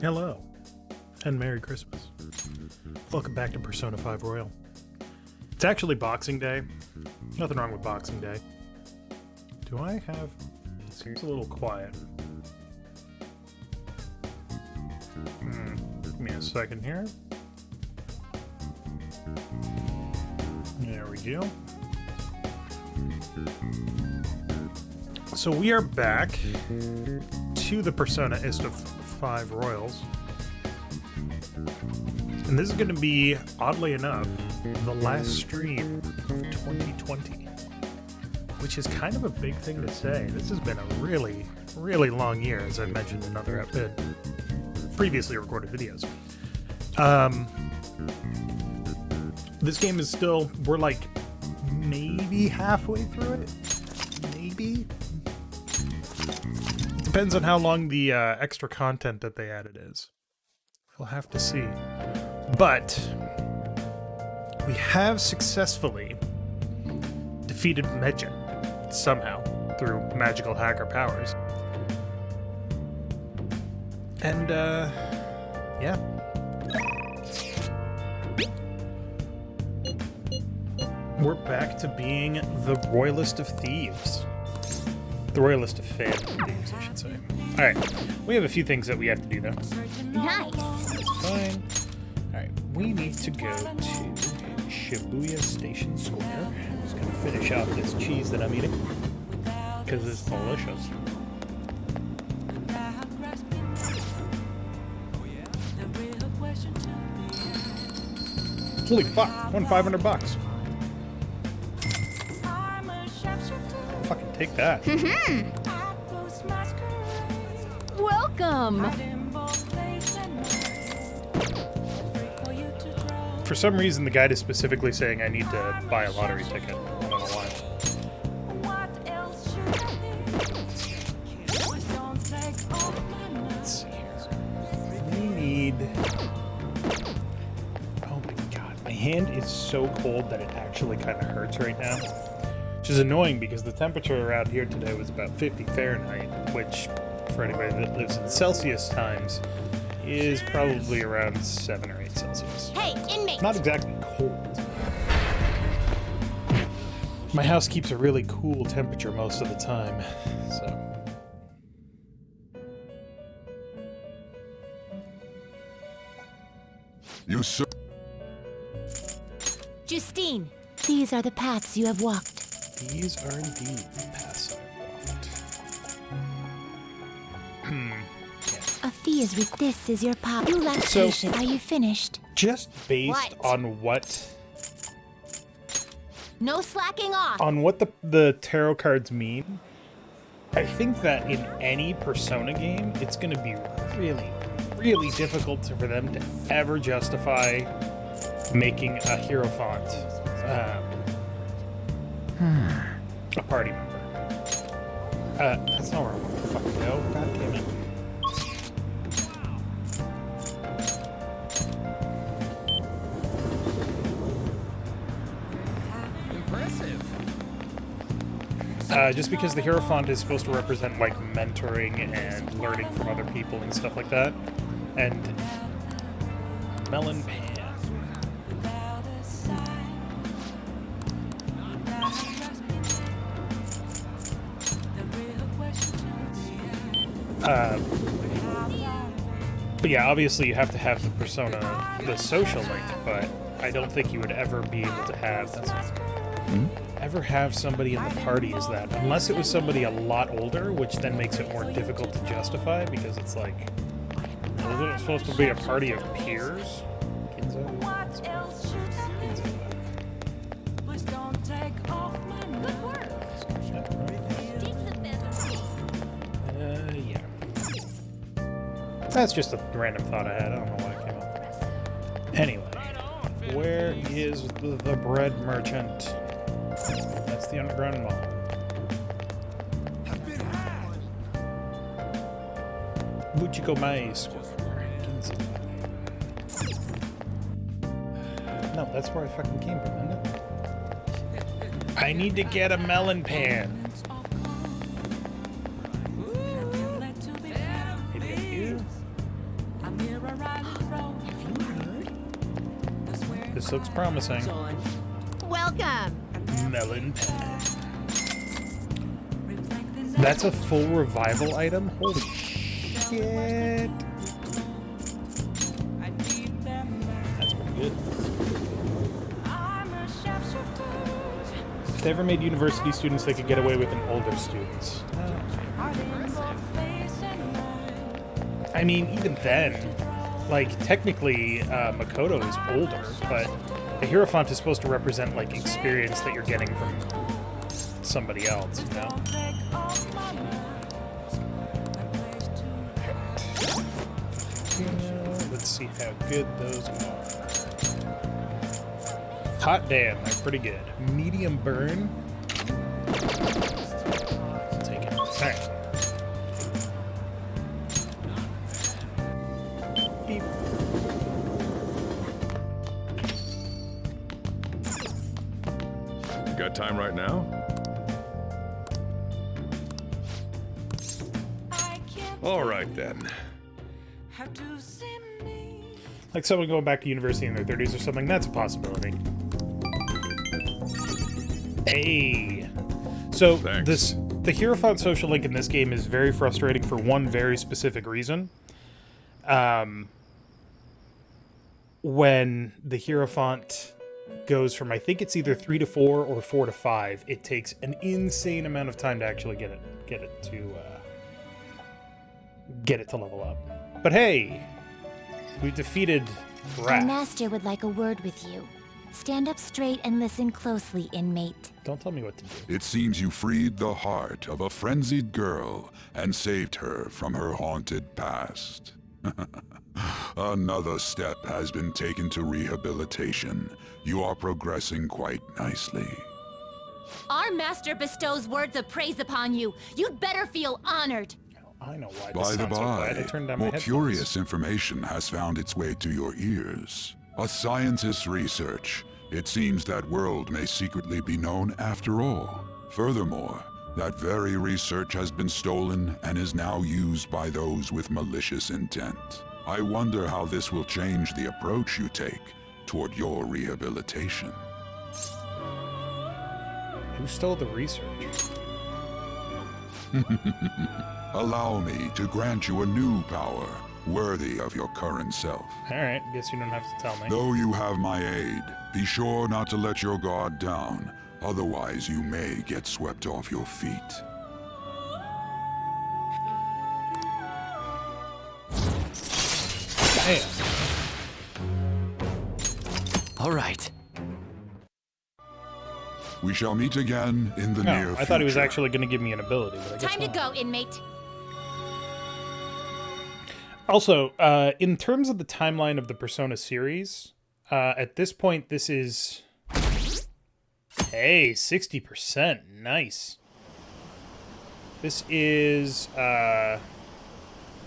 Hello, and Merry Christmas. Welcome back to Persona 5 Royal. It's actually Boxing Day. Nothing wrong with Boxing Day. Do I have... It seems a little quiet. Give me a second here. There we go. So we are back to the Persona-ist of 5 Royals. And this is going to be, oddly enough, the last stream of 2020. Which is kind of a big thing to say. This has been a really, really long year, as I mentioned in other previously recorded videos. This game is still, we're like maybe halfway through it. Maybe. Depends on how long the extra content that they added is. We'll have to see. But we have successfully defeated Medjin somehow through magical hacker powers. And yeah. We're back to being the Royalist of Thieves. The Royalist of Fan Thieves, I should say. Alright, we have a few things that we have to do, though. Nice! That's fine. Alright, we need to go to Shibuya Station Square. I'm just going to finish off this cheese that I'm eating, because it's delicious. Holy fuck, won $500. Fucking take that. Welcome! For some reason, the guide is specifically saying I need to buy a lottery ticket. I don't know why. Let's see here. We need... Oh my god. My hand is so cold that it actually kind of hurts right now. Which is annoying because the temperature around here today was about 50 Fahrenheit, which, for anybody that lives in Celsius times, is probably around 7 or 8 Celsius. Hey, inmate! Not exactly cold. My house keeps a really cool temperature most of the time, so... You sir. Justine, these are the paths you have walked. These are indeed the paths I've walked. A fee is with this is your path. You lack So- patience. Are you finished? Just based What? on what... No slacking off! On what the tarot cards mean, I think that in any Persona game, it's going to be really, really difficult for them to ever justify making a Hierophant a party member. That's not where I want to fucking go. God damn it. Just because the Hierophant is supposed to represent, like, mentoring and learning from other people and stuff like that. And... Melon Pan. But yeah, obviously you have to have the persona, the social link, but I don't think you would ever be able to have... ever have somebody in the party as that, unless it was somebody a lot older, which then makes it more difficult to justify, because it's like, wasn't it supposed to be a party of peers? Yeah. That's just a random thought I had. I don't know why it came up. Anyway, where is the bread merchant? That's the underground mall. Buchiko Mai Square. No, that's where I fucking came from, isn't it? I need to get a melon pan. Maybe up here? This looks promising. Welcome. Melon pie. That's a full revival item? Holy shit. That's pretty good. If they ever made university students, they could get away with an older students. I mean, even then, like, technically, Makoto is older, but the Hierophant is supposed to represent, like, experience that you're getting from somebody else, you know? Let's see how good those are. Hot damn, they're pretty good. Medium burn. Take it. Alright. Beep. You got time right now? All right, then. Like someone going back to university in their 30s or something, that's a possibility. Hey! So, Thanks. the Hierophant social link in this game is very frustrating for one very specific reason. When the Hierophant goes from, I think it's either 3 to 4 or 4 to 5, it takes an insane amount of time to actually get it to level up. But hey, we defeated My Wrath. master would like a word with you. Stand up straight and listen closely, inmate. Don't tell me what to do. It seems you freed the heart of a frenzied girl and saved her from her haunted past. Another step has been taken to rehabilitation. You are progressing quite nicely. Our master bestows words of praise upon you. You'd better feel honored. I know why this By the sounds so bad. I by, turned down my more headphones. curious information has found its way to your ears. A scientist's research. It seems that world may secretly be known after all. Furthermore, that very research has been stolen and is now used by those with malicious intent. I wonder how this will change the approach you take toward your rehabilitation. Who stole the research? Allow me to grant you a new power, worthy of your current self. Alright, guess you don't have to tell me. Though you have my aid, be sure not to let your guard down, otherwise you may get swept off your feet. Damn. All right. We shall meet again in the near No, future. I thought he was actually going to give me an ability, but I guess Time to not. go, inmate. Also, in terms of the timeline of the Persona series, at this point, this is... Hey, 60%. Nice. This is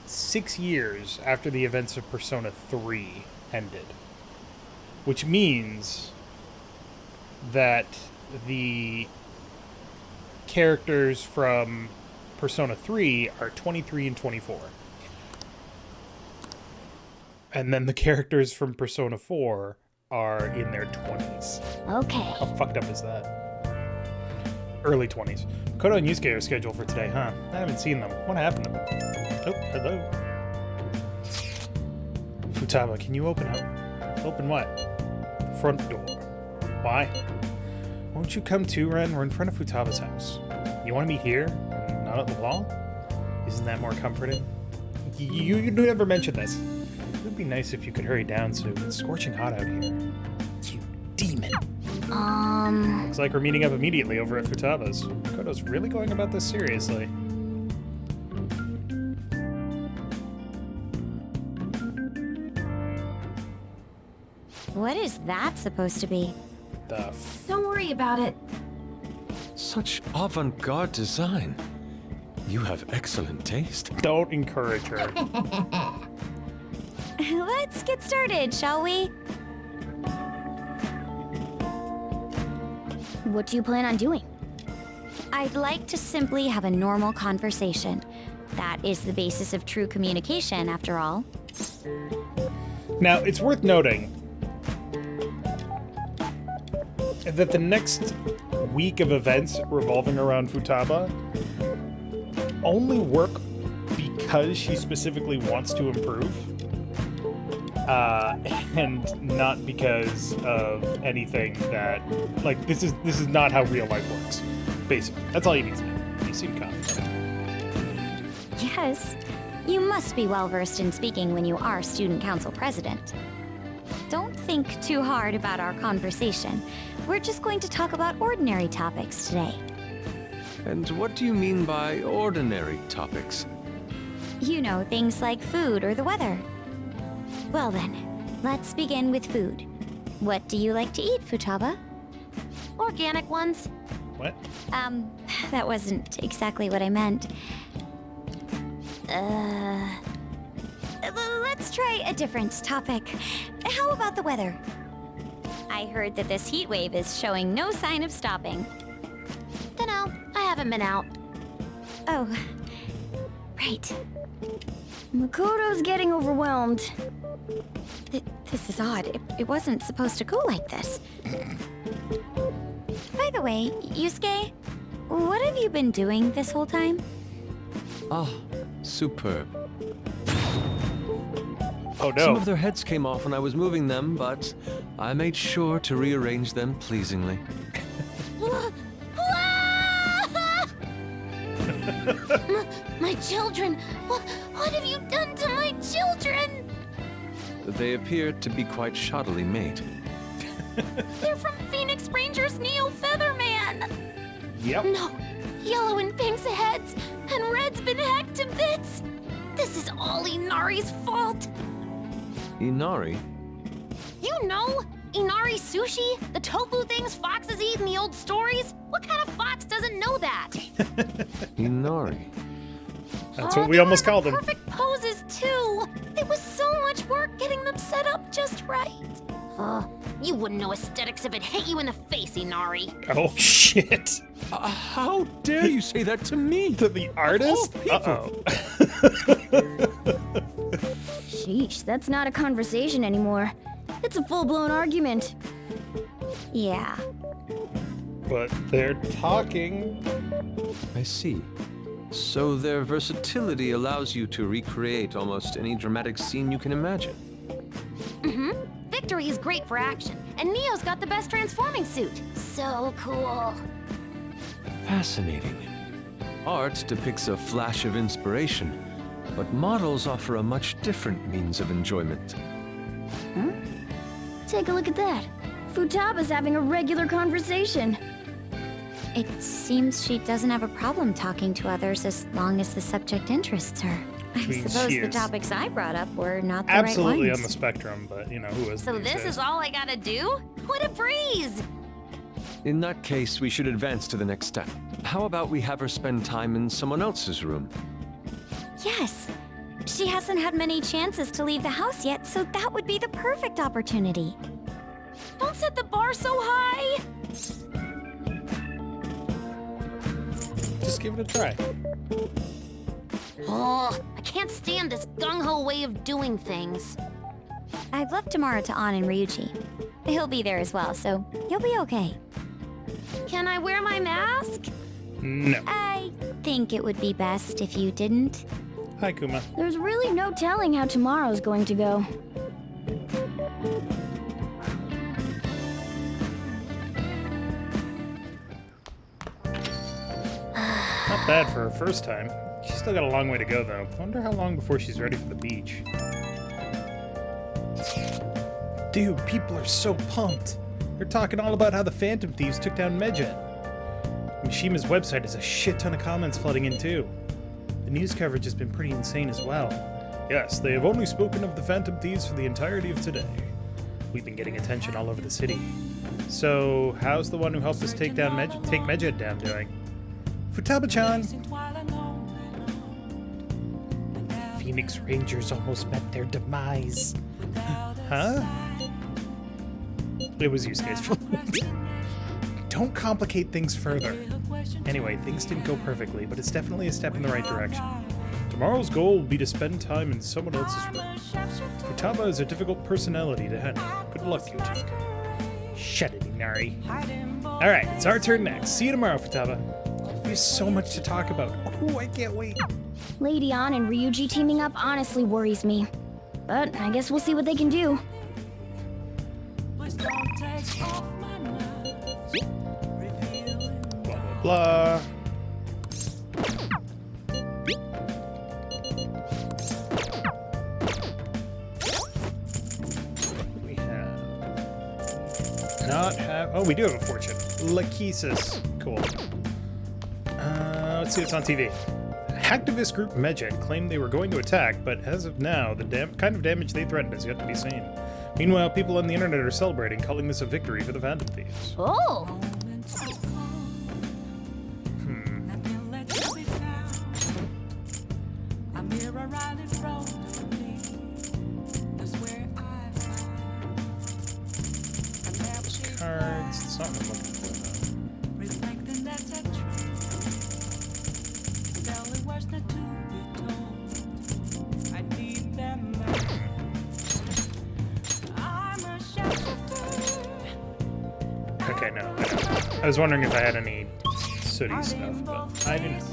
6 years after the events of Persona 3 ended. Which means that the characters from Persona 3 are 23 and 24. And then the characters from Persona 4 are in their 20s. Okay. How fucked up is that? Early 20s. Kodo and Yusuke are scheduled for today, huh? I haven't seen them. What happened to them? Oh, hello. Futaba, can you open up? Open what? Front door. Why? Won't you come too, Ren? We're in front of Futaba's house. You want to be here, and not at the wall? Isn't that more comforting? You never mentioned this. It would be nice if you could hurry down soon. It's scorching hot out here. You demon. Looks like we're meeting up immediately over at Futaba's. Kodo's really going about this seriously. What is that supposed to be? The Don't worry about it. Such avant-garde design. You have excellent taste. Don't encourage her. Let's get started, shall we? What do you plan on doing? I'd like to simply have a normal conversation. That is the basis of true communication, after all. Now, it's worth noting, that the next week of events revolving around Futaba only work because she specifically wants to improve, and not because of anything that, like, this is not how real life works. Basically, that's all you need to know. You seem confident. Yes, you must be well versed in speaking when you are student council president. Don't think too hard about our conversation. We're just going to talk about ordinary topics today. And what do you mean by ordinary topics? You know, things like food or the weather. Well then, let's begin with food. What do you like to eat, Futaba? Organic ones. What? That wasn't exactly what I meant. Let's try a different topic. How about the weather? I heard that this heat wave is showing no sign of stopping. Dunno, I haven't been out. Oh, right. Makoto's getting overwhelmed. This is odd. It wasn't supposed to go like this. By the way, Yusuke, what have you been doing this whole time? Ah, superb. Oh Some no. of their heads came off when I was moving them, but I made sure to rearrange them pleasingly. My children! What have you done to my children? They appear to be quite shoddily made. They're from Phoenix Rangers Neo Featherman! Yep. No, Yellow and Pink's heads, and Red's been hacked to bits! This is all Inari's fault! Inari? You know, Inari sushi? The tofu things foxes eat in the old stories? What kind of fox doesn't know that? Inari. That's what we almost called them. Perfect poses too. It was so much work getting them set up just right. You wouldn't know aesthetics if it hit you in the face, Inari. Oh shit. How dare you say that to me? To the artist? people. Sheesh, that's not a conversation anymore. It's a full-blown argument. Yeah. But they're talking. I see. So their versatility allows you to recreate almost any dramatic scene you can imagine. Victory is great for action, and Neo's got the best transforming suit. So cool. Fascinating. Art depicts a flash of inspiration, but models offer a much different means of enjoyment. Take a look at that. Futaba's having a regular conversation. It seems she doesn't have a problem talking to others as long as the subject interests her. I means suppose she the is topics I brought up were not the Absolutely right on ones. the spectrum, but you know, who is So this is all I gotta do? What a breeze! In that case, we should advance to the next step. How about we have her spend time in someone else's room? Yes. She hasn't had many chances to leave the house yet, so that would be the perfect opportunity. Don't set the bar so high! Just give it a try. Oh, I can't stand this gung-ho way of doing things. I've left Tamara to An and Ryuji. He'll be there as well, so you'll be okay. Can I wear my mask? No. I think it would be best if you didn't. Hi, Kuma. There's really no telling how tomorrow's going to go. Not bad for her first time. She's still got a long way to go, though. Wonder how long before she's ready for the beach. Dude, people are so pumped. They're talking all about how the Phantom Thieves took down Medjet. Mishima's website has a shit ton of comments flooding in, too. The news coverage has been pretty insane as well. Yes, they have only spoken of the Phantom Thieves for the entirety of today. We've been getting attention all over the city. So, how's the one who helped us take Medjet down doing? Futaba-chan! Phoenix Rangers almost met their demise. Huh? It was Yusuke's fault. Don't complicate things further. Anyway, things didn't go perfectly, but it's definitely a step in the right direction. Tomorrow's goal will be to spend time in someone else's room. Futaba is a difficult personality to handle. Good luck, you two. Shut it, Inari. Alright, it's our turn next. See you tomorrow, Futaba. There's so much to talk about. Oh, I can't wait. Lady An and Ryuji teaming up honestly worries me. But I guess we'll see what they can do. Blah, blah, blah. We have... Not have... Oh, we do have a fortune. Lachesis. Cool. Let's see what's on TV. Hacktivist group Medjed claimed they were going to attack, but as of now, the kind of damage they threatened has yet to be seen. Meanwhile, people on the internet are celebrating, calling this a victory for the Phantom Thieves. Oh! Cards. It's not what I'm looking for, though. Okay, no. I was wondering if I had any sooty stuff, but I didn't.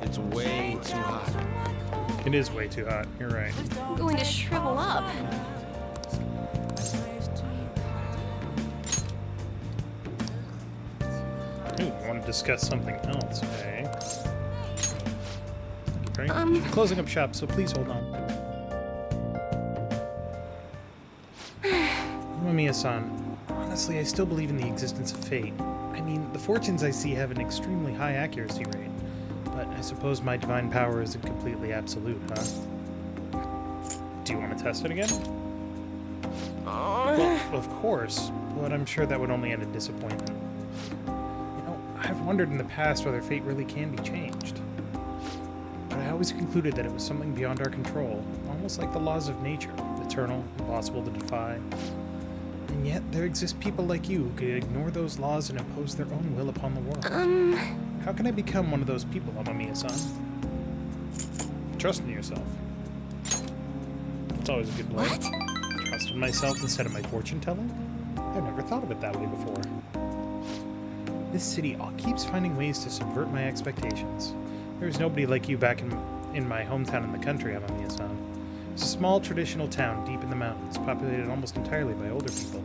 It's way too hot. It is way too hot. You're right. I'm going to shrivel up. Ooh, I want to discuss something else, okay? Right? Closing up shop, so please hold on. Amamiya-san, honestly, I still believe in the existence of fate. I mean, the fortunes I see have an extremely high accuracy rate, but I suppose my divine power isn't completely absolute, huh? Do you want to test it again? Well, of course, but I'm sure that would only end in disappointment. You know, I've wondered in the past whether fate really can be changed. But I always concluded that it was something beyond our control, almost like the laws of nature, eternal, impossible to defy. And yet, there exist people like you who could ignore those laws and impose their own will upon the world. How can I become one of those people, Amamiya-san? Trust in yourself. It's always a good blame. Trust in myself instead of my fortune-telling? I've never thought of it that way before. This city keeps finding ways to subvert my expectations. There's nobody like you back in my hometown in the country, Amamiya-san. It's a small traditional town deep in the mountains, populated almost entirely by older people.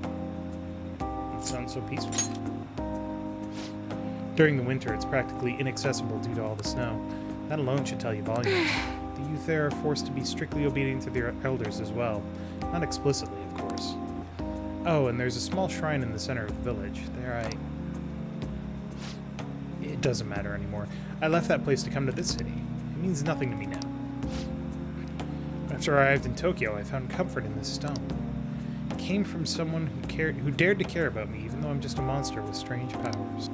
It sounds so peaceful. During the winter, it's practically inaccessible due to all the snow. That alone should tell you volumes. The youth there are forced to be strictly obedient to their elders as well. Not explicitly, of course. Oh, and there's a small shrine in the center of the village. It doesn't matter anymore. I left that place to come to this city. It means nothing to me now. After I arrived in Tokyo, I found comfort in this stone. It came from someone who dared to care about me, even though I'm just a monster with strange powers.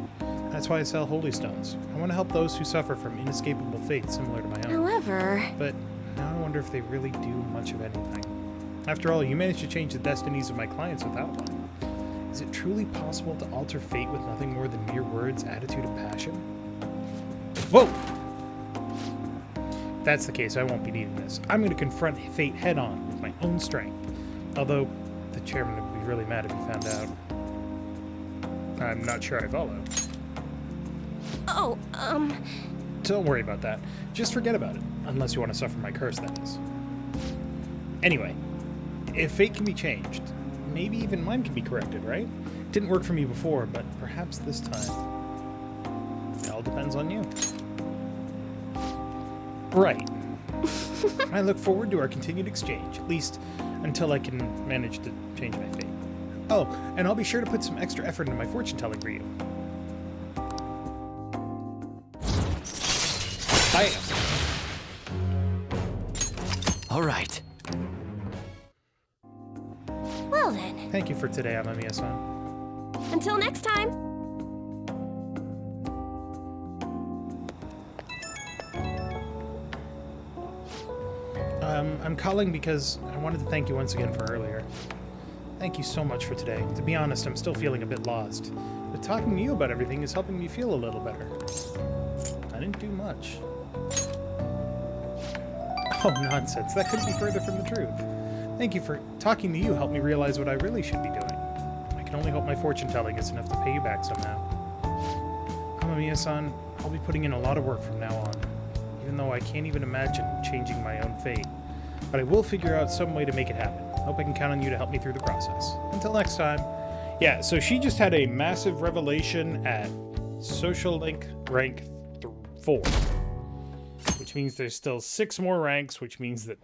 That's why I sell holy stones. I want to help those who suffer from inescapable fate similar to my own. However... But now I wonder if they really do much of anything. After all, you managed to change the destinies of my clients without one. Is it truly possible to alter fate with nothing more than mere words, attitude, and passion? Whoa! If that's the case, I won't be needing this. I'm going to confront fate head-on with my own strength. Although, the chairman would be really mad if he found out. I'm not sure I follow. Oh, Don't worry about that. Just forget about it. Unless you want to suffer my curse, that is. Anyway, if fate can be changed, maybe even mine can be corrected, right? Didn't work for me before, but perhaps this time. It all depends on you. Right. I look forward to our continued exchange, at least until I can manage to change my fate. Oh, and I'll be sure to put some extra effort into my fortune-telling for you. Bye. All right. well then. Thank you for today, Amamiya-san. Until next time. I'm calling because I wanted to thank you once again for earlier. Thank you so much for today. To be honest, I'm still feeling a bit lost. But talking to you about everything is helping me feel a little better. I didn't do much. Oh, nonsense. That couldn't be further from the truth. Thank you for talking to you helped me realize what I really should be doing. I can only hope my fortune-telling is enough to pay you back somehow. Amamiya-san, I'll be putting in a lot of work from now on, even though I can't even imagine changing my own fate. But I will figure out some way to make it happen. Hope I can count on you to help me through the process. Until next time. Yeah, so she just had a massive revelation at Social Link rank 4. Which means there's still 6 more ranks, which means that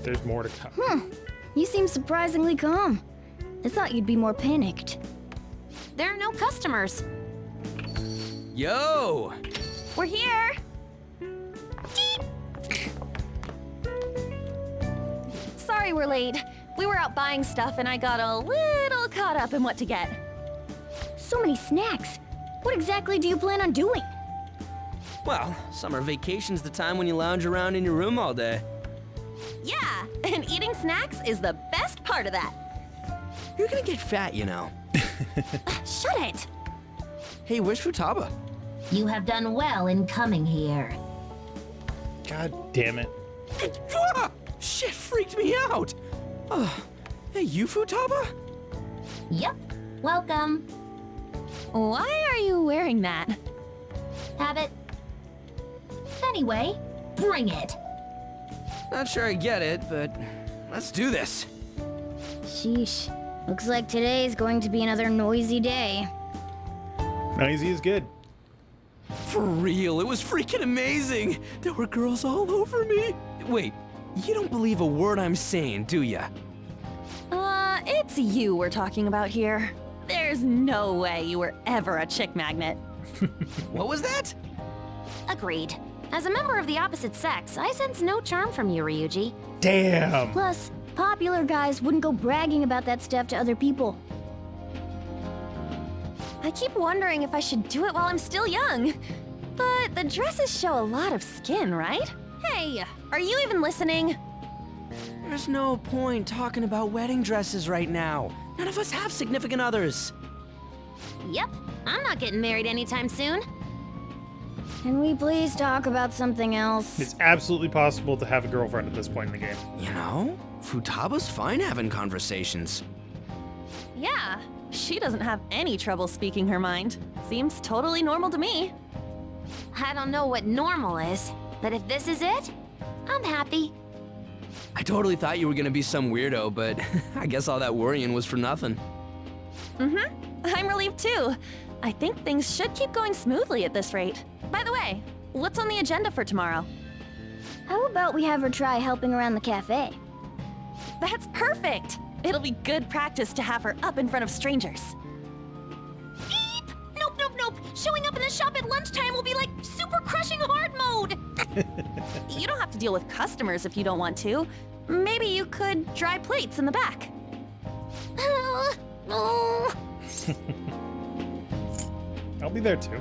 there's more to come. You seem surprisingly calm. I thought you'd be more panicked. There are no customers. Yo! We're here. Sorry we're late. We were out buying stuff and I got a little caught up in what to get. So many snacks. What exactly do you plan on doing? Well, summer vacation's the time when you lounge around in your room all day. Yeah, and eating snacks is the best part of that. You're gonna get fat, you know. Shut it. Hey, where's Futaba? You have done well in coming here. God damn it. Ah! Shit freaked me out! Hey, you Futaba? Yep. Welcome. Why are you wearing that? Habit. Anyway, bring it. Not sure I get it, but let's do this. Sheesh. Looks like today's going to be another noisy day. Noisy is good. For real, it was freaking amazing! There were girls all over me! Wait, you don't believe a word I'm saying, do ya? It's you we're talking about here. There's no way you were ever a chick magnet. What was that? Agreed. As a member of the opposite sex, I sense no charm from you, Ryuji. Damn. Plus, popular guys wouldn't go bragging about that stuff to other people. I keep wondering if I should do it while I'm still young. But the dresses show a lot of skin, right? Hey, are you even listening? There's no point talking about wedding dresses right now. None of us have significant others. Yep, I'm not getting married anytime soon. Can we please talk about something else? It's absolutely possible to have a girlfriend at this point in the game. You know, Futaba's fine having conversations. Yeah, she doesn't have any trouble speaking her mind. Seems totally normal to me. I don't know what normal is, but if this is it, I'm happy. I totally thought you were gonna be some weirdo, but I guess all that worrying was for nothing. I'm relieved too. I think things should keep going smoothly at this rate. By the way, what's on the agenda for tomorrow? How about we have her try helping around the cafe? That's perfect! It'll be good practice to have her up in front of strangers. Eep! Nope, nope, nope! Showing up in the shop at lunchtime will be like super crushing hard mode! You don't have to deal with customers if you don't want to. Maybe you could dry plates in the back. I'll be there too.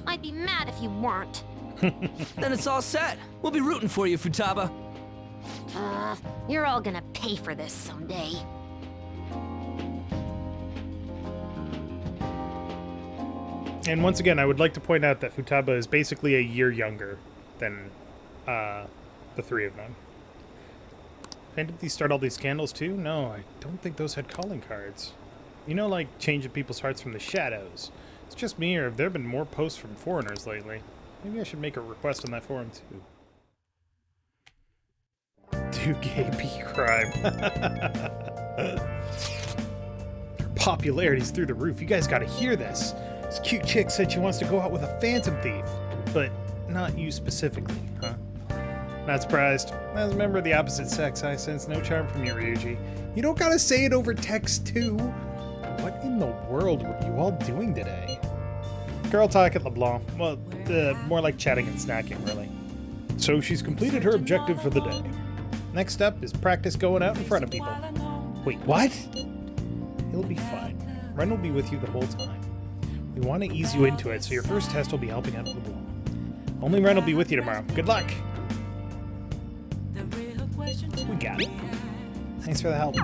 I'd be mad if you weren't. Then it's all set. We'll be rooting for you, Futaba. You're all gonna pay for this someday. And once again, I would like to point out that Futaba is basically a year younger than the three of them. And did these start all these scandals too? No, I don't think those had calling cards. You know, like changing people's hearts from the shadows. It's just me, or have there been more posts from foreigners lately? Maybe I should make a request on that forum too. Do gay be crime? Her popularity's through the roof. You guys gotta hear this. This cute chick said she wants to go out with a phantom thief, but not you specifically, huh? Not surprised. As a member of the opposite sex, I sense no charm from you, Ryuji. You don't gotta say it over text, too. What in the world were you all doing today? Girl talk at LeBlanc. Well, more like chatting and snacking, really. So she's completed her objective for the day. Next up is practice going out in front of people. Wait, what? It'll be fine. Ren will be with you the whole time. We want to ease you into it, so your first test will be helping out LeBlanc. Only Ren will be with you tomorrow. Good luck! We got it. Thanks for the help.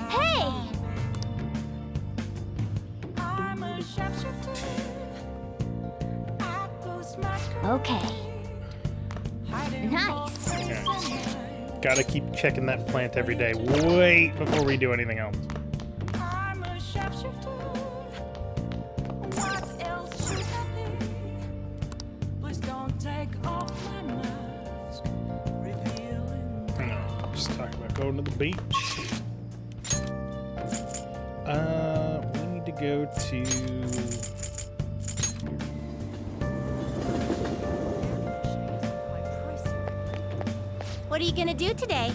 Hey! Okay. Nice. Okay. Gotta keep checking that plant every day. Wait before we do anything else. Just talking about going to the beach. We need to go to... What are you gonna do today?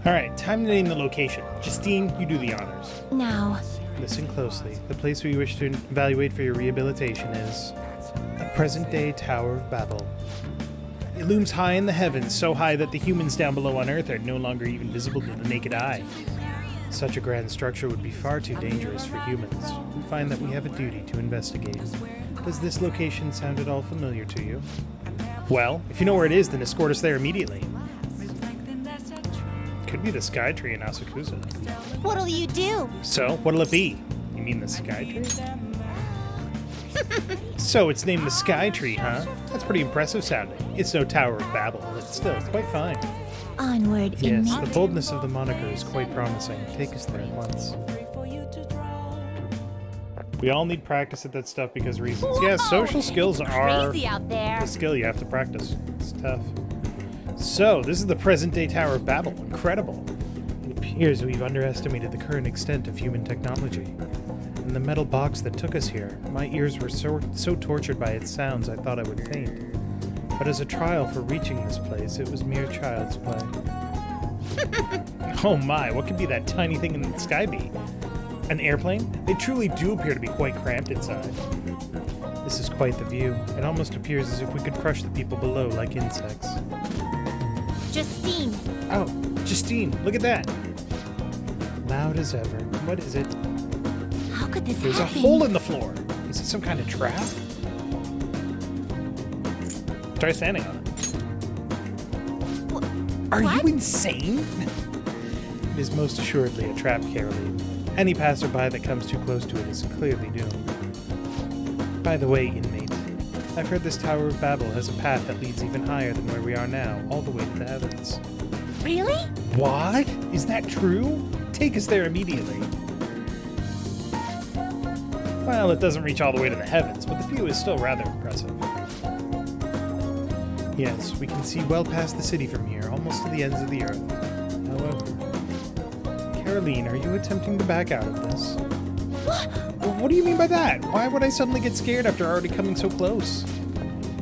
Alright, time to name the location. Justine, you do the honors. Now, Listen closely. The place we wish to evaluate for your rehabilitation is a present-day Tower of Babel. It looms high in the heavens, so high that the humans down below on Earth are no longer even visible to the naked eye. Such a grand structure would be far too dangerous for humans. We find that we have a duty to investigate. Does this location sound at all familiar to you? Well, if you know where it is, then escort us there immediately. Could be the Sky Tree in Asakusa. What'll you do? So, what'll it be? You mean the Sky Tree? So, it's named the Sky Tree, huh? That's pretty impressive sounding. It's no Tower of Babel, but still quite fine. Onward, Yes, inmate. the boldness of the moniker is quite promising. Take us there at once. We all need practice at that stuff because reasons. Yeah, social skills are Crazy out there. a skill you have to practice. It's tough. So, this is the present-day Tower of Babel. Incredible. It appears we've underestimated the current extent of human technology. In the metal box that took us here, my ears were so tortured by its sounds I thought I would faint. But as a trial for reaching this place, it was mere child's play. Oh my, what could be that tiny thing in the sky be? An airplane? They truly do appear to be quite cramped inside. This is quite the view. It almost appears as if we could crush the people below like insects. Justine. Oh, Justine, look at that! Loud as ever. What is it? How could this There's a happen? hole in the floor. Is it some kind of trap? Try standing on it. Are you insane? It is most assuredly a trap, Caroline. Any passerby that comes too close to it is clearly doomed. By the way, inmate, I've heard this Tower of Babel has a path that leads even higher than where we are now, all the way to the heavens. Really? What? Is that true? Take us there immediately. Well, it doesn't reach all the way to the heavens, but the view is still rather impressive. Yes, we can see well past the city from here, almost to the ends of the earth. However... Caroline, are you attempting to back out of this? What do you mean by that? Why would I suddenly get scared after already coming so close?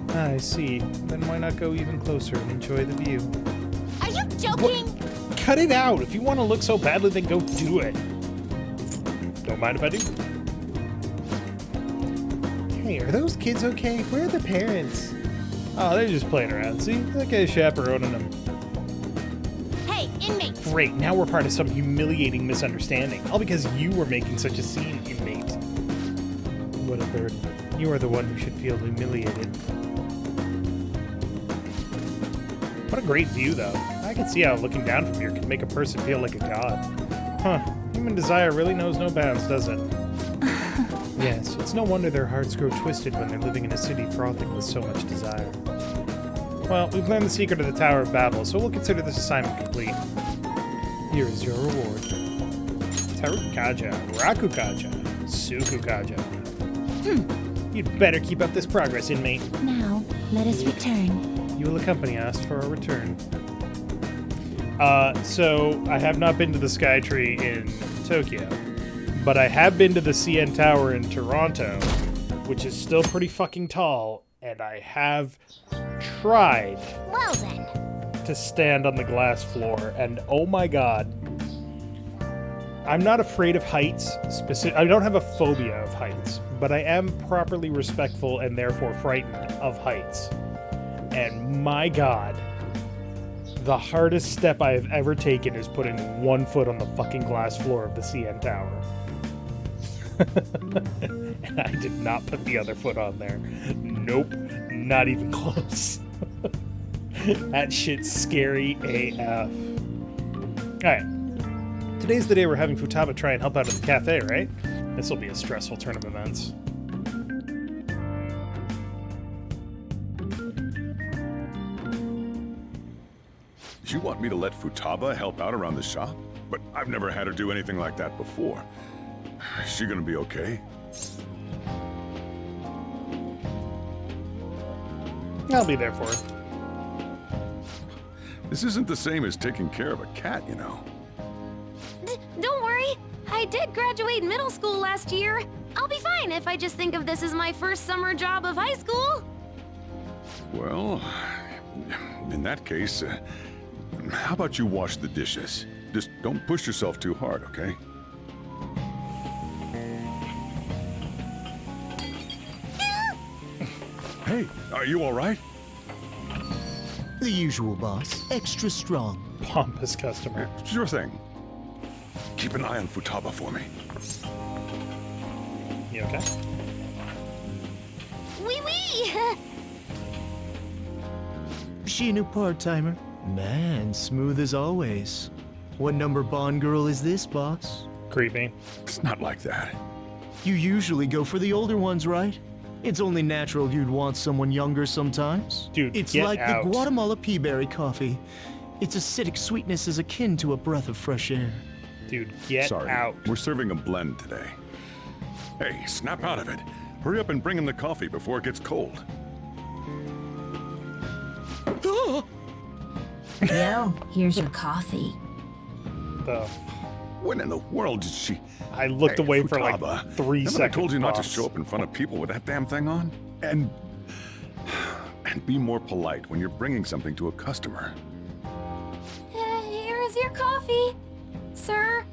I see. Then why not go even closer and enjoy the view? Are you joking? What? Cut it out! If you want to look so badly, then go do it. Don't mind if I do. Hey, are those kids okay? Where are the parents? Oh, they're just playing around. See? That guy's chaperoning them. Hey, inmate. Great, now we're part of some humiliating misunderstanding. All because you were making such a scene, inmate. What a burden. You are the one who should feel humiliated. What a great view, though. I can see how looking down from here can make a person feel like a god. Huh. Human desire really knows no bounds, does it? Yes, it's no wonder their hearts grow twisted when they're living in a city frothing with so much desire. Well, we've learned the secret of the Tower of Babel, so we'll consider this assignment complete. Here is your reward. Tarukaja, Rakukaja, Sukukaja. You'd better keep up this progress, inmate. now, let us return. You will accompany us for our return. So, I have not been to the Sky Tree in Tokyo, but I have been to the CN Tower in Toronto, which is still pretty fucking tall, and I have tried Well then. to stand on the glass floor, and oh my god. I'm not afraid of heights. I don't have a phobia of heights, but I am properly respectful and therefore frightened of heights. And my god, the hardest step I have ever taken is putting one foot on the fucking glass floor of the CN Tower. And I did not put the other foot on there. Nope, not even close. That shit's scary AF. Alright. Today's the day we're having Futaba try and help out at the cafe, right? This'll be a stressful turn of events. you want me to let Futaba help out around the shop? But I've never had her do anything like that before. Is she gonna be okay? I'll be there for her. This isn't the same as taking care of a cat, you know. Don't worry. I did graduate middle school last year. I'll be fine if I just think of this as my first summer job of high school. Well, in that case, how about you wash the dishes? Just don't push yourself too hard, okay? Hey, are you all right? The usual, boss. Extra strong. Pompous customer. Sure thing. Keep an eye on Futaba for me. You okay? Wee wee! She a new part-timer? Man, smooth as always. What number Bond girl is this, boss? Creepy. It's not like that. You usually go for the older ones, right? It's only natural you'd want someone younger sometimes. Dude, it's get like out. the Guatemala peaberry coffee. Its acidic sweetness is akin to a breath of fresh air. Dude, get Sorry, out. we're serving a blend today. Hey, snap out of it. Hurry up and bring him the coffee before it gets cold. Yo, here's your coffee. The When in the world did she... I looked Hey, away for like Futaba, 3 haven't seconds. I told you not to boss. show up in front of people with that damn thing on? And be more polite when you're bringing something to a customer. Here is your coffee, sir.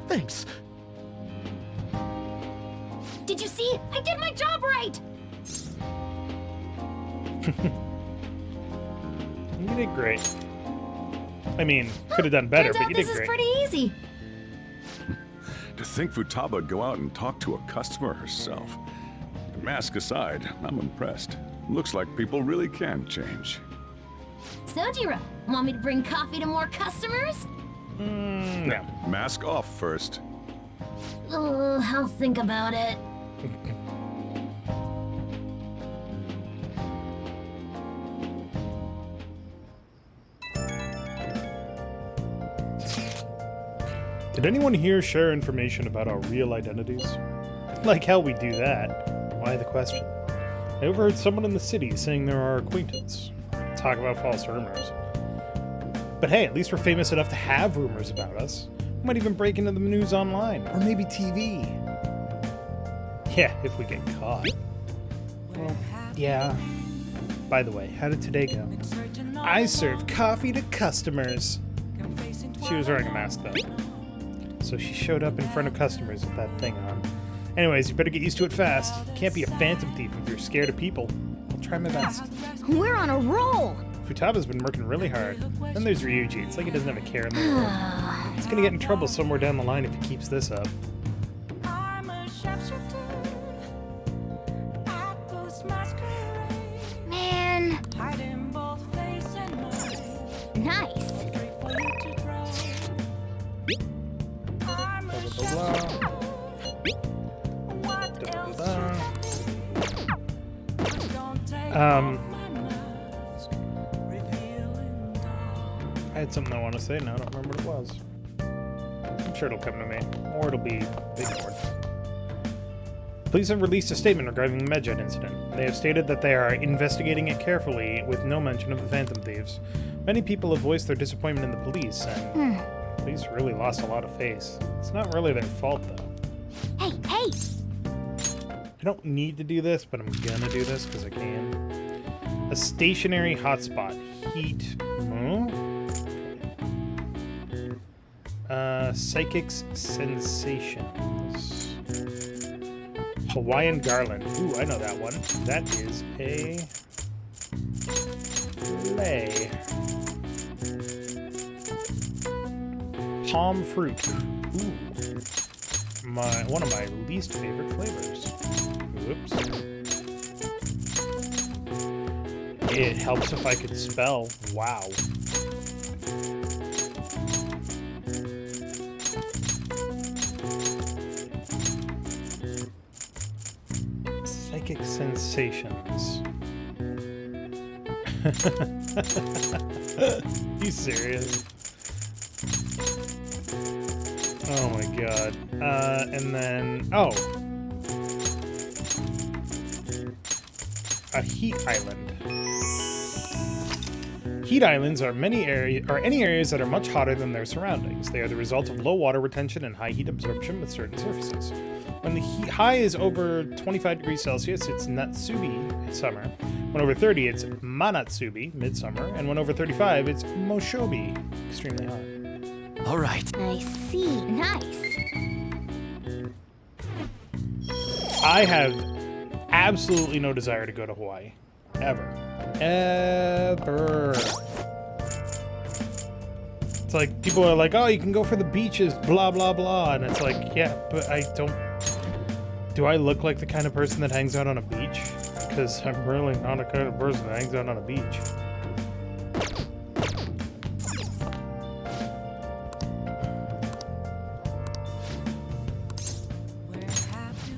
Thanks. Did you see? I did my job right. You did great. I mean, could have done better, Turns but out you did this is great. pretty easy. To think Futaba would go out and talk to a customer herself. Mask aside, I'm impressed. Looks like people really can change. Sojiro, want me to bring coffee to more customers? No. Mask off first. Oh, I'll think about it. Did anyone here share information about our real identities? Like how we do that. Why the question? I overheard someone in the city saying they're our acquaintance. Talk about false rumors. But hey, at least we're famous enough to have rumors about us. We might even break into the news online, or maybe TV. Yeah, if we get caught. Well, yeah. By the way, how did today go? I serve coffee to customers. She was wearing a mask though. So she showed up in front of customers with that thing on. Anyways, you better get used to it fast. You can't be a phantom thief if you're scared of people. I'll try my best. We're on a roll! Futaba's been working really hard. Then there's Ryuji. It's like he doesn't have a care in the world. He's gonna get in trouble somewhere down the line if he keeps this up. Man. Nice. I had something I want to say now. I don't remember what it was. I'm sure it'll come to me, or it'll be ignored. Police have released a statement regarding the Medjet incident. They have stated that they are investigating it carefully, with no mention of the Phantom Thieves. Many people have voiced their disappointment in the police, and police really lost a lot of face. It's not really their fault, though. Hey, hey! I don't need to do this, but I'm gonna do this because I can. A stationary hotspot. Heat. Psychic's Sensations. Hawaiian Garland. Ooh, I know that one. That is a lei. Palm fruit. Ooh. One of my least favorite flavors. Whoops. It helps if I could spell. Wow. Psychic Sensations. You serious? Oh my god. And then... Oh. A heat island. Heat islands are any areas that are much hotter than their surroundings. They are the result of low water retention and high heat absorption with certain surfaces. When the heat high is over 25 degrees Celsius, it's Natsubi, summer. When over 30, it's Manatsubi, midsummer. And when over 35, it's Moshobi, extremely hot. All right. I see. Nice. I have absolutely no desire to go to Hawaii. Ever. Ever. It's like, people are like, oh, you can go for the beaches, blah, blah, blah. And it's like, yeah, but I don't... Do I look like the kind of person that hangs out on a beach? Because I'm really not a kind of person that hangs out on a beach.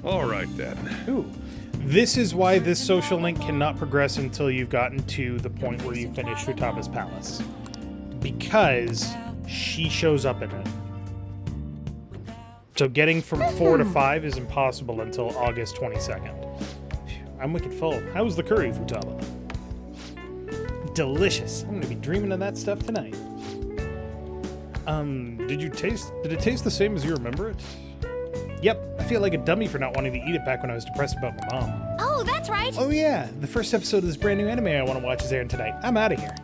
All right, then. Ooh. This is why this social link cannot progress until you've gotten to the point where you finish Futaba's palace. Because she shows up in it. So getting from 4 to 5 is impossible until August 22nd. I'm wicked full. How's the curry, Futaba? Delicious. I'm gonna be dreaming of that stuff tonight. Did it taste the same as you remember it? Yep, I feel like a dummy for not wanting to eat it back when I was depressed about my mom. Oh, that's right. Oh yeah, the first episode of this brand new anime I want to watch is airing tonight. I'm out of here.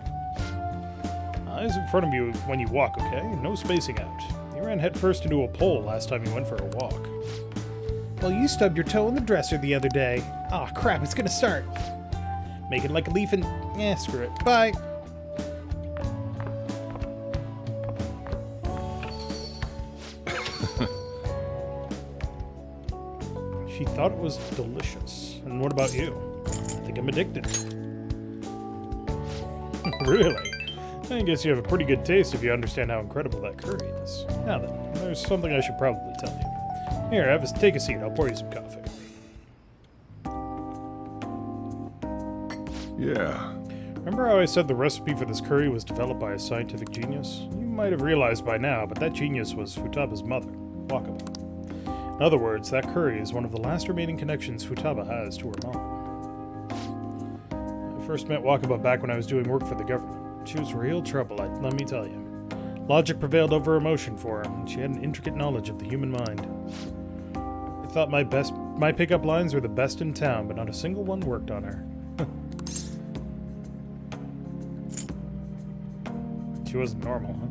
Eyes in front of you when you walk, okay? No spacing out. You ran headfirst into a pole last time you went for a walk. Well, you stubbed your toe in the dresser the other day. Aw, crap, it's gonna start. Make it like a leaf and... eh, screw it. Bye. She thought it was delicious. And what about you? I think I'm addicted. Really? I guess you have a pretty good taste if you understand how incredible that curry is. Now then, there's something I should probably tell you. Here, take a seat. I'll pour you some coffee. Yeah. Remember how I said the recipe for this curry was developed by a scientific genius? You might have realized by now, but that genius was Futaba's mother, Wakaba. In other words, that curry is one of the last remaining connections Futaba has to her mom. I first met Wakaba back when I was doing work for the government. She was real trouble, let me tell you. Logic prevailed over emotion for her, and she had an intricate knowledge of the human mind. I thought my pickup lines were the best in town, but not a single one worked on her. She wasn't normal, huh?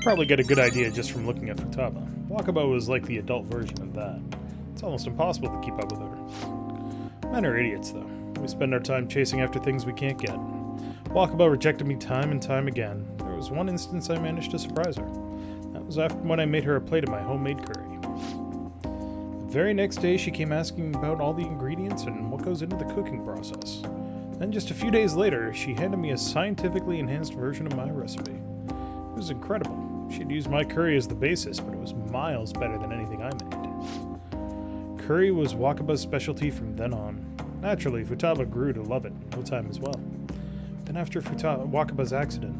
Probably get a good idea just from looking at Futaba. Wakaba was like the adult version of that. It's almost impossible to keep up with her. Men are idiots, though. We spend our time chasing after things we can't get. Wakaba rejected me time and time again. There was one instance I managed to surprise her. That was after when I made her a plate of my homemade curry. The very next day, she came asking about all the ingredients and what goes into the cooking process. Then just a few days later, she handed me a scientifically enhanced version of my recipe. It was incredible. She'd used my curry as the basis, but it was miles better than anything I made. Curry was Wakaba's specialty from then on. Naturally, Futaba grew to love it in no time as well. Then after Wakaba's accident,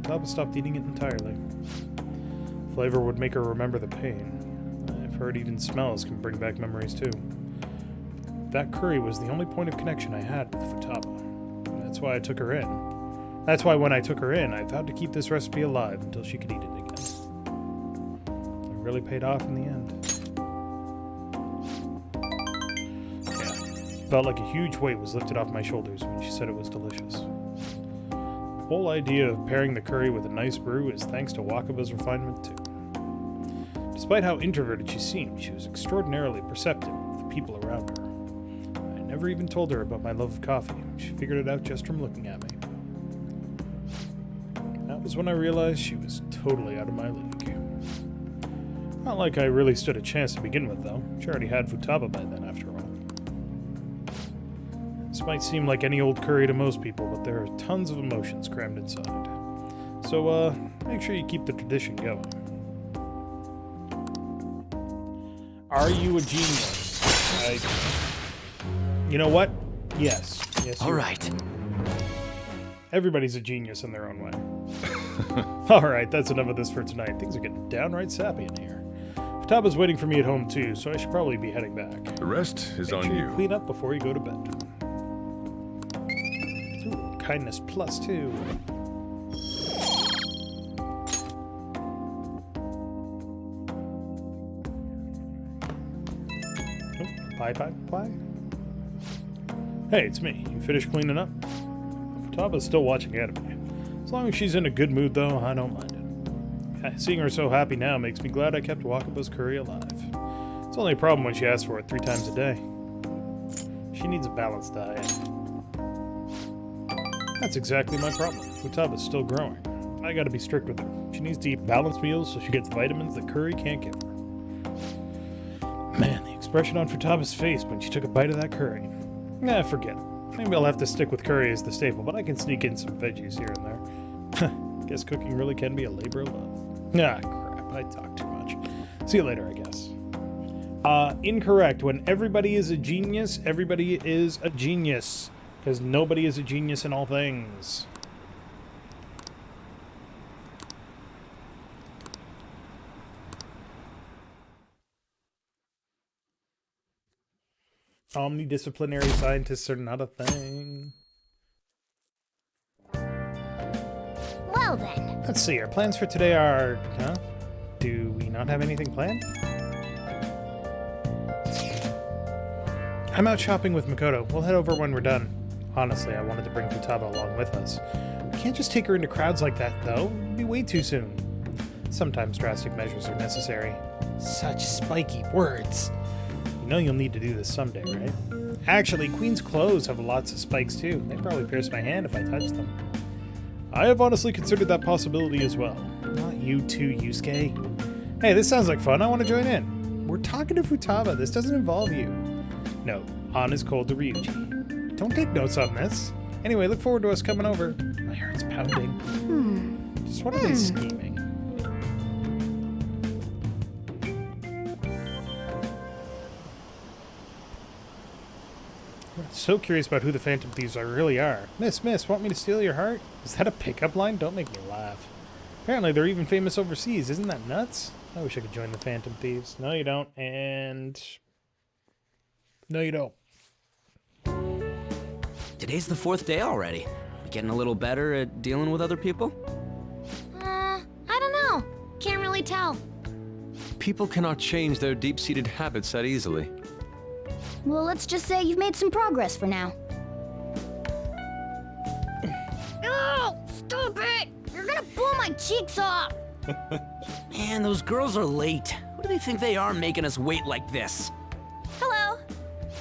Futaba stopped eating it entirely. Flavor would make her remember the pain. I've heard even smells can bring back memories too. That curry was the only point of connection I had with Futaba. That's why I took her in. That's why when I took her in, I vowed to keep this recipe alive until she could eat it again. It really paid off in the end. Yeah, felt like a huge weight was lifted off my shoulders when she said it was delicious. The whole idea of pairing the curry with a nice brew is thanks to Wakaba's refinement too. Despite how introverted she seemed, she was extraordinarily perceptive of the people around her. I never even told her about my love of coffee. She figured it out just from looking at me. That was when I realized she was totally out of my league. Not like I really stood a chance to begin with, though. She already had Futaba by then, after all. This might seem like any old curry to most people, but there are tons of emotions crammed inside. So, make sure you keep the tradition going. Are you a genius? You know what? Yes. Yes. All right. Everybody's a genius in their own way. Alright, that's enough of this for tonight. Things are getting downright sappy in here. Futaba's waiting for me at home too, so I should probably be heading back. The rest is Make on sure you. Clean up before you go to bed. Ooh, kindness +2. Oh, bye. Hey, it's me. You finished cleaning up? Futaba's still watching anime. As long as she's in a good mood, though, I don't mind it. Seeing her so happy now makes me glad I kept Wakaba's curry alive. It's only a problem when she asks for it 3 times a day. She needs a balanced diet. That's exactly my problem. Futaba's still growing. I gotta be strict with her. She needs to eat balanced meals so she gets vitamins that curry can't give her. Man, the expression on Futaba's face when she took a bite of that curry. Nah, forget it. Maybe I'll have to stick with curry as the staple, but I can sneak in some veggies here and there. Guess cooking really can be a labor of love. Ah, crap, I talk too much. See you later, I guess. Incorrect. When everybody is a genius, everybody is a genius. Because nobody is a genius in all things. Omnidisciplinary scientists are not a thing. Well then. Let's see, our plans for today are... Huh? Do we not have anything planned? I'm out shopping with Makoto. We'll head over when we're done. Honestly, I wanted to bring Futaba along with us. We can't just take her into crowds like that, though. It'd be way too soon. Sometimes drastic measures are necessary. Such spiky words. You know you'll need to do this someday, right? Actually, Queen's clothes have lots of spikes, too. They'd probably pierce my hand if I touched them. I have honestly considered that possibility as well. Not you too, Yusuke. Hey, this sounds like fun. I want to join in. We're talking to Futaba. This doesn't involve you. No, Han is cold to Ryuji. Don't take notes on this. Anyway, look forward to us coming over. My heart's pounding. Just what are they scheming? I'm so curious about who the Phantom Thieves really are. Miss, want me to steal your heart? Is that a pickup line? Don't make me laugh. Apparently they're even famous overseas. Isn't that nuts? I wish I could join the Phantom Thieves. No, you don't. And... no, you don't. Today's the 4th day already. You getting a little better at dealing with other people? I don't know. Can't really tell. People cannot change their deep-seated habits that easily. Well, let's just say you've made some progress for now. Oh, stop it! You're gonna blow my cheeks off! Man, those girls are late. Who do they think they are making us wait like this? Hello.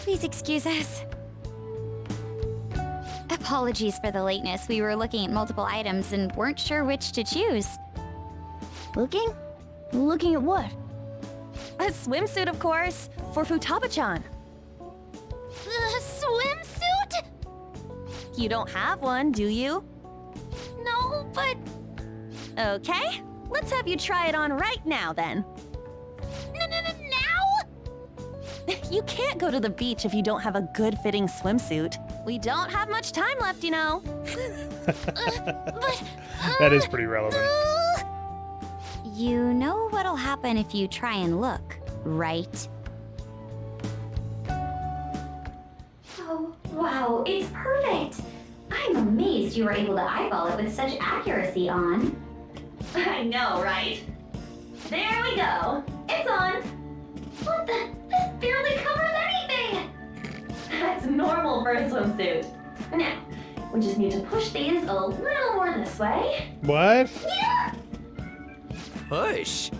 Please excuse us. Apologies for the lateness. We were looking at multiple items and weren't sure which to choose. Looking? Looking at what? A swimsuit, of course, for Futaba-chan. The swimsuit? You don't have one, do you? No, but... Okay, let's have you try it on right now, then. Now? You can't go to the beach if you don't have a good-fitting swimsuit. We don't have much time left, you know. That is pretty relevant. You know what'll happen if you try and look, right? Oh, wow, it's perfect! I'm amazed you were able to eyeball it with such accuracy, On. I know, right? There we go. It's on. What the? This barely covers anything! That's normal for a swimsuit. Now, we just need to push these a little more this way. What? Yeah! Push?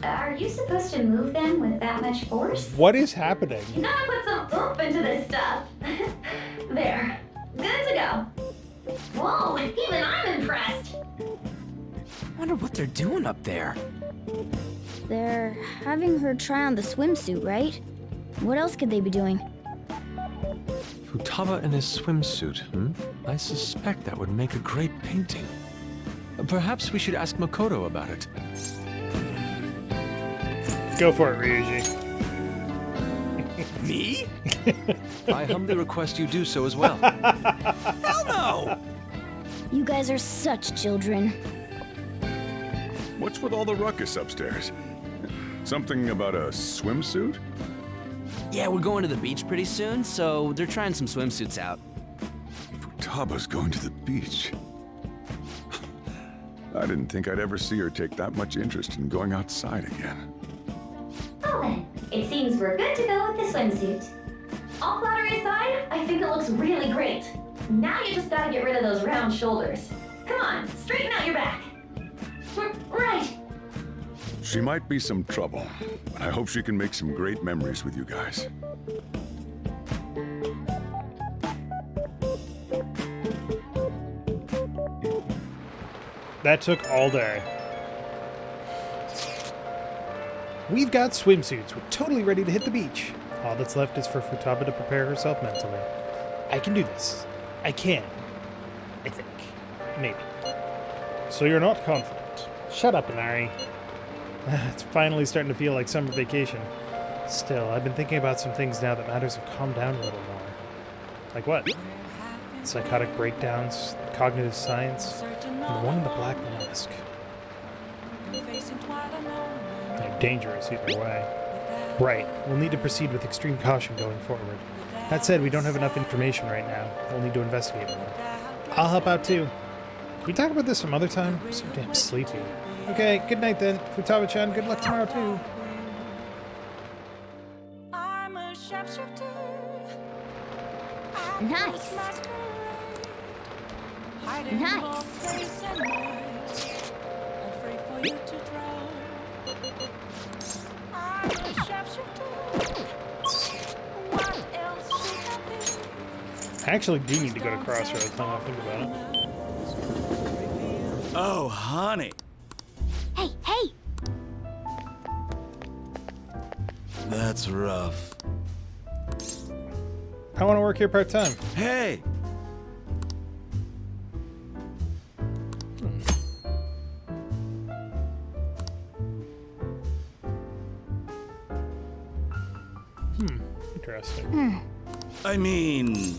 Are you supposed to move them with that much force? What is happening? You gotta put some oomph into this stuff. There. Good to go. Whoa, even I'm impressed. Wonder what they're doing up there. They're having her try on the swimsuit, right? What else could they be doing? Futaba in his swimsuit, I suspect that would make a great painting. Perhaps we should ask Makoto about it. Go for it, Ryuji. Me? I humbly request you do so as well. Hell no! You guys are such children. What's with all the ruckus upstairs? Something about a swimsuit? Yeah, we're going to the beach pretty soon, so they're trying some swimsuits out. Futaba's going to the beach. I didn't think I'd ever see her take that much interest in going outside again. Well then, it seems we're good to go with the swimsuit. All flattery aside, I think it looks really great. Now you just gotta get rid of those round shoulders. Come on, straighten out your back. Right. She might be some trouble, but I hope she can make some great memories with you guys. That took all day. We've got swimsuits. We're totally ready to hit the beach. All that's left is for Futaba to prepare herself mentally. I can do this. I can. I think. Maybe. So you're not confident. Shut up, Inari. It's finally starting to feel like summer vacation. Still, I've been thinking about some things now that matters have calmed down a little more. Like what? Psychotic breakdowns, cognitive science, and the one in the black mask. They're dangerous either way. Right, we'll need to proceed with extreme caution going forward. That said, we don't have enough information right now. We'll need to investigate more. I'll help out too. Can we talk about this some other time? I'm so damn sleepy. Okay, good night then. Futaba-chan, good luck tomorrow too. Nice. Nice. I actually do need to go to Crossroads now I think about it. Oh, honey. Hey, hey! That's rough. I want to work here part-time. Hey! Interesting. I mean...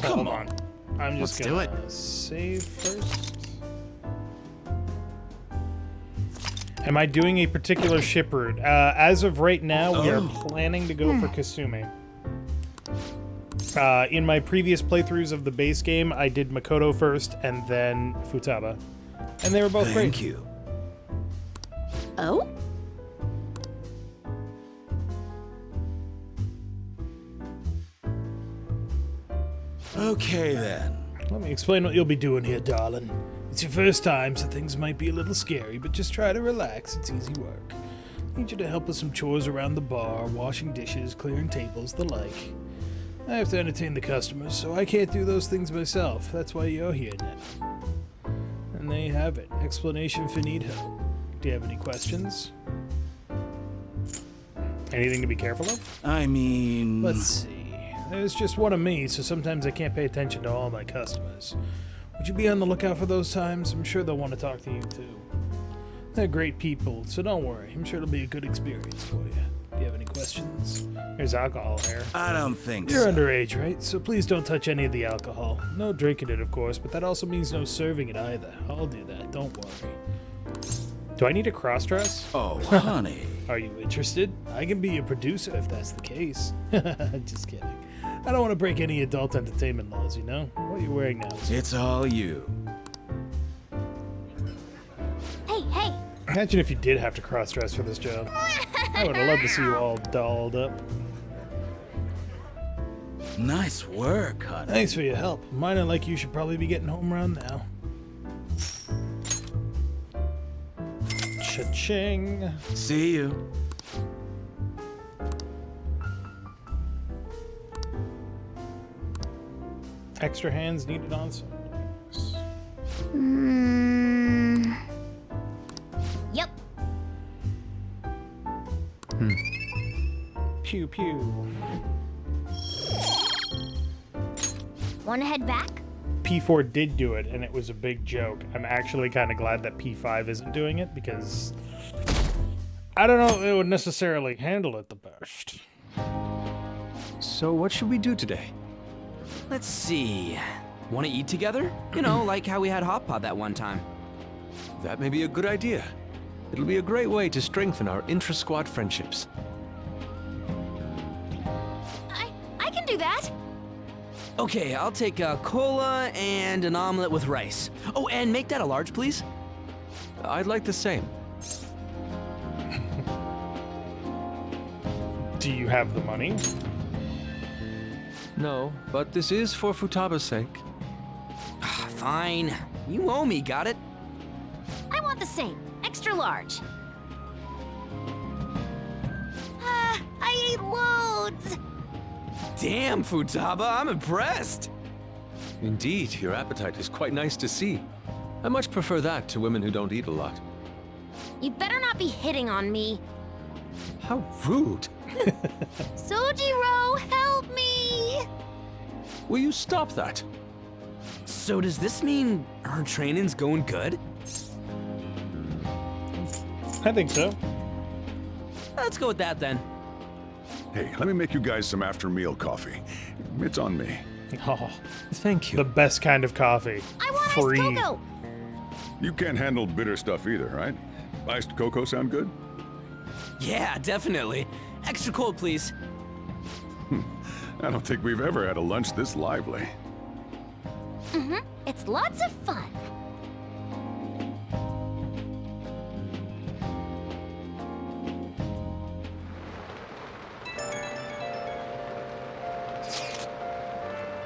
Hold on. I'm just Let's gonna do it. save first. Am I doing a particular ship route? As of right now, we are planning to go for Kasumi. In my previous playthroughs of the base game, I did Makoto first and then Futaba. And they were both great. Thank you. Oh? Okay, then. Let me explain what you'll be doing here, darling. It's your first time, so things might be a little scary, but just try to relax. It's easy work. Need you to help with some chores around the bar, washing dishes, clearing tables, the like. I have to entertain the customers, so I can't do those things myself. That's why you're here now. And there you have it. Explanation finito. Do you have any questions? Anything to be careful of? I mean... Let's see. There's just one of me, so sometimes I can't pay attention to all my customers. Would you be on the lookout for those times? I'm sure they'll want to talk to you too. They're great people, so don't worry. I'm sure it'll be a good experience for you. Do you have any questions? There's alcohol here. I don't think You're so. underage, right? So please don't touch any of the alcohol. No drinking it, of course, but that also means no serving it either. I'll do that, don't worry. Do I need a cross-dress? Oh, honey. Are you interested? I can be a producer if that's the case. Just kidding. I don't want to break any adult entertainment laws, you know? What are you wearing now? It's all you. Hey, hey! Imagine if you did have to cross-dress for this job. I would have loved to see you all dolled up. Nice work, honey. Thanks for your help. Mine and like you should probably be getting home around now. Cha-ching. See you. Extra hands needed on site. Yep. Pew pew. Wanna head back? P4 did do it, and it was a big joke. I'm actually kind of glad that P5 isn't doing it, because I don't know if it would necessarily handle it the best. So what should we do today? Let's see. Want to eat together? You know, like how we had hot pot that one time. That may be a good idea. It'll be a great way to strengthen our intra-squad friendships. I can do that. Okay, I'll take a cola and an omelet with rice. Oh, and make that a large, please. I'd like the same. Do you have the money? No, but this is for Futaba's sake. Fine. You owe me, got it? I want the same. Extra large. I ate loads. Damn, Futaba, I'm impressed. Indeed, your appetite is quite nice to see. I much prefer that to women who don't eat a lot. You better not be hitting on me. How rude! Sojiro, help me! Will you stop that? So does this mean her training's going good? I think so. Let's go with that then. Hey, let me make you guys some after-meal coffee. It's on me. Oh, Thank you. the best kind of coffee. I want Free. iced cocoa. You can't handle bitter stuff either, right? Iced cocoa sound good? Yeah, definitely. Extra cold, please. I don't think we've ever had a lunch this lively. It's lots of fun.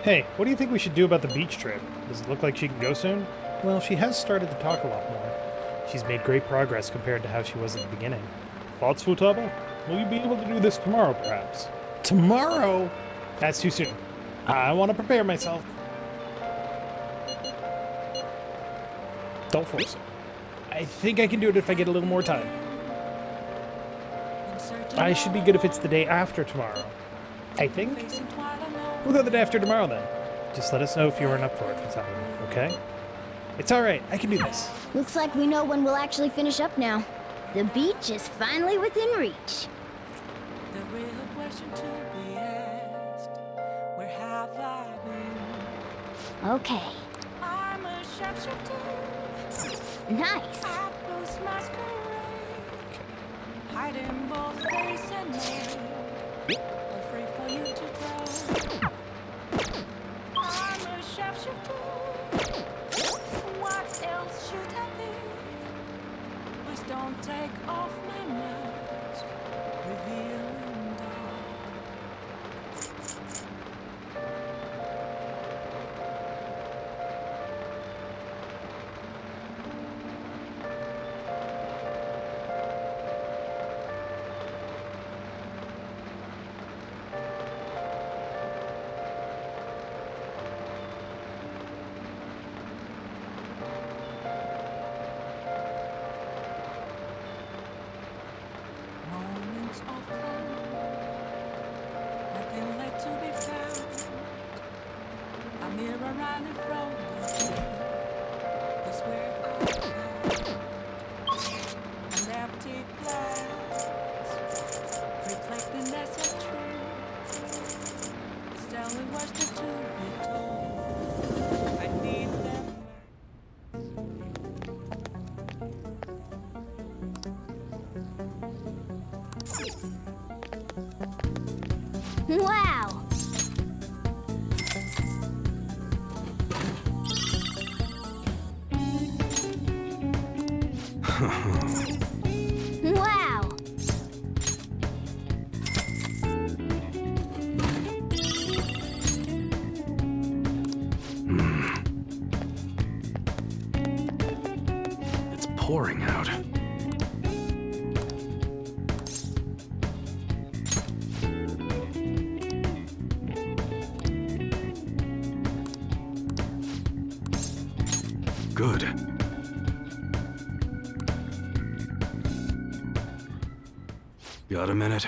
Hey, what do you think we should do about the beach trip? Does it look like she can go soon? Well, she has started to talk a lot more. She's made great progress compared to how she was at the beginning. Thoughts, Futaba? Will you be able to do this tomorrow, perhaps? Tomorrow? That's too soon. I want to prepare myself. Don't force it. I think I can do it if I get a little more time. I should be good if it's the day after tomorrow. I think. We'll go the day after tomorrow then. Just let us know if you aren't up for it, Futaba, okay? It's alright, I can do this. Looks like we know when we'll actually finish up now. The beach is finally within reach. The real question to be asked, where have I been? Okay. I'm a sharpshooter. Nice. I post masquerade, hiding both face and name. Afraid for you to drown. I'm a sharpshooter. What else should I be? Please don't take off my mask, revealing dawn. Moments of calm, nothing left to be found. A mirror right in front of me, that's where I found an empty glass, reflecting as a truth. It's telling what's the to be told. I need them. Wow. Wow. It's pouring out. Good. Got a minute?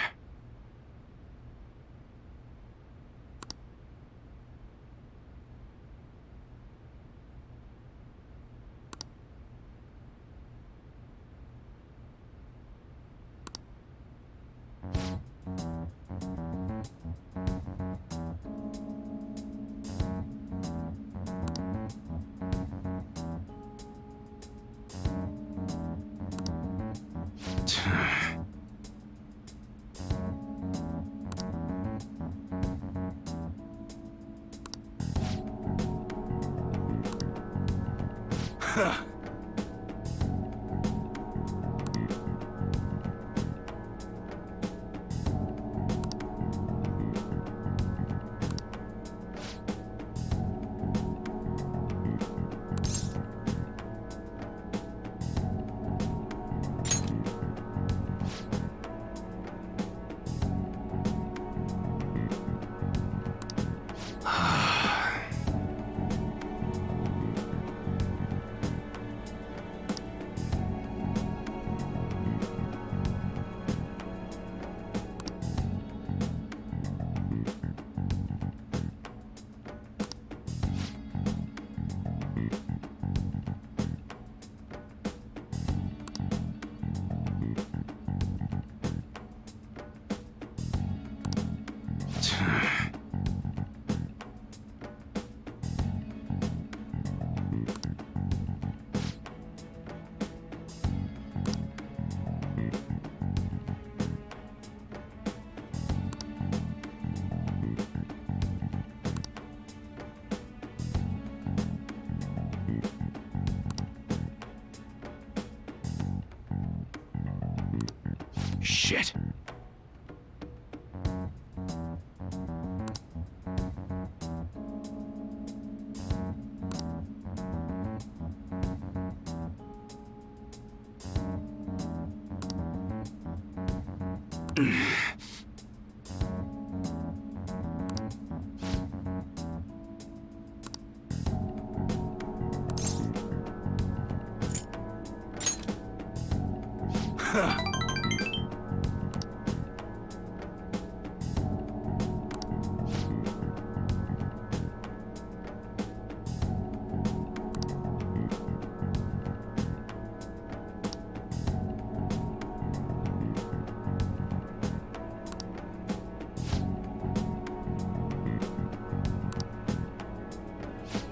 Shit.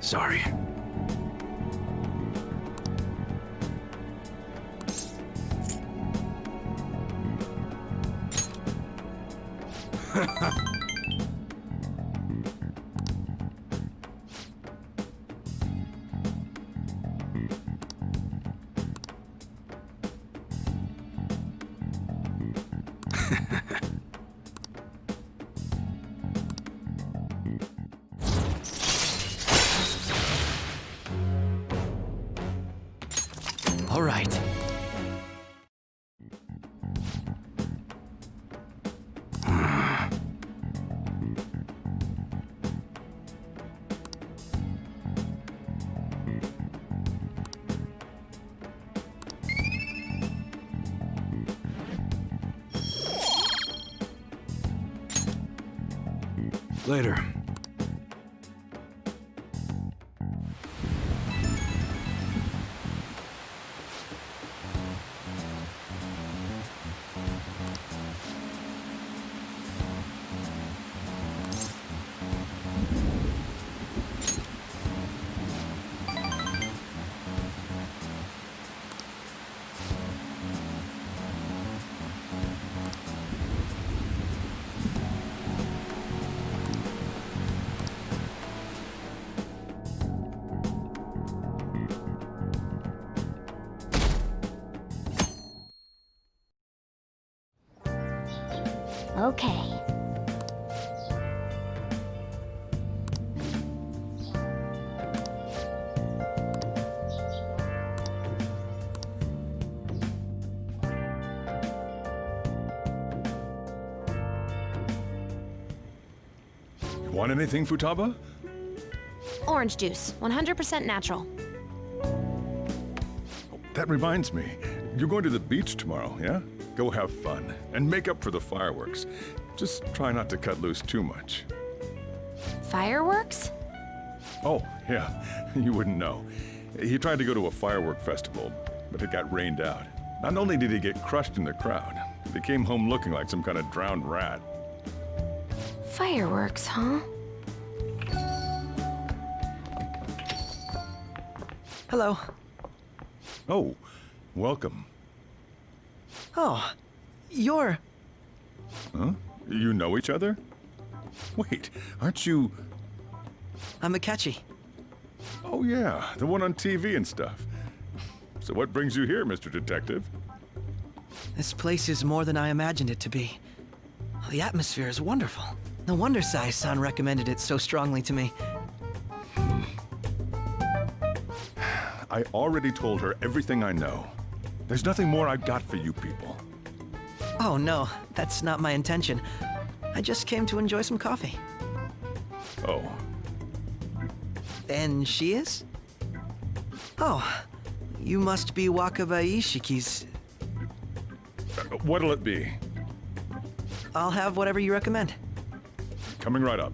Sorry. All right. Later. Okay. Want anything, Futaba? Orange juice, 100% natural. That reminds me. You're going to the beach tomorrow, yeah? Go have fun. And make up for the fireworks. Just try not to cut loose too much. Fireworks? Oh, yeah. You wouldn't know. He tried to go to a firework festival, but it got rained out. Not only did he get crushed in the crowd, but he came home looking like some kind of drowned rat. Fireworks, huh? Hello. Oh, welcome. Oh, you're... Huh? You know each other? Wait, aren't you... I'm Akechi. Oh yeah, the one on TV and stuff. So what brings you here, Mr. Detective? This place is more than I imagined it to be. The atmosphere is wonderful. No wonder Sai-san recommended it so strongly to me. I already told her everything I know. There's nothing more I've got for you people. Oh no, that's not my intention. I just came to enjoy some coffee. Oh. And she is? Oh, you must be Wakaba Ishiki's... What'll it be? I'll have whatever you recommend. Coming right up.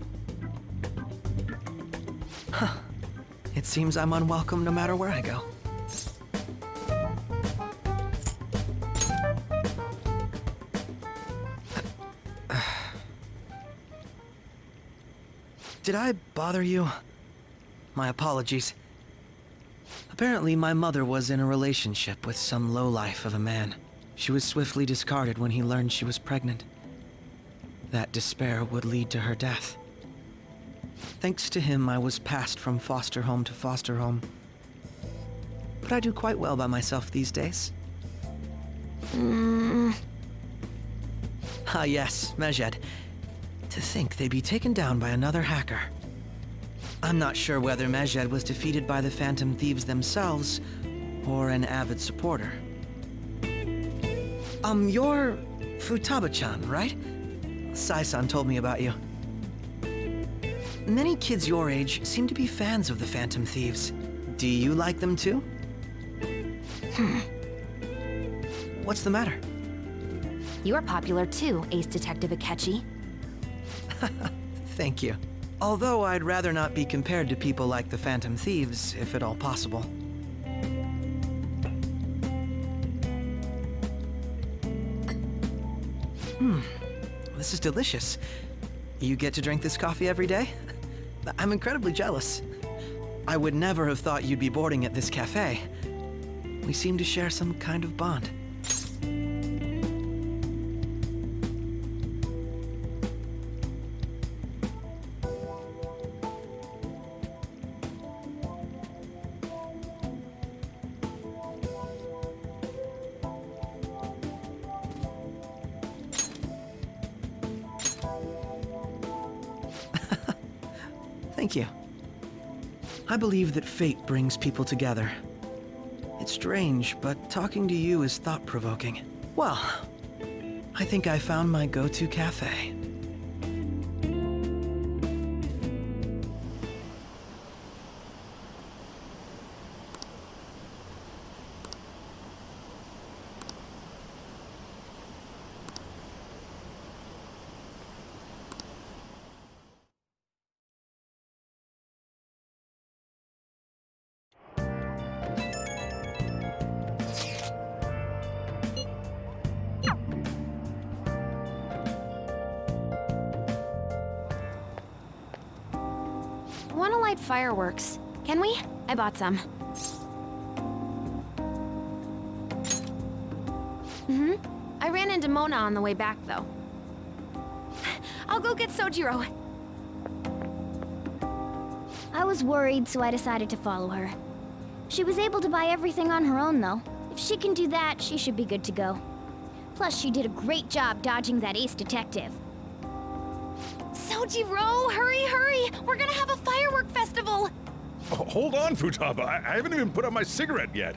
Huh. It seems I'm unwelcome no matter where I go. Did I bother you? My apologies. Apparently, my mother was in a relationship with some lowlife of a man. She was swiftly discarded when he learned she was pregnant. That despair would lead to her death. Thanks to him, I was passed from foster home to foster home. But I do quite well by myself these days. Ah yes, Mejed. To think they'd be taken down by another hacker. I'm not sure whether Mejed was defeated by the Phantom Thieves themselves, or an avid supporter. You're Futaba-chan, right? Sai-san told me about you. Many kids your age seem to be fans of the Phantom Thieves. Do you like them too? What's the matter? You're popular too, Ace Detective Akechi. Thank you. Although I'd rather not be compared to people like the Phantom Thieves, if at all possible. This is delicious. You get to drink this coffee every day? I'm incredibly jealous. I would never have thought you'd be boarding at this cafe. We seem to share some kind of bond. Thank you. I believe that fate brings people together. It's strange, but talking to you is thought-provoking. Well, I think I found my go-to cafe. Wanna light fireworks? Can we? I bought some. I ran into Mona on the way back, though. I'll go get Sojiro. I was worried, so I decided to follow her. She was able to buy everything on her own, though. If she can do that, she should be good to go. Plus, she did a great job dodging that ace detective. Sojiro, hurry, hurry! We're gonna have a firework festival! Oh, hold on, Futaba. I haven't even put out my cigarette yet.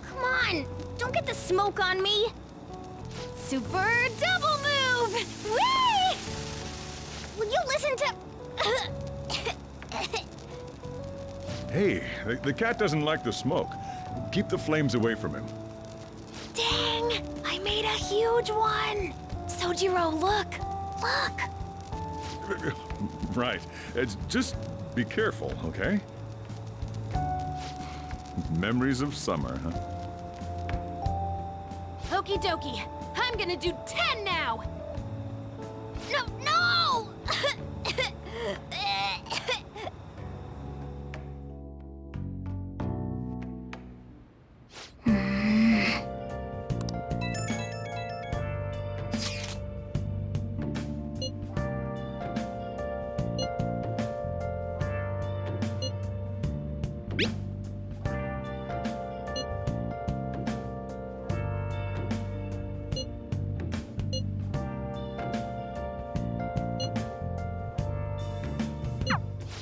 Come on! Don't get the smoke on me! Super double move! Whee! Will you listen to... Hey, the cat doesn't like the smoke. Keep the flames away from him. Dang! I made a huge one! Sojiro, look! Look! Right. It's just be careful, okay? Memories of summer, huh? Okie dokie. I'm gonna do 10 now! No, no!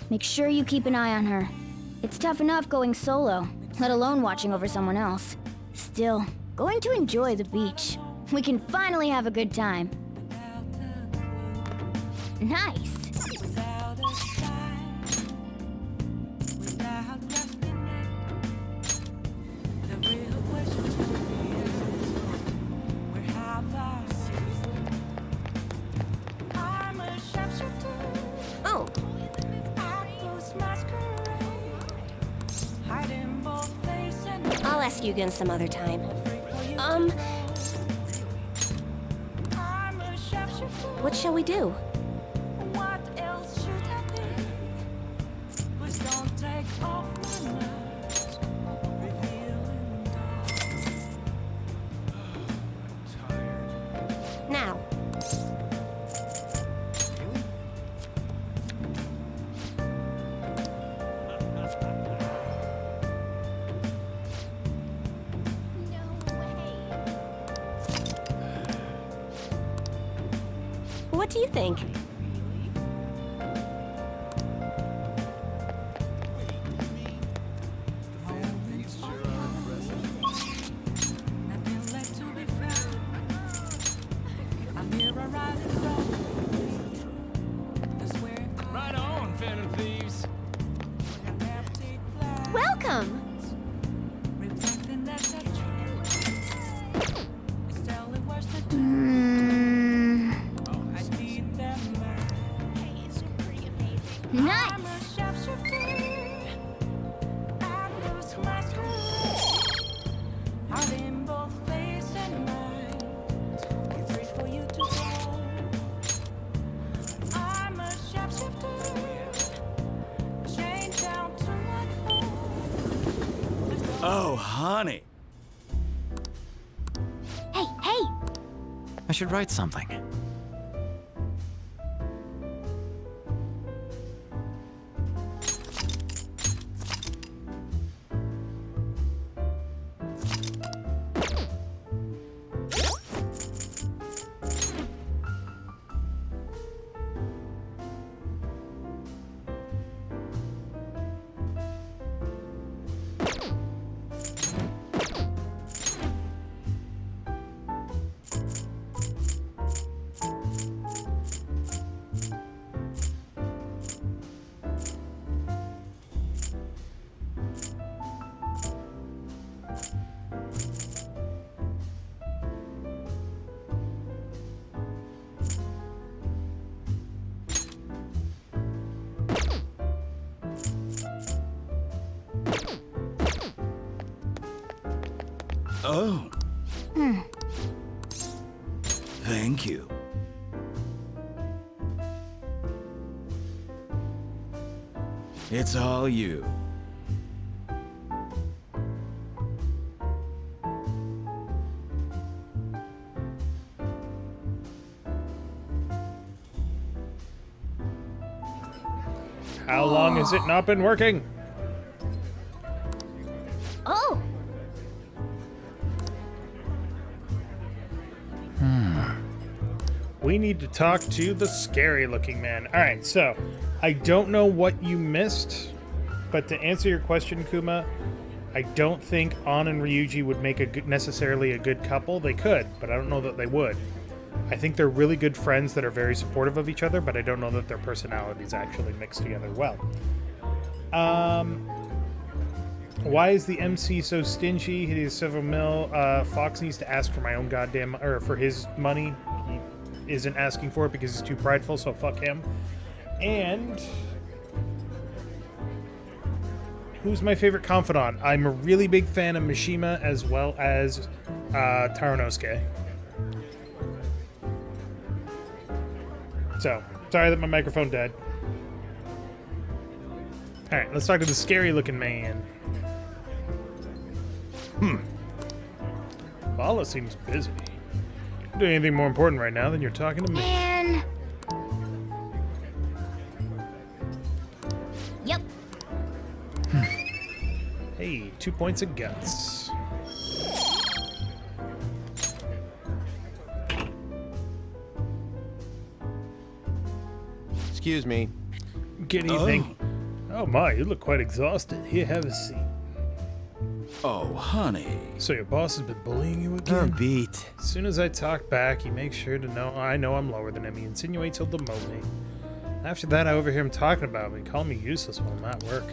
Make sure you keep an eye on her. It's tough enough going solo, let alone watching over someone else. Still, going to enjoy the beach. We can finally have a good time. Nice! Without a sign, without grasping it, the real question to me is, where have I seen? I'm a sharpshooter. Oh, Apples masquerade, hiding both face and I'll ask you again some other time. I'm a sharpshooter. What shall we do? What else should I be? Please don't take off my mask, revealing Now. What do you think? nothing left to be found. I'm here arriving from that's where Right on, Phantom Thieves. an empty glass Welcome! reflecting that's not true. It's telling words to do. I need them back. I'm Nice! a sharpshooter. Apples masquerade, hiding both face and mind. It's reach for you to go. I'm a sharpshooter. Chained down to my core. Oh, honey. Hey, hey! I should write something. Oh. Thank you. It's all you. How long has it not been working? Oh! We need to talk to the scary-looking man. All right, so I don't know what you missed, but to answer your question, Kuma, I don't think An and Ryuji would make necessarily a good couple. They could, but I don't know that they would. I think they're really good friends that are very supportive of each other, but I don't know that their personalities actually mix together well. Why is the MC so stingy? He has several mil. Fox needs to ask for my own goddamn, or for his money. He isn't asking for it because he's too prideful, so fuck him. And who's my favorite confidant? I'm a really big fan of Mishima as well as Tarunosuke. So, sorry that my microphone died. Alright, let's talk to the scary-looking man. Bala seems busy. Do anything more important right now than you're talking to me. Man! Yep. Hey, 2 points of guts. Excuse me. Good evening. Oh my, you look quite exhausted. Here, have a seat. Oh, honey. So your boss has been bullying you again? Beat. As soon as I talk back, he makes sure to know I know I'm lower than him. He insinuates he'll demote me. After that, I overhear him talking about me, calling me useless when I'm at work.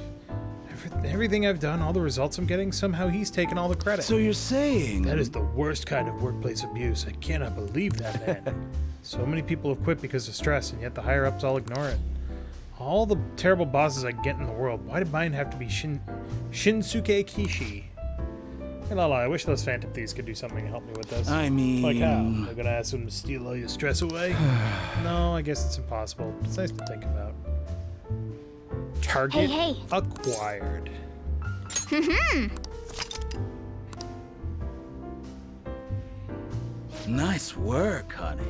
Everything I've done, all the results I'm getting, somehow he's taking all the credit. So you're saying... That is the worst kind of workplace abuse. I cannot believe that, man. So many people have quit because of stress, and yet the higher-ups all ignore it. All the terrible bosses I get in the world, why did mine have to be Shinsuke Kishi? Hey, Lala, I wish those Phantom Thieves could do something to help me with this. I mean... Like how? They're gonna ask them to steal all your stress away? No, I guess it's impossible. It's nice to think about. Target Hey. acquired. Nice work, honey.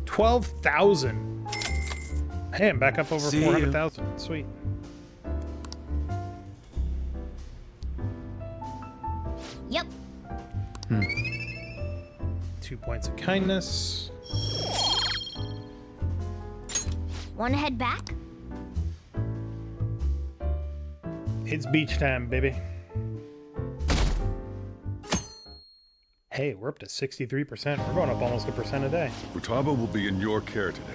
12,000. Hey, I'm back up over See 400,000. Sweet. Yep. 2 points of kindness. Wanna head back? It's beach time, baby. Hey, we're up to 63%. We're going up almost 1% a day. Futaba will be in your care today.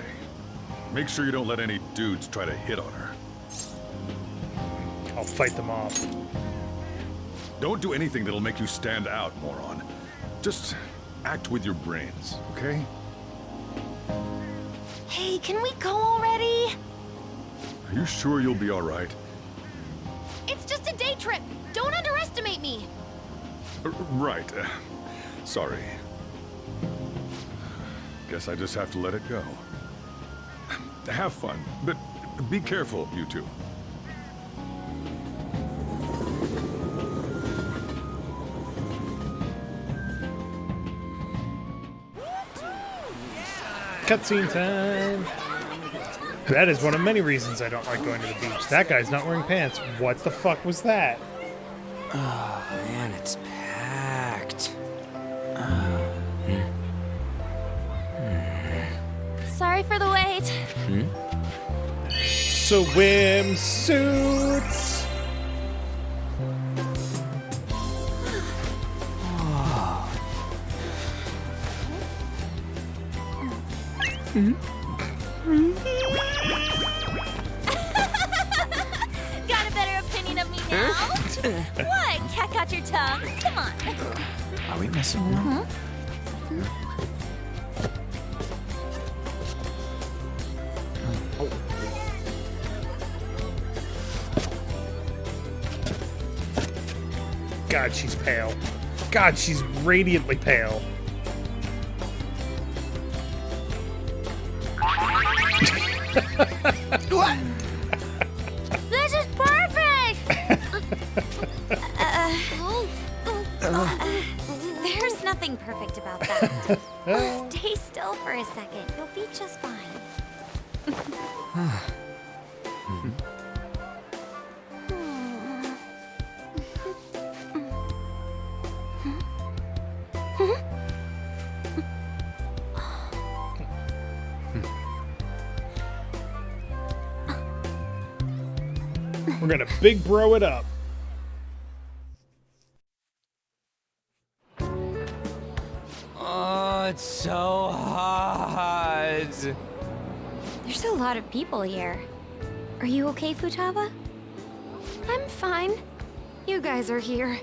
Make sure you don't let any dudes try to hit on her. I'll fight them off. Don't do anything that'll make you stand out, moron. Just act with your brains, okay? Hey, can we go already? Are you sure you'll be all right? It's just a day trip. Don't underestimate me. Right. Sorry. Guess I just have to let it go. Have fun, but be careful, you two. Cutscene time. That is one of many reasons I don't like going to the beach. That guy's not wearing pants. What the fuck was that? Oh, man, it's packed. Sorry for the wait. Swimsuits. Got a better opinion of me now? What? Cat got your tongue? Come on. Are we messing around? God, she's pale. God, she's radiantly pale. What? This is perfect! There's nothing perfect about that. Stay still for a second. You'll be just fine. We're gonna big bro it up. Oh, it's so hot. There's a lot of people here. Are you okay, Futaba? I'm fine. You guys are here.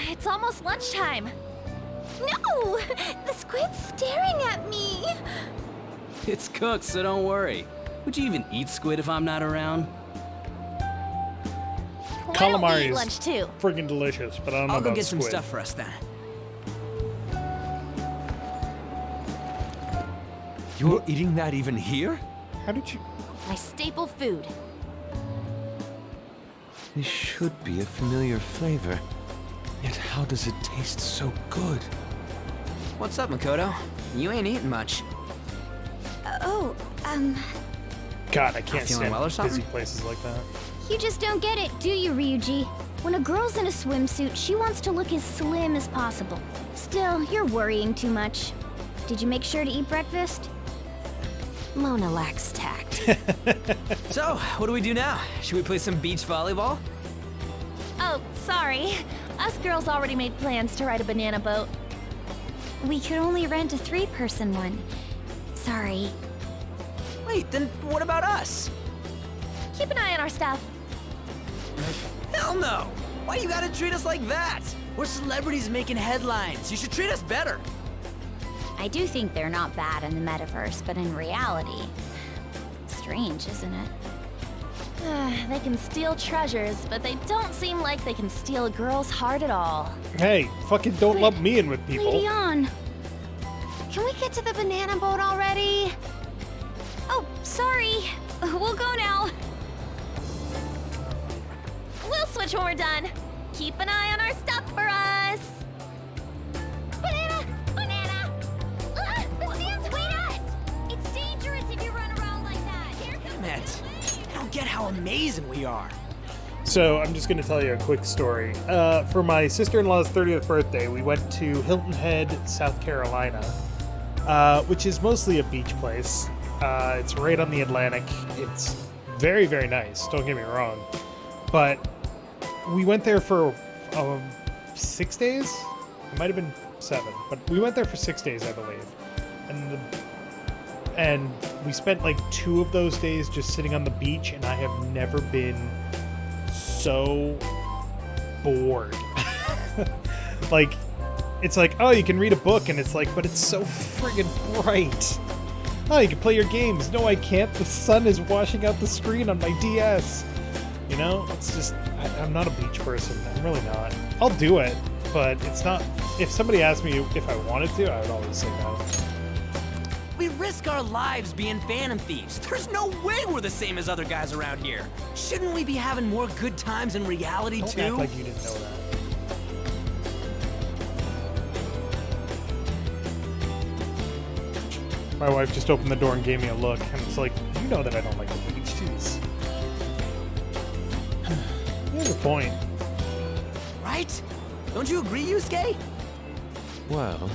It's almost lunchtime. No! The squid's staring at me! It's cooked, so don't worry. Would you even eat squid if I'm not around? Calamari lunch is too. friggin' delicious, but I don't know I'll go about get some squid. stuff for us then. You're eating that even here? How did you... My staple food. This should be a familiar flavor. Yet how does it taste so good? What's up, Makoto? You ain't eating much. Oh, God, I can't feeling stand well or something? busy places like that. you just don't get it, do you, Ryuji? When a girl's in a swimsuit, she wants to look as slim as possible. Still, you're worrying too much. Did you make sure to eat breakfast? Mona lacks tact. So, what do we do now? Should we play some beach volleyball? Oh, sorry. Us girls already made plans to ride a banana boat. We could only rent a 3-person one. Sorry. Wait, then what about us? Keep an eye on our stuff. Hell no! Why you gotta treat us like that? We're celebrities making headlines. You should treat us better. I do think they're not bad in the metaverse, but in reality... Strange, isn't it? They can steal treasures, but they don't seem like they can steal a girl's heart at all. Hey, fucking don't lump me in with people. Lady On. Can we get to the banana boat already? Oh, sorry. We'll go now. We'll switch when we're done. Keep an eye on our stuff for us. Banana! Banana! Ah, the sand's wet! It's dangerous if you run around like that. Damn it! I don't get how amazing we are. So I'm just going to tell you a quick story. For my sister-in-law's 30th birthday, we went to Hilton Head, South Carolina, which is mostly a beach place. It's right on the Atlantic. It's very, very nice. Don't get me wrong. But we went there for 6 days. It might have been 7, but we went there for 6 days, I believe. And we spent like 2 of those days just sitting on the beach, and I have never been so bored. Like, it's like, oh, you can read a book, and it's like, but it's so friggin' bright. Oh, you can play your games. No, I can't. The sun is washing out the screen on my DS. You know, it's just, I'm not a beach person. I'm really not. I'll do it, but it's not, if somebody asked me if I wanted to, I would always say no. We risk our lives being phantom thieves. There's no way we're the same as other guys around here. Shouldn't we be having more good times in reality Don't too? act like you didn't know that. My wife just opened the door and gave me a look, and it's like, you know that I don't like the beach, jeez. You have a point. Right? Don't you agree, Yusuke? Well,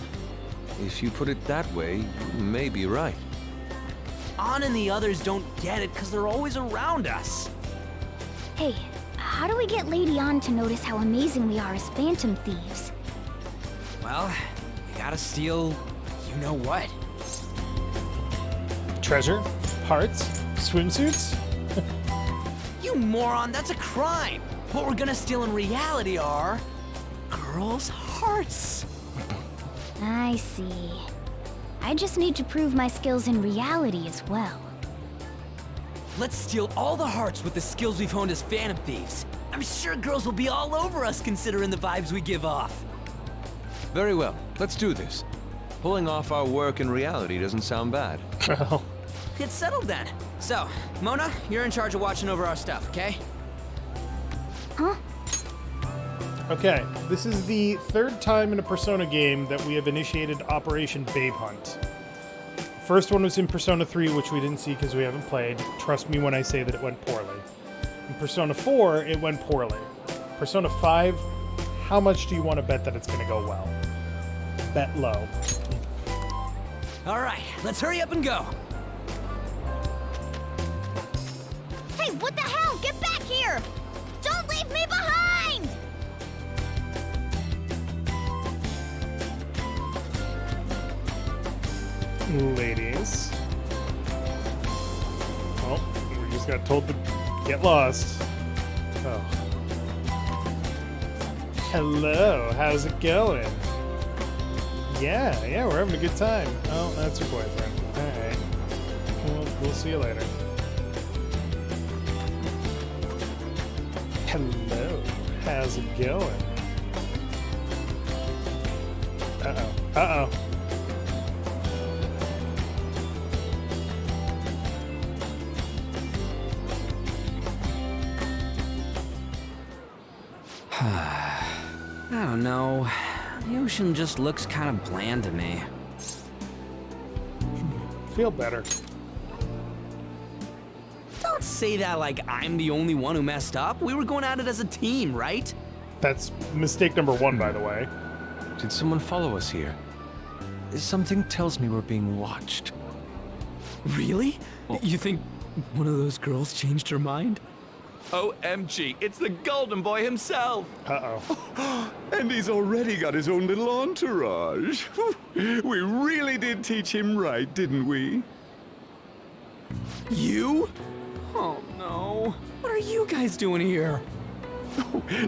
if you put it that way, you may be right. On and the others don't get it because they're always around us. Hey, how do we get Lady On to notice how amazing we are as phantom thieves? Well, we gotta steal you know what. Treasure? Hearts? Swimsuits? You moron, that's a crime. What we're gonna steal in reality are girls' hearts. I see. I just need to prove my skills in reality as well. Let's steal all the hearts with the skills we've honed as phantom thieves. I'm sure girls will be all over us considering the vibes we give off. Very well, let's do this. Pulling off our work in reality doesn't sound bad. Well, It's settled then. So, Mona, you're in charge of watching over our stuff, okay? Huh? okay, this is the 3rd time in a Persona game that we have initiated Operation Babe Hunt. First one was in Persona 3, which we didn't see because we haven't played. Trust me when I say that it went poorly. In Persona 4, it went poorly. Persona 5, how much do you want to bet that it's going to go well? Bet low. All right, let's hurry up and go. Hey, what the hell? Get back here! Don't leave me behind! Ladies. Oh, we just got told to get lost. Oh. Hello, how's it going? Yeah, we're having a good time. Oh, that's your boyfriend. Alright. We'll see you later. Hello, how's it going? Uh-oh. I don't know. The ocean just looks kind of bland to me. Feel better. say that like I'm the only one who messed up. We were going at it as a team, right? That's mistake number 1, by the way. Did someone follow us here? Something tells me we're being watched. Really? You think one of those girls changed her mind? OMG, it's the Golden Boy himself! Uh-oh. And he's already got his own little entourage. We really did teach him right, didn't we? You? Oh no. What are you guys doing here?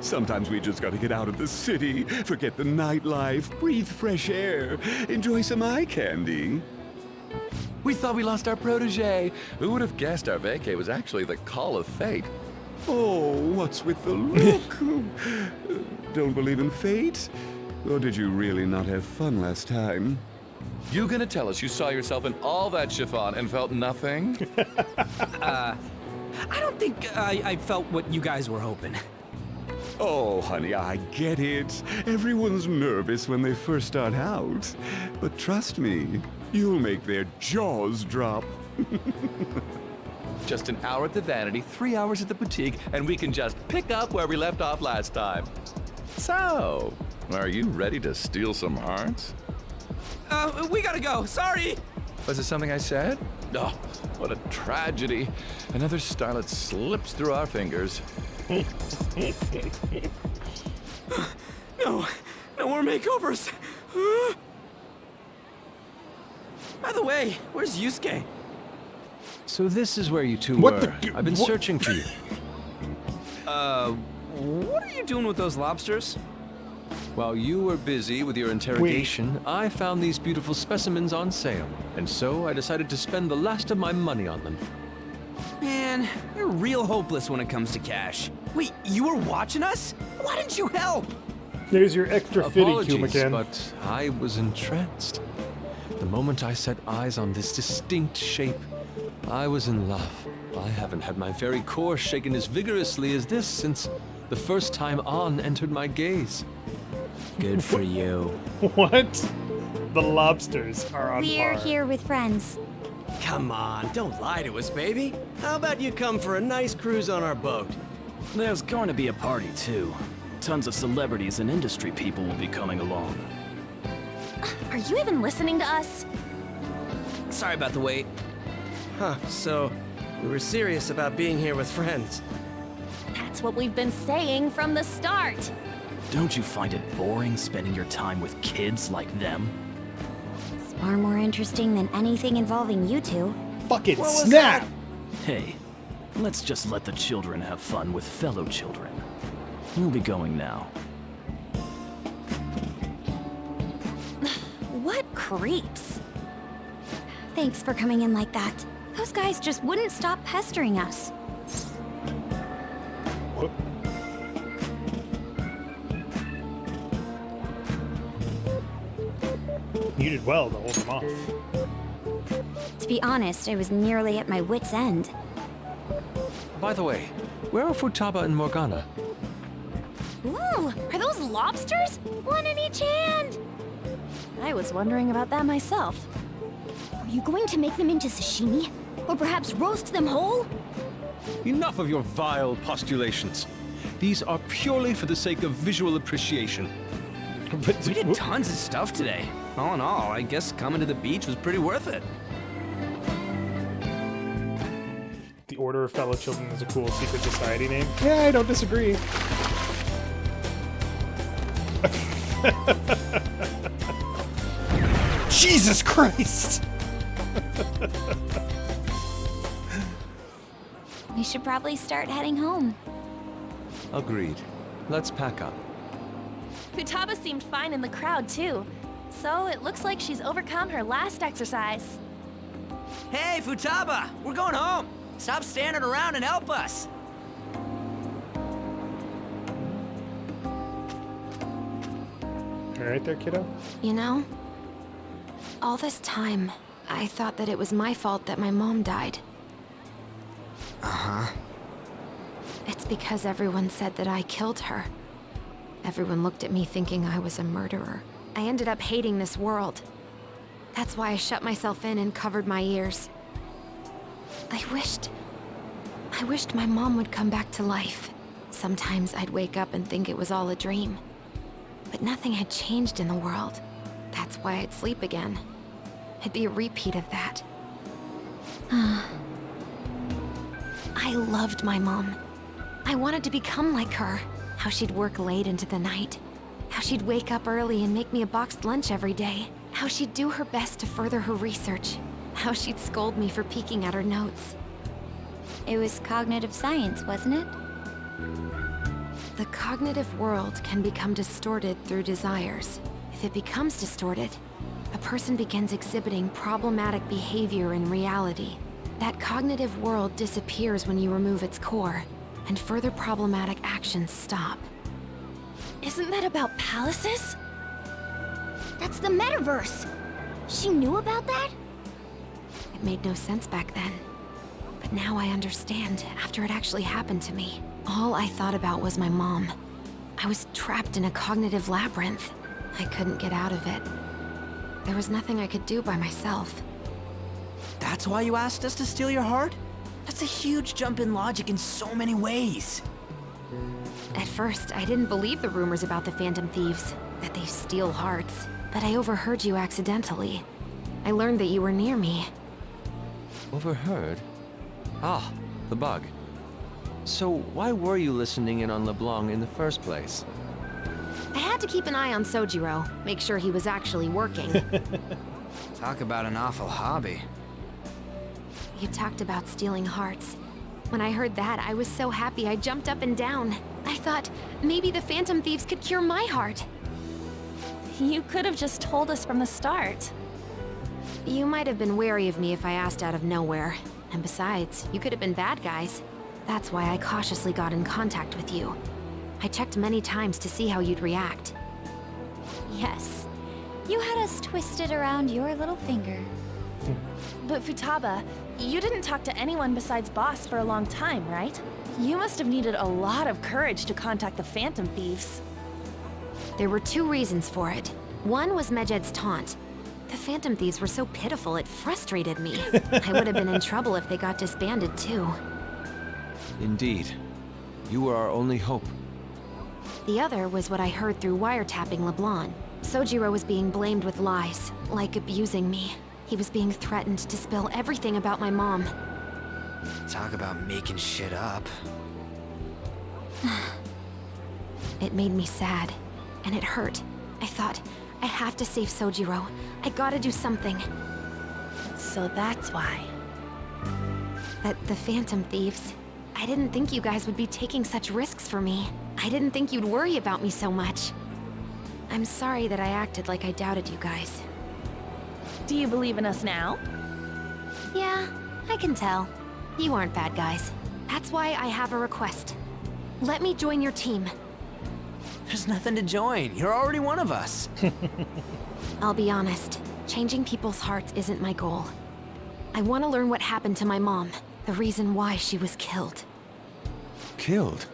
Sometimes we just gotta get out of the city, forget the nightlife, breathe fresh air, enjoy some eye candy. We thought we lost our protege. Who would have guessed our vacay was actually the call of fate? Oh, what's with the look? Don't believe in fate? Or did you really not have fun last time? You gonna tell us you saw yourself in all that chiffon and felt nothing? I don't think I felt what you guys were hoping. Oh, honey, I get it. Everyone's nervous when they first start out. But trust me, you'll make their jaws drop. Just an hour at the Vanity, 3 hours at the boutique, and we can just pick up where we left off last time. So, are you ready to steal some hearts? We gotta go. Sorry. Was it something I said? Oh, what a tragedy. Another starlet slips through our fingers. No more makeovers. By the way, where's Yusuke? So this is where you two What were. the- I've been what- searching for you. What are you doing with those lobsters? While you were busy with your interrogation, I found these beautiful specimens on sale, and so I decided to spend the last of my money on them. Man, you're real hopeless when it comes to cash. Wait, you were watching us? Why didn't you help? There's your extra fitty, Q Apologies, McCann. but I was entranced. The moment I set eyes on this distinct shape, I was in love. I haven't had my very core shaken as vigorously as this since the first time On entered my gaze. Good for you. What? The lobsters are on We're par. here with friends. Come on, don't lie to us, baby. How about you come for a nice cruise on our boat? There's going to be a party, too. Tons of celebrities and industry people will be coming along. Are you even listening to us? Sorry about the wait. Huh, so we were serious about being here with friends. That's what we've been saying from the start. Don't you find it boring spending your time with kids like them? It's far more interesting than anything involving you two. Fucking What was snap! Hey, let's just let the children have fun with fellow children. We'll be going now. What creeps. Thanks for coming in like that. Those guys just wouldn't stop pestering us. Whoop. You did well to hold them off. To be honest, I was nearly at my wit's end. By the way, where are Futaba and Morgana? Ooh, are those lobsters? One in each hand. I was wondering about that myself. Are you going to make them into sashimi? Or perhaps roast them whole? Enough of your vile postulations. These are purely for the sake of visual appreciation. We did tons of stuff today. All in all, I guess coming to the beach was pretty worth it. The Order of Fellow Children is a cool secret society name. Yeah, I don't disagree. Jesus Christ! We should probably start heading home. Agreed. Let's pack up. Futaba seemed fine in the crowd, too. So it looks like she's overcome her last exercise. Hey, Futaba! We're going home! Stop standing around and help us! All right there, kiddo? You know, all this time, I thought that it was my fault that my mom died. Uh-huh. It's because everyone said that I killed her. Everyone looked at me thinking I was a murderer. I ended up hating this world. That's why I shut myself in and covered my ears. I I wished my mom would come back to life. Sometimes I'd wake up and think it was all a dream. But nothing had changed in the world. That's why I'd sleep again. It'd be a repeat of that. I loved my mom. I wanted to become like her. How she'd work late into the night. How she'd wake up early and make me a boxed lunch every day. How she'd do her best to further her research. How she'd scold me for peeking at her notes. It was cognitive science, wasn't it? The cognitive world can become distorted through desires. If it becomes distorted, a person begins exhibiting problematic behavior in reality. That cognitive world disappears when you remove its core, and further problematic actions stop. Isn't that about palaces? That's the metaverse! She knew about that? It made no sense back then. But now I understand, after it actually happened to me. All I thought about was my mom. I was trapped in a cognitive labyrinth. I couldn't get out of it. There was nothing I could do by myself. That's why you asked us to steal your heart? That's a huge jump in logic in so many ways. At first, I didn't believe the rumors about the Phantom Thieves, that they steal hearts. But I overheard you accidentally. I learned that you were near me. Overheard? Ah, the bug. So why were you listening in on LeBlanc in the first place? I had to keep an eye on Sojiro, make sure he was actually working. Talk about an awful hobby. You talked about stealing hearts. When I heard that, I was so happy I jumped up and down. I thought, maybe the Phantom Thieves could cure my heart. You could have just told us from the start. You might have been wary of me if I asked out of nowhere. And besides, you could have been bad guys. That's why I cautiously got in contact with you. I checked many times to see how you'd react. Yes. You had us twisted around your little finger. But Futaba, you didn't talk to anyone besides Boss for a long time, right? You must have needed a lot of courage to contact the Phantom Thieves. There were two reasons for it. One was Medjed's taunt. The Phantom Thieves were so pitiful it frustrated me. I would have been in trouble if they got disbanded too. Indeed. You were our only hope. The other was what I heard through wiretapping LeBlanc. Sojiro was being blamed with lies, like abusing me. He was being threatened to spill everything about my mom. Talk about making shit up. It made me sad, and it hurt. I thought, I have to save Sojiro. I gotta do something. So that's why. But the Phantom Thieves, I didn't think you guys would be taking such risks for me. I didn't think you'd worry about me so much. I'm sorry that I acted like I doubted you guys. Do you believe in us now? Yeah, I can tell. You aren't bad guys. That's why I have a request. Let me join your team. There's nothing to join. You're already one of us. I'll be honest. Changing people's hearts isn't my goal. I want to learn what happened to my mom. The reason why she was killed. Killed?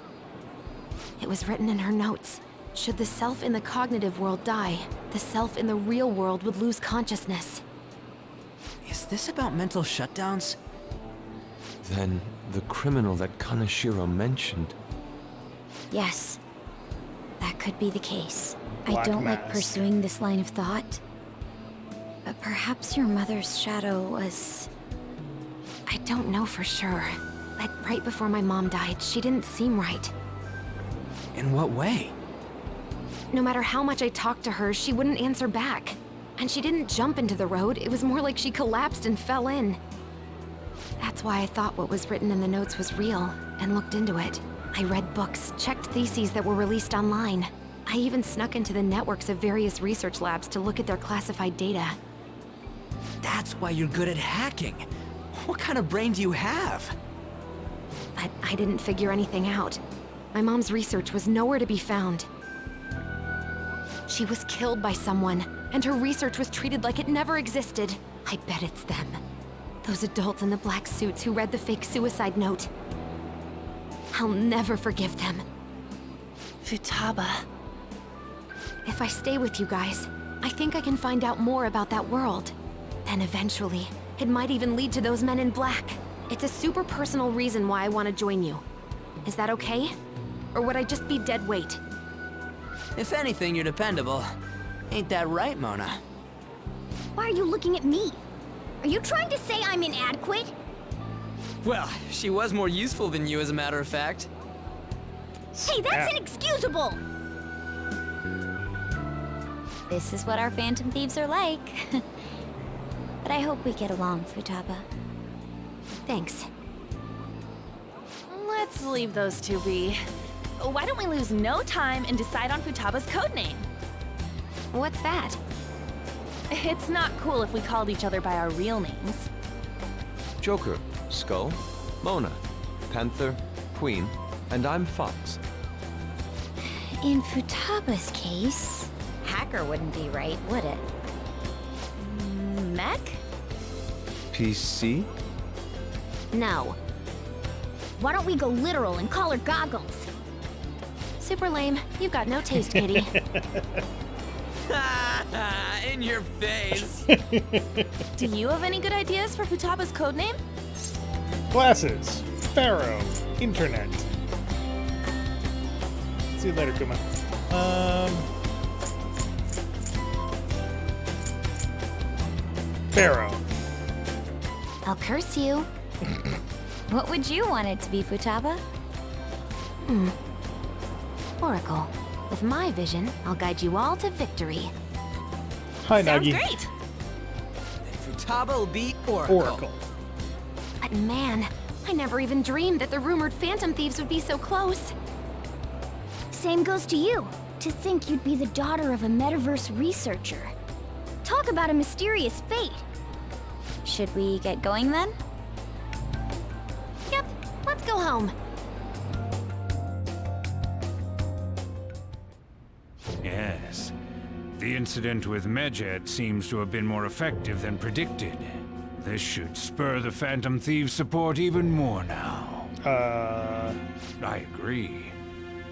It was written in her notes. Should the self in the cognitive world die, the self in the real world would lose consciousness. Is this about mental shutdowns? Then the criminal that Kaneshiro mentioned. Yes. That could be the case. I Black don't like Mask. pursuing this line of thought. But perhaps your mother's shadow was... I don't know for sure. But right before my mom died, she didn't seem right. In what way? No matter how much I talked to her, she wouldn't answer back. And she didn't jump into the road, it was more like she collapsed and fell in. That's why I thought what was written in the notes was real, and looked into it. I read books, checked theses that were released online. I even snuck into the networks of various research labs to look at their classified data. That's why you're good at hacking. What kind of brain do you have? But I didn't figure anything out. My mom's research was nowhere to be found. She was killed by someone, and her research was treated like it never existed. I bet it's them. Those adults in the black suits who read the fake suicide note. I'll never forgive them. Futaba. If I stay with you guys, I think I can find out more about that world. Then eventually, it might even lead to those men in black. It's a super personal reason why I want to join you. Is that okay? Or would I just be dead weight? If anything, you're dependable. Ain't that right, Mona? Why are you looking at me? Are you trying to say I'm inadequate? Well, she was more useful than you, as a matter of fact. Hey, that's inexcusable! This is what our Phantom Thieves are like. But I hope we get along, Futaba. Thanks. Let's leave those two be. Why don't we lose no time and decide on Futaba's codename? What's that? It's not cool if we called each other by our real names. Joker, Skull, Mona, Panther, Queen, and I'm Fox. In Futaba's case, Hacker wouldn't be right, would it? Mech? PC? No. Why don't we go literal and call her Goggles? Super lame. You've got no taste, kitty. In your face. Do you have any good ideas for Futaba's codename? Glasses. Pharaoh. Internet. See you later, Kuma. Pharaoh. I'll curse you. What would you want it to be, Futaba? Oracle. With my vision, I'll guide you all to victory. Hi, Sounds Nagi. great! Then Futaba will be Oracle. But man, I never even dreamed that the rumored Phantom Thieves would be so close. Same goes to you. To think you'd be the daughter of a metaverse researcher. Talk about a mysterious fate. Should we get going then? Yep, let's go home. Yes. The incident with Medjed seems to have been more effective than predicted. This should spur the Phantom Thieves' support even more now. I agree.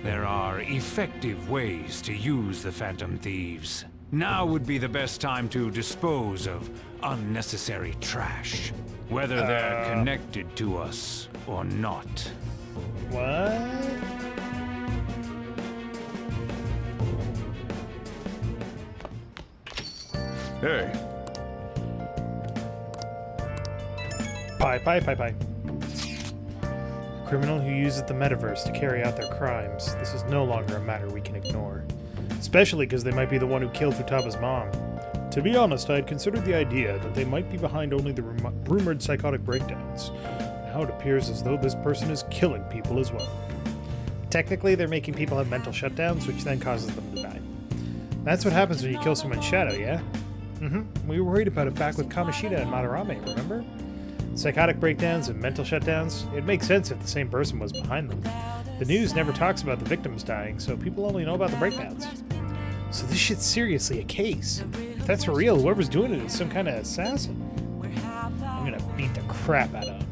There are effective ways to use the Phantom Thieves. Now would be the best time to dispose of unnecessary trash, whether they're connected to us or not. What? Hey. Pie. A criminal who uses the metaverse to carry out their crimes. This is no longer a matter we can ignore. Especially because they might be the one who killed Futaba's mom. To be honest, I had considered the idea that they might be behind only the rumored psychotic breakdowns. Now it appears as though this person is killing people as well. Technically, they're making people have mental shutdowns, which then causes them to die. That's what happens when you kill someone's shadow, yeah? We were worried about it back with Kamoshida and Madarame, remember? Psychotic breakdowns and mental shutdowns, it makes sense if the same person was behind them. The news never talks about the victims dying, so people only know about the breakdowns. So this shit's seriously a case. If that's for real, whoever's doing it is some kind of assassin. I'm gonna beat the crap out of him.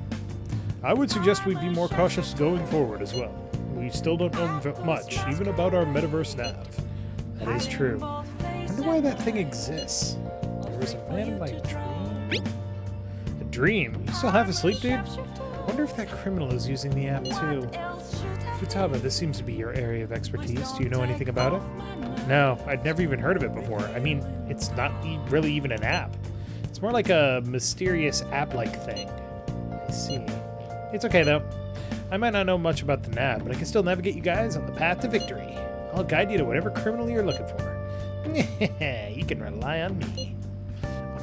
I would suggest we be more cautious going forward as well. We still don't know much, even about our metaverse nav. That is true. I wonder why that thing exists. There was a random dream. A dream? You still half asleep, dude? Wonder if that criminal is using the app too. Futaba, this seems to be your area of expertise. Do you know anything about it? No, I'd never even heard of it before. I mean, it's not really even an app. It's more like a mysterious app-like thing. I see. It's okay, though. I might not know much about the nav, but I can still navigate you guys on the path to victory. I'll guide you to whatever criminal you're looking for. You can rely on me.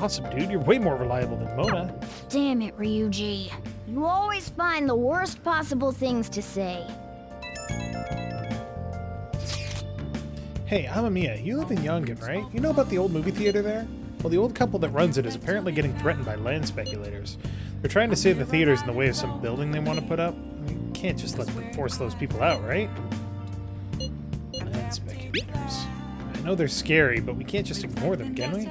Awesome, dude. You're way more reliable than Mona. Damn it, Ryuji. You always find the worst possible things to say. Hey, Amamiya, you live in Yongan, right? You know about the old movie theater there? Well, the old couple that runs it is apparently getting threatened by land speculators. They're trying to save the theaters in the way of some building they want to put up. You can't just force those people out, right? Land speculators. I know they're scary, but we can't just ignore them, can we?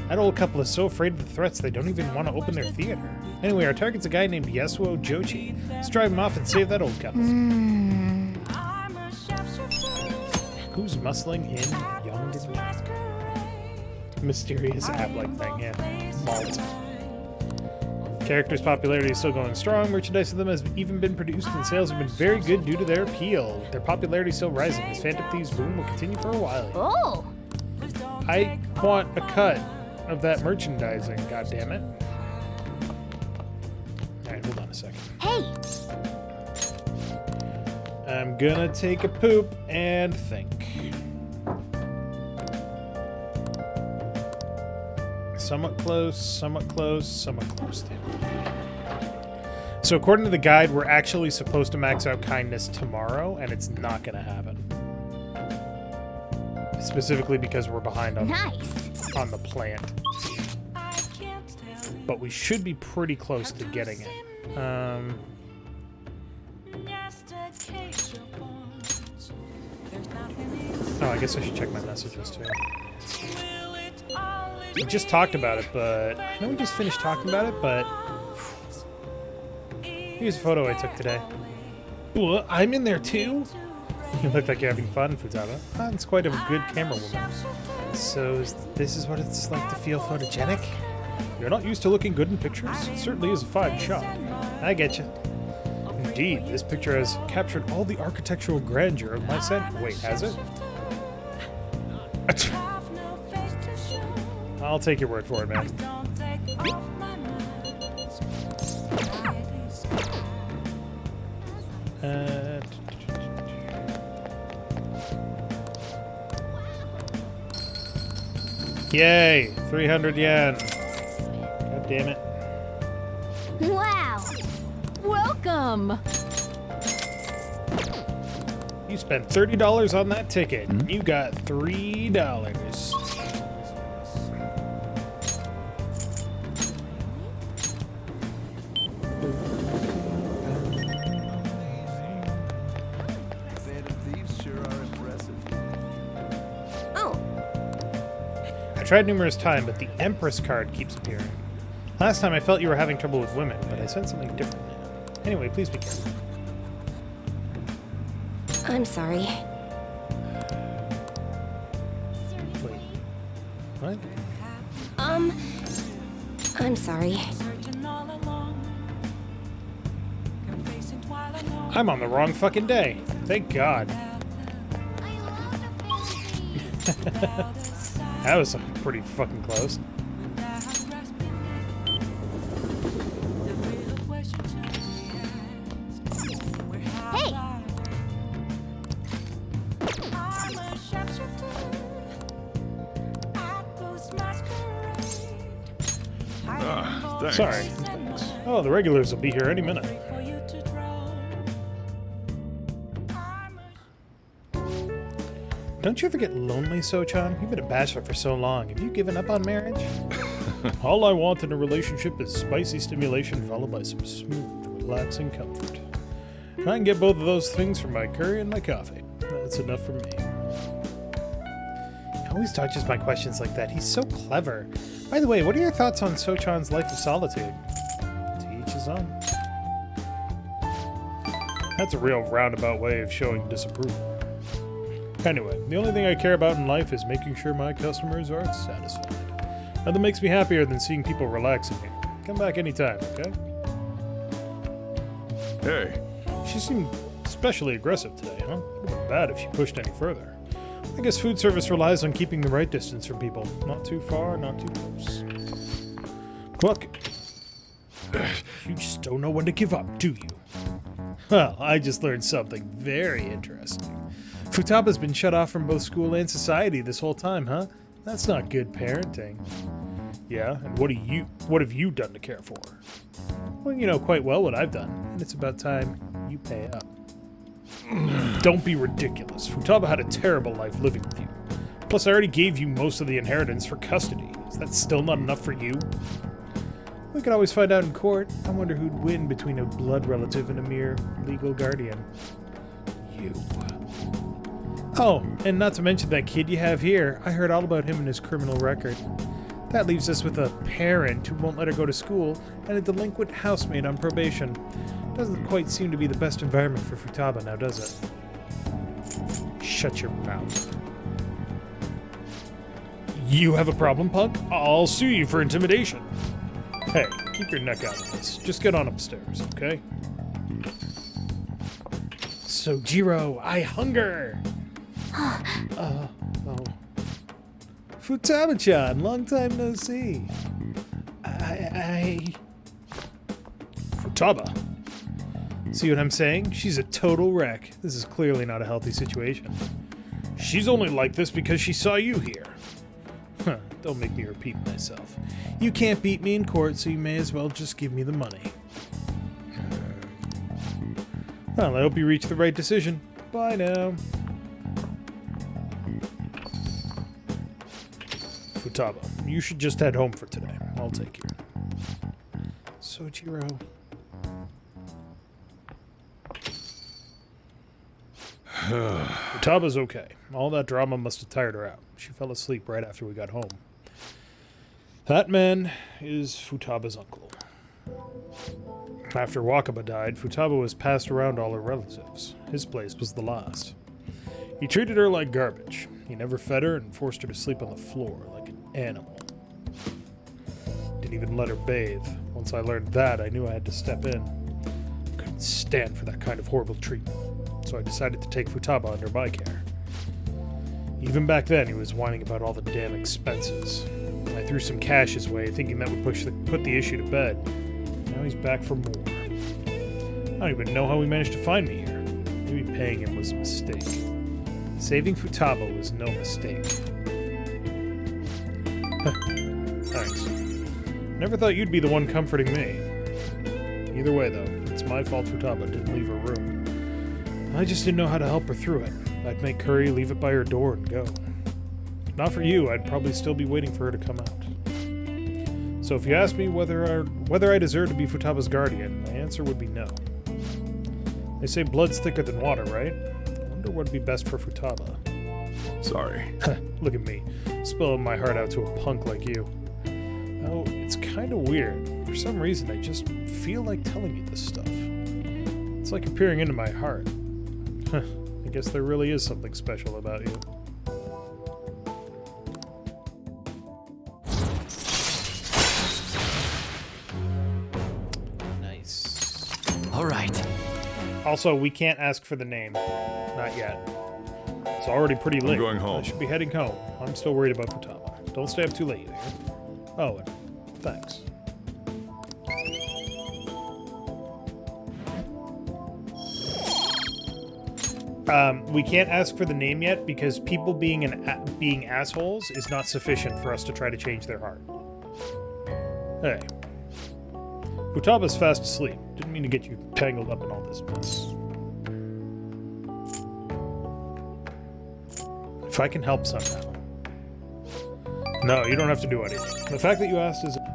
That old couple is so afraid of the threats they don't even want to open their theater. Anyway, our target's a guy named Yasuo Jochi. Let's drive him off and save that old couple. Who's muscling in Yongan? Mysterious app-like thing, yeah. Malt. Characters' popularity is still going strong. Merchandise of them has even been produced, and sales have been very good due to their appeal. Their popularity is still rising. This Phantom Thieves boom will continue for a while. Oh! I want a cut of that merchandising, goddammit. Alright, hold on a second. Hey! I'm gonna take a poop and think. Somewhat close, somewhat close, somewhat close. So according to the guide, we're actually supposed to max out kindness tomorrow, and it's not gonna happen. Specifically because we're behind on, on the plant. But we should be pretty close to getting it. Oh, I guess I should check my messages too. We just talked about it, but... I know we just finished talking about it, but... Here's a photo I took today. Ooh, I'm in there too? You look like you're having fun, Futaba. Oh, it's quite a good camera woman. So, this is what it's like to feel photogenic? You're not used to looking good in pictures? It certainly is a fine shot. I get you. Indeed, this picture has captured all the architectural grandeur of my set. Wait, has it? I'll take your word for it, man. Yay! 300 yen. God damn it. Wow! Welcome! You spent $30 on that ticket. You got $3. I tried numerous times, but the Empress card keeps appearing. Last time I felt you were having trouble with women, but I said something different now. Anyway, please be careful. I'm sorry. Wait. What? I'm sorry. I'm on the wrong fucking day. Thank God. That was pretty fucking close. Hey! Thanks. Sorry. Thanks. Oh, the regulars will be here any minute. Don't you ever get lonely, Sochan? You've been a bachelor for so long. Have you given up on marriage? All I want in a relationship is spicy stimulation followed by some smooth, relaxing comfort. I can get both of those things from my curry and my coffee. That's enough for me. He always dodges my questions like that. He's so clever. By the way, what are your thoughts on Sochan's life of solitude? To each his own. That's a real roundabout way of showing disapproval. Anyway, the only thing I care about in life is making sure my customers are satisfied. Nothing makes me happier than seeing people relaxing here. Come back anytime, okay? Hey. She seemed especially aggressive today, huh? It would have been bad if she pushed any further. I guess food service relies on keeping the right distance from people. Not too far, not too close. Look. You just don't know when to give up, do you? Well, I just learned something very interesting. Futaba's been shut off from both school and society this whole time, huh? That's not good parenting. Yeah, and what have you done to care for her? Well, you know quite well what I've done, and it's about time you pay up. Don't be ridiculous. Futaba had a terrible life living with you. Plus, I already gave you most of the inheritance for custody. Is that still not enough for you? We could always find out in court. I wonder who'd win between a blood relative and a mere legal guardian. You. Oh, and not to mention that kid you have here. I heard all about him and his criminal record. That leaves us with a parent who won't let her go to school and a delinquent housemaid on probation. Doesn't quite seem to be the best environment for Futaba now, does it? Shut your mouth. You have a problem, punk? I'll sue you for intimidation. Hey, keep your neck out of this. Just get on upstairs, okay? So, Jiro, I hunger! Oh. Futaba-chan, long time no see. Futaba. See what I'm saying? She's a total wreck. This is clearly not a healthy situation. She's only like this because she saw you here. Huh, don't make me repeat myself. You can't beat me in court, so you may as well just give me the money. Well, I hope you reach the right decision. Bye now. Futaba, you should just head home for today. I'll take you. Sojiro. Futaba's okay. All that drama must have tired her out. She fell asleep right after we got home. That man is Futaba's uncle. After Wakaba died, Futaba was passed around all her relatives. His place was the last. He treated her like garbage. He never fed her and forced her to sleep on the floor like an animal. Didn't even let her bathe. Once I learned that, I knew I had to step in. Couldn't stand for that kind of horrible treatment. So I decided to take Futaba under my care. Even back then, he was whining about all the damn expenses. I threw some cash his way, thinking that would put the issue to bed. Now he's back for more. I don't even know how he managed to find me here. Maybe paying him was a mistake. Saving Futaba was no mistake. Thanks. Never thought you'd be the one comforting me. Either way, though, it's my fault Futaba didn't leave her room. I just didn't know how to help her through it. I'd make curry, leave it by her door, and go. Not for you, I'd probably still be waiting for her to come out. So if you ask me whether I deserve to be Futaba's guardian, my answer would be no. They say blood's thicker than water, right? I wonder what would be best for Futaba. Sorry. Look at me, spilling my heart out to a punk like you. Oh, it's kind of weird. For some reason, I just feel like telling you this stuff. It's like you're peering into my heart. I guess there really is something special about you. Nice. All right. Also, we can't ask for the name. Not yet. It's already pretty late. I'm going home. I should be heading home. I'm still worried about Futaba. Don't stay up too late, you hear? Oh, and thanks. We can't ask for the name yet because people being assholes is not sufficient for us to try to change their heart. Hey. Futaba's fast asleep. Didn't mean to get you tangled up in all this mess. If I can help somehow. No, you don't have to do anything. The fact that you asked is enough.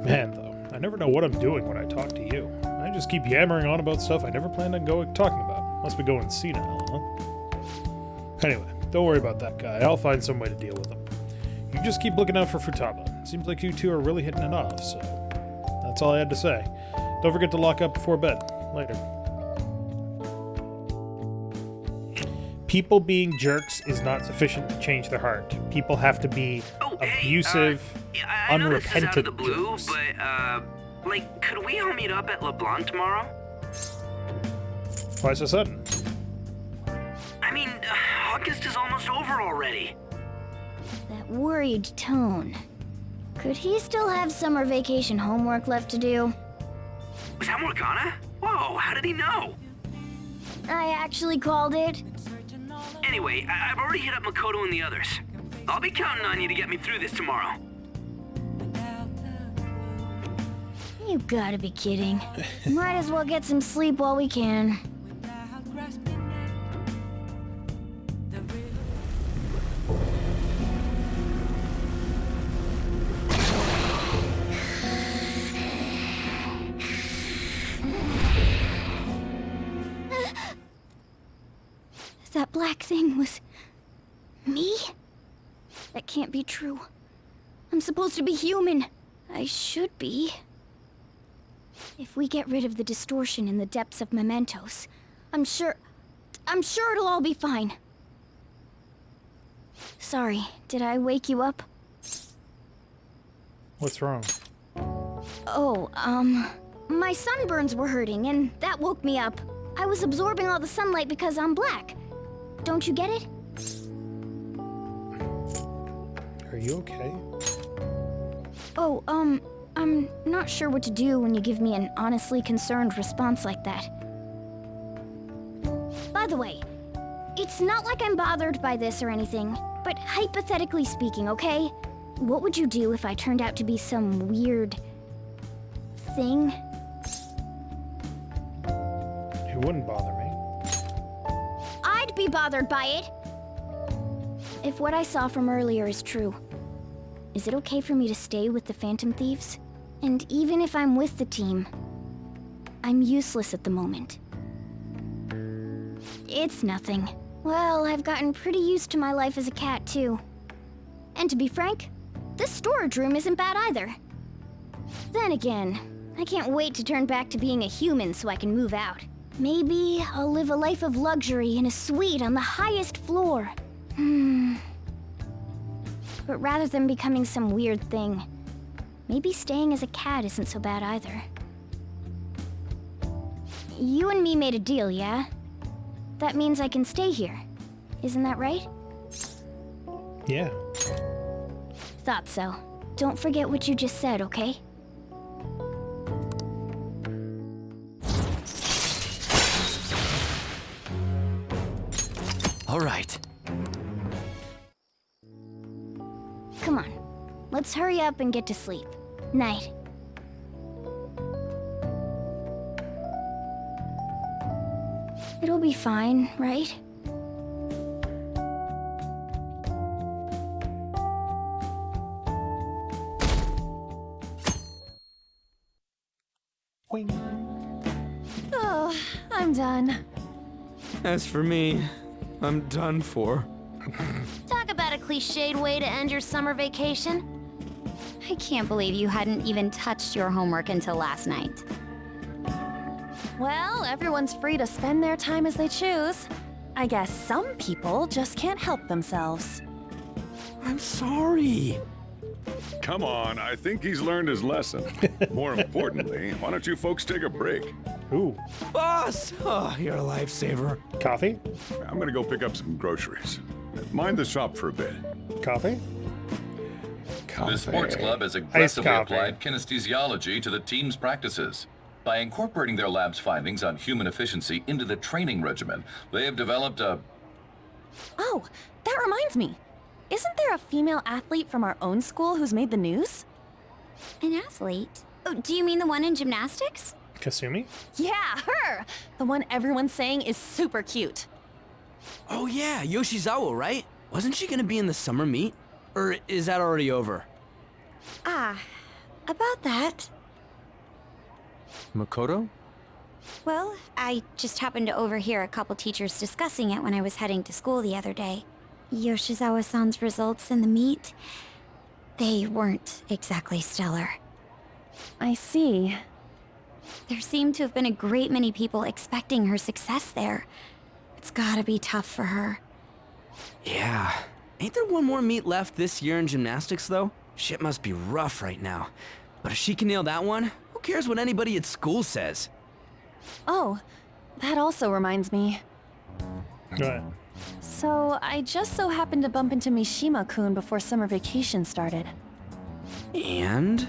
Man, though, I never know what I'm doing when I talk to you. I just keep yammering on about stuff I never planned on talking about. Must be going senile, huh? Anyway, don't worry about that guy. I'll find some way to deal with him. You just keep looking out for Futaba. Seems like you two are really hitting it off, so that's all I had to say. Don't forget to lock up before bed. Later. People being jerks is not sufficient to change their heart. People have to be abusive, I know this is out of unrepentant the blue, jerks. but, could we all meet up at LeBlanc tomorrow? Why so sudden? I mean, August is almost over already. That worried tone. Could he still have summer vacation homework left to do? Was that Morgana? Whoa, how did he know? I actually called it. Anyway, I've already hit up Makoto and the others. I'll be counting on you to get me through this tomorrow. You gotta be kidding. Might as well get some sleep while we can. That black thing was... me? That can't be true. I'm supposed to be human. I should be. If we get rid of the distortion in the depths of mementos, I'm sure it'll all be fine. Sorry, did I wake you up? What's wrong? My sunburns were hurting, and that woke me up. I was absorbing all the sunlight because I'm black. Don't you get it? Are you okay? Oh, I'm not sure what to do when you give me an honestly concerned response like that. By the way, it's not like I'm bothered by this or anything, but hypothetically speaking, okay? What would you do if I turned out to be some weird thing? It wouldn't bother me. I'd be bothered by it! If what I saw from earlier is true, is it okay for me to stay with the Phantom Thieves? And even if I'm with the team, I'm useless at the moment. It's nothing. Well, I've gotten pretty used to my life as a cat, too. And to be frank, this storage room isn't bad either. Then again, I can't wait to turn back to being a human so I can move out. Maybe I'll live a life of luxury in a suite on the highest floor. But rather than becoming some weird thing, maybe staying as a cat isn't so bad either. You and me made a deal, yeah? That means I can stay here. Isn't that right? Yeah. Thought so. Don't forget what you just said, okay? All right. Come on. Let's hurry up and get to sleep. Night. It'll be fine, right? Oh, I'm done. As for me, I'm done for. Talk about a cliched way to end your summer vacation. I can't believe you hadn't even touched your homework until last night. Well, everyone's free to spend their time as they choose. I guess some people just can't help themselves. I'm sorry. Come on, I think he's learned his lesson. More importantly, why don't you folks take a break? Ooh. Boss! Oh, you're a lifesaver. Coffee? I'm gonna go pick up some groceries. Mind the shop for a bit. Coffee? The sports club has aggressively applied kinesthesiology to the team's practices. By incorporating their lab's findings on human efficiency into the training regimen, they have developed a... Oh, that reminds me. Isn't there a female athlete from our own school who's made the news? An athlete? Oh, do you mean the one in gymnastics? Kasumi? Yeah, her! The one everyone's saying is super cute. Oh yeah, Yoshizawa, right? Wasn't she gonna be in the summer meet? Or is that already over? Ah, about that. Makoto? Well, I just happened to overhear a couple teachers discussing it when I was heading to school the other day. Yoshizawa-san's results in the meet, they weren't exactly stellar. I see. There seemed to have been a great many people expecting her success there. It's gotta be tough for her. Yeah. Ain't there one more meet left this year in gymnastics, though? Shit must be rough right now. But if she can nail that one, who cares what anybody at school says? Oh, that also reminds me. Go ahead. So, I just so happened to bump into Mishima-kun before summer vacation started. And?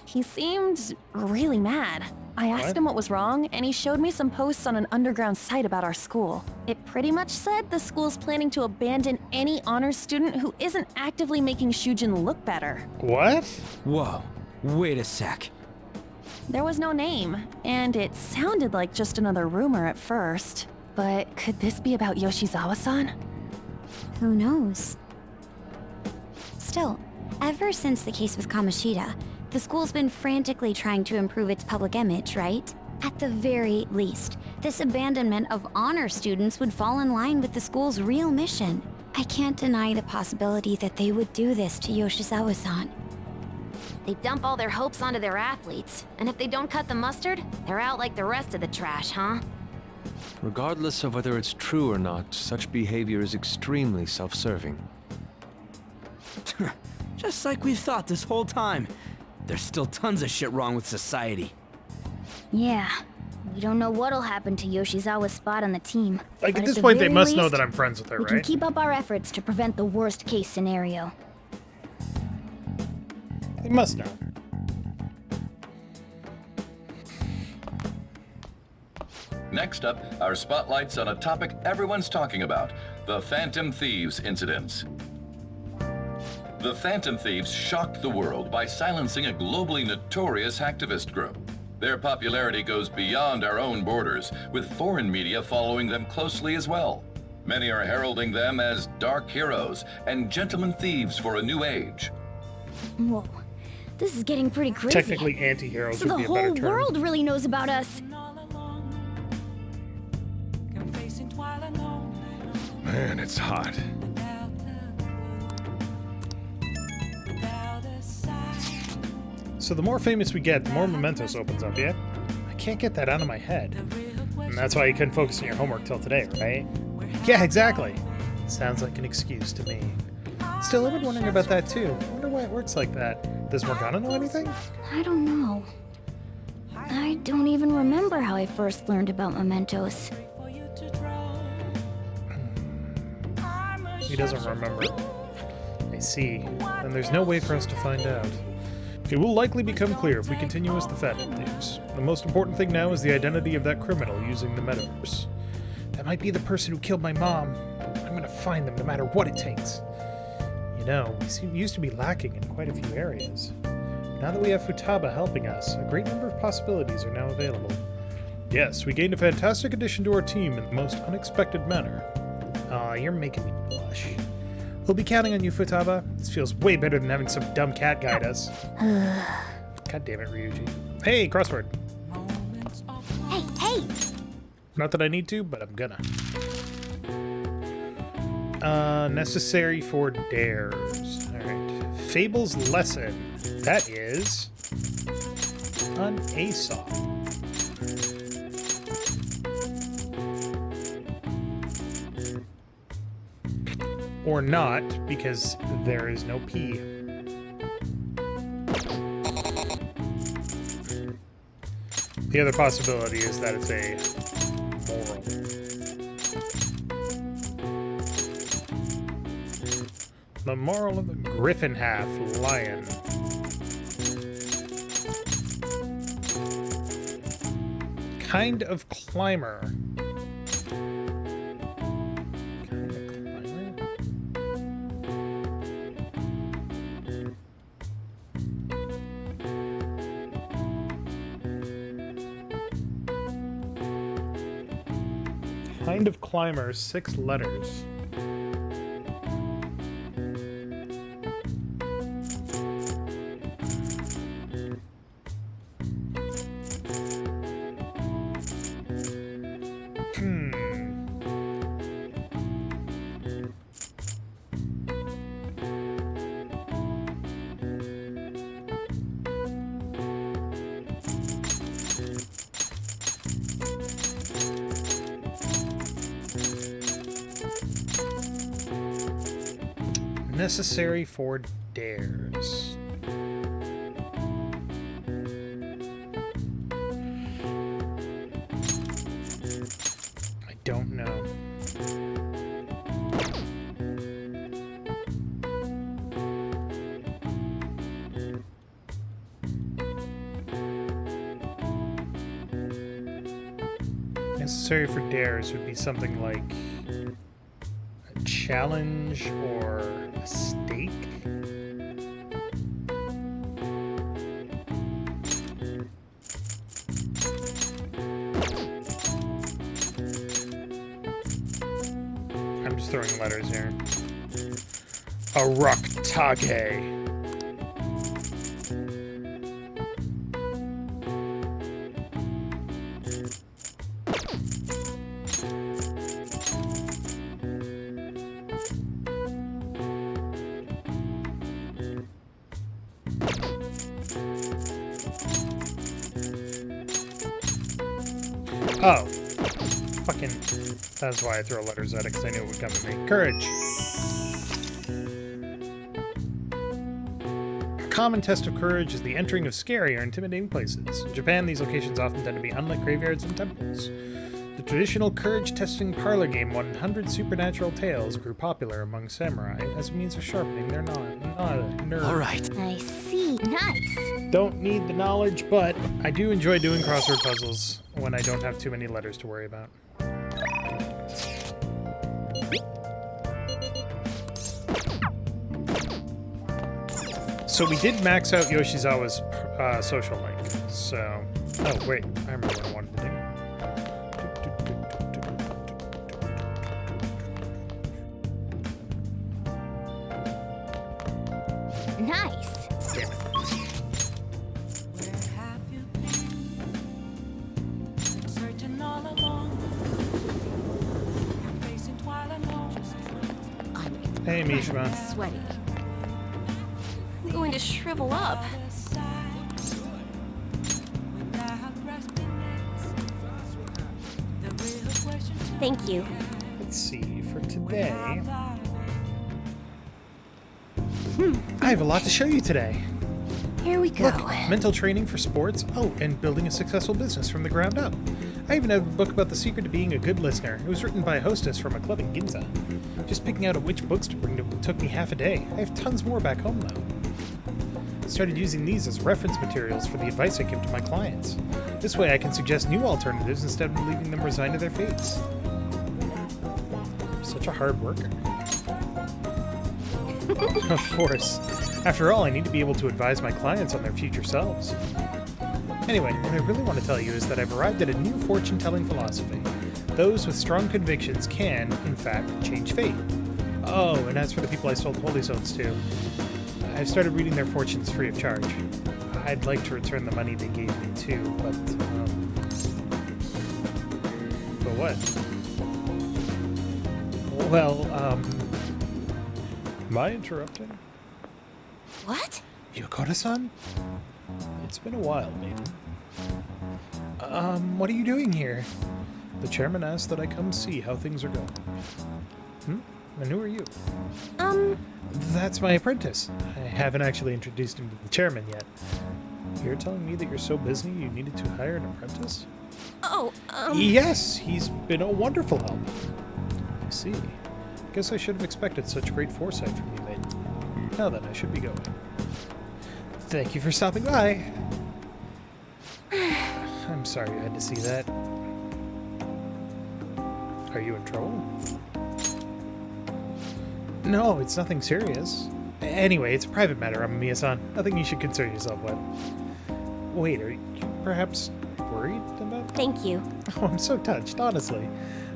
He seemed really mad. I asked him what was wrong, and he showed me some posts on an underground site about our school. It pretty much said the school's planning to abandon any honors student who isn't actively making Shujin look better. What? Whoa, wait a sec. There was no name, and it sounded like just another rumor at first. But could this be about Yoshizawa-san? Who knows? Still, ever since the case with Kamoshida, the school's been frantically trying to improve its public image, right? At the very least, this abandonment of honor students would fall in line with the school's real mission. I can't deny the possibility that they would do this to Yoshizawa-san. They dump all their hopes onto their athletes, and if they don't cut the mustard, they're out like the rest of the trash, huh? Regardless of whether it's true or not, such behavior is extremely self-serving. Just like we've thought this whole time. There's still tons of shit wrong with society. Yeah. We don't know what'll happen to Yoshizawa's spot on the team. Like, but at this the point, they very must know least, that I'm friends with her, we right? can keep up our efforts to prevent the worst case scenario. They must know. Next up, our spotlight's on a topic everyone's talking about, the Phantom Thieves incidents. The Phantom Thieves shocked the world by silencing a globally notorious hacktivist group. Their popularity goes beyond our own borders, with foreign media following them closely as well. Many are heralding them as dark heroes and gentlemen thieves for a new age. Whoa. This is getting pretty crazy. Technically, anti-heroes So would the be a better whole term. world really knows about us. Man, it's hot. So the more famous we get, the more mementos opens up, yeah? I can't get that out of my head. And that's why you couldn't focus on your homework till today, right? Yeah, exactly. Sounds like an excuse to me. Still, I've been wondering about that too. I wonder why it works like that. Does Morgana know anything? I don't know. I don't even remember how I first learned about mementos. He doesn't remember. I see. Then there's no way for us to find out. It will likely become clear if we continue as the Phantom Thieves. The most important thing now is the identity of that criminal using the metaverse. That might be the person who killed my mom. I'm gonna find them no matter what it takes. You know, we used to be lacking in quite a few areas. Now that we have Futaba helping us, a great number of possibilities are now available. Yes, we gained a fantastic addition to our team in the most unexpected manner. Aw, you're making me blush. We'll be counting on you, Futaba. This feels way better than having some dumb cat guide us. God damn it, Ryuji. Hey, crossword. Hey! Not that I need to, but I'm gonna. Necessary for dares. Alright. Fable's lesson. That is... an Aesop. Or not, because there is no P. The other possibility is that it's a moral. The moral of the griffin half lion. Kind of climber. Kind of climber, 6 letters. Necessary for dares. I don't know. Necessary for dares would be something like a challenge or a stake? I'm just throwing letters here. A Raktage. Oh. Fucking... That's why I throw letters at it, because I knew it would come to me. Courage. common test of courage is the entering of scary or intimidating places. In Japan, these locations often tend to be unlike graveyards and temples. The traditional courage-testing parlor game 100 Supernatural Tales grew popular among samurai as a means of sharpening their nerve. All right. I see. Nice. Don't need the knowledge, but I do enjoy doing crossword puzzles when I don't have too many letters to worry about. So we did max out Yoshizawa's social link. So, oh wait, I remember what I wanted to do. Nice. Damn it. Searching all along, facing twilight longs. Hey, Mishima. Sweaty. I'm going to shrivel up. Thank you. Let's see, for today... I have a lot to show you today. Here we go. Look, mental training for sports. Oh, and building a successful business from the ground up. I even have a book about the secret to being a good listener. It was written by a hostess from a club in Ginza. Just picking out which books to bring took me half a day. I have tons more back home, though. I started using these as reference materials for the advice I give to my clients. This way I can suggest new alternatives instead of leaving them resigned to their fates. Such a hard worker. Of course. After all, I need to be able to advise my clients on their future selves. Anyway, what I really want to tell you is that I've arrived at a new fortune-telling philosophy. Those with strong convictions can, in fact, change fate. Oh, and as for the people I sold holy stones to, I've started reading their fortunes free of charge. I'd like to return the money they gave me too, but what? Well, am I interrupting? What? Yokota-san? It's been a while, maiden. What are you doing here? The chairman asked that I come see how things are going. And who are you? That's my apprentice. I haven't actually introduced him to the chairman yet. You're telling me that you're so busy you needed to hire an apprentice? Oh, Yes, he's been a wonderful help. I see. Guess I should have expected such great foresight from you, maiden. Now then, I should be going. Thank you for stopping by. I'm sorry you had to see that. Are you in trouble? No, it's nothing serious. Anyway, it's a private matter, Amamiya-san. Nothing you should concern yourself with. Wait, are you perhaps worried about? Thank you. Oh, I'm so touched, honestly.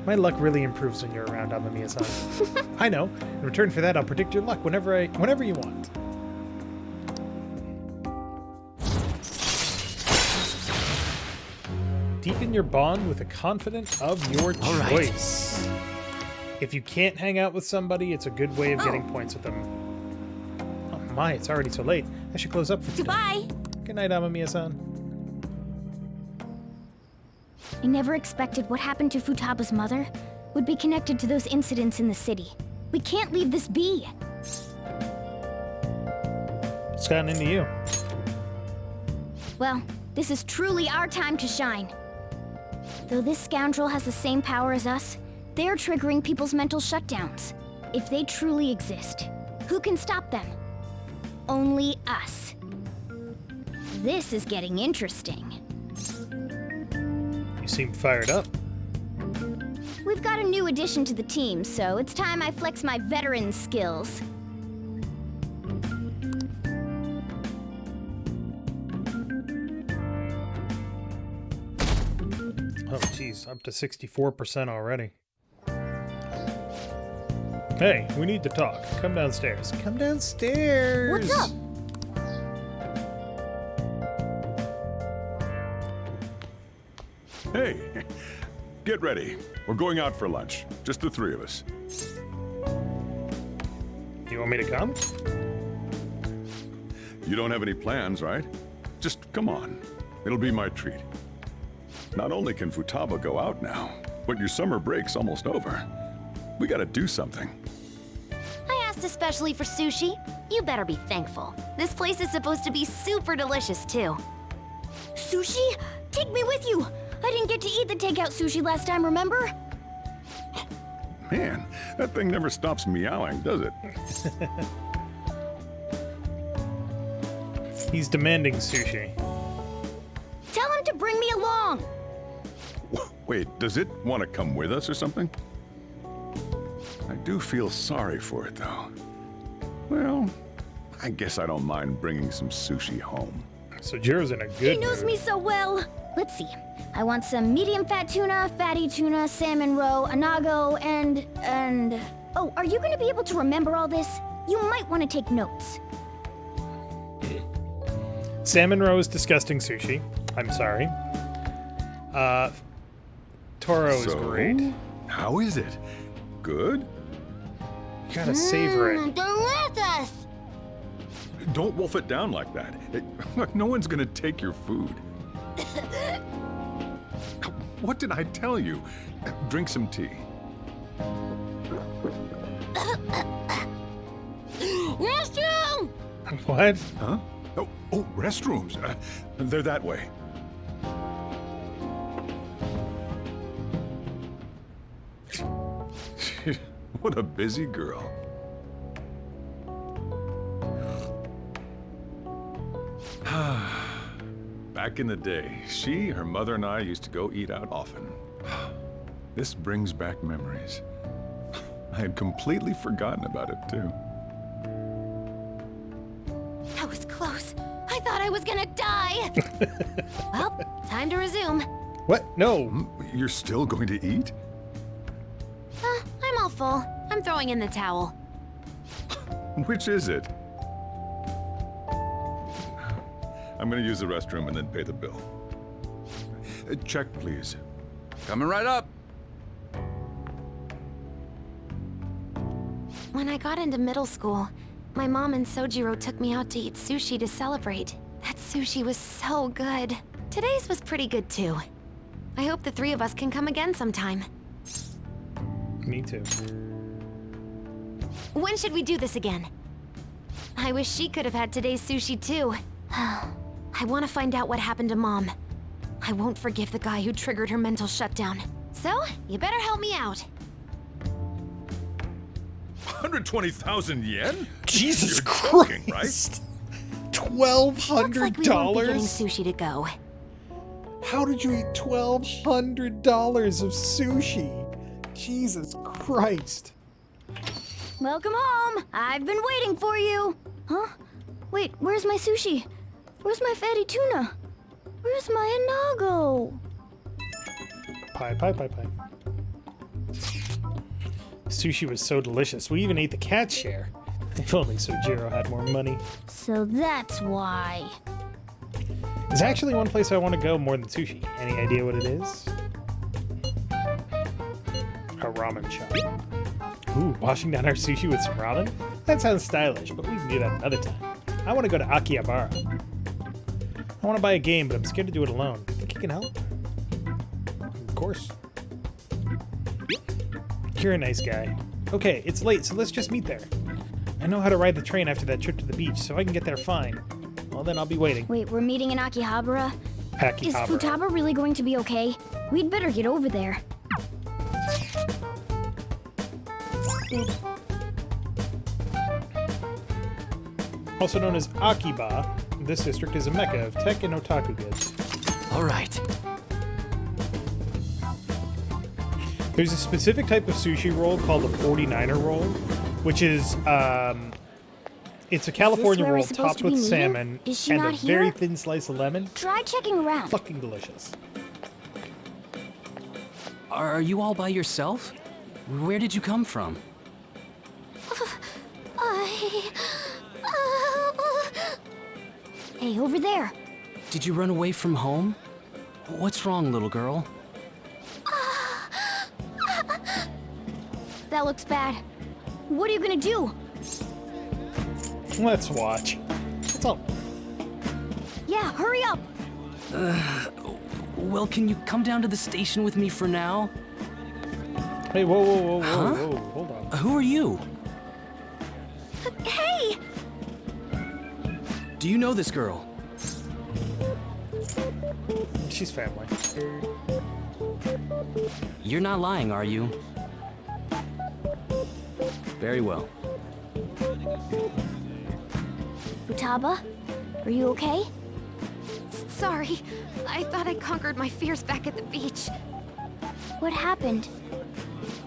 My luck really improves when you're around, Amamiya-san. I know. In return for that, I'll predict your luck whenever you want. Deepen your bond with a confidant of your choice. Right. If you can't hang out with somebody, it's a good way of getting points with them. Oh my, it's already so late. I should close up for today. Goodbye. Good night, Amamiya-san. I never expected what happened to Futaba's mother would be connected to those incidents in the city. We can't leave this be. It's gotten into you. Well, this is truly our time to shine. Though this scoundrel has the same power as us, they're triggering people's mental shutdowns. If they truly exist, who can stop them? Only us. This is getting interesting. You seem fired up. We've got a new addition to the team, so it's time I flex my veteran skills. Oh, geez, up to 64% already. Hey, we need to talk. Come downstairs. Come downstairs! What's up? Hey, get ready. We're going out for lunch. Just the three of us. You want me to come? You don't have any plans, right? Just come on. It'll be my treat. Not only can Futaba go out now, but your summer break's almost over. We gotta do something. I asked especially for sushi. You better be thankful. This place is supposed to be super delicious, too. Sushi? Take me with you! I didn't get to eat the takeout sushi last time, remember? Man, that thing never stops meowing, does it? He's demanding sushi. Tell him to bring me along! Wait, does it want to come with us or something? I do feel sorry for it, though. Well, I guess I don't mind bringing some sushi home. So Jiro's in a good He knows me so well! Let's see. I want some medium fat tuna, fatty tuna, salmon roe, anago, and... Oh, are you gonna be able to remember all this? You might want to take notes. Salmon roe is disgusting sushi. I'm sorry. Toro is great. How is it? Good? You gotta savor it. Delicious! Don't wolf it down like that. Look, no one's gonna take your food. What did I tell you? Drink some tea. Restroom! What? Huh? Oh, restrooms. They're that way. What a busy girl. Back in the day, she, her mother, and I used to go eat out often. This brings back memories. I had completely forgotten about it, too. That was close. I thought I was gonna die. Well, time to resume. What? No. You're still going to eat? I'm all full. I'm throwing in the towel. Which is it? I'm gonna use the restroom and then pay the bill. Check, please. Coming right up. When I got into middle school, my mom and Sojiro took me out to eat sushi to celebrate. That sushi was so good. Today's was pretty good too. I hope the three of us can come again sometime. Me too. When should we do this again? I wish she could have had today's sushi too. I want to find out what happened to Mom. I won't forgive the guy who triggered her mental shutdown. So, you better help me out. 120,000 yen? Jesus You're Christ! joking, right? $1,200? Looks like we won't be getting sushi to go. How did you eat $1,200 of sushi? Jesus Christ. Welcome home! I've been waiting for you! Huh? Wait, where's my sushi? Where's my fatty tuna? Where's my anago? Pie. Sushi was so delicious. We even ate the cat share. If only Sojiro had more money. So that's why. There's actually one place I want to go more than sushi. Any idea what it is? A ramen shop. Ooh, washing down our sushi with some ramen? That sounds stylish, but we can do that another time. I want to go to Akihabara. I want to buy a game, but I'm scared to do it alone. Think you can help? Of course. You're a nice guy. Okay, it's late, so let's just meet there. I know how to ride the train after that trip to the beach, so I can get there fine. Well, then I'll be waiting. Wait, we're meeting in Akihabara? Akihabara. Is Futaba really going to be okay? We'd better get over there. Also known as Akiba, this district is a mecca of tech and otaku goods. All right. There's a specific type of sushi roll called a 49er roll, which is, it's a California roll topped with salmon and a very thin slice of lemon. Try checking around. Fucking delicious. Are you all by yourself? Where did you come from? Hey, over there. Did you run away from home? What's wrong, little girl? That looks bad. What are you gonna do? Let's watch. What's up? Yeah, hurry up. Well, can you come down to the station with me for now? Hey, whoa, Huh? hold on. Who are you? Hey! Do you know this girl? She's family. You're not lying, are you? Very well. Futaba, are you okay? Sorry. I thought I conquered my fears back at the beach. What happened?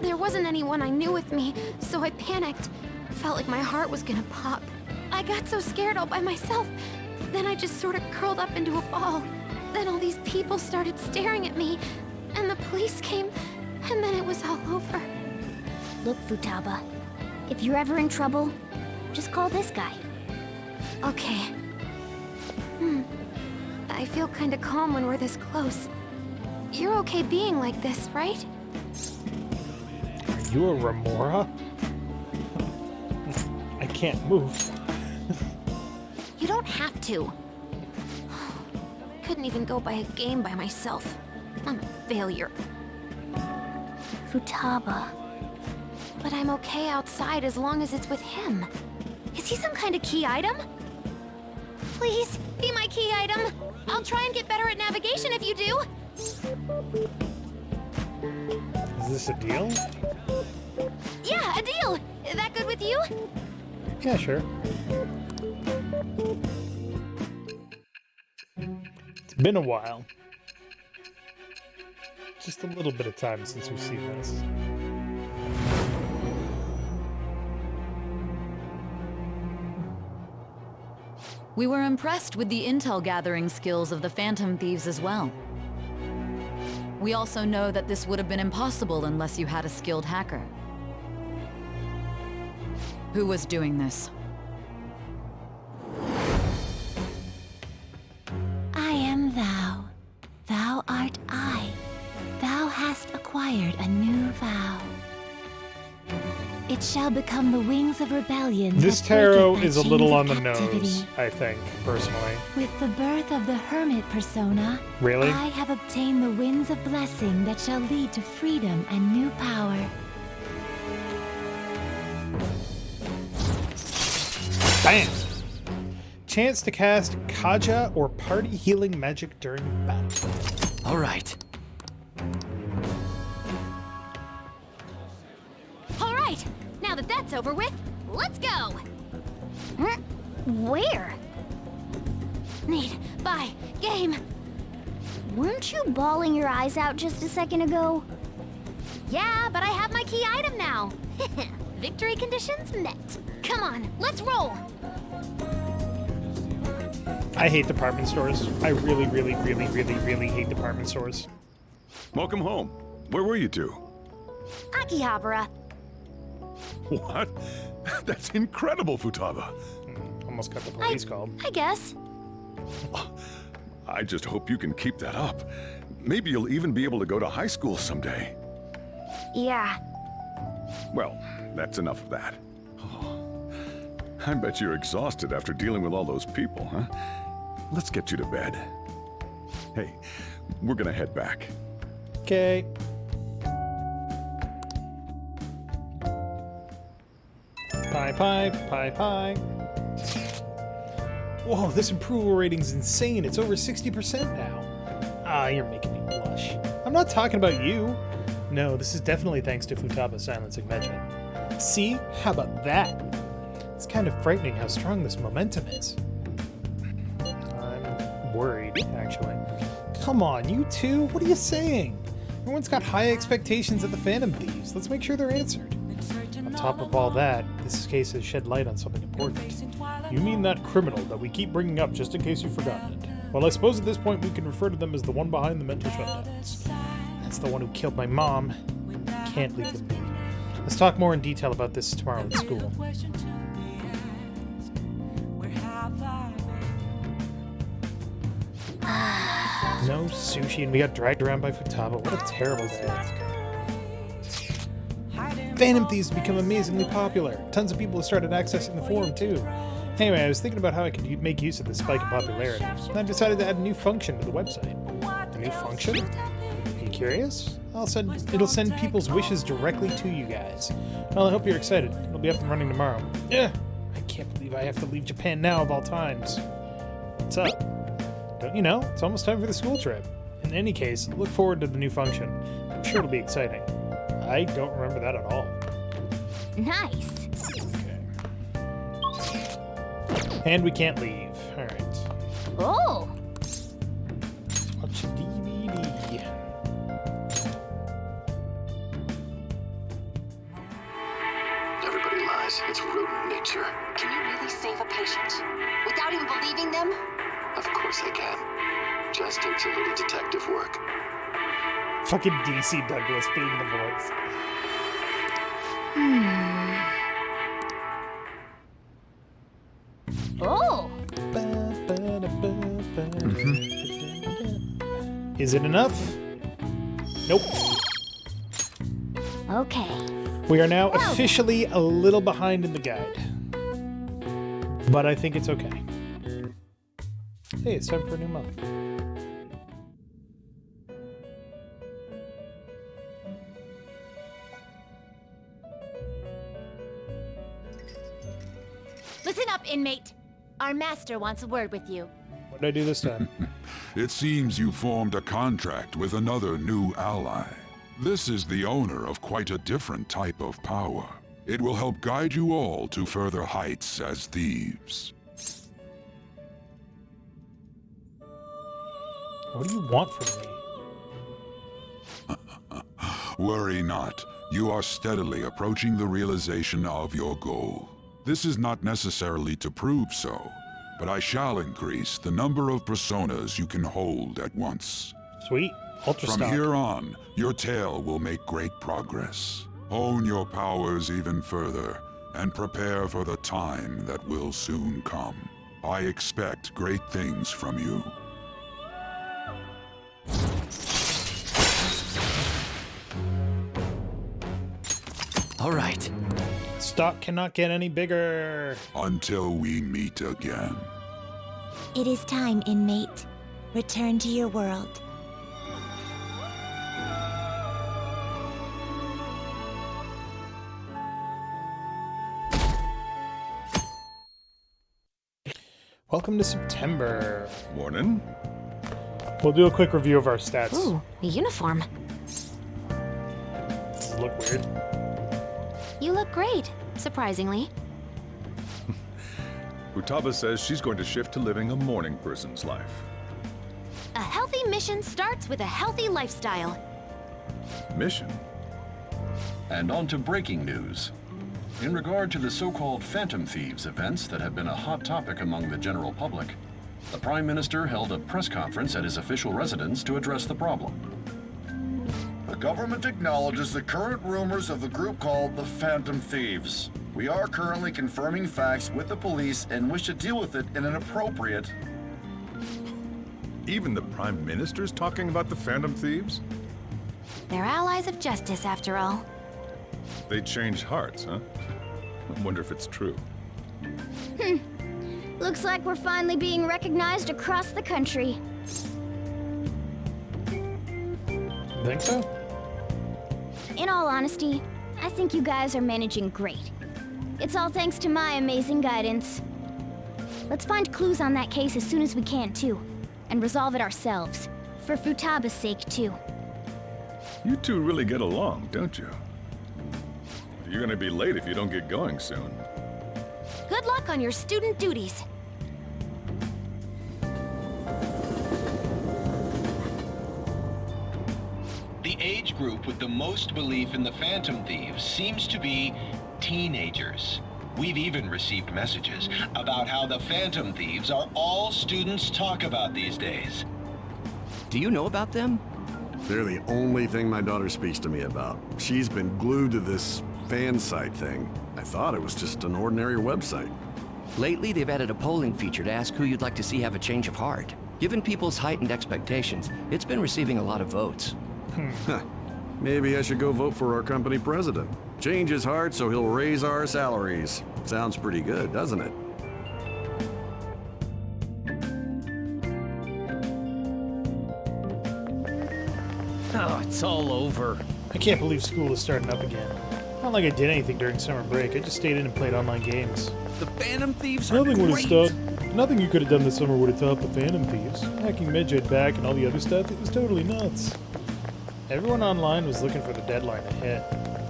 There wasn't anyone I knew with me, so I panicked. Felt like my heart was gonna pop. I got so scared all by myself. Then I just sort of curled up into a ball. Then all these people started staring at me, and the police came, and then it was all over. Look, Futaba, if you're ever in trouble, just call this guy. Okay. I feel kinda calm when we're this close. You're okay being like this, right? Are you a remora? I can't move. You don't have to. Couldn't even go by a game by myself. I'm a failure. Futaba. But I'm okay outside as long as it's with him. Is he some kind of key item? Please, be my key item. I'll try and get better at navigation if you do. Is this a deal? Yeah, a deal. Is that good with you? Yeah, sure. It's been a while. Just a little bit of time since we've seen this. We were impressed with the intel gathering skills of the Phantom Thieves as well. We also know that this would have been impossible unless you had a skilled hacker. Who was doing this? I am thou. Thou art I. Thou hast acquired a new vow. It shall become the wings of rebellion. This tarot is a little on the nose, I think, personally. With the birth of the hermit persona, Really? I have obtained the winds of blessing that shall lead to freedom and new power. Bam! Chance to cast Kaja or party healing magic during battle. All right. All right. Now that that's over with, let's go. Where? Need, buy, game. Weren't you bawling your eyes out just a second ago? Yeah, but I have my key item now. Victory conditions met. Come on, let's roll. I hate department stores. I really, really, really, really, really hate department stores. Welcome home. Where were you two? Akihabara. What? That's incredible, Futaba. Almost got the police called. I guess. I just hope you can keep that up. Maybe you'll even be able to go to high school someday. Yeah. Well, that's enough of that. Oh, I bet you're exhausted after dealing with all those people, huh? Let's get you to bed. Hey, we're gonna head back. Okay. Pie, pie, pie, pie. Whoa, this approval rating's insane. It's over 60% now. Ah, you're making me blush. I'm not talking about you. No, this is definitely thanks to Futaba's silencing magic. See? How about that? It's kind of frightening how strong this momentum is. I'm worried, actually. Come on, you two? What are you saying? Everyone's got high expectations of the Phantom Thieves. Let's make sure they're answered. On top of all that, this case has shed light on something important. You mean that criminal that we keep bringing up just in case you've forgotten it? Well, I suppose at this point we can refer to them as the one behind the mental shutdowns. That's the one who killed my mom. Can't leave them be. Let's talk more in detail about this tomorrow at school. No sushi, and we got dragged around by Futaba. What a terrible day. Phantom Thieves have become amazingly popular. Tons of people have started accessing the forum, too. Anyway, I was thinking about how I could make use of this spike in popularity, and I decided to add a new function to the website. A new function? Are you curious? It'll send people's wishes directly to you guys. Well, I hope you're excited. It'll be up and running tomorrow. Yeah, I can't believe I have to leave Japan now of all times. What's up? Don't you know? It's almost time for the school trip. In any case, look forward to the new function. I'm sure it'll be exciting. I don't remember that at all. Nice. Okay. And we can't leave. All right. Oh. Let's watch a DVD. Everybody lies. It's rodent nature. Can you really save a patient? Without even believing them? Of course I can. Just takes a little detective work. Fucking DC Douglas being the voice. Oh. Is it enough? Nope. Okay. We are now officially a little behind in the guide. But I think it's okay. Hey, it's time for a new month. Listen up, inmate. Our master wants a word with you. What did I do this time? It seems you formed a contract with another new ally. This is the owner of quite a different type of power. It will help guide you all to further heights as thieves. What do you want from me? Worry not. You are steadily approaching the realization of your goal. This is not necessarily to prove so, but I shall increase the number of personas you can hold at once. Sweet. Ultra From stock. here on, your tale will make great progress. Hone your powers even further, and prepare for the time that will soon come. I expect great things from you. All right. Stock cannot get any bigger. Until we meet again. It is time, inmate. Return to your world. Welcome to September. Morning. We'll do a quick review of our stats. Ooh, a uniform. Does it look weird? You look great, surprisingly. Futaba says she's going to shift to living a morning person's life. A healthy mission starts with a healthy lifestyle. Mission? And on to breaking news. In regard to the so-called Phantom Thieves events that have been a hot topic among the general public, the Prime Minister held a press conference at his official residence to address the problem. The government acknowledges the current rumors of the group called the Phantom Thieves. We are currently confirming facts with the police and wish to deal with it in an appropriate... Even the Prime Minister's talking about the Phantom Thieves? They're allies of justice, after all. They change hearts, huh? I wonder if it's true. Looks like we're finally being recognized across the country. Think so? In all honesty, I think you guys are managing great. It's all thanks to my amazing guidance. Let's find clues on that case as soon as we can, too. And resolve it ourselves. For Futaba's sake, too. You two really get along, don't you? You're gonna be late if you don't get going soon. Good luck on your student duties. The age group with the most belief in the Phantom Thieves seems to be teenagers. We've even received messages about how the Phantom Thieves are all students talk about these days. Do you know about them? They're the only thing my daughter speaks to me about. She's been glued to this fan site thing. I thought it was just an ordinary website. Lately, they've added a polling feature to ask who you'd like to see have a change of heart. Given people's heightened expectations, it's been receiving a lot of votes. Maybe I should go vote for our company president. Change his heart so he'll raise our salaries. Sounds pretty good, doesn't it? Oh, it's all over. I can't believe school is starting up again. Not like I did anything during summer break. I just stayed in and played online games. The Phantom Thieves are Nothing would have great. stopped. Nothing you could have done this summer would have topped the Phantom Thieves. Hacking Medjed back and all the other stuff, it was totally nuts. Everyone online was looking for the deadline to hit.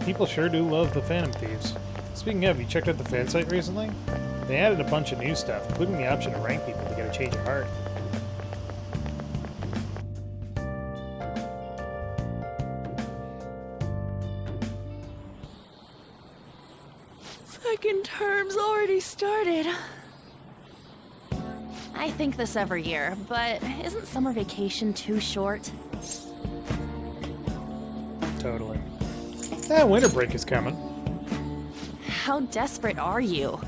People sure do love the Phantom Thieves. Speaking of, you checked out the fan site recently? They added a bunch of new stuff, including the option to rank people to get a change of heart. Second term's already started. I think this every year, but isn't summer vacation too short? Totally. That winter break is coming. How desperate are you?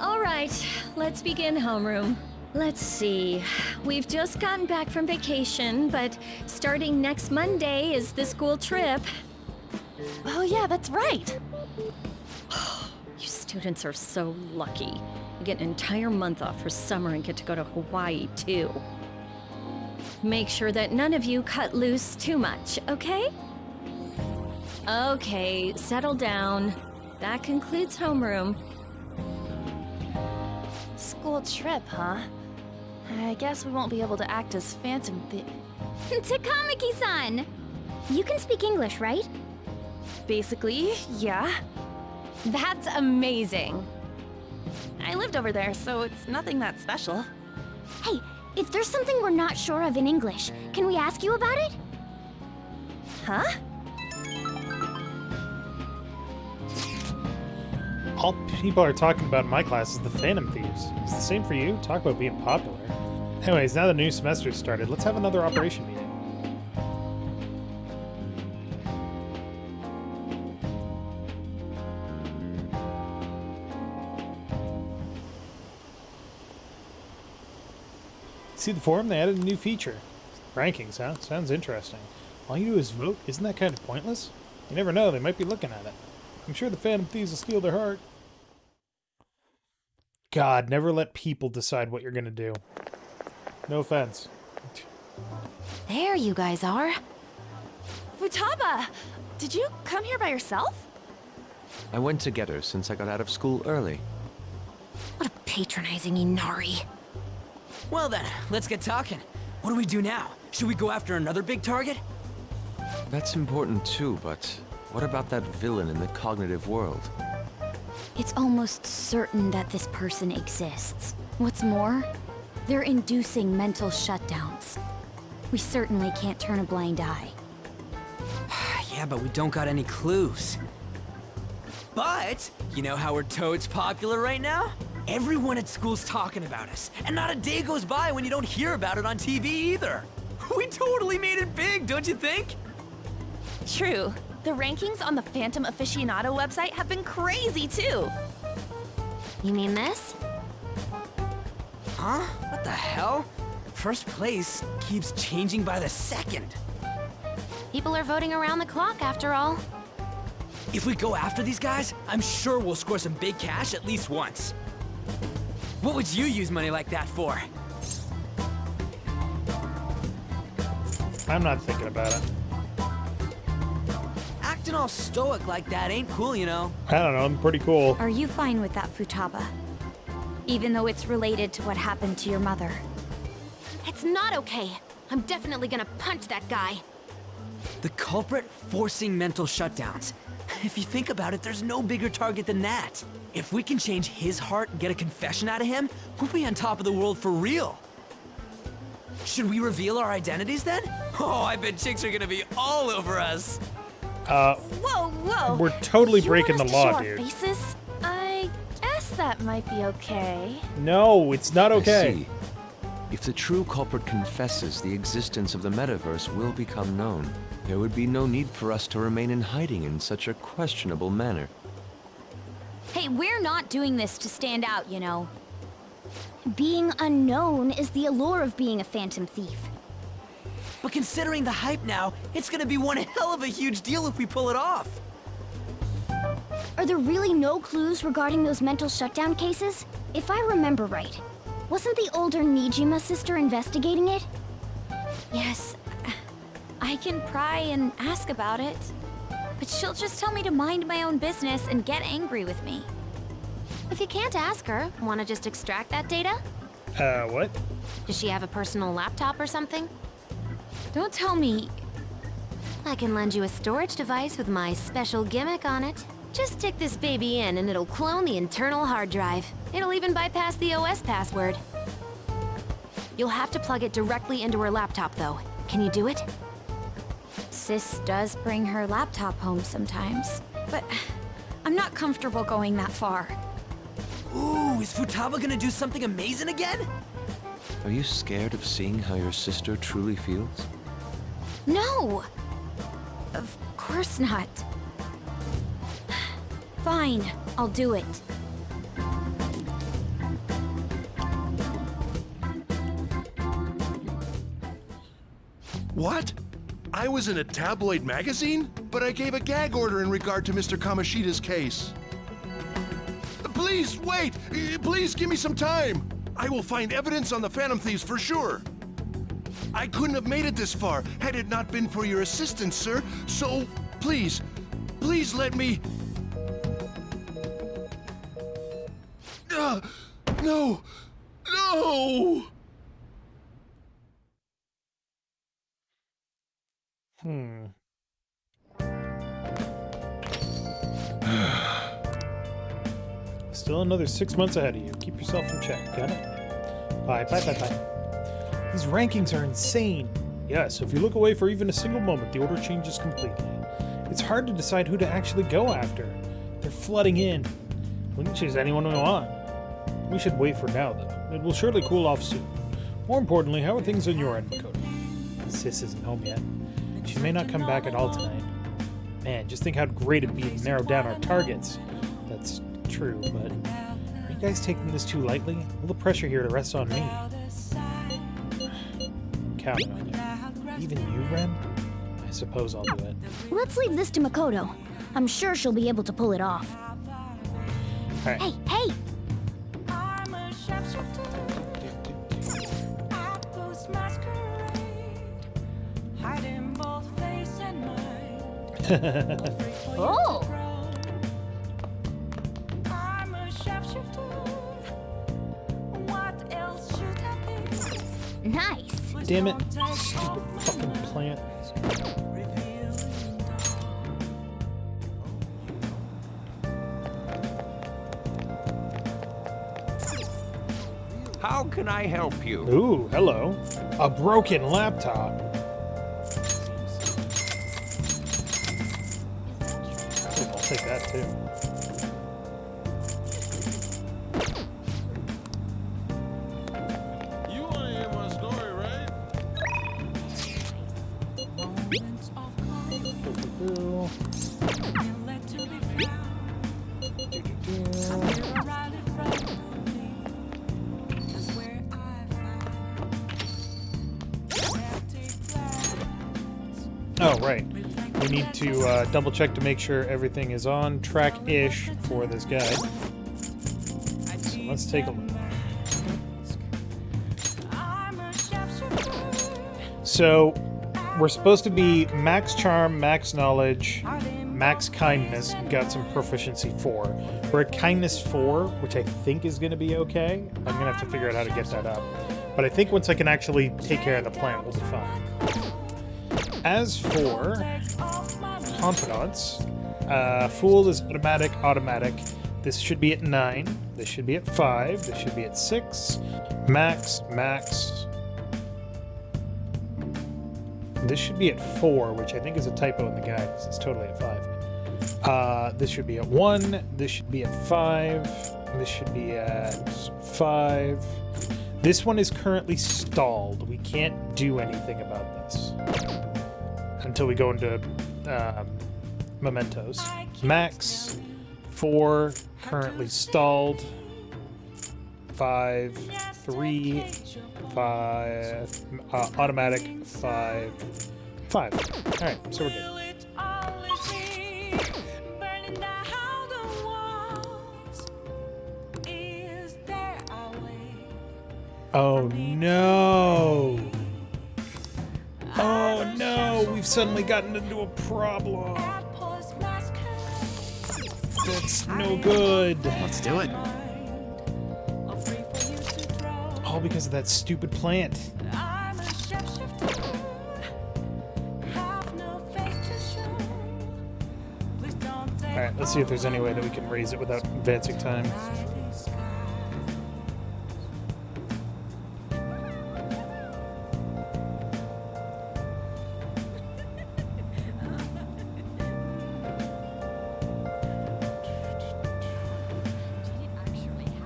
All right, let's begin homeroom. Let's see. We've just gotten back from vacation, but starting next Monday is the school trip. Oh yeah, that's right. You students are so lucky. You get an entire month off for summer and get to go to Hawaii, too. Make sure that none of you cut loose too much, okay? Okay, settle down. That concludes homeroom. School trip, huh? I guess we won't be able to act as Phantom Takamaki-san! You can speak English, right? Basically, yeah. That's amazing. I lived over there, so it's nothing that special. Hey, if there's something we're not sure of in English, can we ask you about it? Huh? All people are talking about in my class is the Phantom Thieves. It's the same for you? Talk about being popular. Anyways, now the new semester's started, let's have another operation meeting. See the forum? They added a new feature. Rankings, huh? Sounds interesting. All you do is vote? Isn't that kind of pointless? You never know, they might be looking at it. I'm sure the Phantom Thieves will steal their heart. God, never let people decide what you're gonna do. No offense. There you guys are. Futaba! Did you come here by yourself? I went to get her since I got out of school early. What a patronizing Inari. Well then, let's get talking. What do we do now? Should we go after another big target? That's important too, but what about that villain in the cognitive world? It's almost certain that this person exists. What's more, they're inducing mental shutdowns. We certainly can't turn a blind eye. Yeah, but we don't got any clues. But, you know how we're toads popular right now? Everyone at school's talking about us, and not a day goes by when you don't hear about it on TV either. We totally made it big, don't you think? True. The rankings on the Phantom Aficionado website have been crazy, too. You mean this? Huh? What the hell? First place keeps changing by the second. People are voting around the clock, after all. If we go after these guys, I'm sure we'll score some big cash at least once. What would you use money like that for? I'm not thinking about it. Acting all stoic like that ain't cool, you know. I don't know, I'm pretty cool. Are you fine with that, Futaba? Even though it's related to what happened to your mother. It's not okay. I'm definitely gonna punch that guy. The culprit forcing mental shutdowns. If you think about it, there's no bigger target than that. If we can change his heart and get a confession out of him, we'll be on top of the world for real. Should we reveal our identities then? Oh, I bet chicks are gonna be all over us. Whoa! We're totally breaking the law, dude. Faces? I guess that might be okay. No, it's not okay. I see. If the true culprit confesses, the existence of the metaverse will become known. There would be no need for us to remain in hiding in such a questionable manner. Hey, we're not doing this to stand out, you know. Being unknown is the allure of being a Phantom Thief. But considering the hype now, it's gonna be one hell of a huge deal if we pull it off. Are there really no clues regarding those mental shutdown cases? If I remember right, wasn't the older Nijima sister investigating it? Yes, I can pry and ask about it. but she'll just tell me to mind my own business and get angry with me. If you can't ask her, want to just extract that data? What? Does she have a personal laptop or something? Don't tell me. I can lend you a storage device with my special gimmick on it. Just stick this baby in and it'll clone the internal hard drive. It'll even bypass the OS password. You'll have to plug it directly into her laptop, though. Can you do it? Sis does bring her laptop home sometimes, but I'm not comfortable going that far. Ooh, is Futaba gonna do something amazing again? Are you scared of seeing how your sister truly feels? No! Of course not. Fine, I'll do it. What? I was in a tabloid magazine? But I gave a gag order in regard to Mr. Kamoshida's case. Please, wait! Please give me some time! I will find evidence on the Phantom Thieves for sure. I couldn't have made it this far had it not been for your assistance, sir. So, please, please let me... No! No! Still another 6 months ahead of you. Keep yourself in check. Got it? Bye. These rankings are insane. Yes, if you look away for even a single moment, the order changes completely. It's hard to decide who to actually go after. They're flooding in. We can choose anyone we want. We should wait for now, though. It will surely cool off soon. More importantly, how are things on your end, Dakota? Sis isn't home yet. She may not come back at all tonight. Man, just think how great it'd be to narrow down our targets. That's true, but are you guys taking this too lightly? All the pressure here to rest on me. Counting on you. Even you, Ren? I suppose I'll do it. Let's leave this to Makoto. I'm sure she'll be able to pull it off. Right. Hey! Oh! Nice! Damn it. Stupid fucking plant. How can I help you? Ooh, hello. A broken laptop. I'll take that too. You want to hear my story, right? Oh, right. We need to double check to make sure everything is on track-ish for this guy. So let's take a look. So we're supposed to be max charm, max knowledge, max kindness. Got some proficiency 4. We're at kindness 4, which I think is going to be okay. I'm going to have to figure out how to get that up. But I think once I can actually take care of the plant, we'll be fine. As for confidants, Fool is automatic. This should be at 9. This should be at 5. This should be at 6. Max. This should be at 4, which I think is a typo in the guide, because it's totally at 5. This should be at 1. This should be at 5. This should be at 5. This one is currently stalled. We can't do anything about this until we go into mementos. Max 4, currently stalled. 5, 3, 5, automatic 5, 5. All right, so we're good. Oh no! Oh no! We've suddenly gotten into a problem. That's no good. Let's do it. All because of that stupid plant. Alright, let's see if there's any way that we can raise it without advancing time.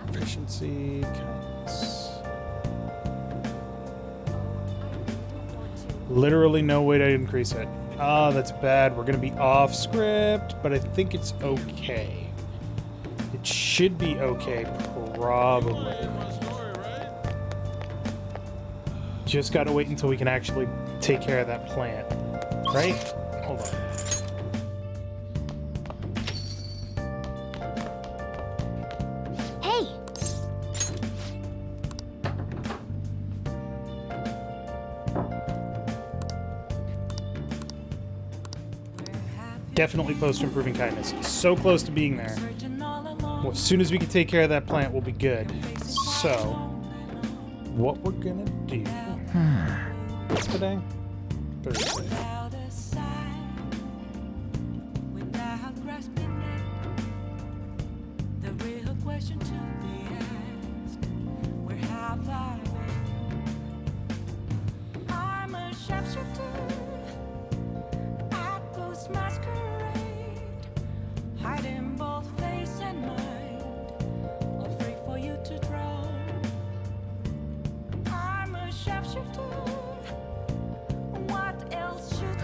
Efficiency, kindness. Literally no way to increase it. Ah, that's bad. We're gonna be off script, but I think it's okay. It should be okay, probably. Just gotta wait until we can actually take care of that plant. Right? Hold on. Hey! Definitely close to improving kindness. So close to being there. Well, as soon as we can take care of that plant, we'll be good. So, what we're gonna do... What's today? Thursday.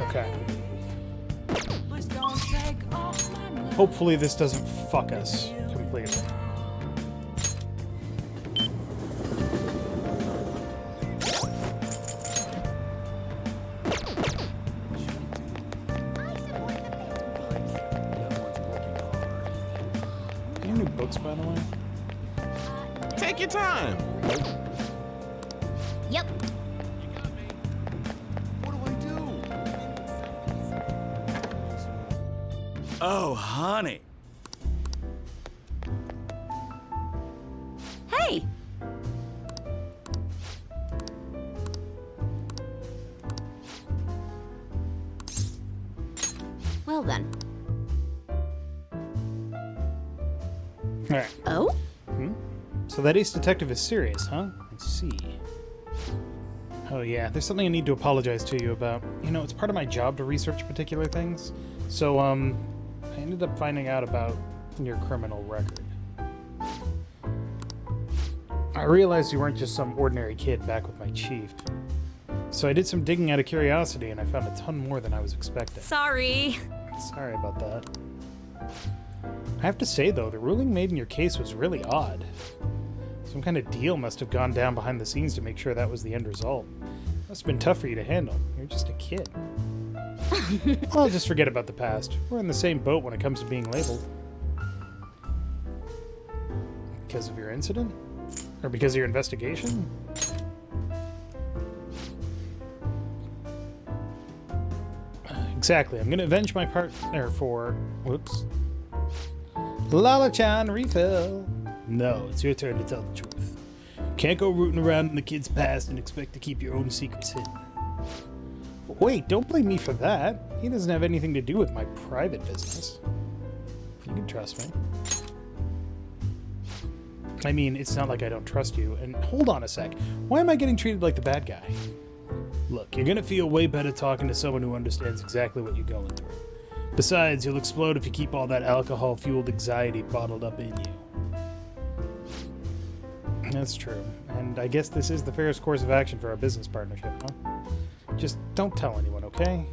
Okay. Hopefully this doesn't fuck us completely. Any new books, by the way? Take your time. Yep. Oh, honey. Hey! Well then. Alright. Oh? So that ace detective is serious, huh? I see. Oh yeah, there's something I need to apologize to you about. You know, it's part of my job to research particular things. So, I ended up finding out about your criminal record. I realized you weren't just some ordinary kid back with my chief. So I did some digging out of curiosity, and I found a ton more than I was expecting. Sorry. Sorry about that. I have to say, though, the ruling made in your case was really odd. Some kind of deal must have gone down behind the scenes to make sure that was the end result. Must have been tough for you to handle. You're just a kid. Well, just forget about the past. We're in the same boat when it comes to being labeled. Because of your incident? Or because of your investigation? Exactly. I'm going to avenge my partner for... Whoops. Lala-chan, refill. No, it's your turn to tell the truth. Can't go rooting around in the kid's past and expect to keep your own secrets hidden. Wait, don't blame me for that. He doesn't have anything to do with my private business. You can trust me. I mean, it's not like I don't trust you. And hold on a sec. Why am I getting treated like the bad guy? Look, you're gonna feel way better talking to someone who understands exactly what you're going through. Besides, you'll explode if you keep all that alcohol-fueled anxiety bottled up in you. That's true. And I guess this is the fairest course of action for our business partnership, huh? Just don't tell anyone, okay?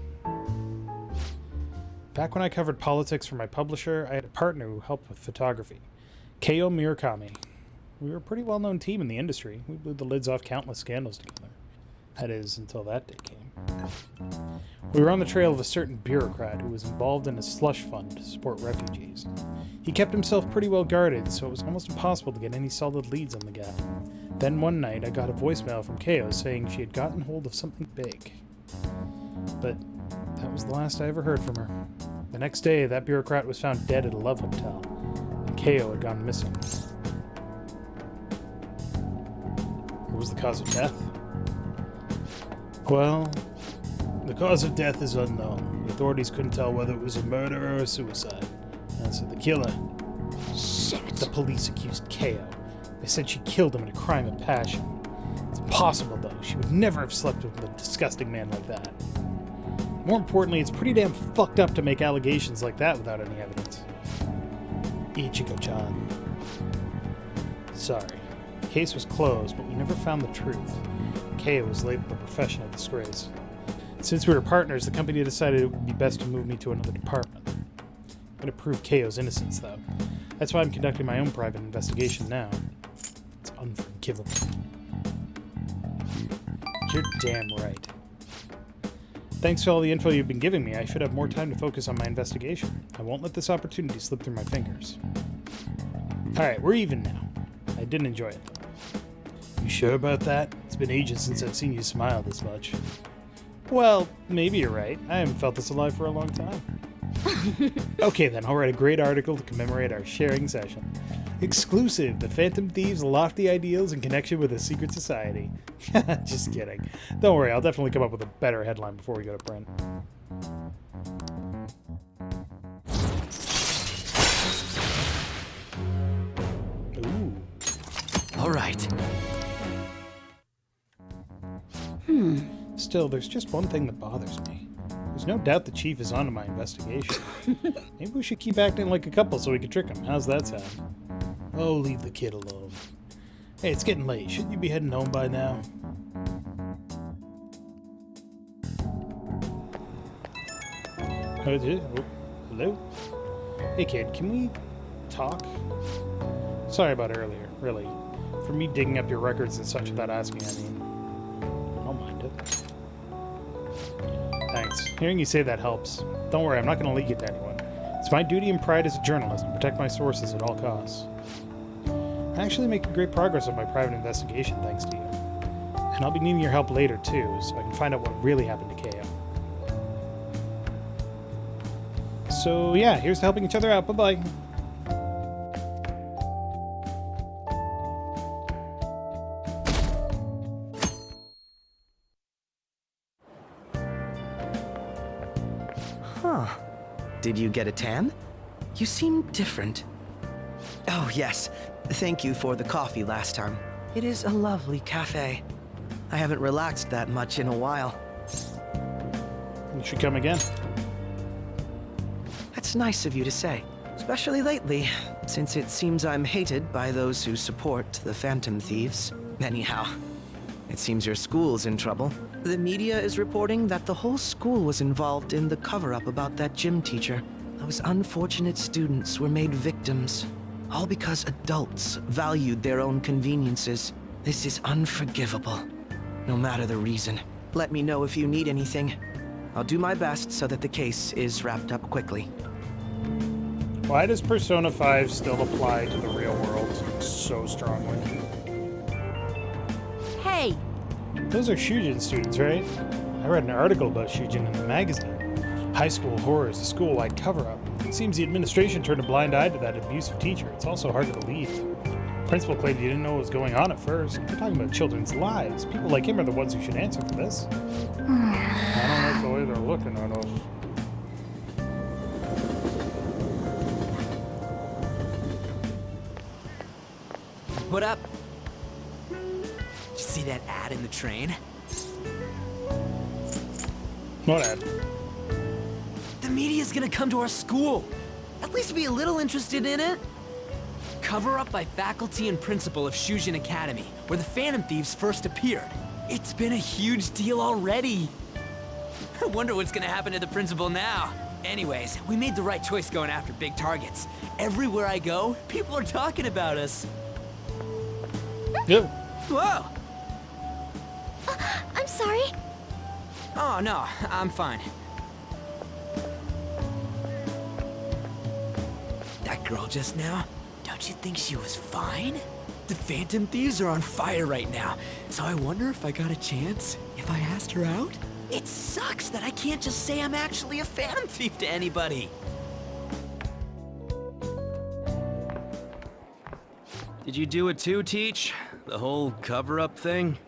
Back when I covered politics for my publisher, I had a partner who helped with photography. Keo Murakami. We were a pretty well-known team in the industry. We blew the lids off countless scandals together. That is, until that day came. We were on the trail of a certain bureaucrat who was involved in a slush fund to support refugees. He kept himself pretty well guarded, so it was almost impossible to get any solid leads on the guy. Then one night, I got a voicemail from Keo saying she had gotten hold of something big. But that was the last I ever heard from her. The next day, that bureaucrat was found dead at a love hotel. Ko had gone missing. What was the cause of death? Well, the cause of death is unknown. The authorities couldn't tell whether it was a murder or a suicide. As for the killer, the police accused Ko. They said she killed him in a crime of passion. It's impossible, though. She would never have slept with a disgusting man like that. More importantly, it's pretty damn fucked up to make allegations like that without any evidence. Ichigo-chan. Sorry. The case was closed, but we never found the truth. Ko was labeled a professional disgrace. Since we were partners, the company decided it would be best to move me to another department. I'm going to prove Ko's innocence, though. That's why I'm conducting my own private investigation now. It's unforgivable. You're damn right. Thanks for all the info you've been giving me, I should have more time to focus on my investigation. I won't let this opportunity slip through my fingers. Alright, we're even now. I didn't enjoy it, though. You sure about that? It's been ages since I've seen you smile this much. Well, maybe you're right. I haven't felt this alive for a long time. Okay then, I'll write a great article to commemorate our sharing session. Exclusive, the Phantom Thieves' lofty ideals in connection with a secret society. Just kidding. Don't worry, I'll definitely come up with a better headline before we go to print. Ooh. All right. Still, there's just one thing that bothers me. There's no doubt the chief is onto my investigation. Maybe we should keep acting like a couple so we can trick him. How's that sound? Oh, leave the kid alone. Hey, it's getting late. Shouldn't you be heading home by now? Hello? Hey, kid, can we talk? Sorry about earlier, really. For me digging up your records and such without asking, I mean. I don't mind it. Thanks. Hearing you say that helps. Don't worry, I'm not going to leak it to anyone. It's my duty and pride as a journalist to protect my sources at all costs. I'm actually making great progress on my private investigation thanks to you. And I'll be needing your help later too, so I can find out what really happened to Ko. So yeah, here's to helping each other out. Bye-bye. Huh. Did you get a tan? You seem different. Oh, yes. Thank you for the coffee last time. It is a lovely cafe. I haven't relaxed that much in a while. You should come again. That's nice of you to say, especially lately, since it seems I'm hated by those who support the Phantom Thieves. Anyhow, it seems your school's in trouble. The media is reporting that the whole school was involved in the cover-up about that gym teacher. Those unfortunate students were made victims, all because adults valued their own conveniences. This is unforgivable, no matter the reason. Let me know if you need anything. I'll do my best so that the case is wrapped up quickly. Why does Persona 5 still apply to the real world so strongly? Hey! Those are Shujin students, right? I read an article about Shujin in the magazine. High school horror is a school-wide cover-up. It seems the administration turned a blind eye to that abusive teacher. It's also hard to believe. Principal claimed he didn't know what was going on at first. We're talking about children's lives. People like him are the ones who should answer for this. I don't like the way they're looking at us. What up? Did you see that ad in the train? What ad? The media's gonna come to our school. At least be a little interested in it. Cover up by faculty and principal of Shujin Academy, where the Phantom Thieves first appeared. It's been a huge deal already. I wonder what's gonna happen to the principal now. Anyways, we made the right choice going after big targets. Everywhere I go, people are talking about us. Yep. Whoa! I'm sorry. Oh, no, I'm fine. That girl just now, don't you think she was fine? The Phantom Thieves are on fire right now, so I wonder if I got a chance if I asked her out? It sucks that I can't just say I'm actually a Phantom Thief to anybody. Did you do it too, Teach? The whole cover-up thing?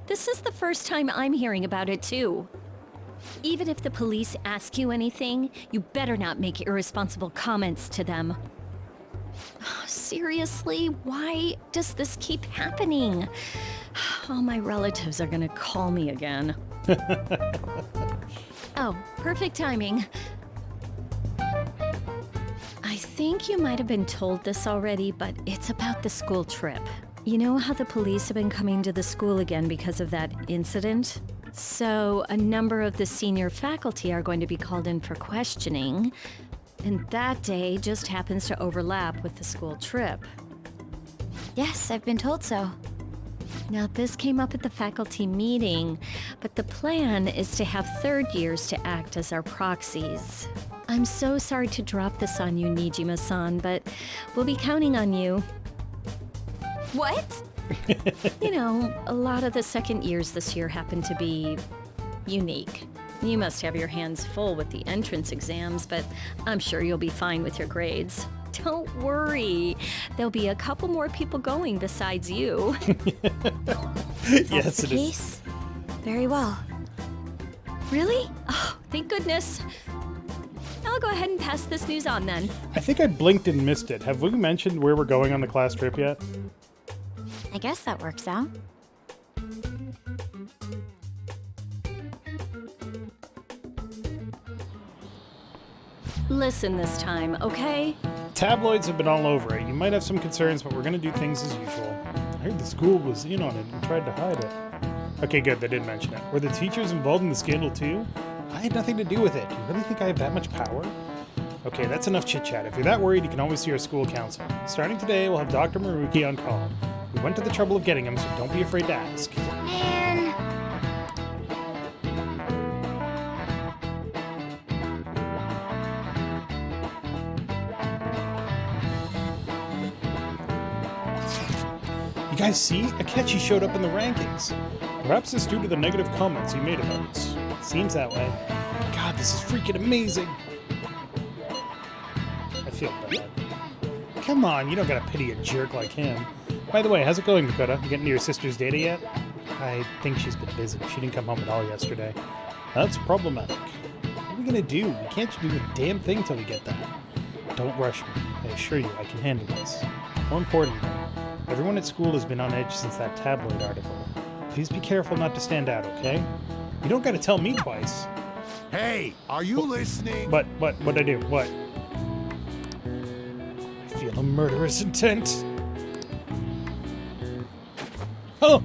This is the first time I'm hearing about it, too. Even if the police ask you anything, you better not make irresponsible comments to them. Seriously, why does this keep happening? All my relatives are gonna call me again. Oh, perfect timing. I think you might have been told this already, but it's about the school trip. You know how the police have been coming to the school again because of that incident? So, a number of the senior faculty are going to be called in for questioning, and that day just happens to overlap with the school trip. Yes, I've been told so. Now, this came up at the faculty meeting, but the plan is to have third years to act as our proxies. I'm so sorry to drop this on you, Nijima-san, but we'll be counting on you. What? You know, a lot of the second years this year happen to be unique. You must have your hands full with the entrance exams, but I'm sure you'll be fine with your grades. Don't worry. There'll be a couple more people going besides you. Yes, the case? Very well. Really? Oh, thank goodness. I'll go ahead and pass this news on then. I think I blinked and missed it. Have we mentioned where we're going on the class trip yet? I guess that works out. Listen this time, okay? Tabloids have been all over it. You might have some concerns, but we're going to do things as usual. I heard the school was in on it and tried to hide it. Okay, good, they did mention it. Were the teachers involved in the scandal too? I had nothing to do with it. Do you really think I have that much power? Okay, that's enough chit-chat. If you're that worried, you can always see our school counselor. Starting today, we'll have Dr. Maruki on call. We went to the trouble of getting him, so don't be afraid to ask. Man. You guys see? Akechi showed up in the rankings. Perhaps it's due to the negative comments he made about us. Seems that way. God, this is freaking amazing. I feel bad. Come on, you don't gotta pity a jerk like him. By the way, how's it going, Dakota? You getting to your sister's data yet? I think she's been busy. She didn't come home at all yesterday. That's problematic. What are we gonna do? We can't do a damn thing till we get that. Don't rush me. I assure you, I can handle this. More importantly, everyone at school has been on edge since that tabloid article. Please be careful not to stand out, okay? You don't gotta tell me twice. Hey, are you listening? What'd I do? What? I feel a murderous intent. Oh!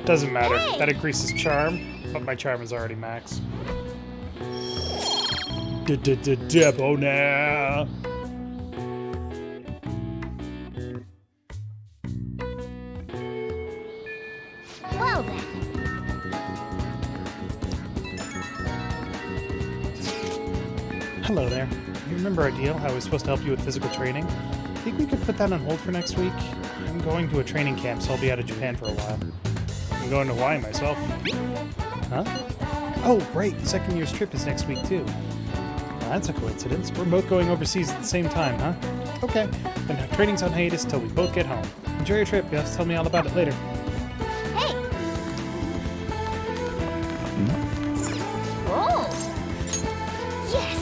Doesn't matter. Hey! That increases charm, but my charm is already max. Debonair! Well then. Hello there. You remember our deal, how I was supposed to help you with physical training? Think we could put that on hold for next week? I'm going to a training camp, so I'll be out of Japan for a while. I'm going to Hawaii myself. Huh? Oh, right, the second year's trip is next week, too. Well, that's a coincidence. We're both going overseas at the same time, huh? Okay, then training's on hiatus till we both get home. Enjoy your trip. You'll have to tell me all about it later. Hey! Oh! Yes!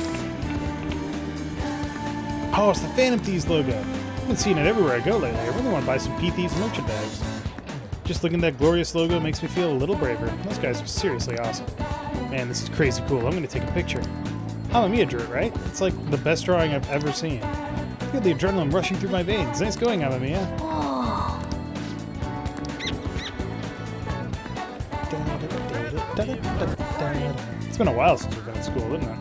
Oh, it's the Phantom Thieves logo. I've been seeing it everywhere I go lately. I really want to buy some P-Thieves merchandise. Just looking at that glorious logo makes me feel a little braver. Those guys are seriously awesome. Man, this is crazy cool. I'm going to take a picture. Amamiya drew it, right? It's like the best drawing I've ever seen. I feel the adrenaline rushing through my veins. Nice going, Amamiya. Oh. It's been a while since we've been in school, isn't it?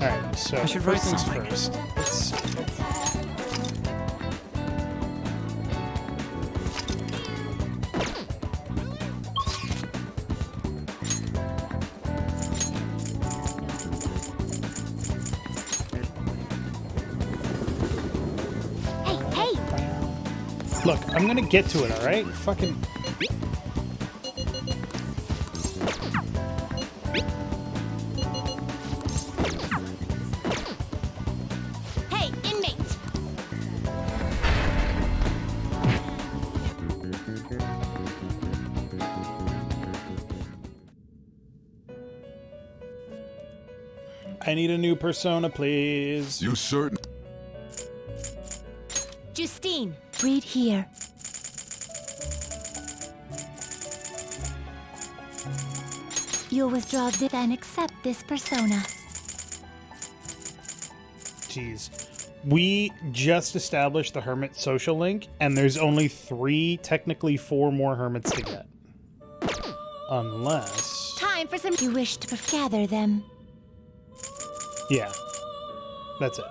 Alright, so I should write first things something. first. Let's... Hey! Look, I'm gonna get to it, alright? Fucking... I need a new persona, please. You certain? Justine. Read here. You'll withdraw this and accept this persona. Jeez. We just established the Hermit social link, and there's only 3, technically 4 more Hermits to get. Unless... Time for some... You wish to gather them. Yeah. That's it.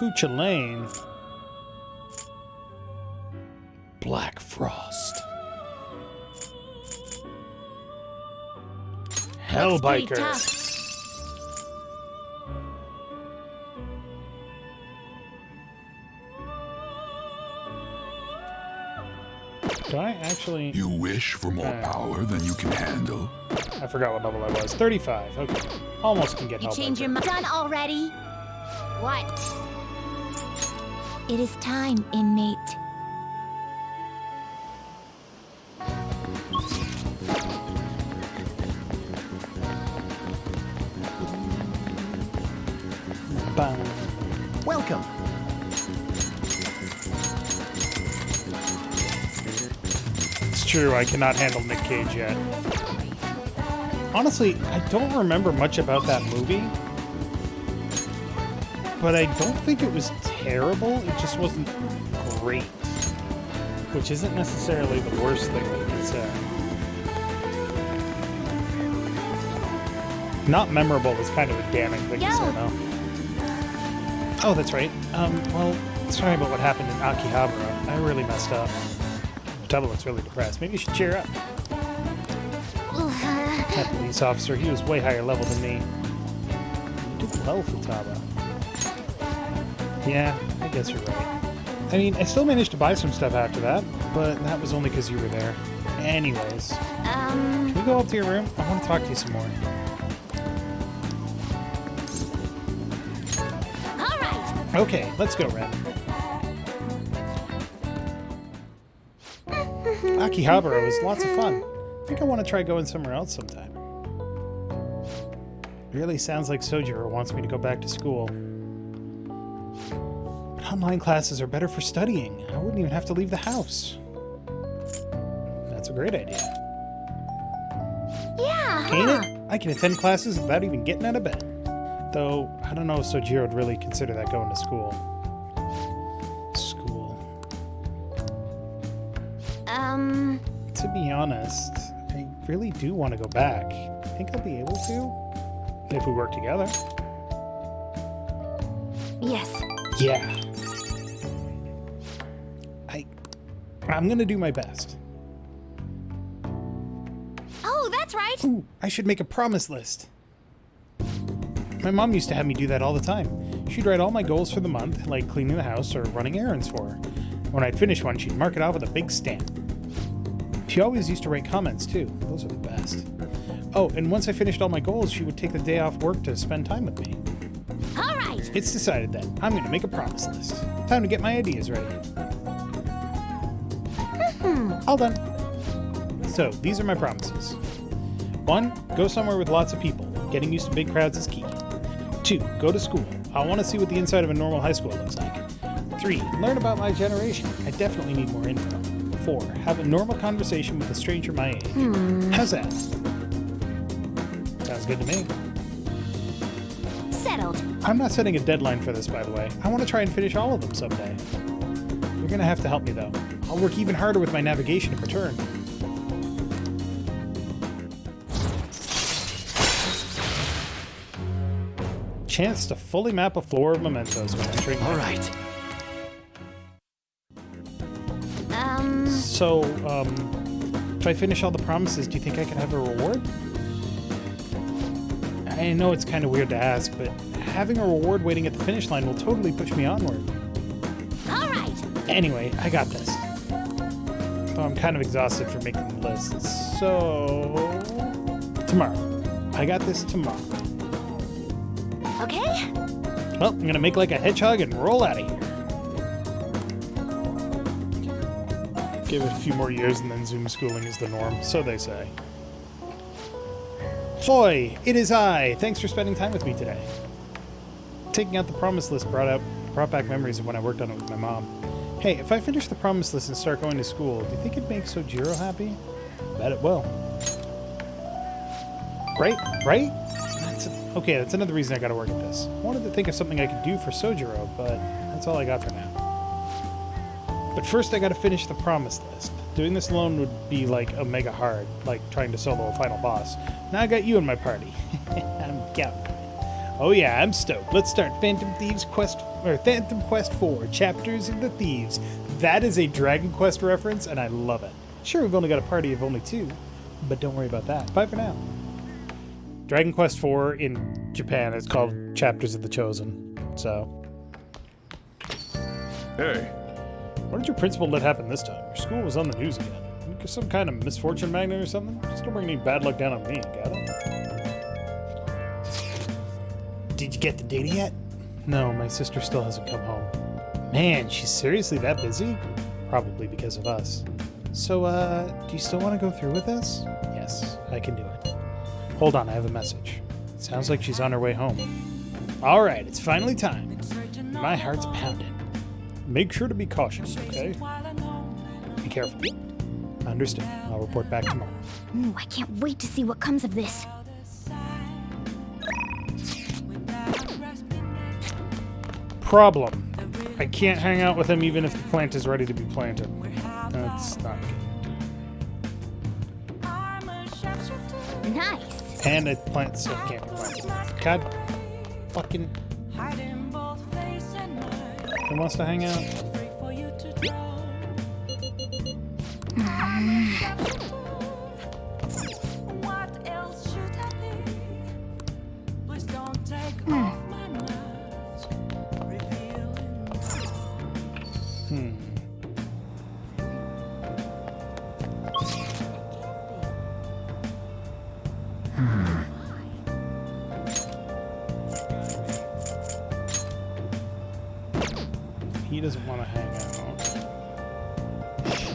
Hoocha Lane. Black Frost. Hellbiker. Do I actually... You wish for more power than you can handle? I forgot what level I was. 35. Okay. Almost can get You Hellbiker. change your mind. Done already? What? It is time, inmate. Bang. Welcome. It's true, I cannot handle Nick Cage yet. Honestly, I don't remember much about that movie. But I don't think it was terrible, it just wasn't great. Which isn't necessarily the worst thing you can say. Not memorable is kind of a damning thing to say, though. Oh, that's right. Well, sorry about what happened in Akihabara. I really messed up. Futaba looks really depressed. Maybe you should cheer up. That police officer, he was way higher level than me. You did well, Futaba. Yeah, I guess you're right. I mean, I still managed to buy some stuff after that, but that was only because you were there. Anyways. Can we go up to your room? I want to talk to you some more. Okay, let's go, Ren. Akihabara was lots of fun. I think I want to try going somewhere else sometime. It really sounds like Sojiro wants me to go back to school. But online classes are better for studying. I wouldn't even have to leave the house. That's a great idea. Yeah, Ain't it? I can attend classes without even getting out of bed. Though, I don't know if Sojiro would really consider that going to school. To be honest, I really do want to go back. I think I'll be able to, if we work together. Yes. Yeah. I'm gonna do my best. Oh, that's right. Ooh, I should make a promise list. My mom used to have me do that all the time. She'd write all my goals for the month, like cleaning the house or running errands for her. When I'd finish one, she'd mark it off with a big stamp. She always used to write comments, too. Those are the best. Oh, and once I finished all my goals, she would take the day off work to spend time with me. All right. It's decided then. I'm going to make a promise list. Time to get my ideas ready. All done. So, these are my promises. 1, go somewhere with lots of people. Getting used to big crowds is key. 2, go to school. I want to see what the inside of a normal high school looks like. 3, learn about my generation. I definitely need more info. 4, have a normal conversation with a stranger my age. How's that? Sounds good to me. Settled. I'm not setting a deadline for this, by the way. I want to try and finish all of them someday. You're going to have to help me, though. I'll work even harder with my navigation in return. Chance to fully map a floor of mementos when entering. All right. So, if I finish all the promises, do you think I could have a reward? I know it's kind of weird to ask, but having a reward waiting at the finish line will totally push me onward. All right. Anyway, I got this. Though I'm kind of exhausted from making the lists, so... tomorrow. I got this tomorrow. Okay. Well, I'm gonna make like a hedgehog and roll out of here. Give it a few more years and then Zoom schooling is the norm, so they say. Ahoy! It is I! Thanks for spending time with me today. Taking out the promise list brought back memories of when I worked on it with my mom. Hey, if I finish the promise list and start going to school, do you think it'd make Sojiro happy? Bet it will. Right? Okay, that's another reason I gotta work at this. I wanted to think of something I could do for Sojiro, but that's all I got for now. But first I gotta finish the promise list. Doing this alone would be like mega hard, like trying to solo a final boss. Now I got you in my party. I'm counting. Oh yeah, I'm stoked. Let's start Phantom Quest 4, Chapters of the Thieves. That is a Dragon Quest reference, and I love it. Sure, we've only got a party of only 2, but don't worry about that. Bye for now. Dragon Quest 4 in Japan is called Chapters of the Chosen, so. Hey. What did your principal let happen this time? Your school was on the news again. Some kind of misfortune magnet or something? Just don't bring any bad luck down on me, got it? Did you get the data yet? No, my sister still hasn't come home. Man, she's seriously that busy? Probably because of us. So, do you still want to go through with this? Yes, I can do it. Hold on, I have a message. It sounds like she's on her way home. Alright, it's finally time. My heart's pounding. Make sure to be cautious, okay? Be careful. Understood. I'll report back tomorrow. Ooh, I can't wait to see what comes of this. Problem. I can't hang out with him even if the plant is ready to be planted. That's not good. Nice. And a plant still can't be planted. God fucking... Who wants to hang out? He doesn't want to hang out. She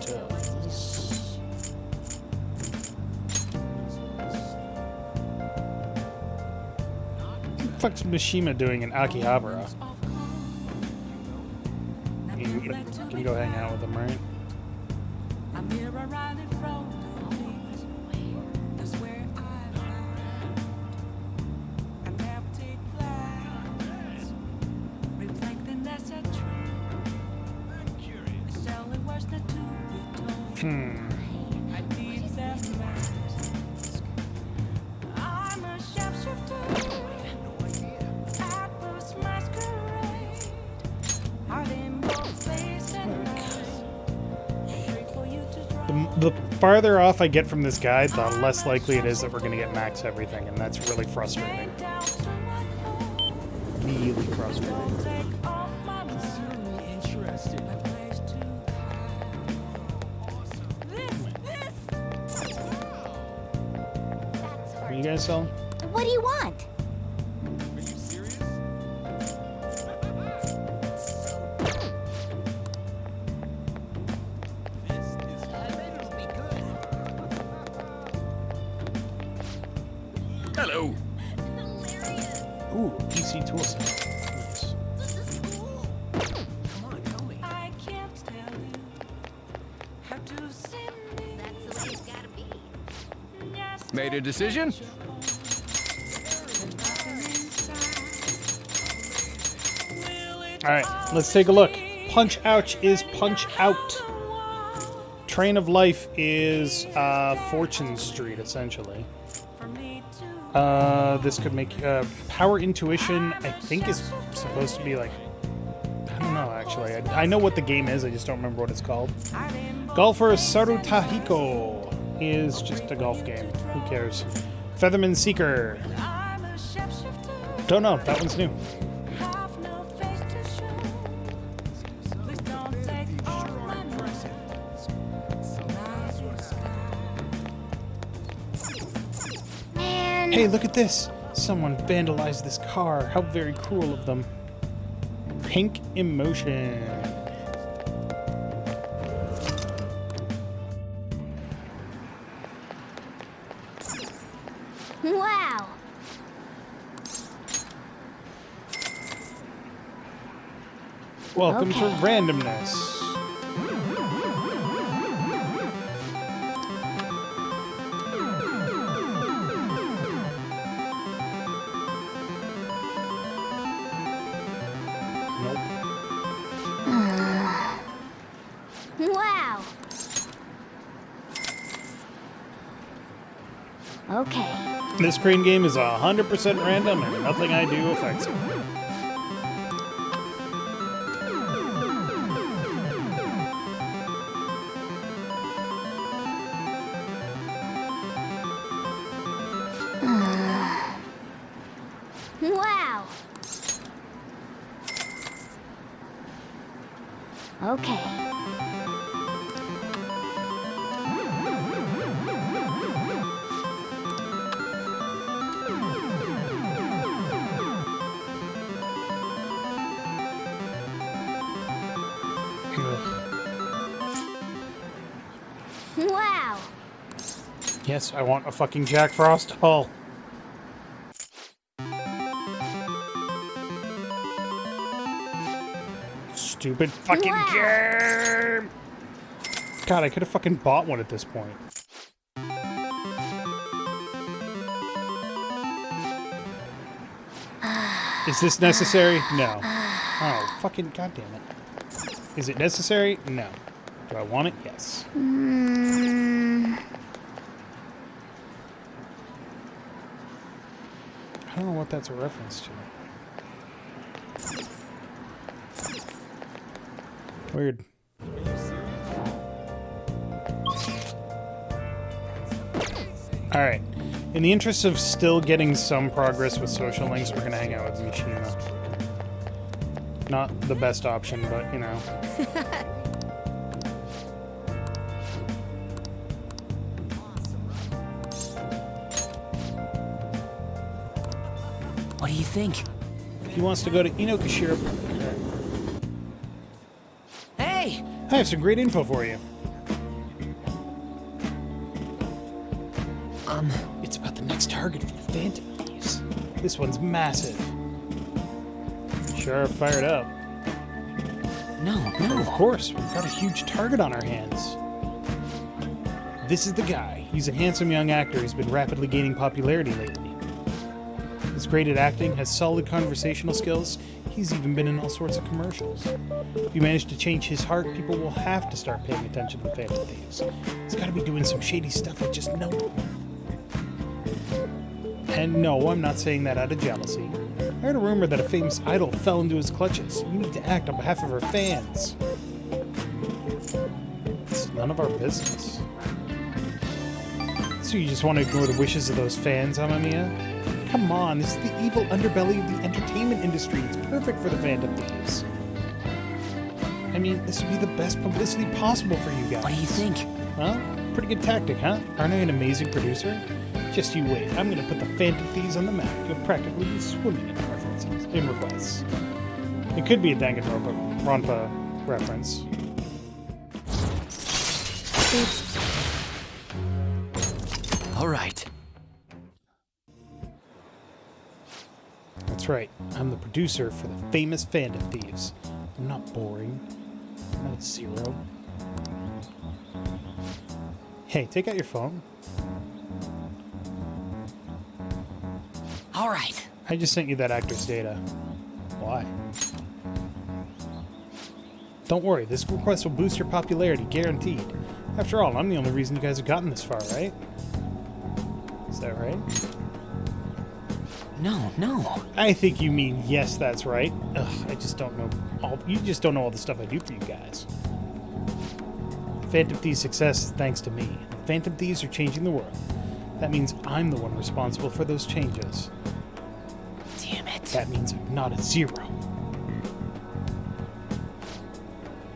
does. What the fuck's Mishima doing in Akihabara? You can go hang out with him, right? The farther off I get from this guide, the less likely it is that we're going to get max everything, and that's really frustrating. Really frustrating. Are you guys selling? What do you want? Hello. Ooh, PC toolset. Nice. Made a decision? Alright, let's take a look. Punch Ouch is Punch Out. Train of Life is Fortune Street, essentially. This could make Power Intuition, I think, is supposed to be like, I don't know actually. I know what the game is, I just don't remember what it's called. Golfer Sarutahiko is just a golf game. Who cares? Featherman Seeker. Don't know, that one's new. Hey, look at this! Someone vandalized this car. How very cruel of them. Pink Emotion. Welcome to randomness. Wow. Okay. This crane game is 100% random and nothing I do affects it. Wow. Okay. Wow. Yes, I want a fucking Jack Frost hull. Stupid fucking game! God, I could have fucking bought one at this point. Is this necessary? No. Oh, fucking goddamn it. Is it necessary? No. Do I want it? Yes. I don't know what that's a reference to. Weird. Alright. In the interest of still getting some progress with social links, we're gonna hang out with Mishima. Not the best option, but, you know. What do you think? He wants to go to Inokashira. Hey! I have some great info for you. It's about the next target for the Phantom Thieves. This one's massive. Sure, fired up. No. Of course, we've got a huge target on our hands. This is the guy. He's a handsome young actor who's been rapidly gaining popularity lately. He's great at acting, has solid conversational skills. He's even been in all sorts of commercials. If you manage to change his heart, people will have to start paying attention to the Phantom Thieves. He's got to be doing some shady stuff I just know. And no, I'm not saying that out of jealousy. I heard a rumor that a famous idol fell into his clutches. You need to act on behalf of her fans. It's none of our business. So you just want to ignore the wishes of those fans, Amamiya? Come on, this is the evil underbelly of the entertainment industry. It's perfect for the Phantom Thieves. I mean, this would be the best publicity possible for you guys. What do you think? Well, pretty good tactic, huh? Aren't I an amazing producer? Just you wait. I'm gonna put the Phantom Thieves on the map. You'll practically be swimming in references, in requests. It could be a Danganronpa reference. All right. That's right. I'm the producer for the famous Phantom Thieves. I'm not boring. I'm not Zero. Hey, take out your phone. All right. I just sent you that actor's data. Why? Don't worry, this request will boost your popularity, guaranteed. After all, I'm the only reason you guys have gotten this far, right? Is that right? No. I think you mean yes, that's right. Ugh, I just don't know you just don't know all the stuff I do for you guys. Phantom Thieves' success is thanks to me. The Phantom Thieves are changing the world. That means I'm the one responsible for those changes. Damn it. That means I'm not a Zero.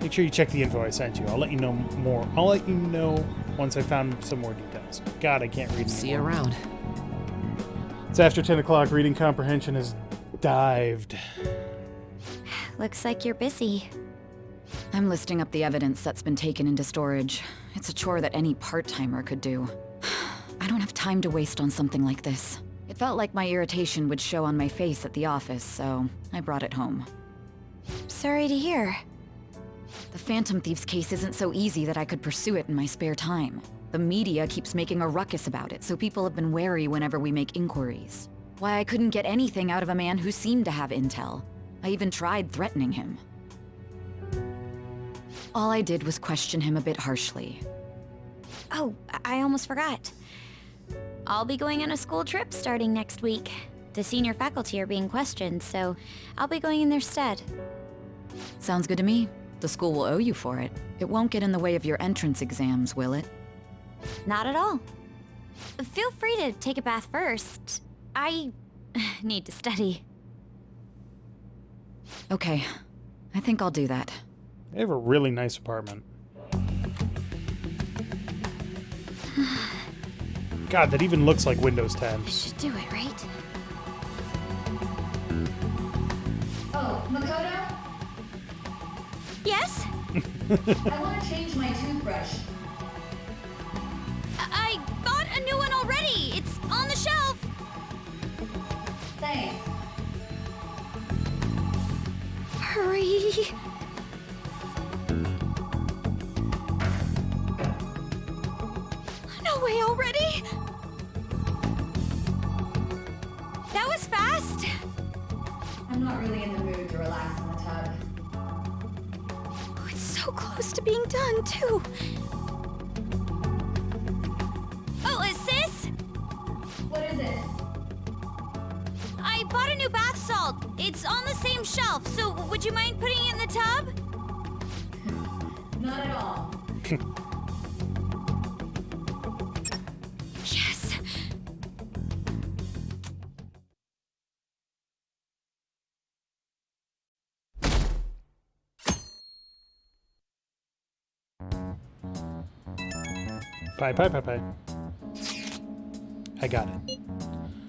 Make sure you check the info I sent you. I'll let you know more. I'll let you know once I found some more details. God, I can't read anymore. See you around. It's after 10 o'clock. Reading comprehension has dived. Looks like you're busy. I'm listing up the evidence that's been taken into storage. It's a chore that any part-timer could do. I don't have time to waste on something like this. It felt like my irritation would show on my face at the office, so I brought it home. Sorry to hear. The Phantom Thieves case isn't so easy that I could pursue it in my spare time. The media keeps making a ruckus about it, so people have been wary whenever we make inquiries. Why I couldn't get anything out of a man who seemed to have intel. I even tried threatening him. All I did was question him a bit harshly. Oh, I almost forgot. I'll be going on a school trip starting next week. The senior faculty are being questioned, so I'll be going in their stead. Sounds good to me. The school will owe you for it. It won't get in the way of your entrance exams, will it? Not at all. Feel free to take a bath first. I need to study. Okay. I think I'll do that. They have a really nice apartment. God, that even looks like Windows 10. I should do it, right? Oh, Makoto? Yes? I want to change my toothbrush. I bought a new one already! It's on the shelf! Thanks. Hurry! No way already! That was fast! I'm not really in the mood to relax in the tub. Oh, it's so close to being done, too. Oh, sis? What is it? I bought a new bath salt. It's on the same shelf, so would you mind putting it in the tub? Not at all. Yes. Bye. I got it.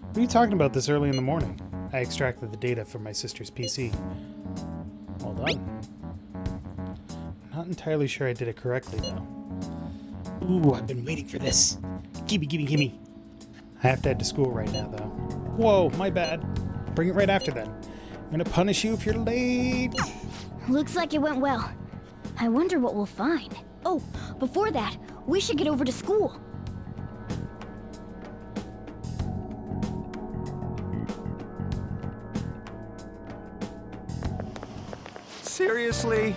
What are you talking about this early in the morning? I extracted the data from my sister's PC. Well done. I'm not entirely sure I did it correctly, though. Ooh, I've been waiting for this. Gimme. I have to head to school right now, though. Whoa, my bad. Bring it right after then. I'm gonna punish you if you're late. Looks like it went well. I wonder what we'll find. Oh, before that, we should get over to school. Seriously?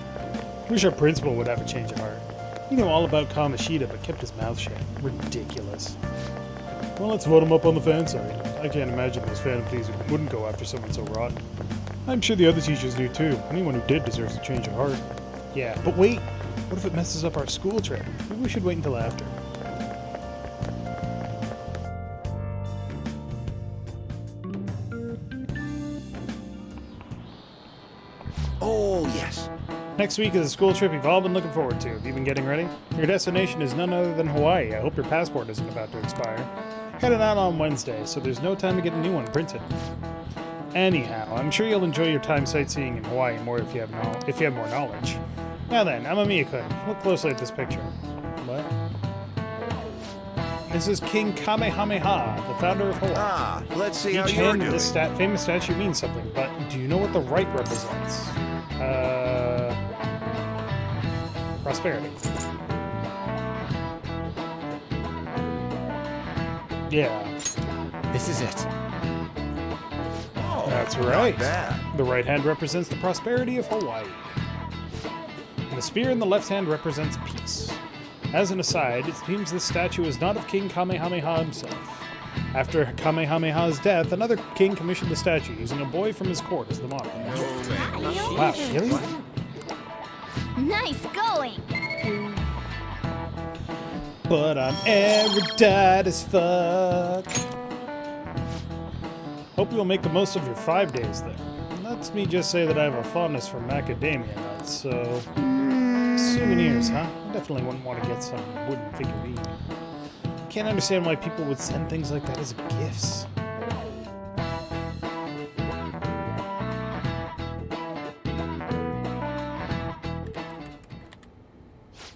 Wish our principal would have a change of heart. He knew all about Kamoshida, but kept his mouth shut. Ridiculous. Well, let's vote him up on the fan side. I can't imagine those Phantom Thieves wouldn't go after someone so rotten. I'm sure the other teachers do too. Anyone who did deserves a change of heart. Yeah, but wait! What if it messes up our school trip? Maybe we should wait until after. Oh, yes. Next week is a school trip you've all been looking forward to. Have you been getting ready? Your destination is none other than Hawaii. I hope your passport isn't about to expire. Headed out on Wednesday, so there's no time to get a new one printed. Anyhow, I'm sure you'll enjoy your time sightseeing in Hawaii more if you have more knowledge. Now then, Amamiya-kun, look closely at this picture. What? This is King Kamehameha, the founder of Hawaii. Ah, let's see how Each you're hand in doing. this famous statue means something, but do you know what the right represents? Prosperity. Yeah. This is it. Oh, That's right. not bad. The right hand represents the prosperity of Hawaii. And the spear in the left hand represents peace. As an aside, it seems this statue is not of King Kamehameha himself. After Kamehameha's death, another king commissioned the statue, using a boy from his court as the model. Wow, really? Nice going! But I'm erudite as fuck. Hope you'll make the most of your 5 days there. Lets me just say that I have a fondness for macadamia nuts, so... Souvenirs, huh? I definitely wouldn't want to get some wooden figurine. Can't understand why people would send things like that as gifts.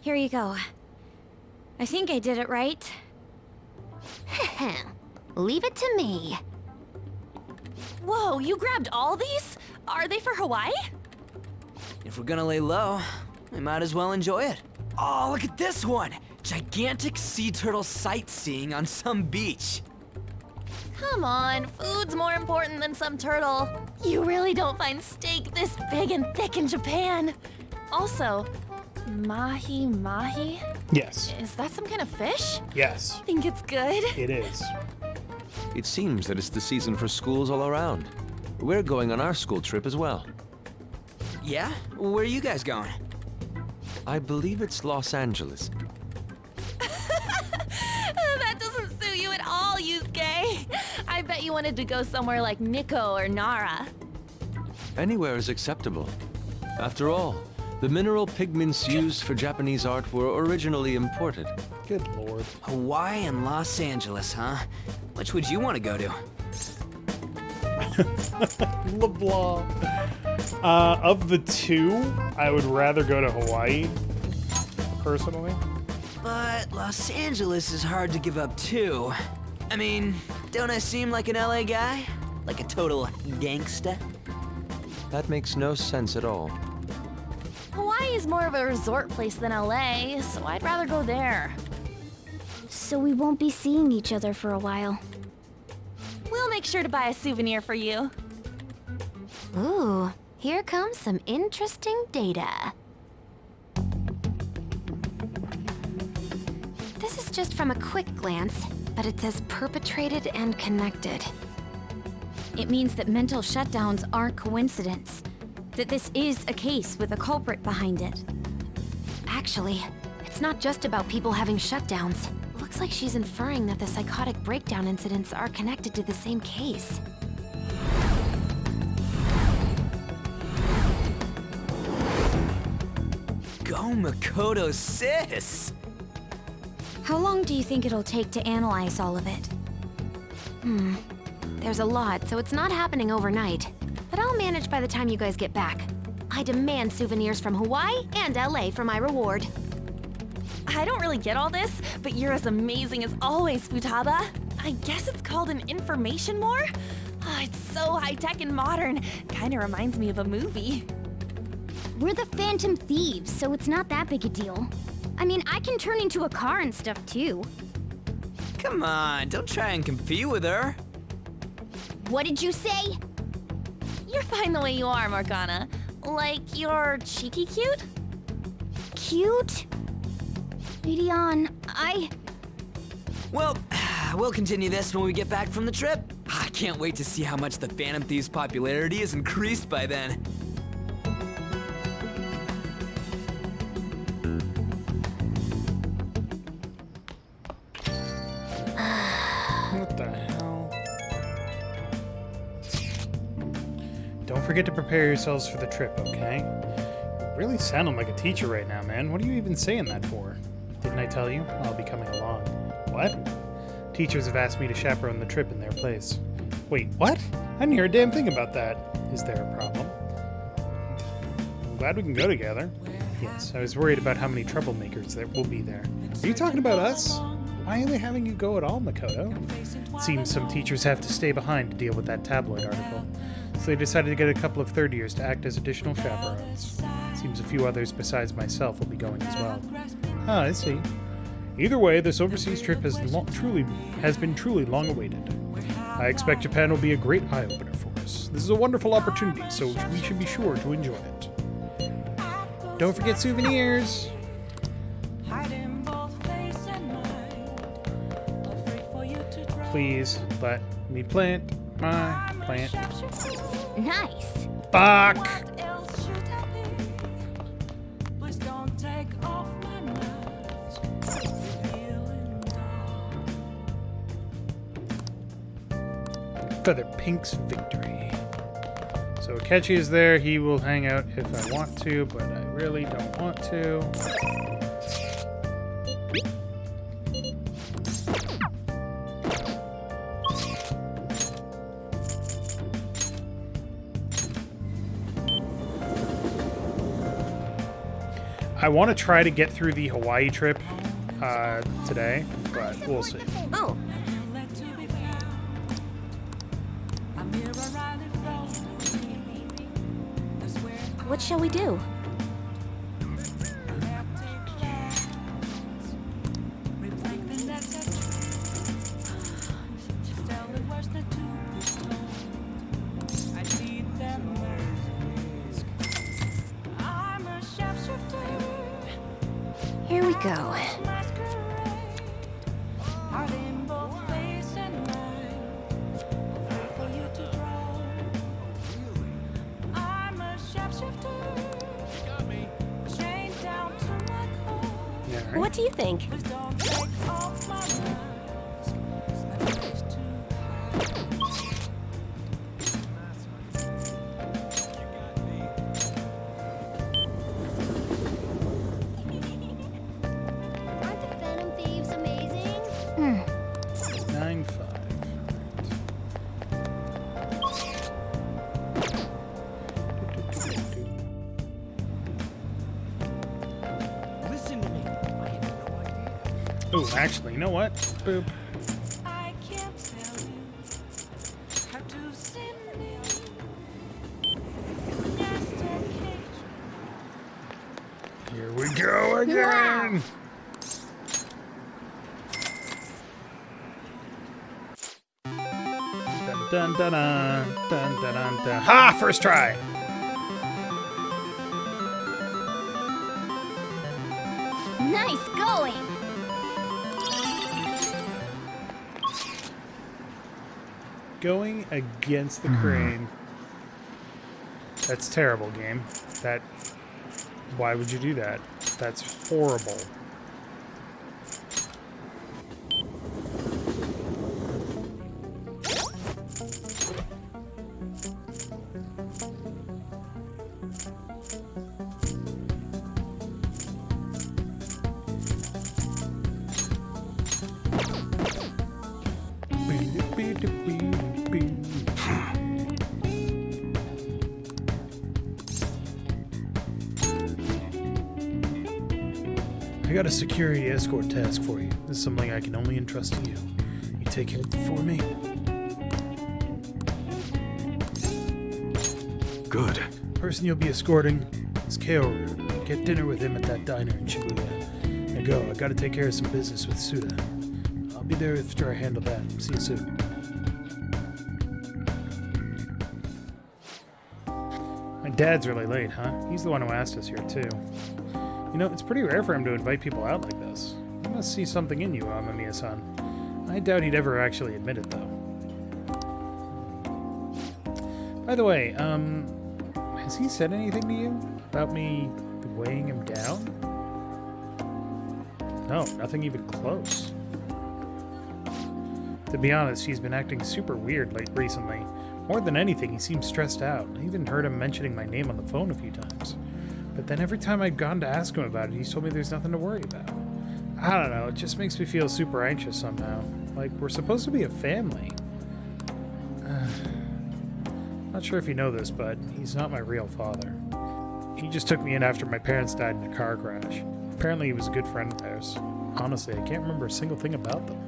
Here you go. I think I did it right. Leave it to me. Whoa, you grabbed all these? Are they for Hawaii? If we're gonna lay low, we might as well enjoy it. Oh, look at this one! Gigantic sea turtle sightseeing on some beach. Come on, food's more important than some turtle. You really don't find steak this big and thick in Japan. Also, mahi-mahi? Yes. Is that some kind of fish? Yes. Think it's good? It is. It seems that it's the season for schools all around. We're going on our school trip as well. Yeah? Where are you guys going? I believe it's Los Angeles. That doesn't suit you at all, Yusuke. I bet you wanted to go somewhere like Nikko or Nara. Anywhere is acceptable. After all, the mineral pigments used for Japanese art were originally imported. Good lord. Hawaii and Los Angeles, huh? Which would you want to go to? LeBlanc. Of the two, I would rather go to Hawaii, personally. But Los Angeles is hard to give up too. I mean, don't I seem like an LA guy? Like a total gangsta? That makes no sense at all. Hawaii is more of a resort place than LA, so I'd rather go there. So we won't be seeing each other for a while. We'll make sure to buy a souvenir for you. Ooh, here comes some interesting data. This is just from a quick glance, but it says perpetrated and connected. It means that mental shutdowns aren't coincidence. That this is a case with a culprit behind it. Actually, it's not just about people having shutdowns. Looks like she's inferring that the psychotic breakdown incidents are connected to the same case. Go Makoto, sis! How long do you think it'll take to analyze all of it? There's a lot, so it's not happening overnight. But I'll manage by the time you guys get back. I demand souvenirs from Hawaii and LA for my reward. I don't really get all this, but you're as amazing as always, Futaba. I guess it's called an information war? Oh, it's so high-tech and modern. Kinda reminds me of a movie. We're the Phantom Thieves, so it's not that big a deal. I mean, I can turn into a car and stuff too. Come on, don't try and compete with her. What did you say? You're fine the way you are, Morgana. Like, you're cheeky cute? Cute? Midian, Well, we'll continue this when we get back from the trip. I can't wait to see how much the Phantom Thieves' popularity has increased by then. What the hell? Don't forget to prepare yourselves for the trip, okay? You're really sounding like a teacher right now, man. What are you even saying that for? Didn't I tell you? I'll be coming along. What? Teachers have asked me to chaperone the trip in their place. Wait, what? I didn't hear a damn thing about that. Is there a problem? I'm glad we can go together. Yes, I was worried about how many troublemakers there will be there. Are you talking about us? Why are they having you go at all, Makoto? It seems some teachers have to stay behind to deal with that tabloid article. So they decided to get a couple of third years to act as additional chaperones. Seems a few others besides myself will be going as well. Ah, I see. Either way, this overseas trip has been truly long awaited. I expect Japan will be a great eye-opener for us. This is a wonderful opportunity, so we should be sure to enjoy it. Don't forget souvenirs! Please let me plant my plant. Nice. Fuck! Feather Pink's victory. So Akechi is there. He will hang out if I want to, but I really don't want to. I want to try to get through the Hawaii trip today, but we'll see. Oh. What shall we do? Here we go. What do you think? Aren't the Phantom Thieves amazing? 9-5. Listen to me. I have no idea. Oh, actually, you know what? Boop. Here we go again. Wow. Dun dun dun dun dun dun dun. Ha! First try. Nice going! Going against the crane. That's terrible, game. That. Why would you do that? That's horrible. I got a security escort task for you. This is something I can only entrust to you. You take care of it for me? Good. Person you'll be escorting is Kaoru. Get dinner with him at that diner in Shibuya. Now go, I gotta take care of some business with Suda. I'll be there after I handle that. See you soon. My dad's really late, huh? He's the one who asked us here, too. You know, it's pretty rare for him to invite people out like this. He must see something in you, Amamiya-san. I doubt he'd ever actually admit it, though. By the way, has he said anything to you about me weighing him down? No, nothing even close. To be honest, he's been acting super weird recently. More than anything, he seems stressed out. I even heard him mentioning my name on the phone a few times. But then every time I've gone to ask him about it, he's told me there's nothing to worry about. I don't know, it just makes me feel super anxious somehow. Like, we're supposed to be a family. Not sure if you know this, but he's not my real father. He just took me in after my parents died in a car crash. Apparently he was a good friend of theirs. Honestly, I can't remember a single thing about them.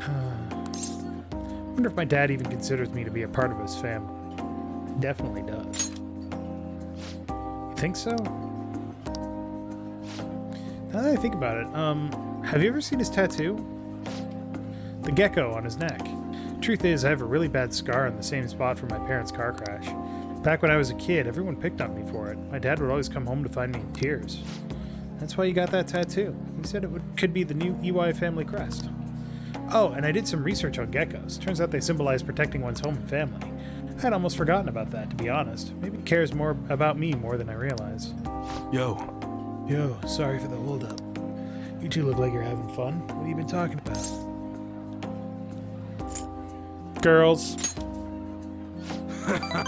I wonder if my dad even considers me to be a part of his family. He definitely does. Think so? Now that I think about it, have you ever seen his tattoo? The gecko on his neck. Truth is, I have a really bad scar on the same spot from my parents' car crash. Back when I was a kid, everyone picked on me for it. My dad would always come home to find me in tears. That's why you got that tattoo. He said it could be the new EY family crest. Oh, and I did some research on geckos. Turns out they symbolize protecting one's home and family. I had almost forgotten about that, to be honest. Maybe he cares more about me more than I realize. Yo, sorry for the holdup. You two look like you're having fun. What have you been talking about? Girls.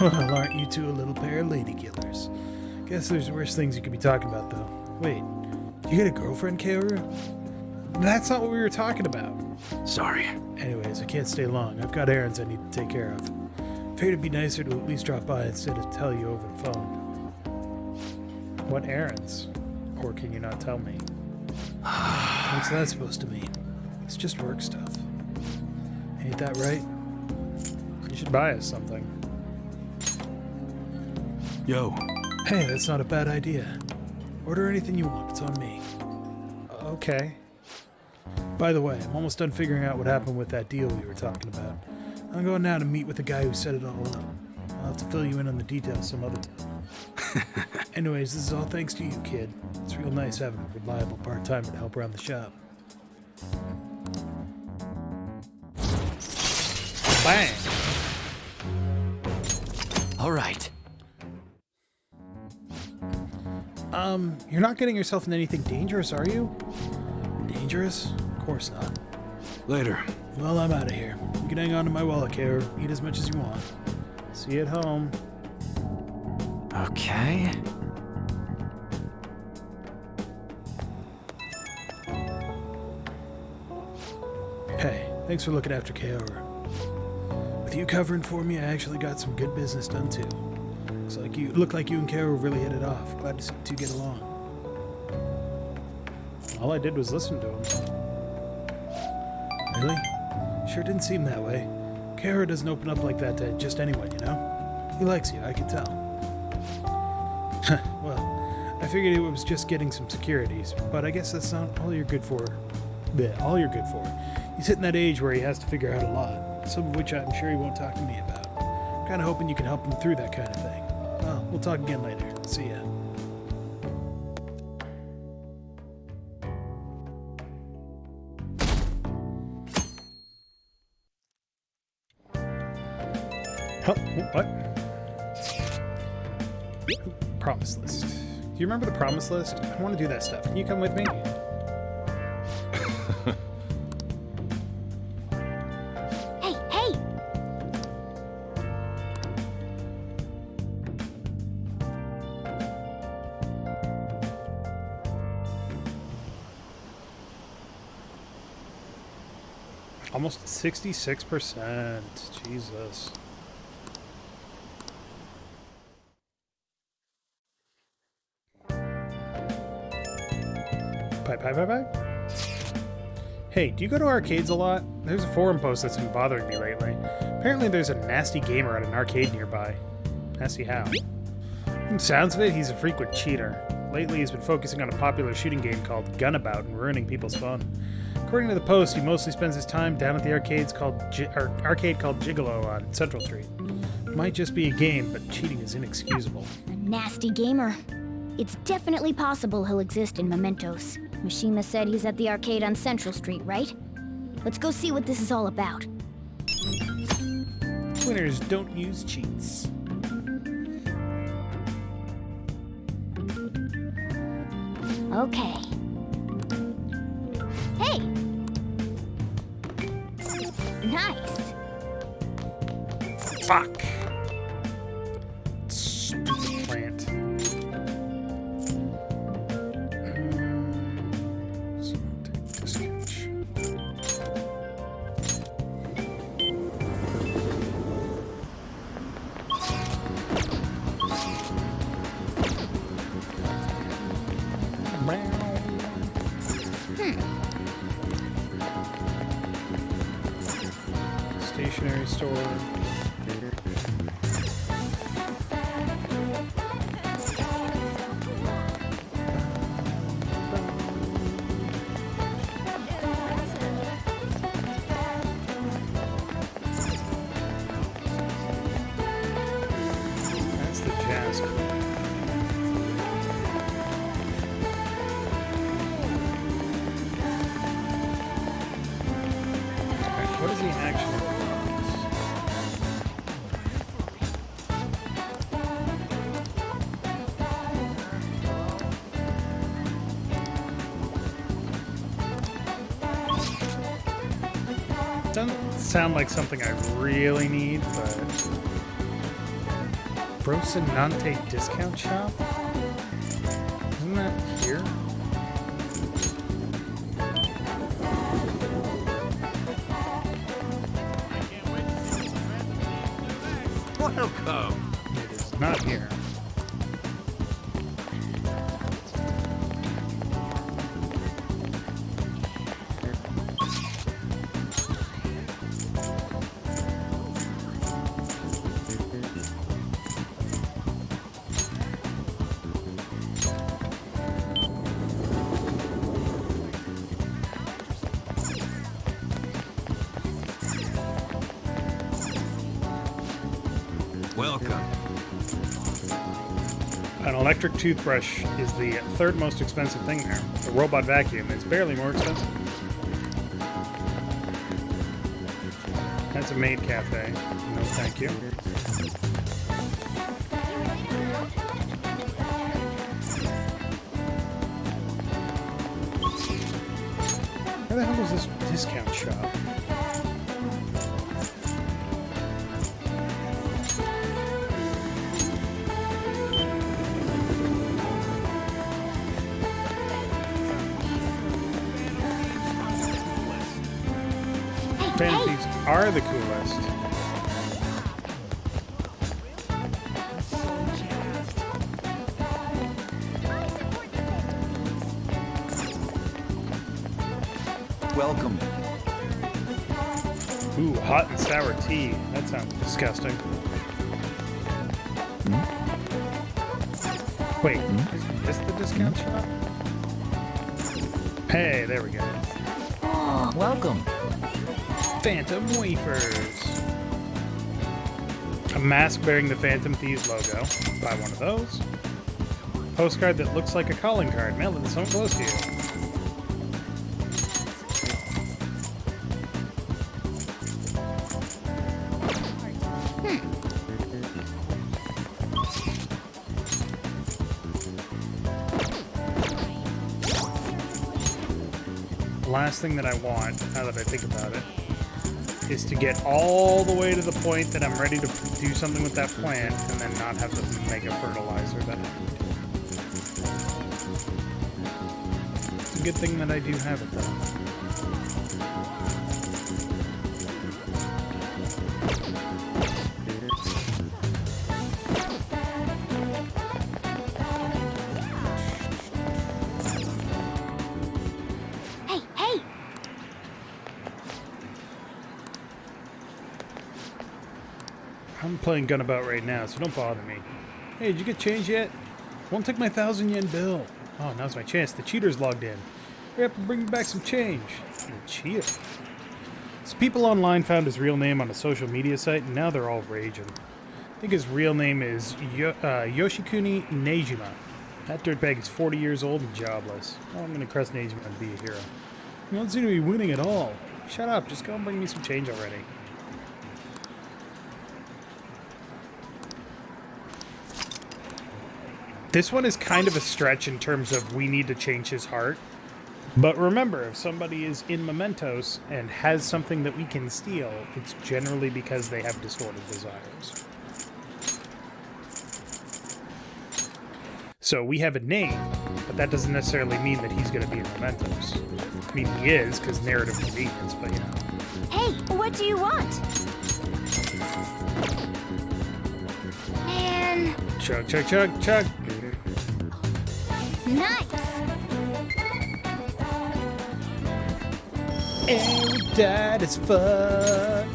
Well, aren't you two a little pair of lady killers? Guess there's worse things you could be talking about, though. Wait, you got a girlfriend, Kaoru? That's not what we were talking about. Sorry. Anyways, I can't stay long. I've got errands I need to take care of. Figured it'd be nicer to at least drop by instead of tell you over the phone. What errands? Or can you not tell me? What's that supposed to mean? It's just work stuff. Ain't that right? You should buy us something. Yo, Hey, that's not a bad idea. Order anything you want, it's on me. Okay. By the way, I'm almost done figuring out what happened with that deal we were talking about. I'm going now to meet with the guy who set it all up. I'll have to fill you in on the details some other time. Anyways, this is all thanks to you, kid. It's real nice having a reliable part-timer to help around the shop. Bang! All right. You're not getting yourself in anything dangerous, are you? Dangerous? Of course not. Later. Well, I'm out of here. You can hang on to my wallet, Care. Eat as much as you want. See you at home. Okay. Hey, thanks for looking after Kaora. With you covering for me, I actually got some good business done too. Looked like you and Kaora really hit it off. Glad to see you two get along. All I did was listen to him. Really? Sure didn't seem that way. Kaora doesn't open up like that to just anyone, you know? He likes you, I can tell. Well, I figured it was just getting some securities, but I guess that's not all you're good for. All you're good for. He's hitting that age where he has to figure out a lot, some of which I'm sure he won't talk to me about. I'm kind of hoping you can help him through that kind of thing. Well, we'll talk again later. See ya. Oh, what? Promise list. Do you remember the promise list? I want to do that stuff. Can you come with me? Hey, hey! Almost 66%. Jesus. Bye. Hey, do you go to arcades a lot? There's a forum post that's been bothering me lately. Apparently there's a nasty gamer at an arcade nearby. Nasty how? From the sounds of it, he's a frequent cheater. Lately he's been focusing on a popular shooting game called Gunabout and ruining people's fun. According to the post, he mostly spends his time down at the arcade called Gigolo on Central Street. Might just be a game, but cheating is inexcusable. A nasty gamer. It's definitely possible he'll exist in Mementos. Mishima said he's at the arcade on Central Street, right? Let's go see what this is all about. Winners don't use cheats. Okay. Hey! Nice! Fuck! Stupid plant. Stationery store. That's the jazz club. Alright, what is he actually? Doesn't sound like something I really need, but... Brocinante discount shop? Isn't that here? Welcome! It is not here. Welcome. An electric toothbrush is the third most expensive thing there. The robot vacuum is barely more expensive. That's a maid cafe. No, thank you. Where the hell is this discount shop? Fantasies are the coolest. Welcome. Ooh, hot and sour tea. That sounds disgusting. Wait, is this the discount shop? Hey, there we go. Welcome. Phantom wafers. A mask bearing the Phantom Thieves logo. Buy one of those. Postcard that looks like a calling card. Mail it to someone close to you. Last thing that I want, now that I think about it, is to get all the way to the point that I'm ready to do something with that plant and then not have the mega fertilizer that I need. It's a good thing that I do have it though. I'm playing Gunabout right now, so don't bother me. Hey, did you get change yet? Won't take my 1,000 yen bill. Oh, now's my chance. The cheater's logged in. Hurry up and bring me back some change. The cheater. So people online found his real name on a social media site, and now they're all raging. I think his real name is Yoshikuni Nejima. That dirtbag is 40 years old and jobless. Oh, I'm gonna crest Nejima and be a hero. You don't seem to be winning at all. Shut up, just go and bring me some change already. This one is kind of a stretch in terms of we need to change his heart. But remember, if somebody is in Mementos and has something that we can steal, it's generally because they have distorted desires. So we have a name, but that doesn't necessarily mean that he's going to be in Mementos. I mean, he is, because narrative convenience, but you know. Hey, what do you want? Man. Chug, chug, chug, chug. Nice. And we died as fuck.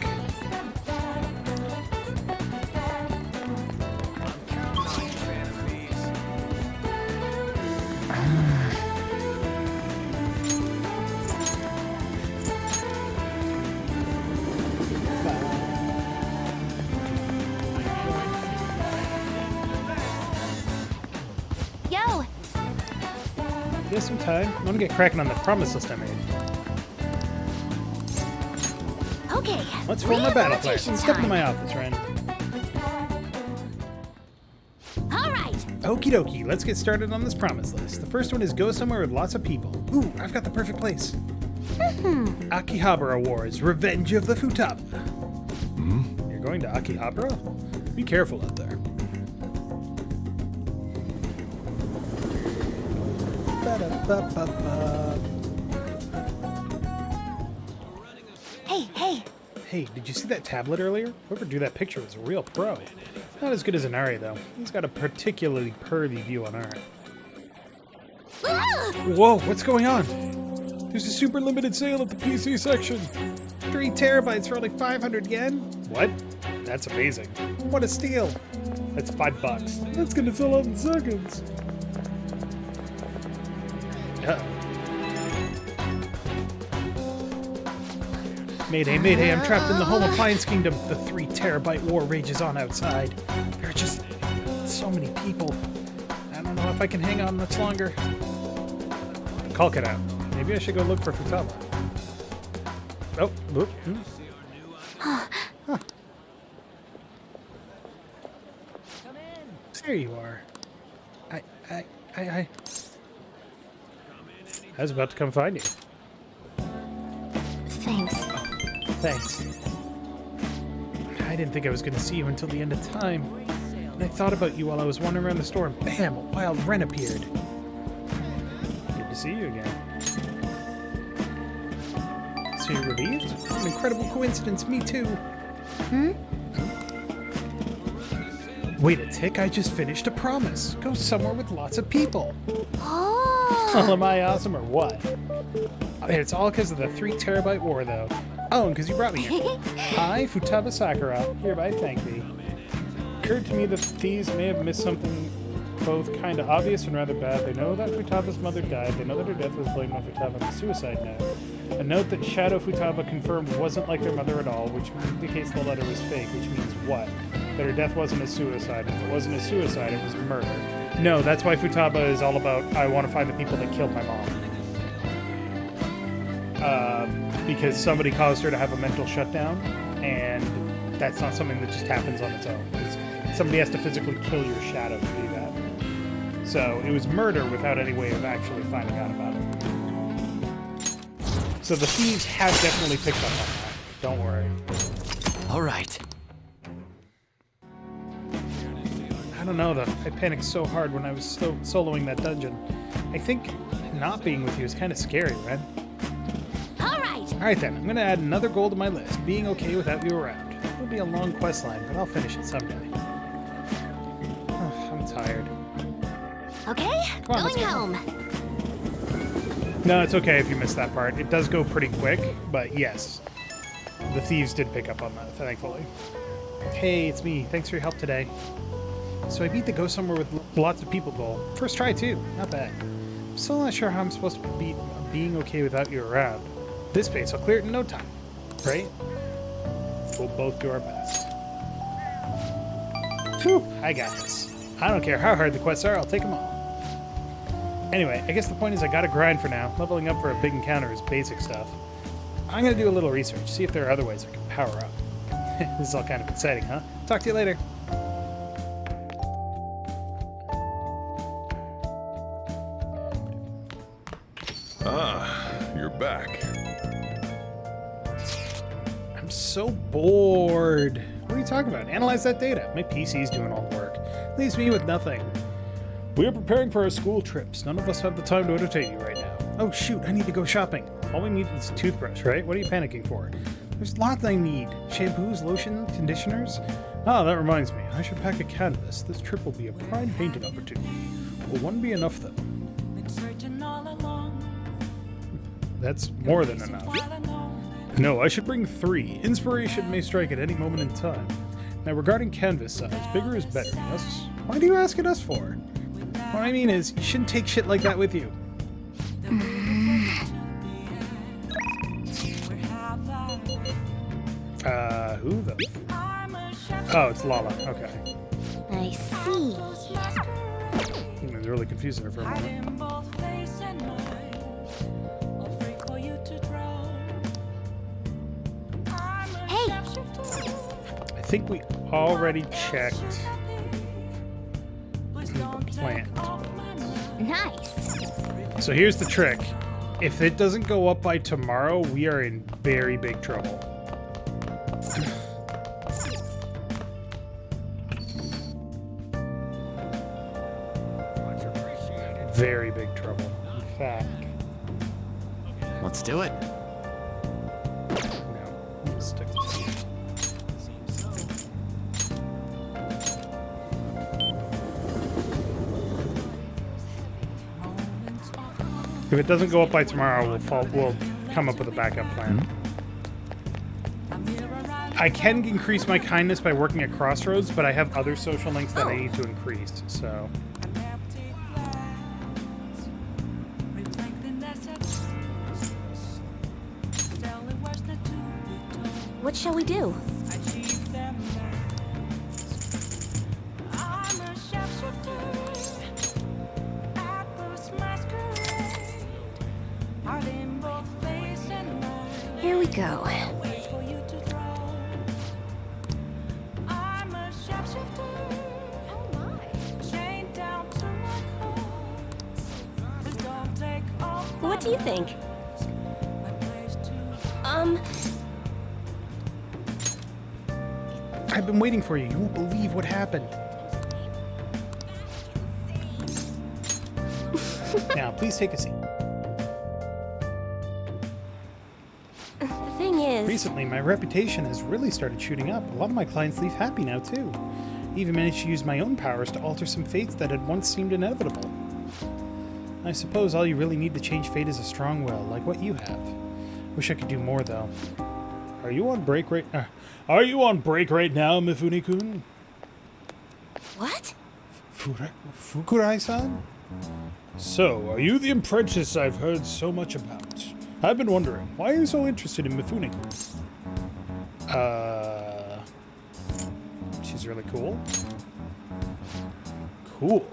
Yo. Get some time. I'm gonna get cracking on the promise list I made. Okay. Let's form my battle plan. Step into my office, Ren. All right. Okie dokie, let's get started on this promise list. The first one is go somewhere with lots of people. Ooh, I've got the perfect place. Akihabara Wars, Revenge of the Futaba. You're going to Akihabara? Be careful out there. Hey. Hey, did you see that tablet earlier? Whoever drew that picture was a real pro. Not as good as Inari, though. He's got a particularly pervy view on art. Whoa, what's going on? There's a super limited sale at the PC section. 3 terabytes for only 500 yen? What? That's amazing. What a steal. That's $5. That's gonna sell out in seconds. Uh-oh. Mayday, mayday, I'm trapped in the home appliance kingdom. The 3 terabyte war rages on outside. There are just so many people. I don't know if I can hang on much longer. Call it out. Maybe I should go look for Futaba. Oh, whoop. Huh. There you are. I was about to come find you. Thanks. Thanks. I didn't think I was going to see you until the end of time. And I thought about you while I was wandering around the store, and bam, a wild Ren appeared. Good to see you again. So you're relieved? What an incredible coincidence, me too. Wait a tick, I just finished a promise. Go somewhere with lots of people. Oh! Well, am I awesome or what? It's all because of the 3 terabyte war, though. Oh, and because you brought me here. I, Futaba Sakura, hereby thank thee. Occurred to me that the thieves may have missed something both kind of obvious and rather bad. They know that Futaba's mother died. They know that her death was blamed on Futaba on the suicide note. A note that Shadow Futaba confirmed wasn't like their mother at all, which indicates the letter was fake, which means what? That her death wasn't a suicide. If it wasn't a suicide, it was murder. No, that's why Futaba is all about, I want to find the people that killed my mom. Because somebody caused her to have a mental shutdown, and that's not something that just happens on its own. Somebody has to physically kill your shadow to do that. So it was murder without any way of actually finding out about it. So the thieves have definitely picked up on that. Don't worry. All right. I don't know, though. I panicked so hard when I was soloing that dungeon. I think not being with you is kind of scary, Ren. Alright then, I'm gonna add another goal to my list. Being okay without you around. It'll be a long quest line, but I'll finish it someday. Oh, I'm tired. Okay, on, going home. No, it's okay if you missed that part. It does go pretty quick, but yes. The thieves did pick up on that, thankfully. Hey, it's me. Thanks for your help today. So I beat the go somewhere with lots of people goal. First try too, not bad. I'm still not sure how I'm supposed to beat being okay without you around. This pace, I'll clear it in no time, right? We'll both do our best. Whew, I got this. I don't care how hard the quests are, I'll take them all. Anyway, I guess the point is I gotta grind for now. Leveling up for a big encounter is basic stuff. I'm gonna do a little research, see if there are other ways I can power up. This is all kind of exciting, huh? Talk to you later. Ah, you're back. I'm so bored. What are you talking about? Analyze that data. My PC's doing all the work. Leaves me with nothing. We are preparing for our school trips. None of us have the time to entertain you right now. Oh shoot, I need to go shopping. All we need is a toothbrush, right? What are you panicking for? There's lots I need. Shampoos, lotion, conditioners. Ah, that reminds me. I should pack a canvas. This trip will be a prime painting opportunity. Will one be enough though? That's more than enough. No, I should bring 3. Inspiration may strike at any moment in time. Now, regarding canvas size, bigger is better, yes? Why do you ask at us for? What I mean is, you shouldn't take shit like that with you. Who the... Oh, it's Lala. Okay. I see. I was really confusing her for a moment. Hey! I think we already checked the plant. Nice. So here's the trick. If it doesn't go up by tomorrow, we are in very big trouble. Very big trouble. In fact. Let's do it. No, we'll stick with it. If it doesn't go up by tomorrow, we'll come up with a backup plan. I can increase my kindness by working at Crossroads, but I have other social links that I need to increase, so... What shall we do? Here we go. What do you think? I've been waiting for you. You won't believe what happened. Now, please take a seat. The thing is... Recently, my reputation has really started shooting up. A lot of my clients leave happy now, too. I even managed to use my own powers to alter some fates that had once seemed inevitable. I suppose all you really need to change fate is a strong will, like what you have. Wish I could do more, though. Are you on break right now, Mifune-kun? What? Fukurai-san? So, are you the apprentice I've heard so much about? I've been wondering, why are you so interested in Mifune-kun? She's really cool. Cool.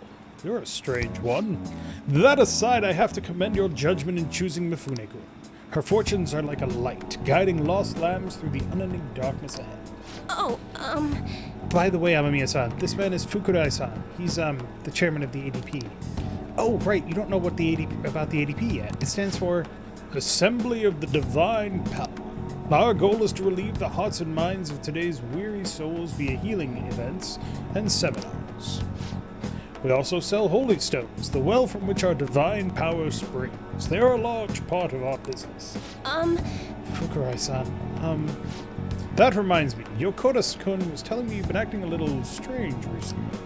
You're a strange one. That aside, I have to commend your judgment in choosing Mifune-kun. Her fortunes are like a light, guiding lost lambs through the unending darkness ahead. Oh, By the way, Amamiya-san, this man is Fukurai-san. He's, the chairman of the ADP. Oh, right, you don't know what the about the ADP yet. It stands for Assembly of the Divine Power. Our goal is to relieve the hearts and minds of today's weary souls via healing events and seminars. We also sell holy stones, the well from which our divine power springs. They are a large part of our business. Fukurai-san, that reminds me, Yokota-kun was telling me you've been acting a little strange recently.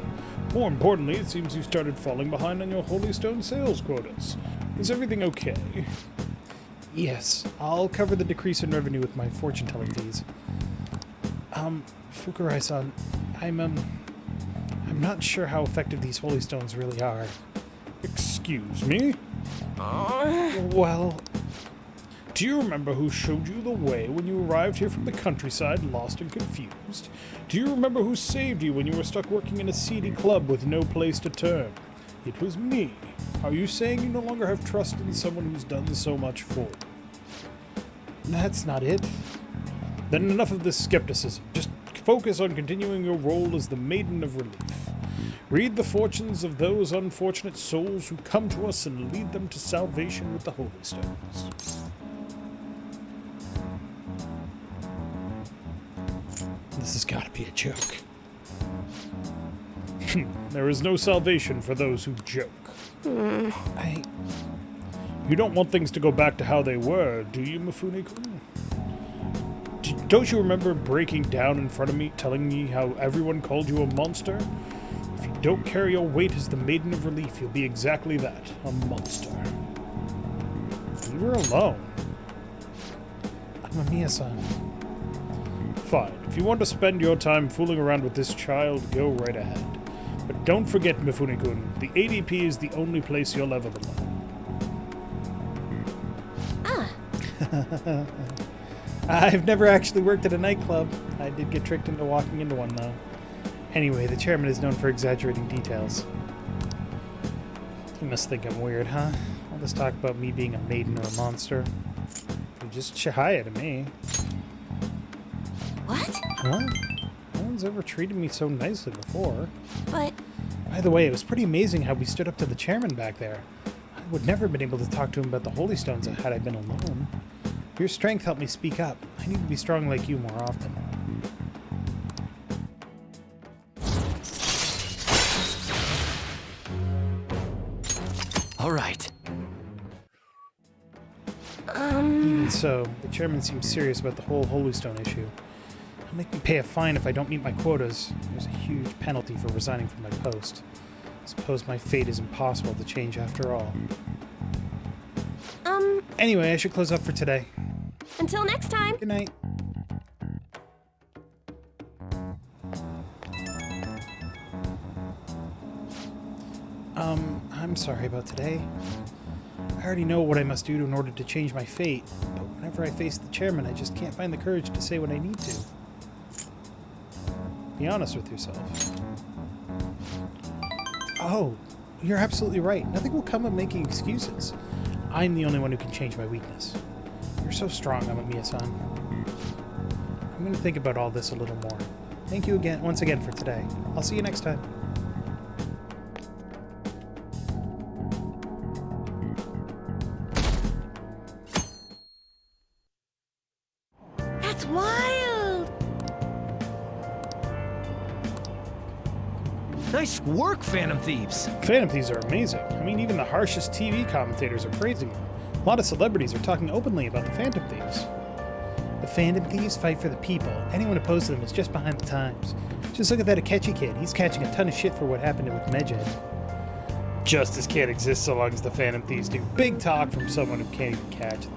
More importantly, it seems you've started falling behind on your holy stone sales quotas. Is everything okay? Yes, I'll cover the decrease in revenue with my fortune-telling fees. Fukurai-san, I'm not sure how effective these holy stones really are. Excuse me? Well, do you remember who showed you the way when you arrived here from the countryside, lost and confused? Do you remember who saved you when you were stuck working in a seedy club with no place to turn? It was me. Are you saying you no longer have trust in someone who's done so much for you? That's not it. Then enough of this skepticism. Just focus on continuing your role as the Maiden of Relief. Read the fortunes of those unfortunate souls who come to us and lead them to salvation with the Holy Stones. This has got to be a joke. There is no salvation for those who joke. You don't want things to go back to how they were, do you, Mifune-kun? Don't you remember breaking down in front of me, telling me how everyone called you a monster? If you don't carry your weight as the Maiden of Relief, you'll be exactly that, a monster. You were alone. Amamiya-san. Fine. If you want to spend your time fooling around with this child, go right ahead. But don't forget, Mifune-kun, the ADP is the only place you'll ever belong. I've never actually worked at a nightclub. I did get tricked into walking into one, though. Anyway, the chairman is known for exaggerating details. You must think I'm weird, huh? All this talk about me being a maiden or a monster. You just chihaya to me. What? Huh? No one's ever treated me so nicely before. But... By the way, it was pretty amazing how we stood up to the chairman back there. I would never have been able to talk to him about the Holy Stones had I been alone. Your strength helped me speak up. I need to be strong like you more often. All right. Even so, the chairman seems serious about the whole Holy Stone issue. He'll make me pay a fine if I don't meet my quotas. There's a huge penalty for resigning from my post. I suppose my fate is impossible to change after all. Anyway, I should close up for today. Until next time. Good night. I'm sorry about today. I already know what I must do in order to change my fate, but whenever I face the chairman, I just can't find the courage to say what I need to. Be honest with yourself. Oh, you're absolutely right. Nothing will come of making excuses. I'm the only one who can change my weakness. You're so strong, Amamiya-san. I'm going to think about all this a little more. Thank you again, once again for today. I'll see you next time. That's wild! Nice work, Phantom Thieves! Phantom Thieves are amazing. I mean, even the harshest TV commentators are praising them. A lot of celebrities are talking openly about the Phantom Thieves. The Phantom Thieves fight for the people. Anyone opposed to them is just behind the times. Just look at that Akechi kid. He's catching a ton of shit for what happened with Medjed. Justice can't exist so long as the Phantom Thieves do. Big talk from someone who can't even catch them.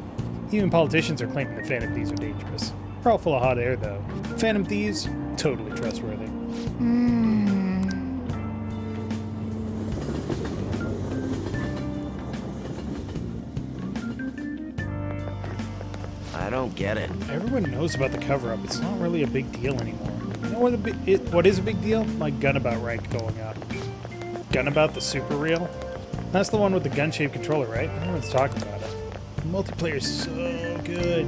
Even politicians are claiming the Phantom Thieves are dangerous. They're all full of hot air, though. Phantom Thieves, totally trustworthy. I don't get it. Everyone knows about the cover-up. It's not really a big deal anymore. You know what is a big deal? My Gunabout rank going up. Gunabout the super real? That's the one with the gun-shaped controller, right? Everyone's talking about it. The multiplayer's so good.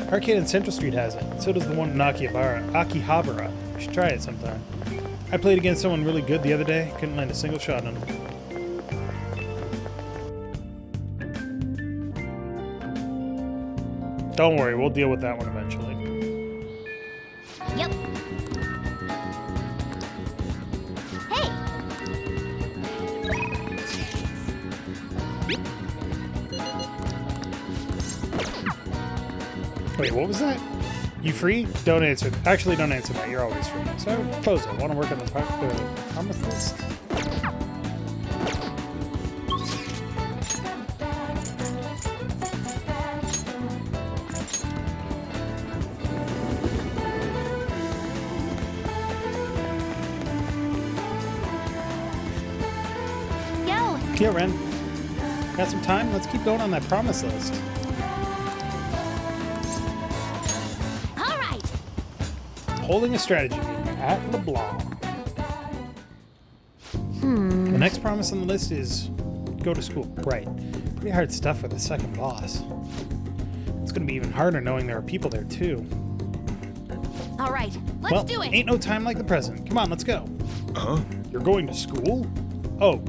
Arcade on Central Street has it. So does the one in Akihabara. You should try it sometime. I played against someone really good the other day. Couldn't land a single shot on him. Don't worry, we'll deal with that one eventually. Yep. Hey! Wait, what was that? You free? Don't answer. Actually, don't answer that. You're always free. So, Pozo, want to work on the promise list? Yeah, Ren. Got some time? Let's keep going on that promise list. All right. Holding a strategy meeting at LeBlanc. The next promise on the list is go to school. Right. Pretty hard stuff for the second boss. It's going to be even harder knowing there are people there too. All right, let's do it. Ain't no time like the present. Come on, let's go. Huh? You're going to school? Oh,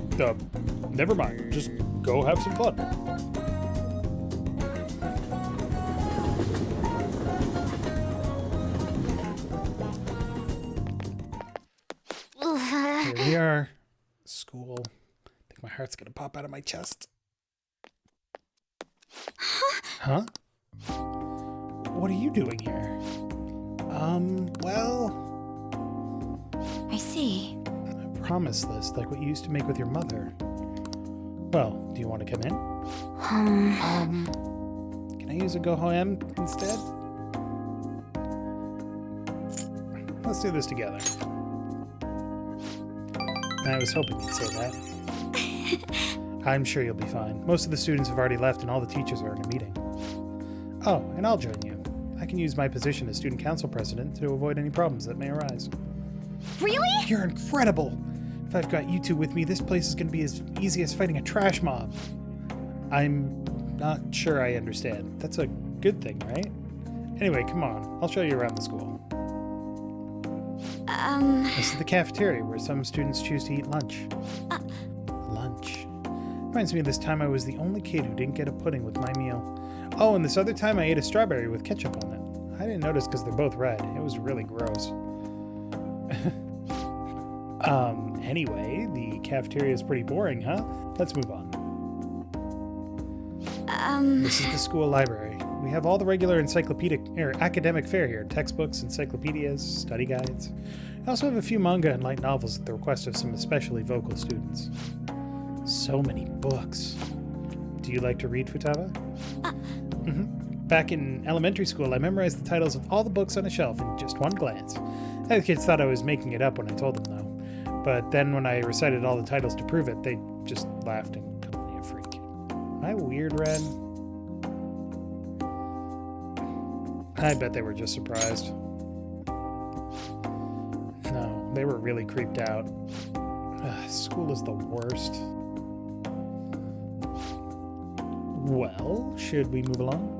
never mind. Just go have some fun. Here we are. School. I think my heart's gonna pop out of my chest. Huh? What are you doing here? Well... I see. A promise list, like what you used to make with your mother. Well, do you want to come in? Can I use a Go-Ho-Em instead? Let's do this together. I was hoping you'd say that. I'm sure you'll be fine. Most of the students have already left and all the teachers are in a meeting. Oh, and I'll join you. I can use my position as student council president to avoid any problems that may arise. Really? You're incredible! If I've got you two with me, this place is going to be as easy as fighting a trash mob. I'm not sure I understand. That's a good thing, right? Anyway, come on. I'll show you around the school. This is the cafeteria where some students choose to eat lunch. Lunch. Reminds me of this time I was the only kid who didn't get a pudding with my meal. Oh, and this other time I ate a strawberry with ketchup on it. I didn't notice because they're both red. It was really gross. Anyway, the cafeteria is pretty boring, huh? Let's move on. This is the school library. We have all the regular academic fare here. Textbooks, encyclopedias, study guides. We also have a few manga and light novels at the request of some especially vocal students. So many books. Do you like to read, Futaba? Back in elementary school, I memorized the titles of all the books on a shelf in just one glance. Other kids thought I was making it up when I told them, though. But then when I recited all the titles to prove it, they just laughed and called me a freak. Am I weird, Ren? I bet they were just surprised. No, they were really creeped out. Ugh, school is the worst. Well, should we move along?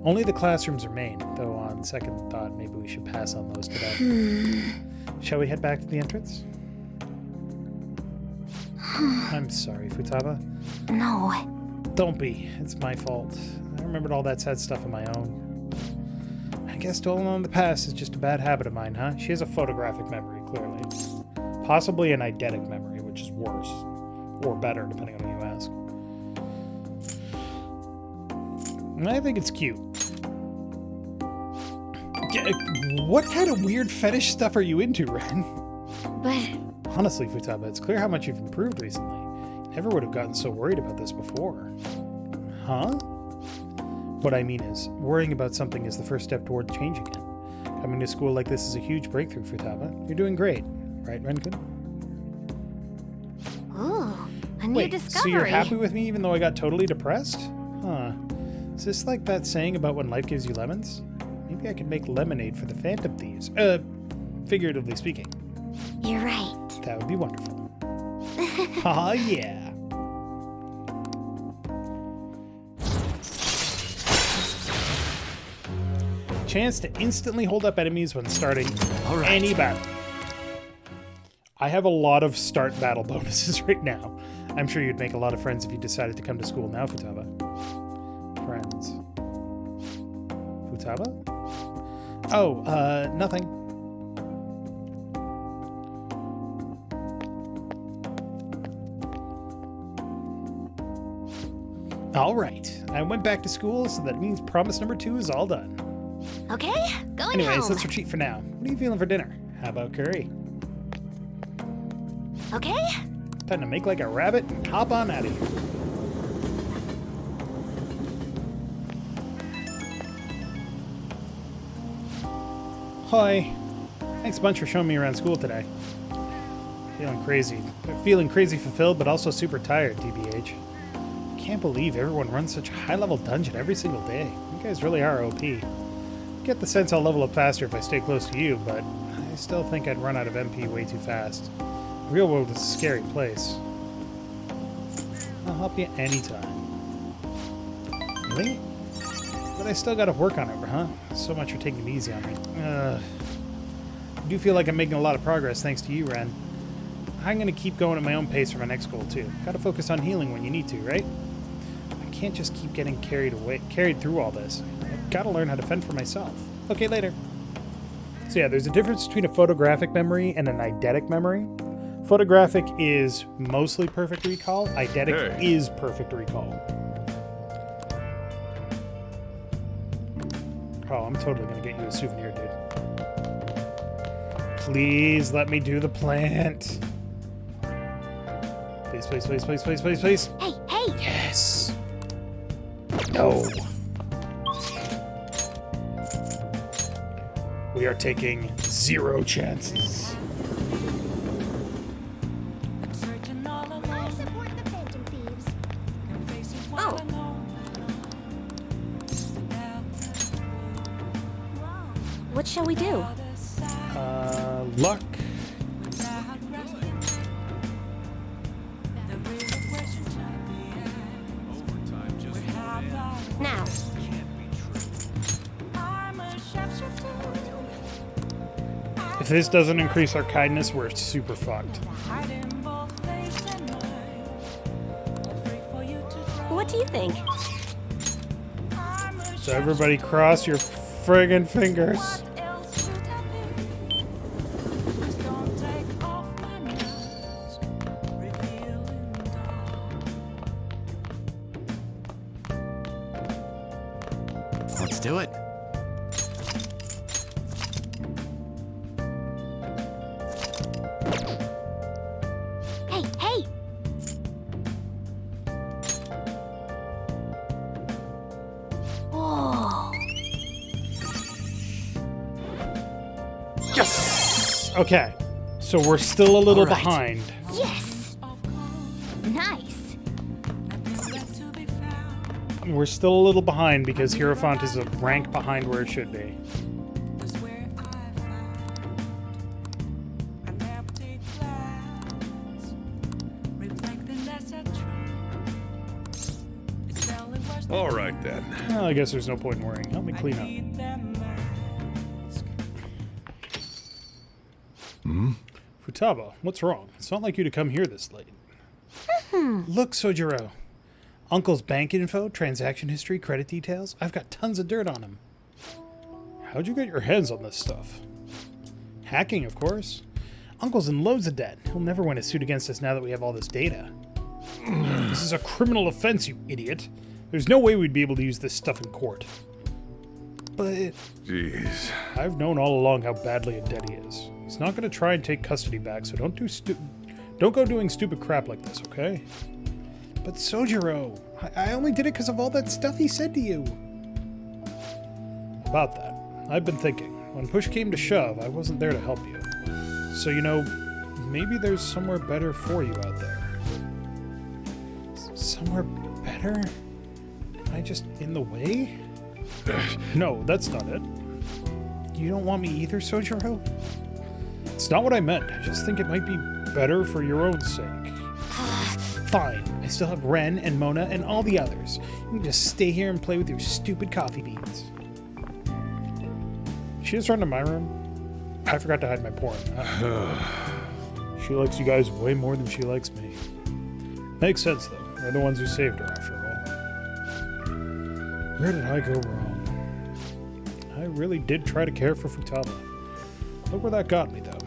Only the classrooms remain, though on second thought, maybe we should pass on those today. Shall we head back to the entrance? I'm sorry, Futaba. No. Don't be. It's my fault. I remembered all that sad stuff on my own. I guess dwelling on the past is just a bad habit of mine, huh? She has a photographic memory, clearly. Possibly an eidetic memory, which is worse. Or better, depending on who you ask. I think it's cute. What kind of weird fetish stuff are you into, Ren? But... Honestly, Futaba, it's clear how much you've improved recently. Never would have gotten so worried about this before. Huh? What I mean is, worrying about something is the first step toward changing it. Coming to school like this is a huge breakthrough, Futaba. You're doing great. Right, Ren-kun? Ooh, a new discovery. So you're happy with me even though I got totally depressed? Huh. Is this like that saying about when life gives you lemons? Maybe I could make lemonade for the Phantom Thieves. Figuratively speaking. You're right. That would be wonderful. Aw, yeah. Chance to instantly hold up enemies when starting any battle. I have a lot of start battle bonuses right now. I'm sure you'd make a lot of friends if you decided to come to school now, Futaba. Friends. Futaba? Oh, nothing. All right. I went back to school, so that means promise number 2 is all done. Okay, going Anyways, home. let's retreat for now. What are you feeling for dinner? How about curry? Okay. Time to make like a rabbit and hop on out of here. Hi. Thanks a bunch for showing me around school today. Feeling crazy fulfilled, but also super tired, TBH. Can't believe everyone runs such a high-level dungeon every single day. You guys really are OP. Get the sense I'll level up faster if I stay close to you, but I still think I'd run out of MP way too fast. The real world is a scary place. I'll help you anytime. Really? But I still gotta work on it, huh? So much for taking it easy on me. I do feel like I'm making a lot of progress thanks to you, Ren. I'm gonna keep going at my own pace for my next goal, too. Gotta focus on healing when you need to, right? I can't just keep getting carried through all this. I've gotta learn how to fend for myself. Okay, later. So yeah, there's a difference between a photographic memory and an eidetic memory. Photographic is mostly perfect recall. Eidetic is perfect recall. Oh, I'm totally gonna get you a souvenir, dude. Please let me do the plant. Please, please, please, please, please, please, please. Hey, hey! Yes! No! We are taking 0 chances. Oh. What shall we do? Luck. Now. If this doesn't increase our kindness, we're super fucked. What do you think? So everybody cross your friggin' fingers. Let's do it. Hey, hey! Oh. Yes! Okay, so we're still a little behind. Yes! Nice! we're still a little behind because Hierophant is a rank behind where it should be. All right, then. Well, I guess there's no point in worrying. Help me clean up. Futaba, what's wrong? It's not like you to come here this late. Look, Sojiro. Uncle's bank info, transaction history, credit details. I've got tons of dirt on him. How'd you get your hands on this stuff? Hacking, of course. Uncle's in loads of debt. He'll never win a suit against us now that we have all this data. This is a criminal offense, you idiot. There's no way we'd be able to use this stuff in court. But... Jeez. I've known all along how badly in debt he is. He's not going to try and take custody back, so don't go doing stupid crap like this, okay? But Sojiro, I only did it because of all that stuff he said to you. About that, I've been thinking. When push came to shove, I wasn't there to help you. So, you know, maybe there's somewhere better for you out there. Somewhere better? Am I just in the way? No, that's not it. You don't want me either, Sojiro? It's not what I meant. I just think it might be better for your own sake. Fine. I still have Ren and Mona and all the others. You can just stay here and play with your stupid coffee beans. She just run to my room? I forgot to hide my porn. She likes you guys way more than she likes me. Makes sense, though. We're the ones who saved her, after all. Where did I go wrong? I really did try to care for Futaba. Look where that got me, though.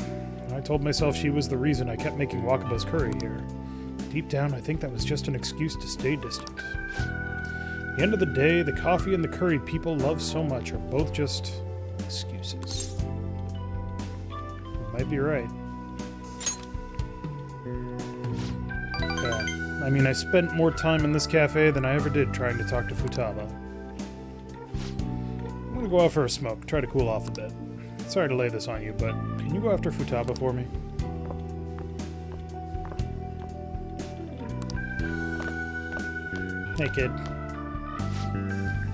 I told myself she was the reason I kept making Wakaba's curry here. Deep down, I think that was just an excuse to stay distant. At the end of the day, the coffee and the curry people love so much are both just excuses. You might be right. Yeah, I mean, I spent more time in this cafe than I ever did trying to talk to Futaba. I'm gonna go out for a smoke, try to cool off a bit. Sorry to lay this on you, but can you go after Futaba for me? Hey, kid.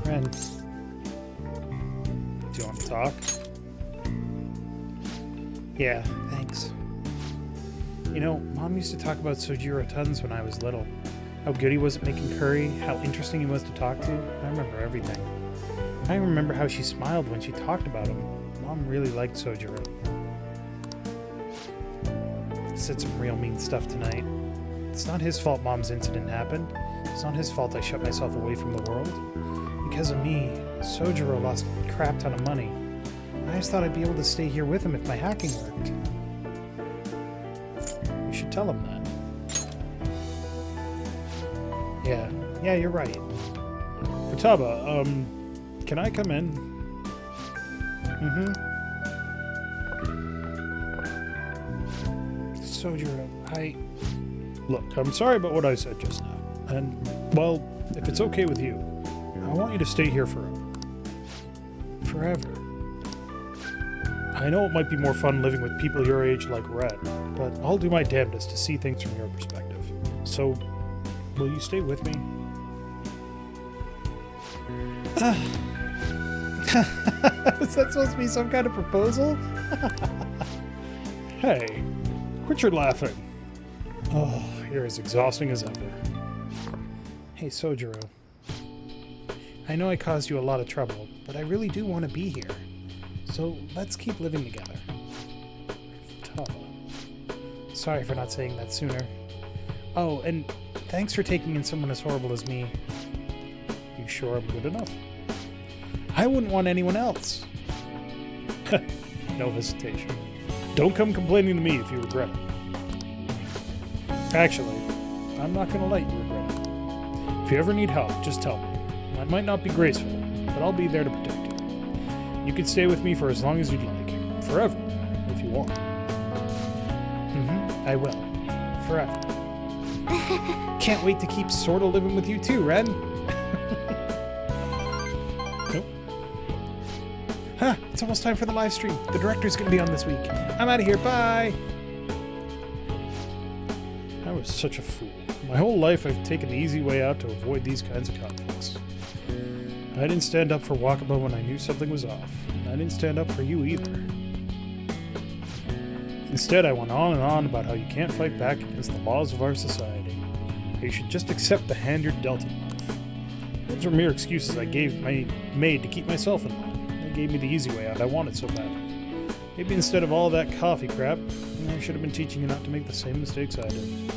Ren. Do you want to talk? Yeah, thanks. You know, Mom used to talk about Sojiro tons when I was little. How good he was at making curry, how interesting he was to talk to. I remember everything. I remember how she smiled when she talked about him. Mom really liked Sojiro. Said some real mean stuff tonight. It's not his fault Mom's incident happened. It's not his fault I shut myself away from the world. Because of me, Sojiro lost a crap ton of money. I just thought I'd be able to stay here with him if my hacking worked. You should tell him that. Yeah, you're right. Futaba, can I come in? Sojiro, Look, I'm sorry about what I said just now. And, well, if it's okay with you, I want you to stay here forever. I know it might be more fun living with people your age like Red, but I'll do my damnedest to see things from your perspective. So, will you stay with me? Was that supposed to be some kind of proposal? Hey, quit your laughing. Oh, you're as exhausting as ever. Hey, Sojiro. I know I caused you a lot of trouble, but I really do want to be here. So let's keep living together. Sorry for not saying that sooner. Oh, and thanks for taking in someone as horrible as me. You sure I'm good enough? I wouldn't want anyone else. No hesitation. Don't come complaining to me if you regret it. Actually, I'm not going to let you regret it. If you ever need help, just tell me. I might not be graceful, but I'll be there to protect you. You can stay with me for as long as you'd like. Forever, if you want. I will. Forever. Can't wait to keep sorta living with you too, Ren. Nope. Huh, it's almost time for the live stream. The director's gonna be on this week. I'm out of here, bye! I was such a fool. My whole life I've taken the easy way out to avoid these kinds of conflicts. I didn't stand up for Wakaba when I knew something was off. I didn't stand up for you either. Instead, I went on and on about how you can't fight back against the laws of our society. You should just accept the hand you're dealt in life. Those were mere excuses I made to keep myself in line. They gave me the easy way out I wanted so badly. Maybe instead of all that coffee crap, I should have been teaching you not to make the same mistakes I did.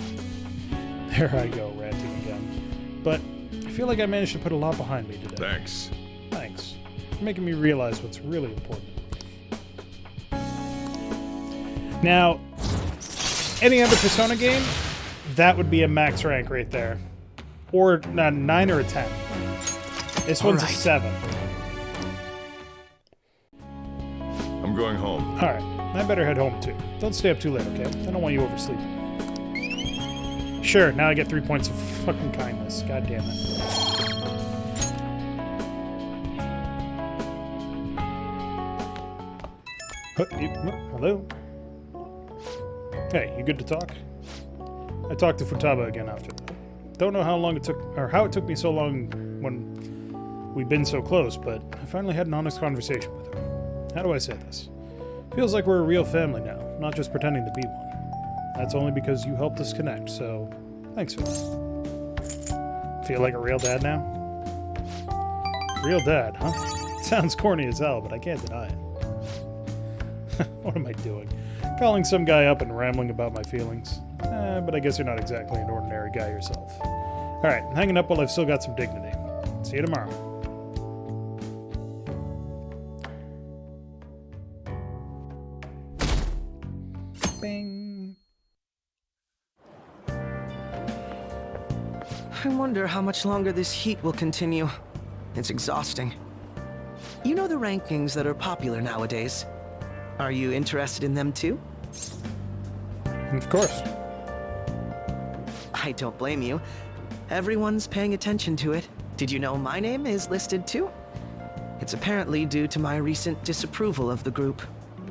There I go, ranting again. But I feel like I managed to put a lot behind me today. Thanks. Thanks. For making me realize what's really important. Now, any other Persona game, that would be a max rank right there. Or a 9 or a 10. This one's a 7. I'm going home. Alright, I better head home too. Don't stay up too late, okay? I don't want you oversleeping. Sure, now I get 3 points of fucking kindness. God damn it. Hello? Hey, you good to talk? I talked to Futaba again after that. Don't know how long it took, or how it took me so long when we've been so close, but I finally had an honest conversation with her. How do I say this? Feels like we're a real family now, not just pretending to be one. That's only because you helped us connect, so thanks for that. Feel like a real dad now? Real dad, huh? Sounds corny as hell, but I can't deny it. What am I doing? Calling some guy up and rambling about my feelings. But I guess you're not exactly an ordinary guy yourself. Alright, hanging up while I've still got some dignity. See you tomorrow. Bing. I wonder how much longer this heat will continue. It's exhausting. You know the rankings that are popular nowadays? Are you interested in them too? Of course. I don't blame you. Everyone's paying attention to it. Did you know my name is listed too? It's apparently due to my recent disapproval of the group.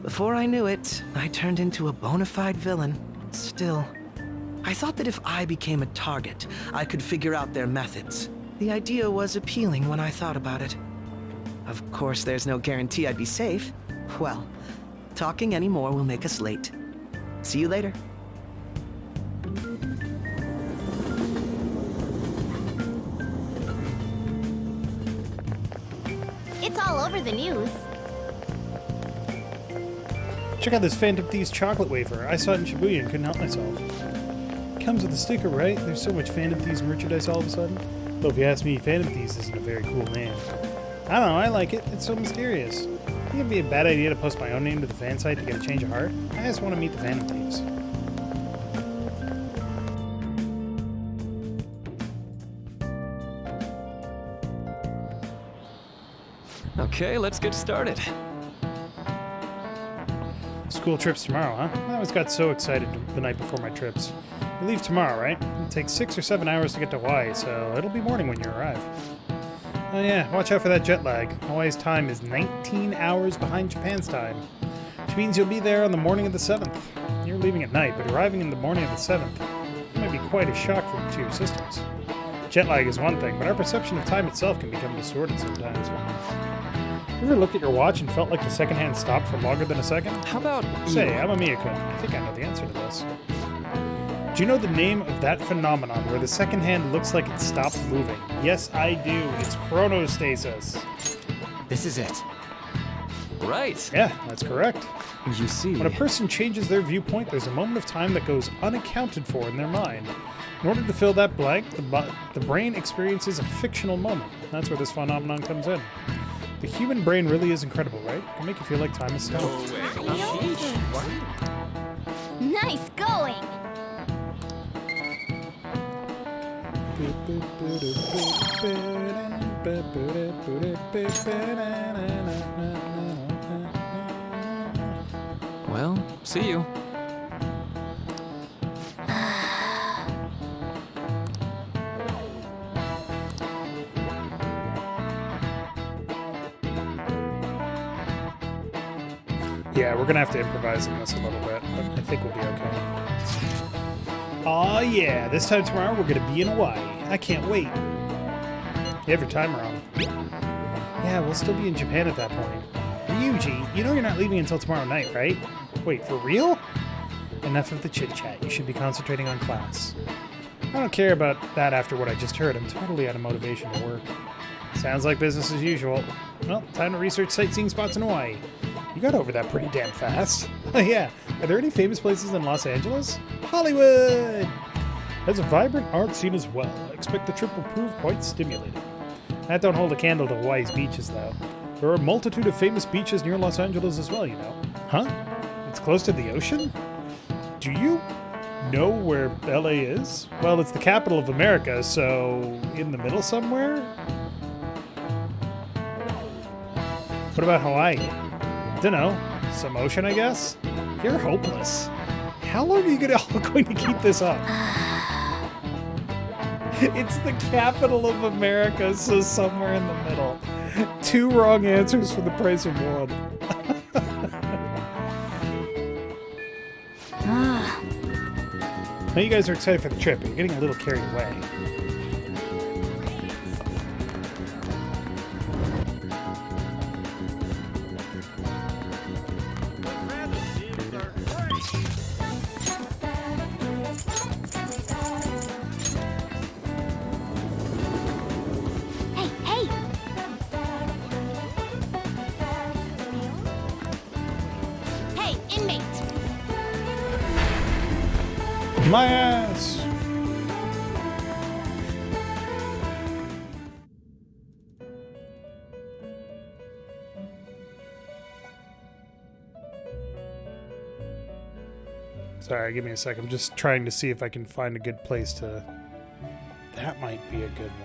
Before I knew it, I turned into a bona fide villain. Still, I thought that if I became a target, I could figure out their methods. The idea was appealing when I thought about it. Of course, there's no guarantee I'd be safe. Well, talking anymore will make us late. See you later. It's all over the news. Check out this Phantom Thieves chocolate wafer. I saw it in Shibuya and couldn't help myself. Comes with a sticker, right? There's so much Phantom Thieves merchandise all of a sudden. Though if you ask me, Phantom Thieves isn't a very cool name. I don't know, I like it. It's so mysterious. Think it'd be a bad idea to post my own name to the fan site to get a change of heart? I just want to meet the Phantom Thieves. Okay, let's get started. School trips tomorrow, huh? I always got so excited the night before my trips. You leave tomorrow, right? It takes 6 or 7 hours to get to Hawaii, so it'll be morning when you arrive. Oh yeah, watch out for that jet lag. Hawaii's time is 19 hours behind Japan's time, which means you'll be there on the morning of the 7th. You're leaving at night, but arriving in the morning of the 7th might be quite a shock to your systems. Jet lag is one thing, but our perception of time itself can become distorted sometimes. You ever looked at your watch and felt like the second hand stopped for longer than a second? How about Say, Amamiya-kun, I think I know the answer to this. Do you know the name of that phenomenon where the second hand looks like it stopped moving? Yes, I do. It's chronostasis. This is it. Right. Yeah, that's correct. You see. When a person changes their viewpoint, there's a moment of time that goes unaccounted for in their mind. In order to fill that blank, the brain experiences a fictional moment. That's where this phenomenon comes in. The human brain really is incredible, right? It can make you feel like time is stopped. Nice going! Well, see you. Yeah, we're gonna have to improvise on this a little bit, but I think we'll be okay. Aw yeah, this time tomorrow we're gonna be in Hawaii. I can't wait. You have your timer on. Yeah, we'll still be in Japan at that point. Ryuji, you know you're not leaving until tomorrow night, right? Wait, for real? Enough of the chit-chat. You should be concentrating on class. I don't care about that after what I just heard. I'm totally out of motivation to work. Sounds like business as usual. Well, time to research sightseeing spots in Hawaii. You got over that pretty damn fast. Oh yeah, are there any famous places in Los Angeles? Hollywood! Has a vibrant art scene as well. I expect the trip will prove quite stimulating. That don't hold a candle to Hawaii's beaches, though. There are a multitude of famous beaches near Los Angeles as well, you know. Huh? It's close to the ocean? Do you know where LA is? Well, it's the capital of America, so in the middle somewhere? What about Hawaii? Dunno. Some ocean, I guess? You're hopeless. How long are you all going to keep this up? It's the capital of America, so somewhere in the middle. 2 wrong answers for the price of 1. Now you guys are excited for the trip, but you're getting a little carried away. My ass! Sorry, give me a sec. I'm just trying to see if I can find a good place to... That might be a good one.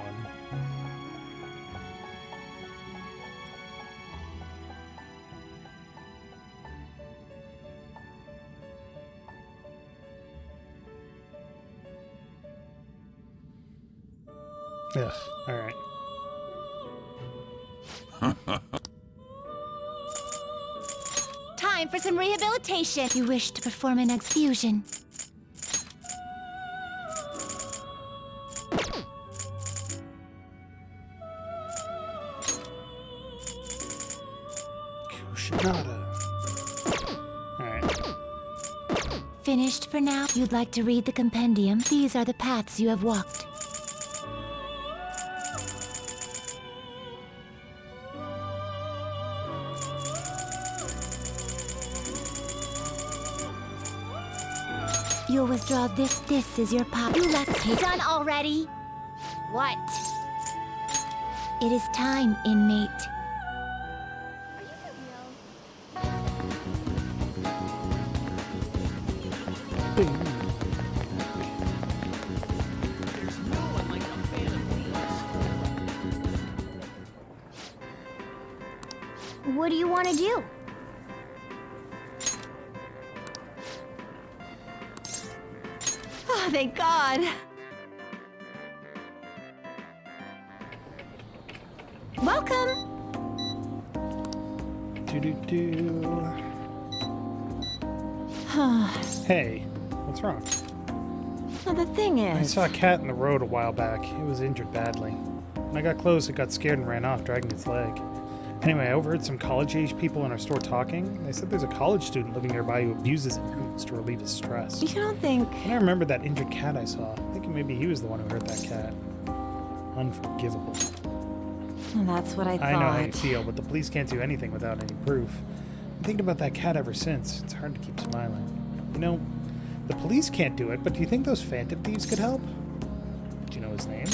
Ugh, alright. Time for some rehabilitation. You wish to perform an exfusion. Kushinada. Alright. Finished for now? You'd like to read the compendium? These are the paths you have walked. You'll withdraw this. This is your pop. You left it done already. What? It is time, inmate. What do you want to do? Oh, thank God. Welcome. Hey, what's wrong? Well, the thing is... I saw a cat in the road a while back. It was injured badly. When I got close, it got scared and ran off, dragging its leg. Anyway, I overheard some college-age people in our store talking. They said there's a college student living nearby who abuses animals to relieve his stress. You don't think... And I remembered that injured cat I saw. Thinking maybe he was the one who hurt that cat. Unforgivable. Well, that's what I thought. I know how you feel, but the police can't do anything without any proof. I'm thinking about that cat ever since. It's hard to keep smiling. You know, the police can't do it, but do you think those Phantom Thieves could help? Do you know his name?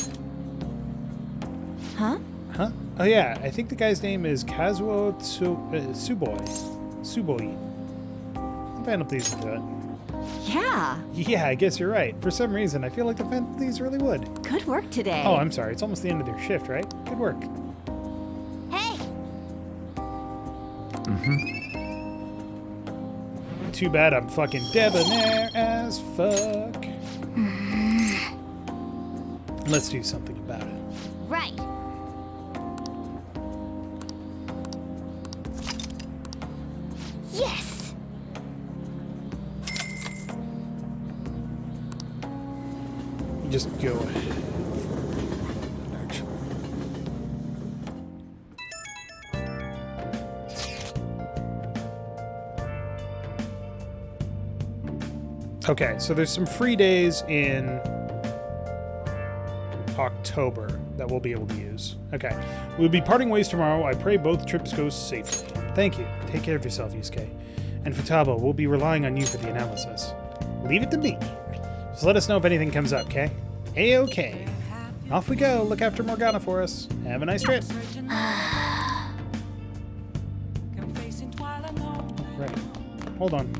Huh? Huh? Oh yeah, I think the guy's name is Kazuo Suboi. The Phantom Thieves would do it. Yeah. Yeah, I guess you're right. For some reason, I feel like the Phantom Thieves really would. Good work today. Oh, I'm sorry. It's almost the end of their shift, right? Good work. Hey! Too bad I'm fucking debonair as fuck. Let's do something about it. Right. Yes! Just go ahead. Actually. Okay, so there's some free days in October that we'll be able to use. Okay. We'll be parting ways tomorrow. I pray both trips go safely. Thank you. Take care of yourself, Yusuke. And Futaba, we'll be relying on you for the analysis. Leave it to me. Just let us know if anything comes up, okay? A-okay. Off we go. Look after Morgana for us. Have a nice trip. Right. Hold on.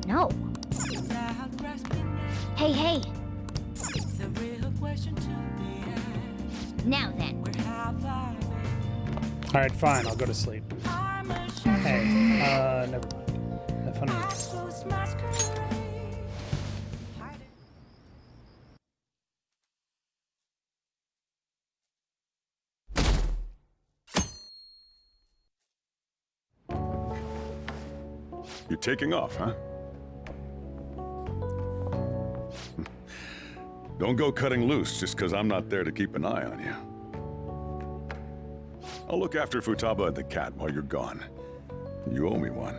No. Hey, hey. Now then. Alright, fine. I'll go to sleep. Hey, never mind. Have fun with You're taking off, huh? Don't go cutting loose just because I'm not there to keep an eye on you. I'll look after Futaba and the cat while you're gone. You owe me one.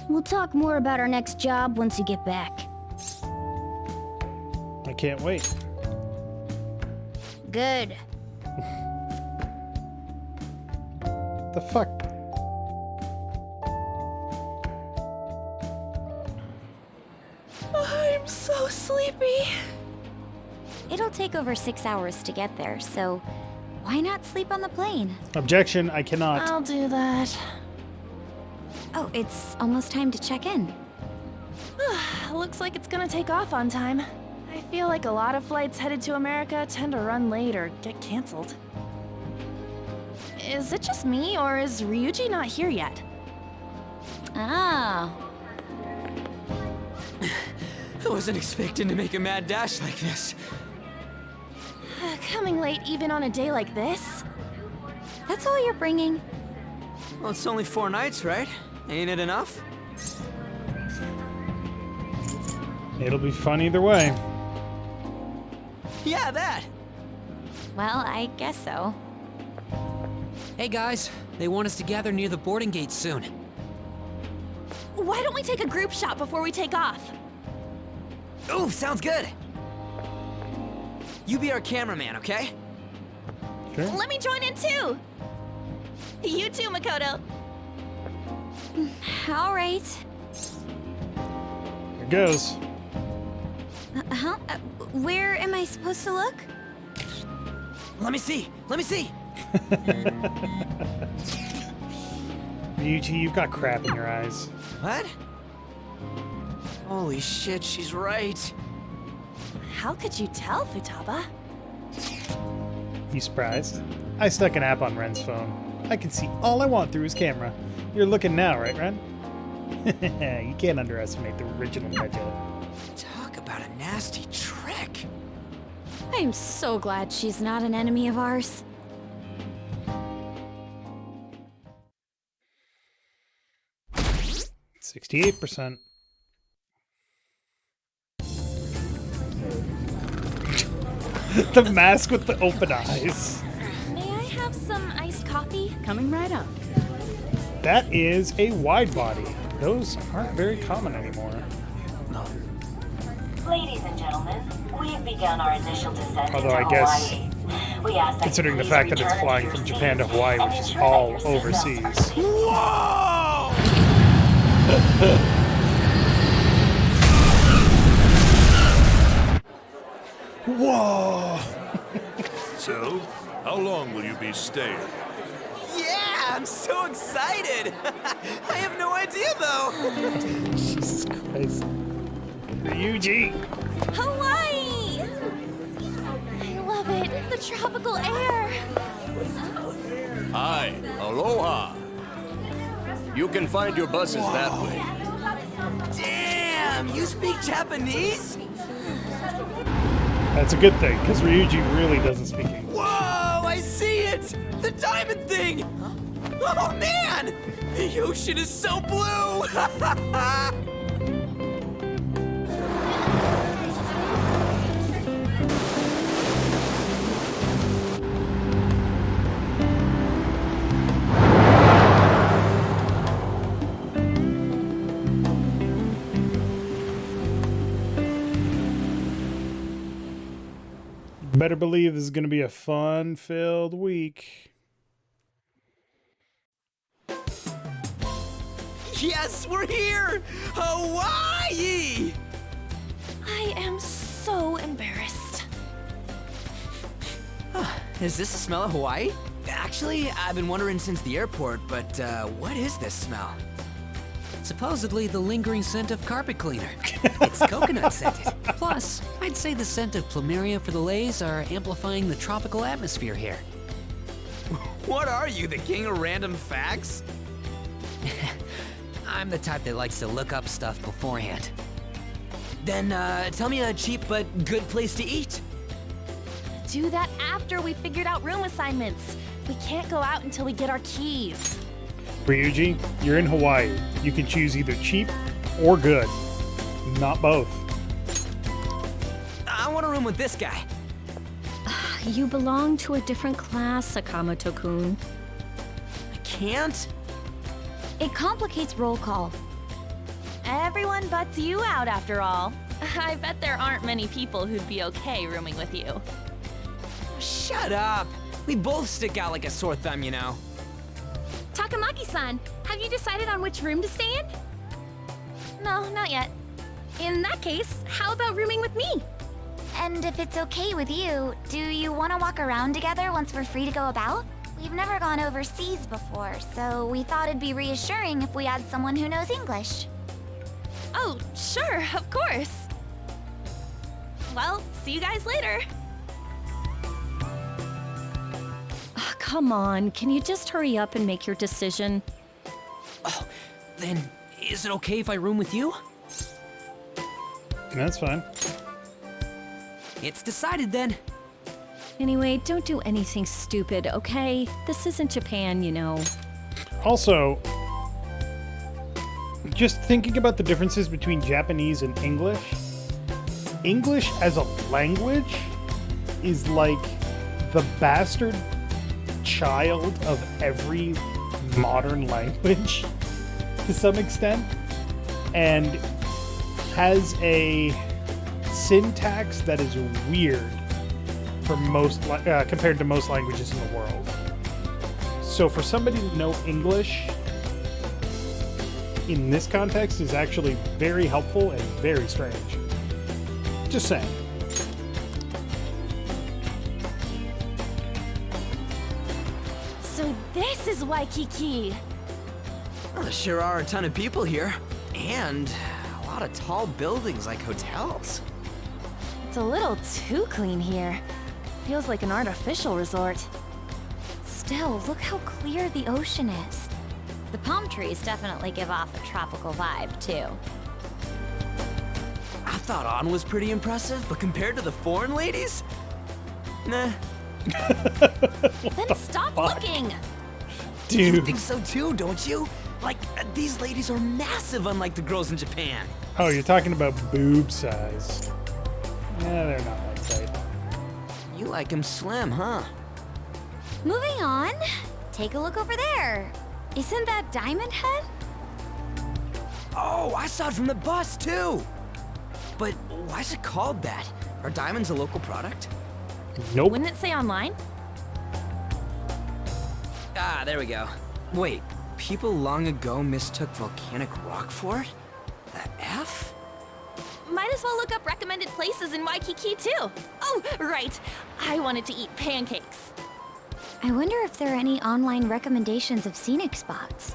We'll talk more about our next job once you get back. I can't wait. Good. The fuck? I'm so sleepy. It'll take over 6 hours to get there, so why not sleep on the plane? Objection, I cannot. I'll do that. Oh, it's almost time to check in. Looks like it's gonna take off on time. I feel like a lot of flights headed to America tend to run late or get canceled. Is it just me, or is Ryuji not here yet? Ah. I wasn't expecting to make a mad dash like this. Coming late even on a day like this? That's all you're bringing? Well, it's only 4 nights, right? Ain't it enough? It'll be fun either way. Yeah, that! Well, I guess so. Hey guys, they want us to gather near the boarding gate soon. Why don't we take a group shot before we take off? Ooh, sounds good! You be our cameraman, okay? Sure. Let me join in too! You too, Makoto! All right. Here goes. Huh? Where am I supposed to look? Let me see! Let me see! Ryuji, you've got crap in your eyes. What? Holy shit, she's right. How could you tell, Futaba? You surprised? I stuck an app on Ren's phone. I can see all I want through his camera. You're looking now, right, Ren? You can't underestimate the original legend. Talk about a nasty trick. I'm so glad she's not an enemy of ours. %68%. The mask with the open eyes. May I have some iced coffee? Coming right up. That is a wide body. Those aren't very common anymore. Ladies and gentlemen, we've begun our initial descent Although into I guess, Hawaii. We ask that considering you the please fact that it's return flying to from your Japan to seats Hawaii, and which is ensure that all your seatbelts overseas. Whoa! So, how long will you be staying? Yeah, I'm so excited! I have no idea, though! Jesus Christ. Ryuji! Hawaii! I love it. The tropical air. Hi, aloha. You can find your buses that way. Damn, you speak Japanese? That's a good thing, because Ryuji really doesn't speak English. Whoa, I see it! The diamond thing! Oh man! The ocean is so blue! better believe this is going to be a fun-filled week. Yes, we're here! Hawaii! I am so embarrassed. Is this the smell of Hawaii? Actually, I've been wondering since the airport, but what is this smell? Supposedly the lingering scent of carpet cleaner. It's coconut scented. Plus, I'd say the scent of plumeria for the lays are amplifying the tropical atmosphere here. What are you, the king of random facts? I'm the type that likes to look up stuff beforehand. Then tell me a cheap but good place to eat. Do that after we figured out room assignments. We can't go out until we get our keys. Ryuji, you're in Hawaii. You can choose either cheap or good. Not both. I want a room with this guy. You belong to a different class, Sakamoto-kun. I can't? It complicates roll call. Everyone butts you out after all. I bet there aren't many people who'd be okay rooming with you. Shut up! We both stick out like a sore thumb, you know. Takamaki-san, have you decided on which room to stay in? No, not yet. In that case, how about rooming with me? And if it's okay with you, do you want to walk around together once we're free to go about? We've never gone overseas before, so we thought it'd be reassuring if we had someone who knows English. Oh, sure, of course. Well, see you guys later. Come on, can you just hurry up and make your decision? Oh, then is it okay if I room with you? That's fine. It's decided then. Anyway, don't do anything stupid, okay? This isn't Japan, you know. Also, just thinking about the differences between Japanese and English. English as a language is like the bastard child of every modern language to some extent, and has a syntax that is weird for most compared to most languages in the world. So for somebody to know English in this context is actually very helpful and very strange. Just saying. So this is Waikiki. Well, there sure are a ton of people here. And a lot of tall buildings like hotels. It's a little too clean here. Feels like an artificial resort. Still, look how clear the ocean is. The palm trees definitely give off a tropical vibe, too. I thought An was pretty impressive, but compared to the foreign ladies? Nah. Then stop looking! Dude. You think so too, don't you? Like, these ladies are massive unlike the girls in Japan. Oh, you're talking about boob size. Yeah, they're not that tight. You like them slim, huh? Moving on. Take a look over there. Isn't that Diamond Head? Oh, I saw it from the bus too! But why is it called that? Are diamonds a local product? Nope. Wouldn't it say online? Ah, there we go. Wait, people long ago mistook volcanic rock for it? The F? Might as well look up recommended places in Waikiki too. Oh, right. I wanted to eat pancakes. I wonder if there are any online recommendations of scenic spots.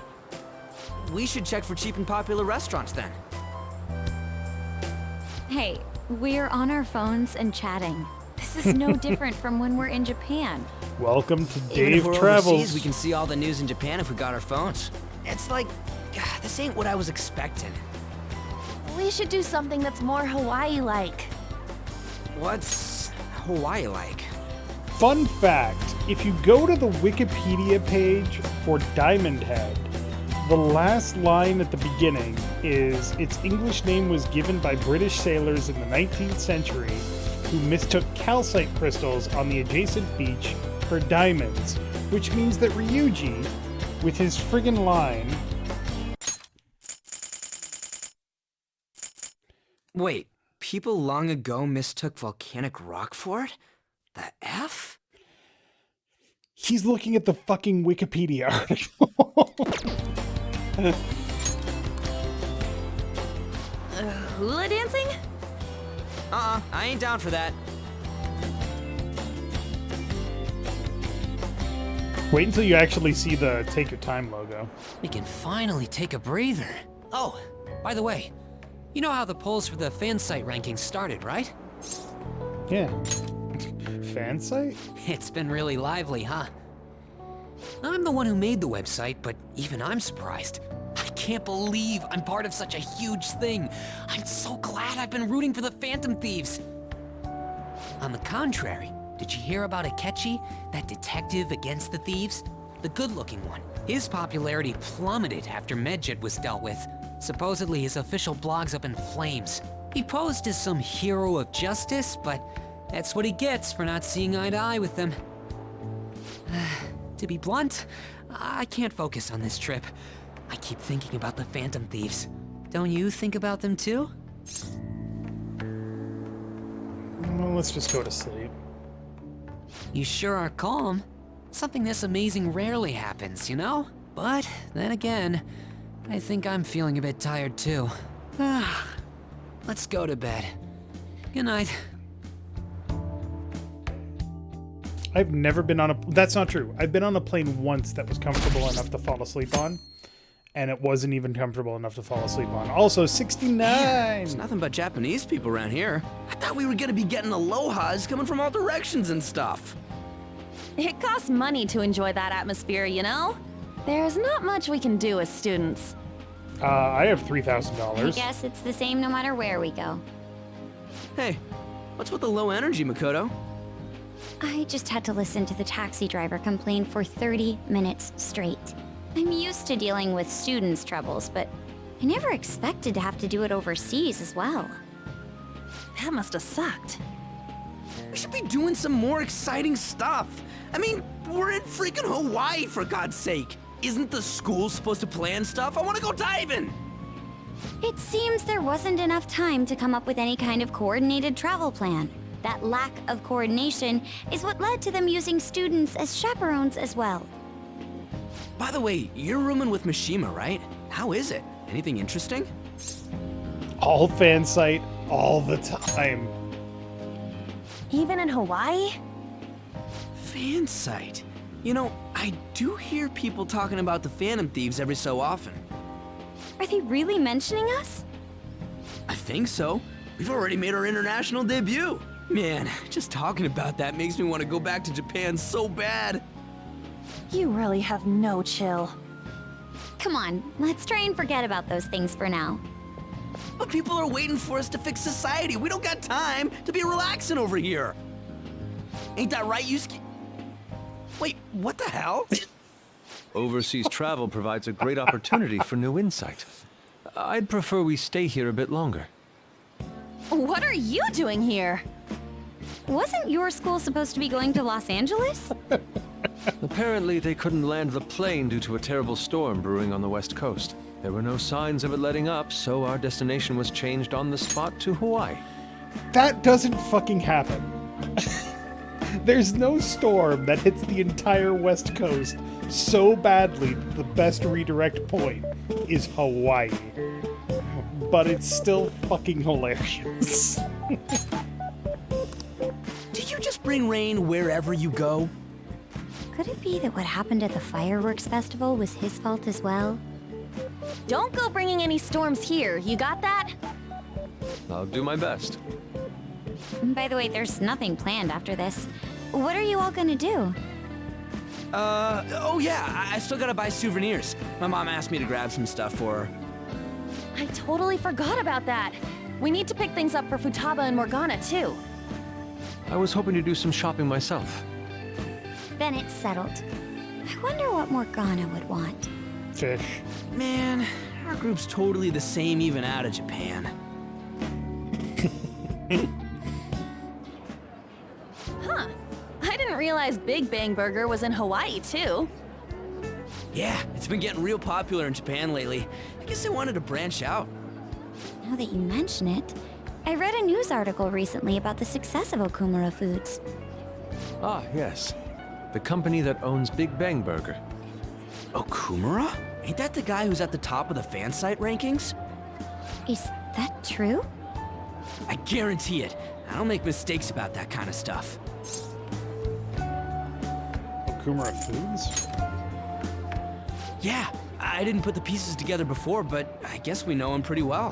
We should check for cheap and popular restaurants then. Hey, we're on our phones and chatting. This is no different from when we're in Japan. Welcome to Even Dave if we're Travels. overseas, we can see all the news in Japan if we got our phones. It's like, this ain't what I was expecting. We should do something that's more Hawaii-like. What's Hawaii like? Fun fact, if you go to the Wikipedia page for Diamond Head, the last line at the beginning is its English name was given by British sailors in the 19th century who mistook calcite crystals on the adjacent beach for diamonds, which means that Ryuji, with his friggin' line... Wait, people long ago mistook volcanic rock for it? The F? He's looking at the fucking Wikipedia article. Hula dancing? I ain't down for that. Wait until you actually see the Take Your Time logo. We can finally take a breather. Oh, by the way, you know how the polls for the fan site rankings started, right? Yeah. Fan site? It's been really lively, huh? I'm the one who made the website, but even I'm surprised. I can't believe I'm part of such a huge thing. I'm so glad I've been rooting for the Phantom Thieves. On the contrary, did you hear about Akechi, that detective against the thieves? The good-looking one. His popularity plummeted after Medjed was dealt with. Supposedly his official blog's up in flames. He posed as some hero of justice, but that's what he gets for not seeing eye to eye with them. To be blunt, I can't focus on this trip. I keep thinking about the Phantom Thieves. Don't you think about them too? Well, let's just go to sleep. You sure are calm. Something this amazing rarely happens, you know? But then again, I think I'm feeling a bit tired too. Let's go to bed. Good night. I've never been on a... That's not true. I've been on a plane once that was comfortable enough to fall asleep on. And it wasn't even comfortable enough to fall asleep on. Also, 69! There's nothing but Japanese people around here. I thought we were gonna be getting alohas coming from all directions and stuff. It costs money to enjoy that atmosphere, you know? There's not much we can do as students. I have I $3,000. guess it's the same no matter where we go. Hey, what's with the low energy, Makoto? I just had to listen to the taxi driver complain for 30 minutes straight. I'm used to dealing with students' troubles, but I never expected to have to do it overseas as well. That must have sucked. We should be doing some more exciting stuff. I mean, we're in freaking Hawaii, for God's sake. Isn't the school supposed to plan stuff? I want to go diving. It seems there wasn't enough time to come up with any kind of coordinated travel plan. That lack of coordination is what led to them using students as chaperones as well. By the way, you're rooming with Mishima, right? How is it? Anything interesting? All fan site, all the time. Even in Hawaii? Fan site. You know, I do hear people talking about the Phantom Thieves every so often. Are they really mentioning us? I think so. We've already made our international debut. Man, just talking about that makes me want to go back to Japan so bad. You really have no chill. Come on, let's try and forget about those things for now. But people are waiting for us to fix society. We don't got time to be relaxing over here. Ain't that right, Yusuke? Wait, what the hell? Overseas travel provides a great opportunity for new insight. I'd prefer we stay here a bit longer. What are you doing here? Wasn't your school supposed to be going to Los Angeles? Apparently, they couldn't land the plane due to a terrible storm brewing on the west coast. There were no signs of it letting up, so our destination was changed on the spot to Hawaii. That doesn't fucking happen. There's no storm that hits the entire west coast so badly that the best redirect point is Hawaii. But it's still fucking hilarious. Do you just bring rain wherever you go? Could it be that what happened at the fireworks festival was his fault as well? Don't go bringing any storms here, you got that? I'll do my best. By the way, there's nothing planned after this. What are you all gonna do? Oh yeah, I still gotta buy souvenirs. My mom asked me to grab some stuff for her. I totally forgot about that. We need to pick things up for Futaba and Morgana, too. I was hoping to do some shopping myself. Then it's settled. I wonder what Morgana would want. Fish. Man, our group's totally the same even out of Japan. Huh. I didn't realize Big Bang Burger was in Hawaii, too. Yeah, it's been getting real popular in Japan lately. I guess they wanted to branch out. Now that you mention it, I read a news article recently about the success of Okumura Foods. Ah, yes. The company that owns Big Bang Burger. Okumura? Ain't that the guy who's at the top of the fan site rankings? Is that true? I guarantee it. I don't make mistakes about that kind of stuff. Okumura Foods? Yeah, I didn't put the pieces together before, but I guess we know him pretty well.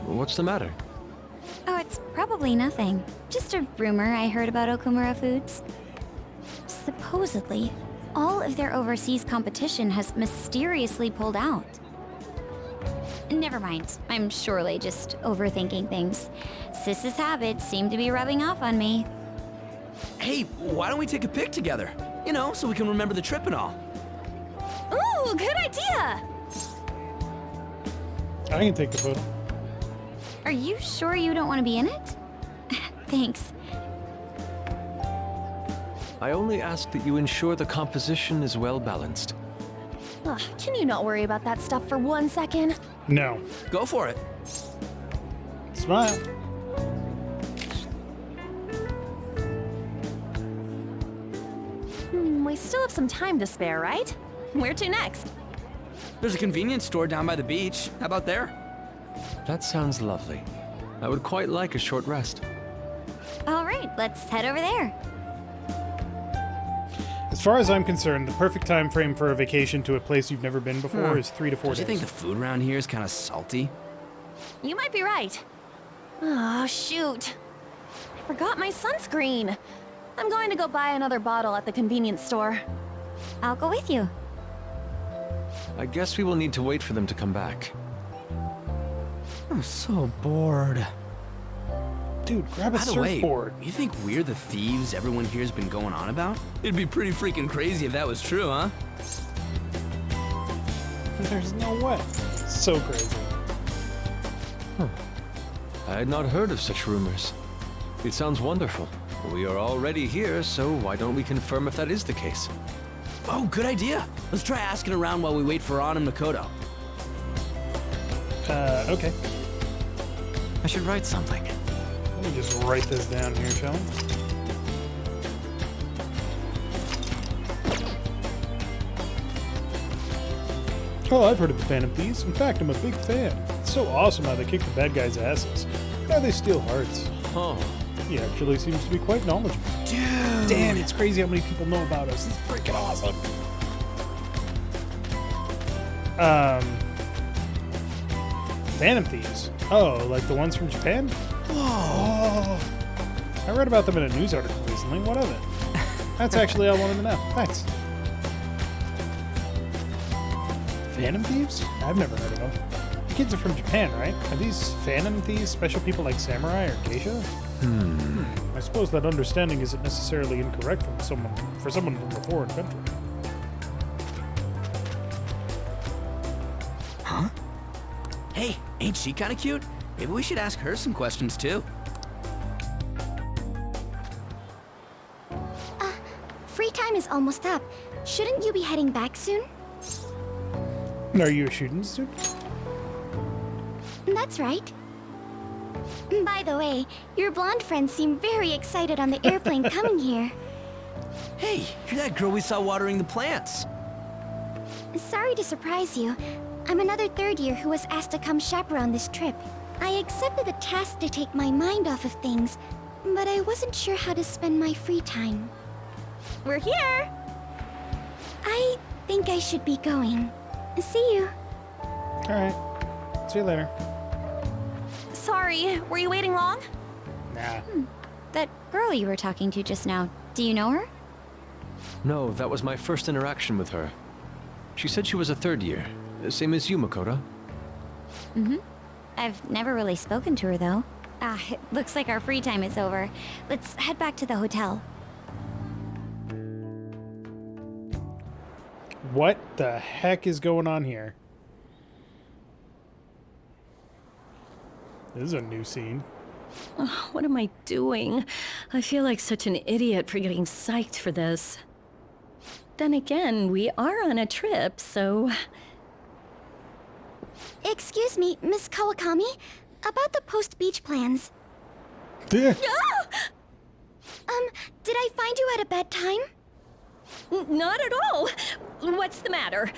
What's the matter? Oh, it's probably nothing. Just a rumor I heard about Okumura Foods. Supposedly, all of their overseas competition has mysteriously pulled out. Never mind. I'm surely just overthinking things. Sis's habits seem to be rubbing off on me. Hey, why don't we take a pic together? You know, so we can remember the trip and all. Ooh, good idea! I can take the photo. Are you sure you don't want to be in it? Thanks. I only ask that you ensure the composition is well balanced. Ugh, can you not worry about that stuff for 1 second? No. Go for it. Smile. We still have some time to spare, right? Where to next? There's a convenience store down by the beach. How about there? That sounds lovely. I would quite like a short rest. All right, let's head over there. As far as I'm concerned, the perfect time frame for a vacation to a place you've never been before is 3 to 4 Don't days. you think the food around here is kind of salty? You might be right. Oh, shoot. I forgot my sunscreen. I'm going to go buy another bottle at the convenience store. I'll go with you. I guess we will need to wait for them to come back. I'm so bored. Dude, grab a By the way, surfboard. you think we're the thieves everyone here's been going on about? It'd be pretty freaking crazy if that was true, huh? There's no way. So crazy. I had not heard of such rumors. It sounds wonderful. We are already here, so why don't we confirm if that is the case? Oh, good idea. Let's try asking around while we wait for An and Makoto. Okay. I should write something. Let me just write this down here, shall we? Oh, I've heard of the Phantom Thieves. In fact, I'm a big fan. It's so awesome how they kick the bad guys' asses. How they steal hearts. Oh. He actually seems to be quite knowledgeable. Dude! Damn, it's crazy how many people know about us. This is freaking awesome. Phantom Thieves? Oh, like the ones from Japan? Whoa! I read about them in a news article recently. What of it? That's actually all I wanted to know. Thanks. Phantom Thieves? I've never heard of them. The kids are from Japan, right? Are these Phantom Thieves special people like samurai or geisha? I suppose that understanding isn't necessarily incorrect from someone from a foreign country. Huh? Hey, ain't she kind of cute? Maybe we should ask her some questions too. Free time is almost up. Shouldn't you be heading back soon? Are you a shooting student? That's right. By the way, your blonde friends seem very excited on the airplane coming here. Hey, you're that girl we saw watering the plants. Sorry to surprise you. I'm another third year who was asked to come chaperone this trip. I accepted the task to take my mind off of things, but I wasn't sure how to spend my free time. We're here! I think I should be going. See you. Alright. See you later. Sorry, were you waiting long? Nah. That girl you were talking to just now, do you know her? No, that was my first interaction with her. She said she was a third year, same as you, Makoto. Mm-hmm. I've never really spoken to her, though. It looks like our free time is over. Let's head back to the hotel. What the heck is going on here? This is a new scene. Oh, what am I doing? I feel like such an idiot for getting psyched for this. Then again, we are on a trip, so... Excuse me, Miss Kawakami. About the post-beach plans. Did I find you at a bad time? Not at all. What's the matter?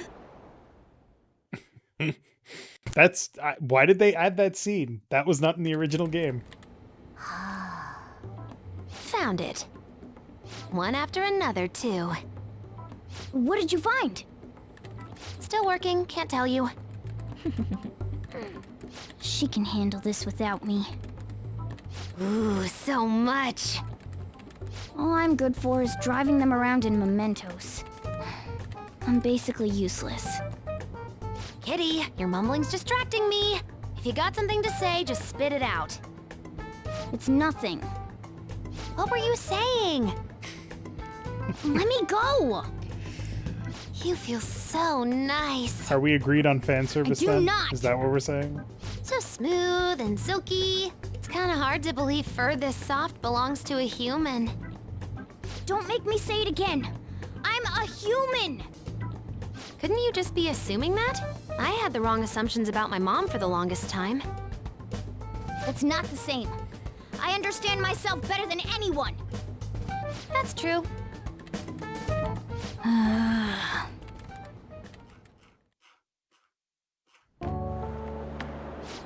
That's why did they add that scene? That was not in the original game. Found it. One after another, too. What did you find? Still working, can't tell you. She can handle this without me. Ooh, so much. All I'm good for is driving them around in mementos. I'm basically useless. Kitty, your mumbling's distracting me. If you got something to say, just spit it out. It's nothing. What were you saying? Let me go! You feel so nice. Are we agreed on fan service I do then? not. Is that what we're saying? So smooth and silky. It's kind of hard to believe fur this soft belongs to a human. Don't make me say it again. I'm a human! Couldn't you just be assuming that? I had the wrong assumptions about my mom for the longest time. That's not the same. I understand myself better than anyone. That's true.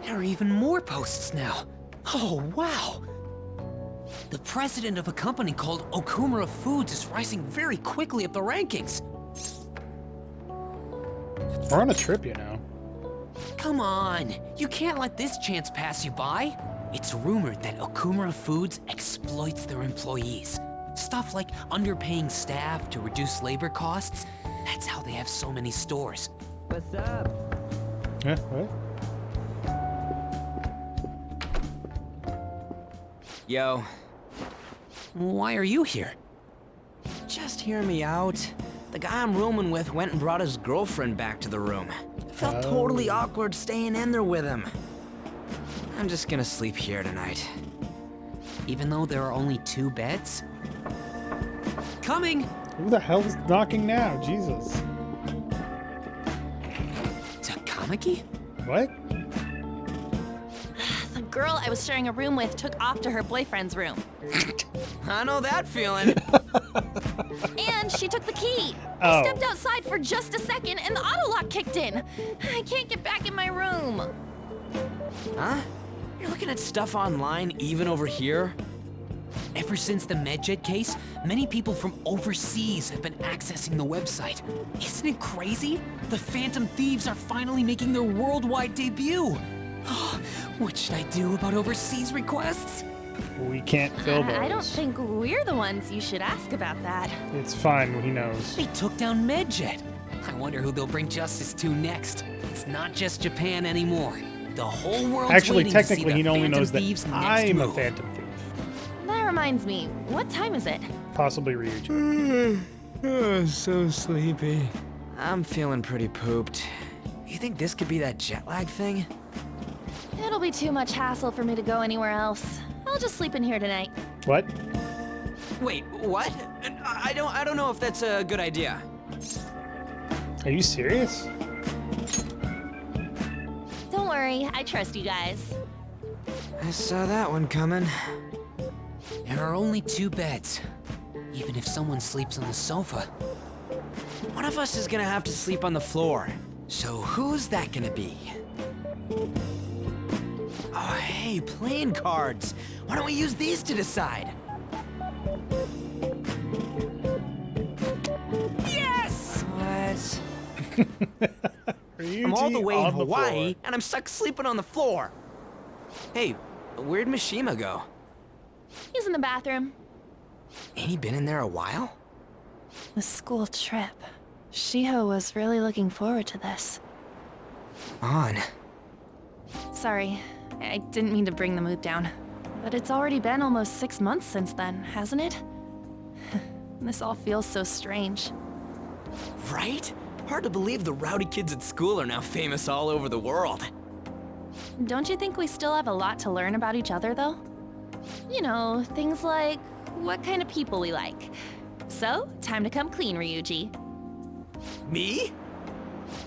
There are even more posts now. Oh, wow! The president of a company called Okumura Foods is rising very quickly up the rankings. We're on a trip, you know. Come on, you can't let this chance pass you by. It's rumored that Okumura Foods exploits their employees. Stuff like underpaying staff to reduce labor costs. That's how they have so many stores. What's up? Yeah, what? Yo. Why are you here? Just hear me out. The guy I'm rooming with went and brought his girlfriend back to the room. Felt totally awkward staying in there with him. I'm just gonna sleep here tonight. Even though there are only 2 beds? Coming! Who the hell is knocking now? Jesus. Takamaki? What? The girl I was sharing a room with took off to her boyfriend's room. I know that feeling. And she took the key. Oh. I stepped outside for just a second and the auto lock kicked in. I can't get back in my room. Huh? You're looking at stuff online even over here? Ever since the MedJet case, many people from overseas have been accessing the website. Isn't it crazy? The Phantom Thieves are finally making their worldwide debut. What should I do about overseas requests? We can't fill those. I don't think we're the ones you should ask about that. It's fine, he knows. They took down MedJet. I wonder who they'll bring justice to next. It's not just Japan anymore. The whole world's Actually, waiting to see technically, the he only Phantom knows that Thieves' next I'm a move. Phantom Thief. That reminds me, what time is it? Possibly Ryuji. Oh, so sleepy. I'm feeling pretty pooped. You think this could be that jet lag thing? It'll be too much hassle for me to go anywhere else. I'll just sleep in here tonight. What? Wait, what? I don't know if that's a good idea. Are you serious? Don't worry, I trust you guys. I saw that one coming. There are only 2 beds. Even if someone sleeps on the sofa. One of us is gonna have to sleep on the floor. So who's that gonna be? Oh, hey, playing cards. Why don't we use these to decide? Yes! What? I'm all the way in Hawaii, and I'm stuck sleeping on the floor. Hey, where'd Mishima go? He's in the bathroom. Ain't he been in there a while? The school trip. Shiho was really looking forward to this. On. Sorry, I didn't mean to bring the mood down. But it's already been almost 6 months since then, hasn't it? This all feels so strange. Right? Hard to believe the rowdy kids at school are now famous all over the world. Don't you think we still have a lot to learn about each other, though? You know, things like what kind of people we like. So, time to come clean, Ryuji. Me?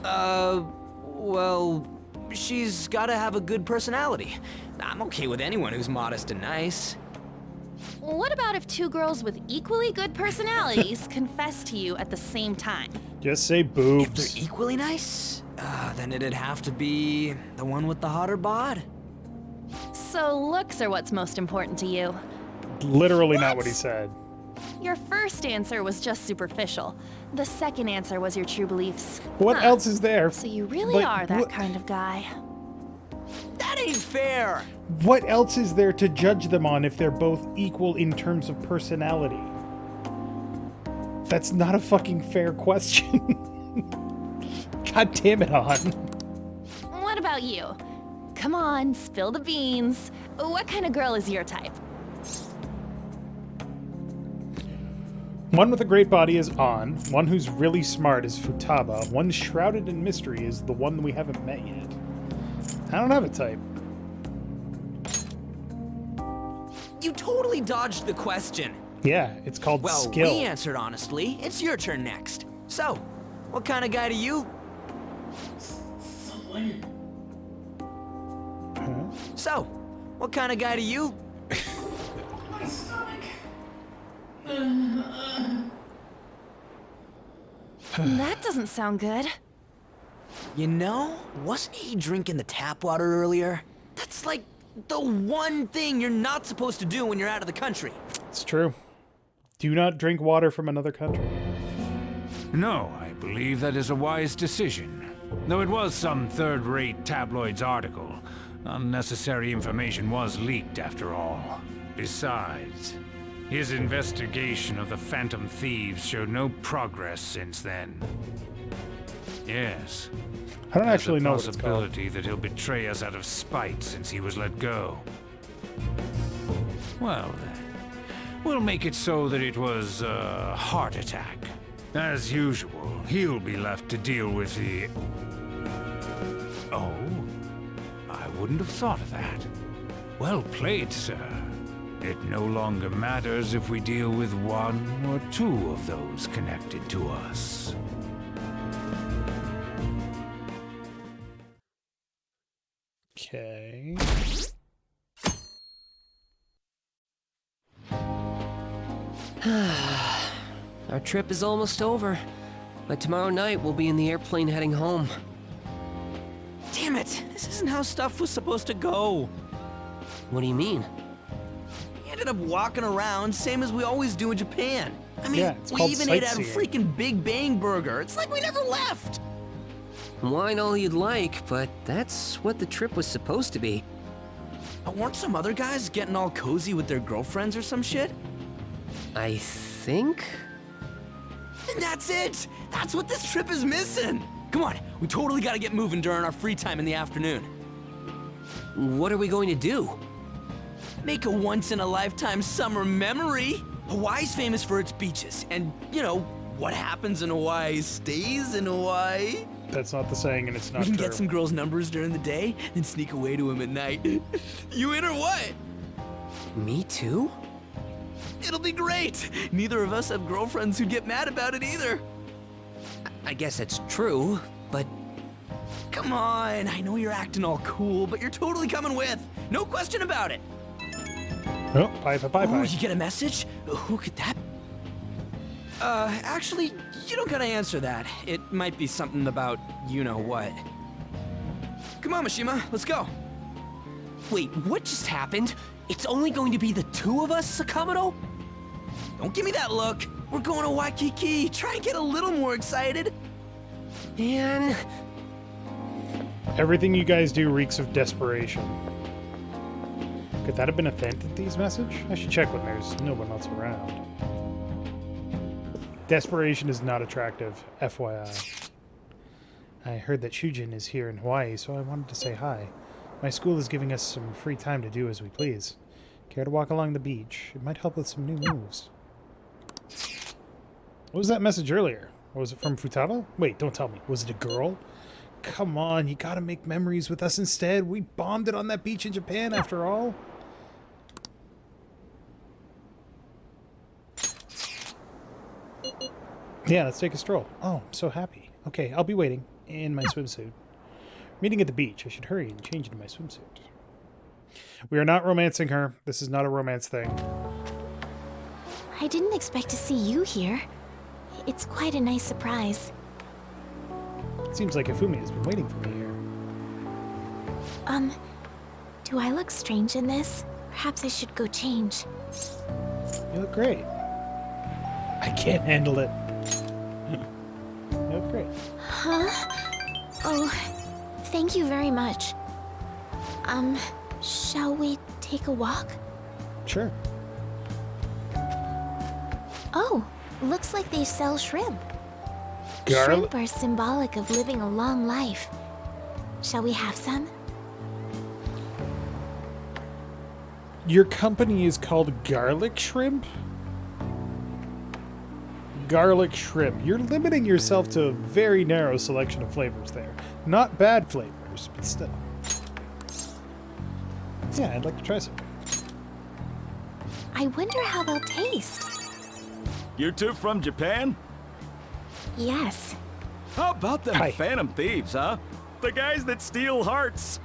Well, she's gotta have a good personality. I'm okay with anyone who's modest and nice. What about if two girls with equally good personalities confess to you at the same time? Just say If boobs. they're equally nice, then it'd have to be the one with the hotter bod. So looks are what's most important to you. Literally not what he said. Your first answer was just superficial. The second answer was your true beliefs. What else is there? So you really Like, are that what- kind of guy. That ain't fair! What else is there to judge them on if they're both equal in terms of personality? That's not a fucking fair question. God damn it, Han. What about you? Come on, spill the beans. What kind of girl is your type? One with a great body is On. One who's really smart is Futaba. One shrouded in mystery is the one we haven't met yet. I don't have a type. You totally dodged the question. Yeah, it's called Well, skill. we answered honestly. It's your turn next. So, what kind of guy do you... So, what kind of guy do you... My stomach. That doesn't sound good. You know, wasn't he drinking the tap water earlier? That's like the one thing you're not supposed to do when you're out of the country. It's true. Do not drink water from another country. No, I believe that is a wise decision. Though it was some third-rate tabloid's article, unnecessary information was leaked after all. Besides, his investigation of the Phantom Thieves showed no progress since then. Yes. I don't actually know what There's it's a called. possibility that he'll betray us out of spite since he was let go. Well then, we'll make it so that it was a heart attack. As usual, he'll be left to deal with the... Oh, I wouldn't have thought of that. Well played, sir. It no longer matters if we deal with one or two of those connected to us. Okay. Our trip is almost over. By tomorrow night, we'll be in the airplane heading home. Damn it, this isn't how stuff was supposed to go. What do you mean? We ended up walking around, same as we always do in Japan. I mean, Yeah, it's we called even ate at a sightseeing. freaking Big Bang Burger. It's like we never left. Wine all you'd like, but that's what the trip was supposed to be. Weren't some other guys getting all cozy with their girlfriends or some shit? I think? And that's it! That's what this trip is missing! Come on, we totally gotta get moving during our free time in the afternoon. What are we going to do? Make a once-in-a-lifetime summer memory! Hawaii's famous for its beaches, and, you know, what happens in Hawaii stays in Hawaii. That's not the saying, and it's not We can true. get some girls' numbers during the day, then sneak away to them at night. You in or what? Me too? It'll be great! Neither of us have girlfriends who'd get mad about it either. I guess it's true, but... Come on, I know you're acting all cool, but you're totally coming with. No question about it. Oh, bye. Oh, you get a message? Who could that be? Actually, you don't gotta answer that. It might be something about you-know-what. Come on, Mishima, let's go. Wait, what just happened? It's only going to be the two of us, Sakamoto? Don't give me that look. We're going to Waikiki. Try and get a little more excited. Man... Everything you guys do reeks of desperation. Could that have been a Thieves message? I should check when there's no one else around. Desperation is not attractive, FYI. I heard that Shujin is here in Hawaii, so I wanted to say hi. My school is giving us some free time to do as we please. Care to walk along the beach? It might help with some new moves. What was that message earlier? Was it from Futaba? Wait, don't tell me. Was it a girl? Come on, you gotta make memories with us instead. We bombed it on that beach in Japan after all. Yeah, let's take a stroll. Oh, I'm so happy. Okay, I'll be waiting in my swimsuit. Meeting at the beach. I should hurry and change into my swimsuit. We are not romancing her. This is not a romance thing. I didn't expect to see you here. It's quite a nice surprise. It seems like Ifumi has been waiting for me here. Do I look strange in this? Perhaps I should go change. You look great. I can't handle it. You look great. Huh? Oh, thank you very much. Shall we take a walk? Sure. Oh, looks like they sell shrimp. Garlic. Shrimp are symbolic of living a long life. Shall we have some? Your company is called Garlic Shrimp? Garlic Shrimp. You're limiting yourself to a very narrow selection of flavors there. Not bad flavors, but still. Yeah, I'd like to try some. I wonder how they'll taste. You two from Japan? Yes. How about them Hi. Phantom Thieves, huh? The guys that steal hearts.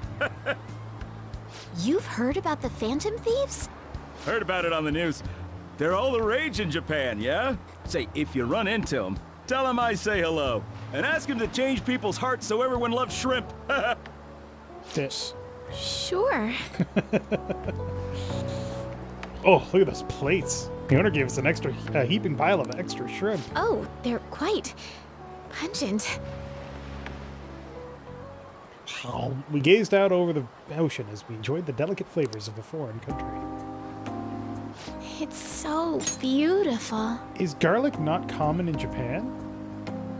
You've heard about the Phantom Thieves? Heard about it on the news. They're all the rage in Japan, yeah? Say, if you run into them, tell them I say hello. And ask them to change people's hearts so everyone loves shrimp. This. Sure. Oh, look at those plates. The owner gave us an extra heaping pile of extra shrimp. Oh, they're quite pungent. We gazed out over the ocean as we enjoyed the delicate flavors of a foreign country. It's so beautiful. Is garlic not common in Japan?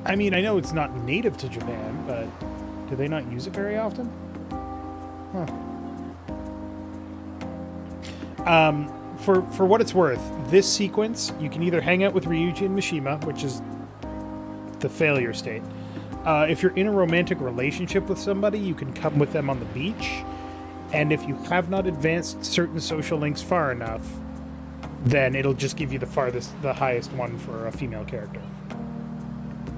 I mean, I know it's not native to Japan, but do they not use it very often? Huh. For what it's worth, this sequence, you can either hang out with Ryuji and Mishima, which is the failure state. If you're in a romantic relationship with somebody, you can come with them on the beach. And if you have not advanced certain social links far enough, then it'll just give you the highest one for a female character.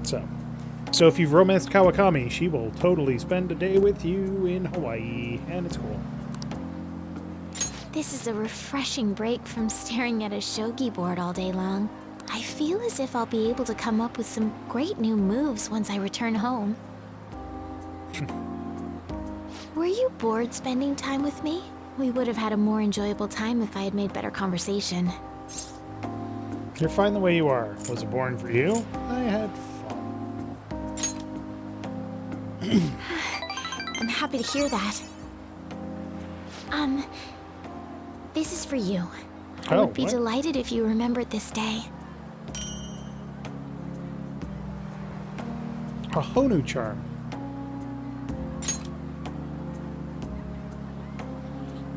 So if you've romanced Kawakami, she will totally spend a day with you in Hawaii, and it's cool. This is a refreshing break from staring at a shogi board all day long. I feel as if I'll be able to come up with some great new moves once I return home. Were you bored spending time with me? We would have had a more enjoyable time if I had made better conversation. You're fine the way you are. Was it boring for you? I had fun. I'm happy to hear that. This is for you. I would be delighted if you remembered this day. A Honu charm.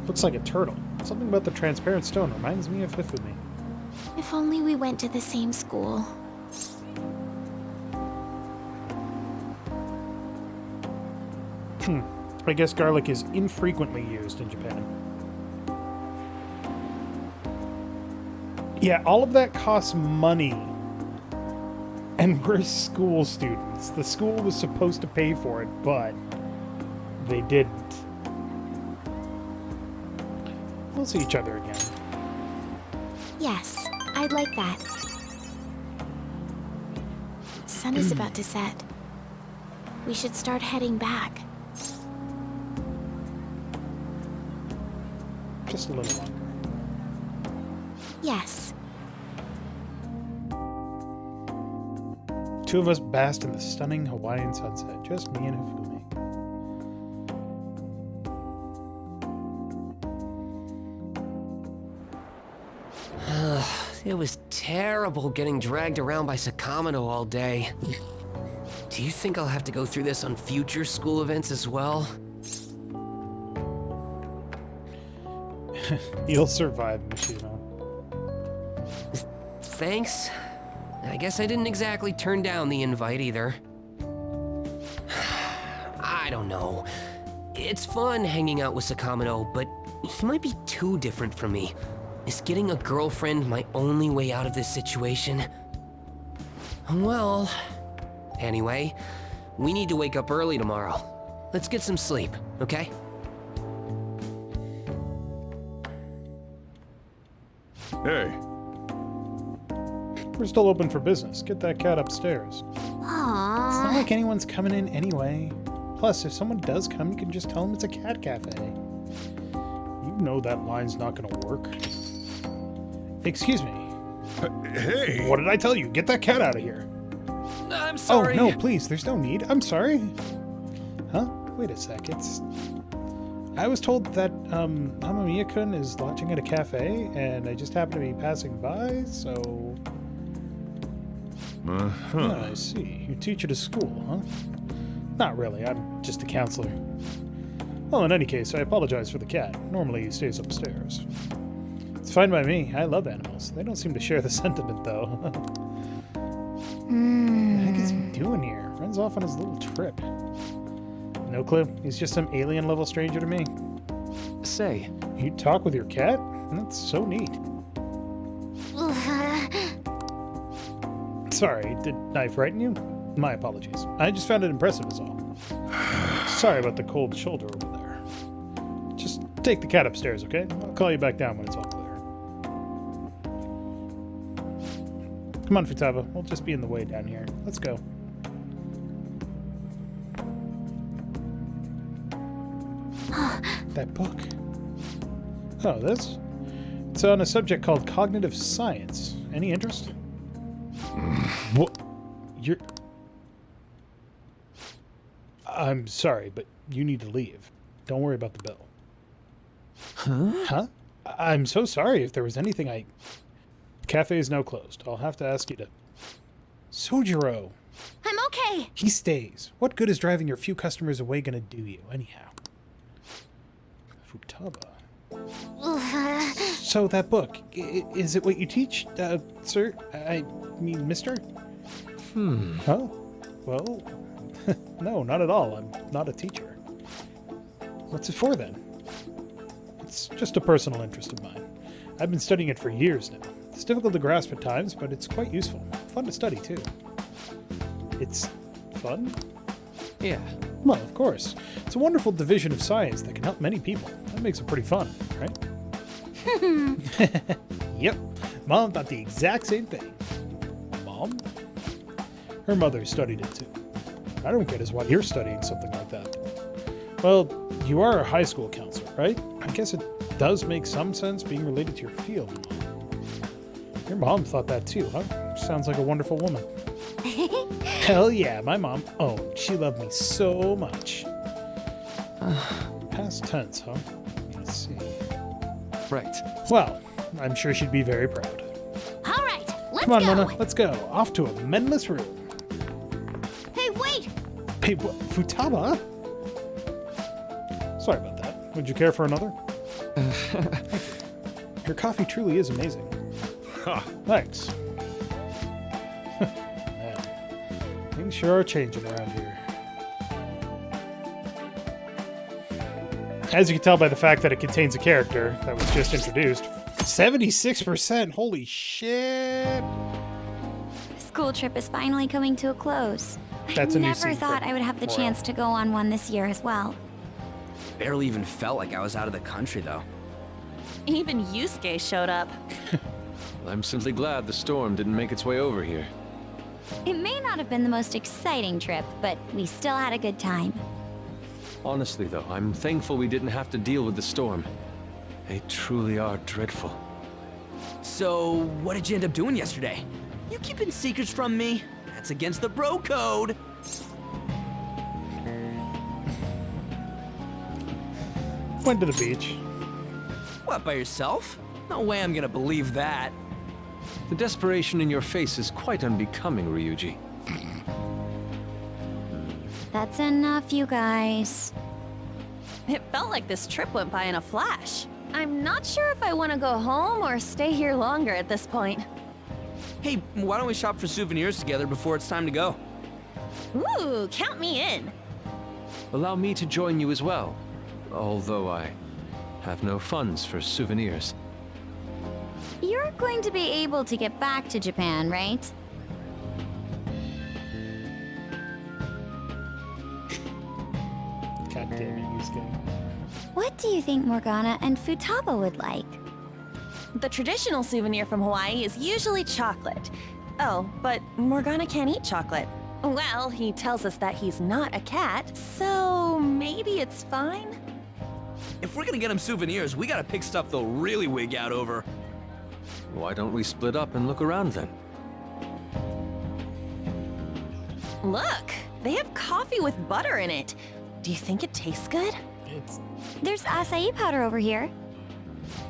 Looks like a turtle. Something about the transparent stone reminds me of Hifumi. If only we went to the same school. I guess garlic is infrequently used in Japan. Yeah, all of that costs money. And we're school students. The school was supposed to pay for it, but they didn't. We'll see each other again. Yes, I'd like that. Sun is about to set. We should start heading back. Just a little longer. Yes. Two of us basked in the stunning Hawaiian sunset. Just me and Hifumi. It was terrible getting dragged around by Sakamoto all day. Do you think I'll have to go through this on future school events as well? You'll survive, Mishima. Thanks. I guess I didn't exactly turn down the invite either. I don't know. It's fun hanging out with Sakamoto, but he might be too different from me. Is getting a girlfriend my only way out of this situation? Well, anyway, we need to wake up early tomorrow. Let's get some sleep, okay? Hey, We're still open for business. Get that cat upstairs. It's not Aww. like anyone's coming in anyway. Plus, if someone does come, you can just tell them it's a cat cafe. You know that line's not gonna work. Excuse me. Hey! What did I tell you? Get that cat out of here. I'm sorry. Oh, no, please. There's no need. I'm sorry. Huh? Wait a sec. I was told that, Amamiya-kun is lodging at a cafe, and I just happened to be passing by, so... Ah, I see. You teach at a school, huh? Not really. I'm just a counselor. Well, in any case, I apologize for the cat. Normally, he stays upstairs. It's fine by me. I love animals. They don't seem to share the sentiment, though. What the heck is he doing here? Runs off on his little trip. No clue. He's just some alien-level stranger to me. Say, You talk with your cat? That's so neat. Sorry, did I frighten you? My apologies. I just found it impressive is all. Sorry about the cold shoulder over there. Just take the cat upstairs, okay? I'll call you back down when it's all clear. Come on, Futaba. We'll just be in the way down here. Let's go. That book. Oh, this? It's on a subject called cognitive science. Any interest? What? You're... I'm sorry, but you need to leave. Don't worry about the bill. Huh? I'm so sorry if there was anything I... Cafe is now closed. I'll have to ask you to... Sojiro! I'm okay. He stays. What good is driving your few customers away gonna do you, anyhow? Futaba. So that book, is it what you teach, sir? I mean, mister? Huh? Well, no, not at all. I'm not a teacher. What's it for, then? It's just a personal interest of mine. I've been studying it for years now. It's difficult to grasp at times, but it's quite useful. Fun to study, too. It's fun? Yeah. Well, of course. It's a wonderful division of science that can help many people. That makes it pretty fun, right? Yep. Mom thought the exact same thing. Mom? Her mother studied it too. I don't get is why you're studying something like that. Well, you are a high school counselor, right? I guess it does make some sense being related to your field. Your mom thought that too, huh? Sounds like a wonderful woman. Hell yeah, my mom owned. She loved me so much. Past tense, huh? Let's see. Right. Well, I'm sure she'd be very proud. All right, let's Come on, go. Mona, let's go. Off to a menless room. Hey, wait! Hey, what? Futaba? Sorry about that. Would you care for another? Your coffee truly is amazing. Thanks. Man, things sure are changing around here. As you can tell by the fact that it contains a character that was just introduced, 76%. Holy shit! School trip is finally coming to a close. That's I a new never scene thought for I would have the Morel. chance to go on one this year as well. Barely even felt like I was out of the country, though. Even Yusuke showed up. I'm simply glad the storm didn't make its way over here. It may not have been the most exciting trip, but we still had a good time. Honestly, though, I'm thankful we didn't have to deal with the storm. They truly are dreadful. So, what did you end up doing yesterday? You keeping secrets from me? That's against the bro code. Went to the beach. What, by yourself? No way I'm gonna believe that. The desperation in your face is quite unbecoming, Ryuji. That's enough, you guys. It felt like this trip went by in a flash. I'm not sure if I want to go home or stay here longer at this point. Hey, why don't we shop for souvenirs together before it's time to go? Ooh, count me in. Allow me to join you as well, although I have no funds for souvenirs. You're going to be able to get back to Japan, right? God damn it, Yusuke. What do you think Morgana and Futaba would like? The traditional souvenir from Hawaii is usually chocolate. Oh, but Morgana can't eat chocolate. Well, he tells us that he's not a cat, so maybe it's fine? If we're gonna get him souvenirs, we gotta pick stuff they'll really wig out over. Why don't we split up and look around then? Look! They have coffee with butter in it. Do you think it tastes good? There's acai powder over here.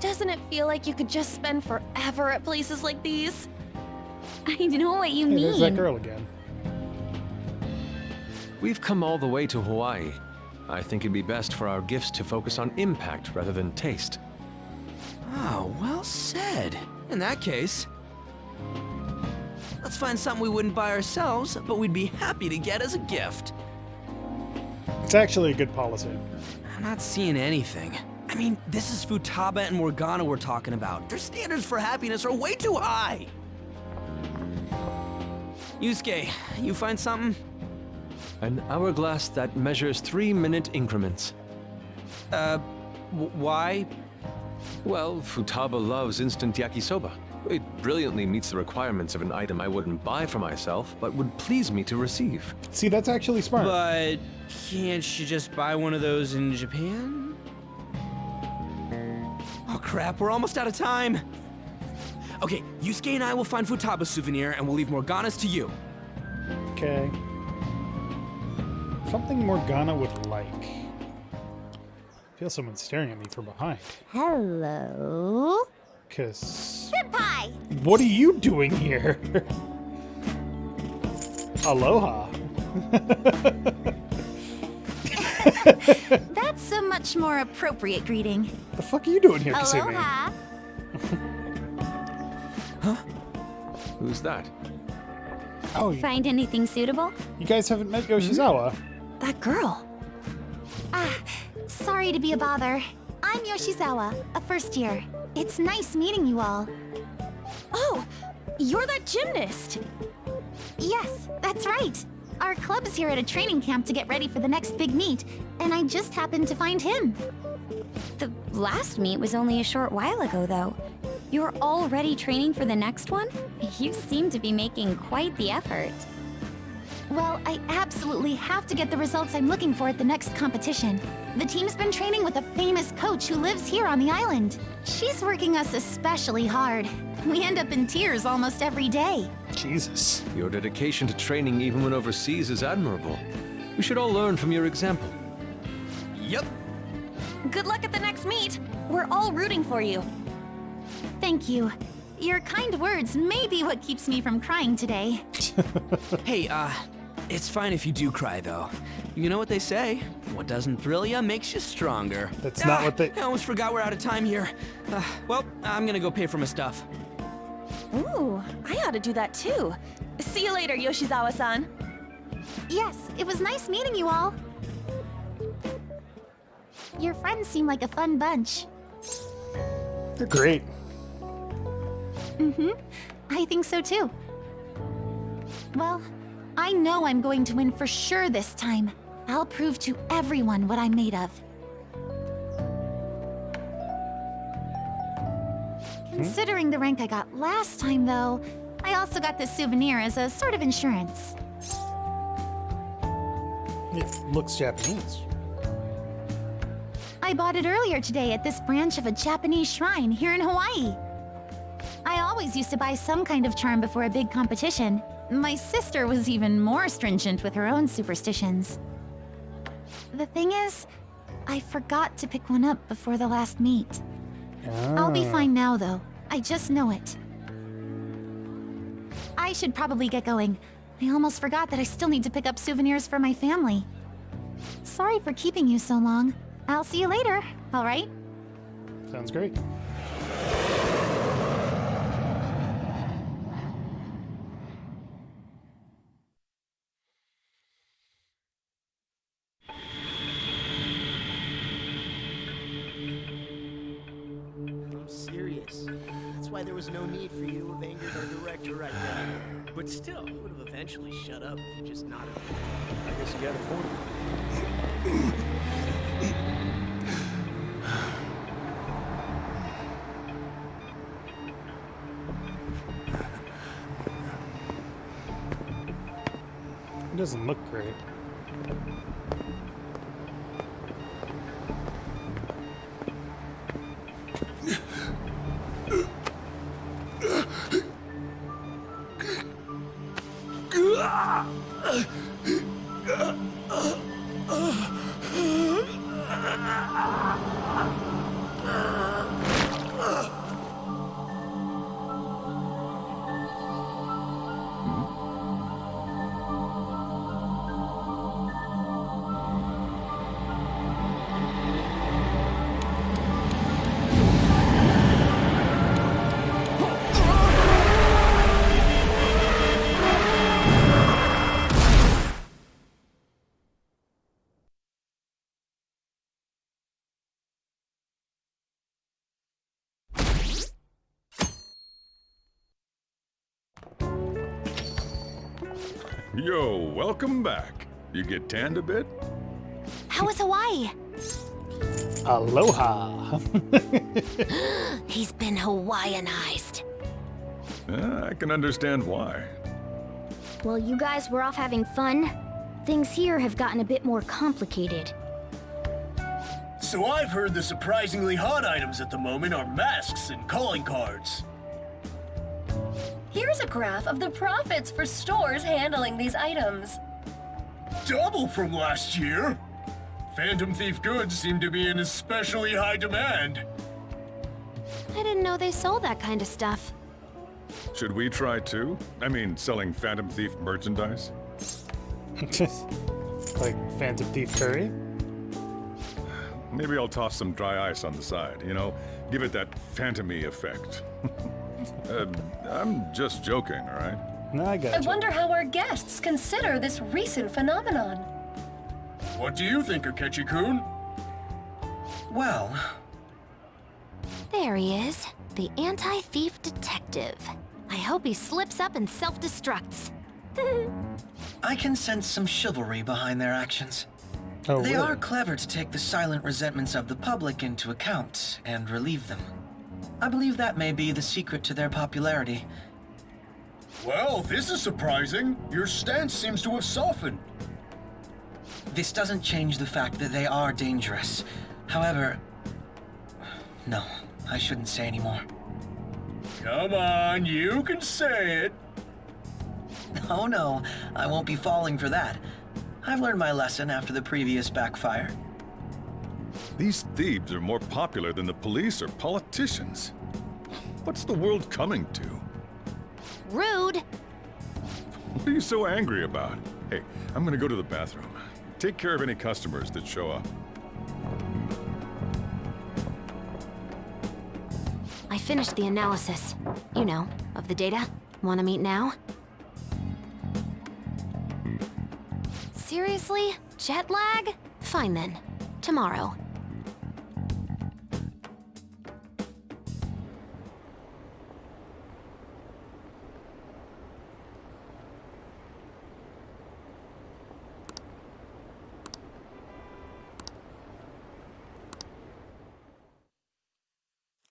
Doesn't it feel like you could just spend forever at places like these? I know what you Hey, mean. there's that girl again. We've come all the way to Hawaii. I think it'd be best for our gifts to focus on impact rather than taste. Oh, well said. In that case, let's find something we wouldn't buy ourselves, but we'd be happy to get as a gift. It's actually a good policy. I'm not seeing anything. I mean, this is Futaba and Morgana we're talking about. Their standards for happiness are way too high. Yusuke, you find something? An hourglass that measures 3-minute increments. Why? Well, Futaba loves instant yakisoba. It brilliantly meets the requirements of an item I wouldn't buy for myself, but would please me to receive. See, that's actually smart. But can't you just buy one of those in Japan? Oh crap, we're almost out of time. Okay, Yusuke and I will find Futaba's souvenir and we'll leave Morgana's to you. Okay. Something Morgana would like. I feel someone staring at me from behind. Hello? 'Cause... Senpai! What are you doing here? Aloha. That's a much more appropriate greeting. The fuck are you doing here, Kasumi? Aloha! Who's that? Oh, Find anything suitable? you guys haven't met Yoshizawa? That girl. Sorry to be a bother. I'm Yoshizawa, a first year. It's nice meeting you all. Oh, you're that gymnast. Yes, that's right. Our club's here at a training camp to get ready for the next big meet, and I just happened to find him. The last meet was only a short while ago, though. You're already training for the next one? You seem to be making quite the effort. Well, I absolutely have to get the results I'm looking for at the next competition. The team's been training with a famous coach who lives here on the island. She's working us especially hard. We end up in tears almost every day. Jesus. Your dedication to training even when overseas is admirable. We should all learn from your example. Yep. Good luck at the next meet. We're all rooting for you. Thank you. Your kind words may be what keeps me from crying today. Hey, it's fine if you do cry, though. You know what they say? What doesn't thrill you makes you stronger. That's not what they... I almost forgot we're out of time here. Well, I'm gonna go pay for my stuff. Ooh, I ought to do that too. See you later, Yoshizawa-san. Yes, it was nice meeting you all. Your friends seem like a fun bunch. They're great. Mm-hmm. I think so too. Well, I know I'm going to win for sure this time. I'll prove to everyone what I'm made of. Considering the rank I got last time, though, I also got this souvenir as a sort of insurance. It looks Japanese. I bought it earlier today at this branch of a Japanese shrine here in Hawaii. I always used to buy some kind of charm before a big competition. My sister was even more stringent with her own superstitions. The thing is, I forgot to pick one up before the last meet. I'll be fine now, though. I just know it. I should probably get going. I almost forgot that I still need to pick up souvenirs for my family. Sorry for keeping you so long. I'll see you later, all right? Sounds great. I'm serious. That's why there was no need for you to have angered our director right then. But still, he would have eventually shut up if you just nodded. I guess you got a point. It doesn't look great. Yo, welcome back. You get tanned a bit? How was Hawaii? Aloha. He's been Hawaiianized. I can understand why. While you guys were off having fun, things here have gotten a bit more complicated. So I've heard the surprisingly hot items at the moment are masks and calling cards. Here's a graph of the profits for stores handling these items. Double from last year. Phantom Thief goods seem to be in especially high demand. I didn't know they sold that kind of stuff. Should we try too? I mean, selling Phantom Thief merchandise? Like Phantom Thief curry? Maybe I'll toss some dry ice on the side, you know? Give it that phantom-y effect. I'm just joking, all right? No, I I got you. wonder how our guests consider this recent phenomenon. What do you think, Akechi-kun? Well, There he is, the anti-thief detective. I hope he slips up and self-destructs. I can sense some chivalry behind their actions. Oh, They really? are clever to take the silent resentments of the public into account and relieve them. I believe that may be the secret to their popularity. Well, this is surprising. Your stance seems to have softened. This doesn't change the fact that they are dangerous. However... No, I shouldn't say any more. Come on, you can say it. Oh no, I won't be falling for that. I've learned my lesson after the previous backfire. These thieves are more popular than the police or politicians. What's the world coming to? Rude! What are you so angry about? Hey, I'm gonna go to the bathroom. Take care of any customers that show up. I finished the analysis. You know, of the data. Wanna meet now? Seriously? Jet lag? Fine then. Tomorrow.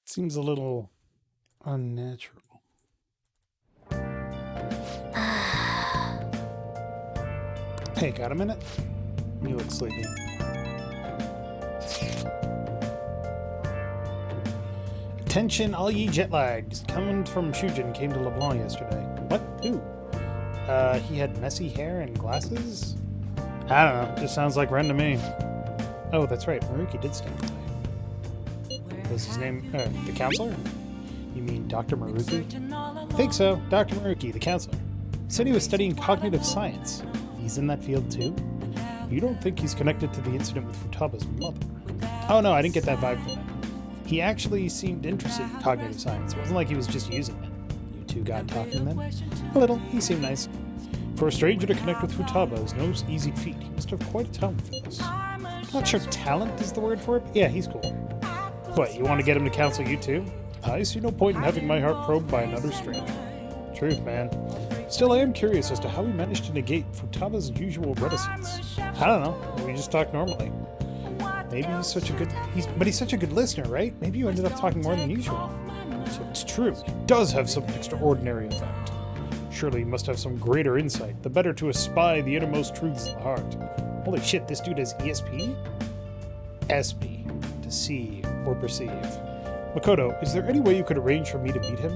Seems a little unnatural. Hey, got a minute? You look sleepy. Attention, all ye jet lags. Coming from Shujin came to LeBlanc yesterday. What? Who? He had messy hair and glasses? I don't know. Just sounds like Ren to me. Oh, that's right. Maruki did stay away. Was his name the counselor? You mean Dr. Maruki? I think so. Dr. Maruki, the counselor. Said he was studying cognitive science. He's in that field too? You don't think he's connected to the incident with Futaba's mother? Oh no, I didn't get that vibe from him. He actually seemed interested in cognitive science. It wasn't like he was just using it. You two got talking then? A little. He seemed nice. For a stranger to connect with Futaba is no easy feat. He must have quite a talent for this. I'm not sure talent is the word for it, but yeah, he's cool. What, you want to get him to counsel you too? I see no point in having my heart probed by another stranger. Truth, man. Still, I am curious as to how he managed to negate Futaba's usual reticence. I don't know. We just talk normally. Maybe he's such a good... He's such a good listener, right? Maybe you ended up talking more than usual. So it's true. He does have some extraordinary effect. Surely he must have some greater insight, the better to espy the innermost truths of the heart. Holy shit, this dude has ESP? SP, to see or perceive. Makoto, is there any way you could arrange for me to meet him?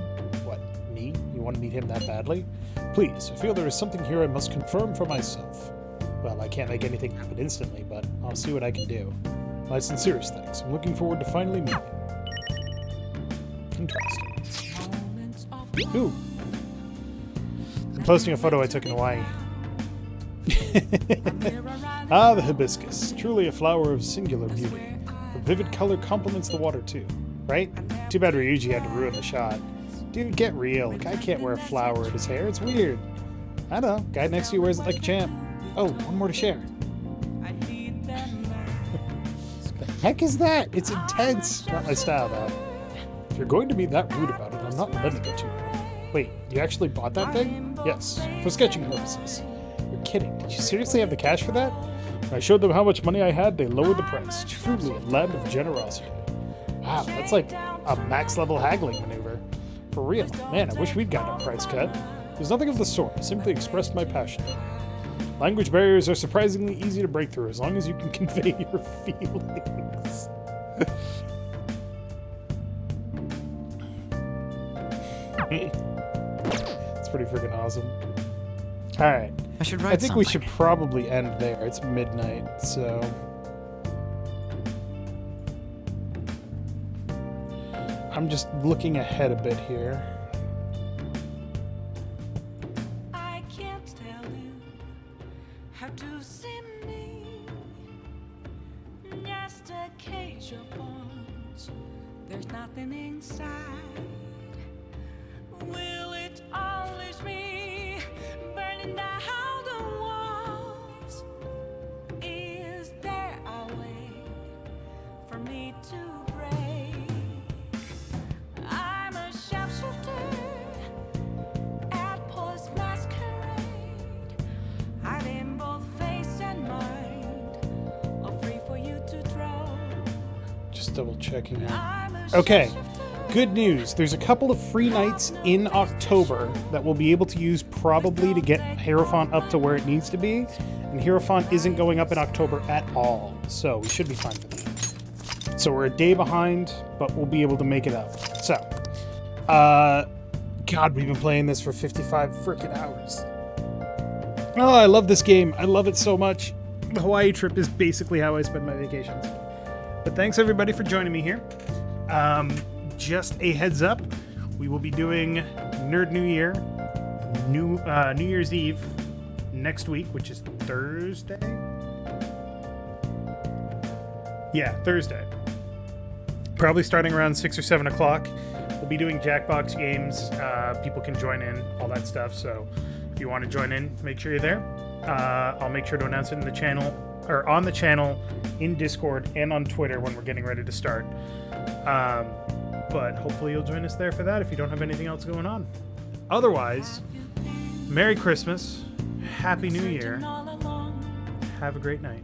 What, me? You want to meet him that badly? Please, I feel there is something here I must confirm for myself. Well, I can't make anything happen instantly, but I'll see what I can do. My sincerest thanks. I'm looking forward to finally meeting. Interesting. Ooh. I'm posting a photo I took in Hawaii. Ah, the hibiscus. Truly a flower of singular beauty. The vivid color complements the water too, right? Too bad Ryuji had to ruin the shot. Dude, get real. A guy can't wear a flower in his hair. It's weird. I know. Guy next to you wears it like a champ. Oh, one more to share. The heck is that? It's intense. Not my style, though. If you're going to be that rude about it, I'm not lending it to you. Wait, you actually bought that thing? Yes, for sketching purposes. You're kidding. Did you seriously have the cash for that? When I showed them how much money I had, they lowered the price. Truly a land of generosity. Wow, that's like a max level haggling maneuver. For real. Man, I wish we'd gotten a price cut. There's nothing of the sort. I simply expressed my passion. Language barriers are surprisingly easy to break through as long as you can convey your feelings. It's pretty freaking awesome. Alright. I think we should probably end there. It's midnight, so... I'm just looking ahead a bit here. I can't tell you how to see me. Just a cage of bones. There's nothing inside. Will it always be burning down the walls? Is there a way for me to break? I'm a sharpshooter at Paul's masquerade. Hiding both face and mind, all free for you to draw. Just double checking here. Okay. Good news. There's a couple of free nights in October that we'll be able to use probably to get Hierophant up to where it needs to be. And Hierophant isn't going up in October at all. So we should be fine for that. So we're a day behind, but we'll be able to make it up. So, God, we've been playing this for 55 freaking hours. Oh, I love this game. I love it so much. The Hawaii trip is basically how I spend my vacations. But thanks everybody for joining me here. Just a heads up, we will be doing Nerd New Year, New Year's Eve next week, which is Thursday? Yeah, Thursday. Probably starting around 6 or 7 o'clock. We'll be doing Jackbox games. People can join in, all that stuff. So if you want to join in, make sure you're there. I'll make sure to announce it in the channel, or on the channel, in Discord, and on Twitter when we're getting ready to start. But hopefully you'll join us there for that if you don't have anything else going on. Otherwise, Merry Christmas, Happy New Year, have a great night.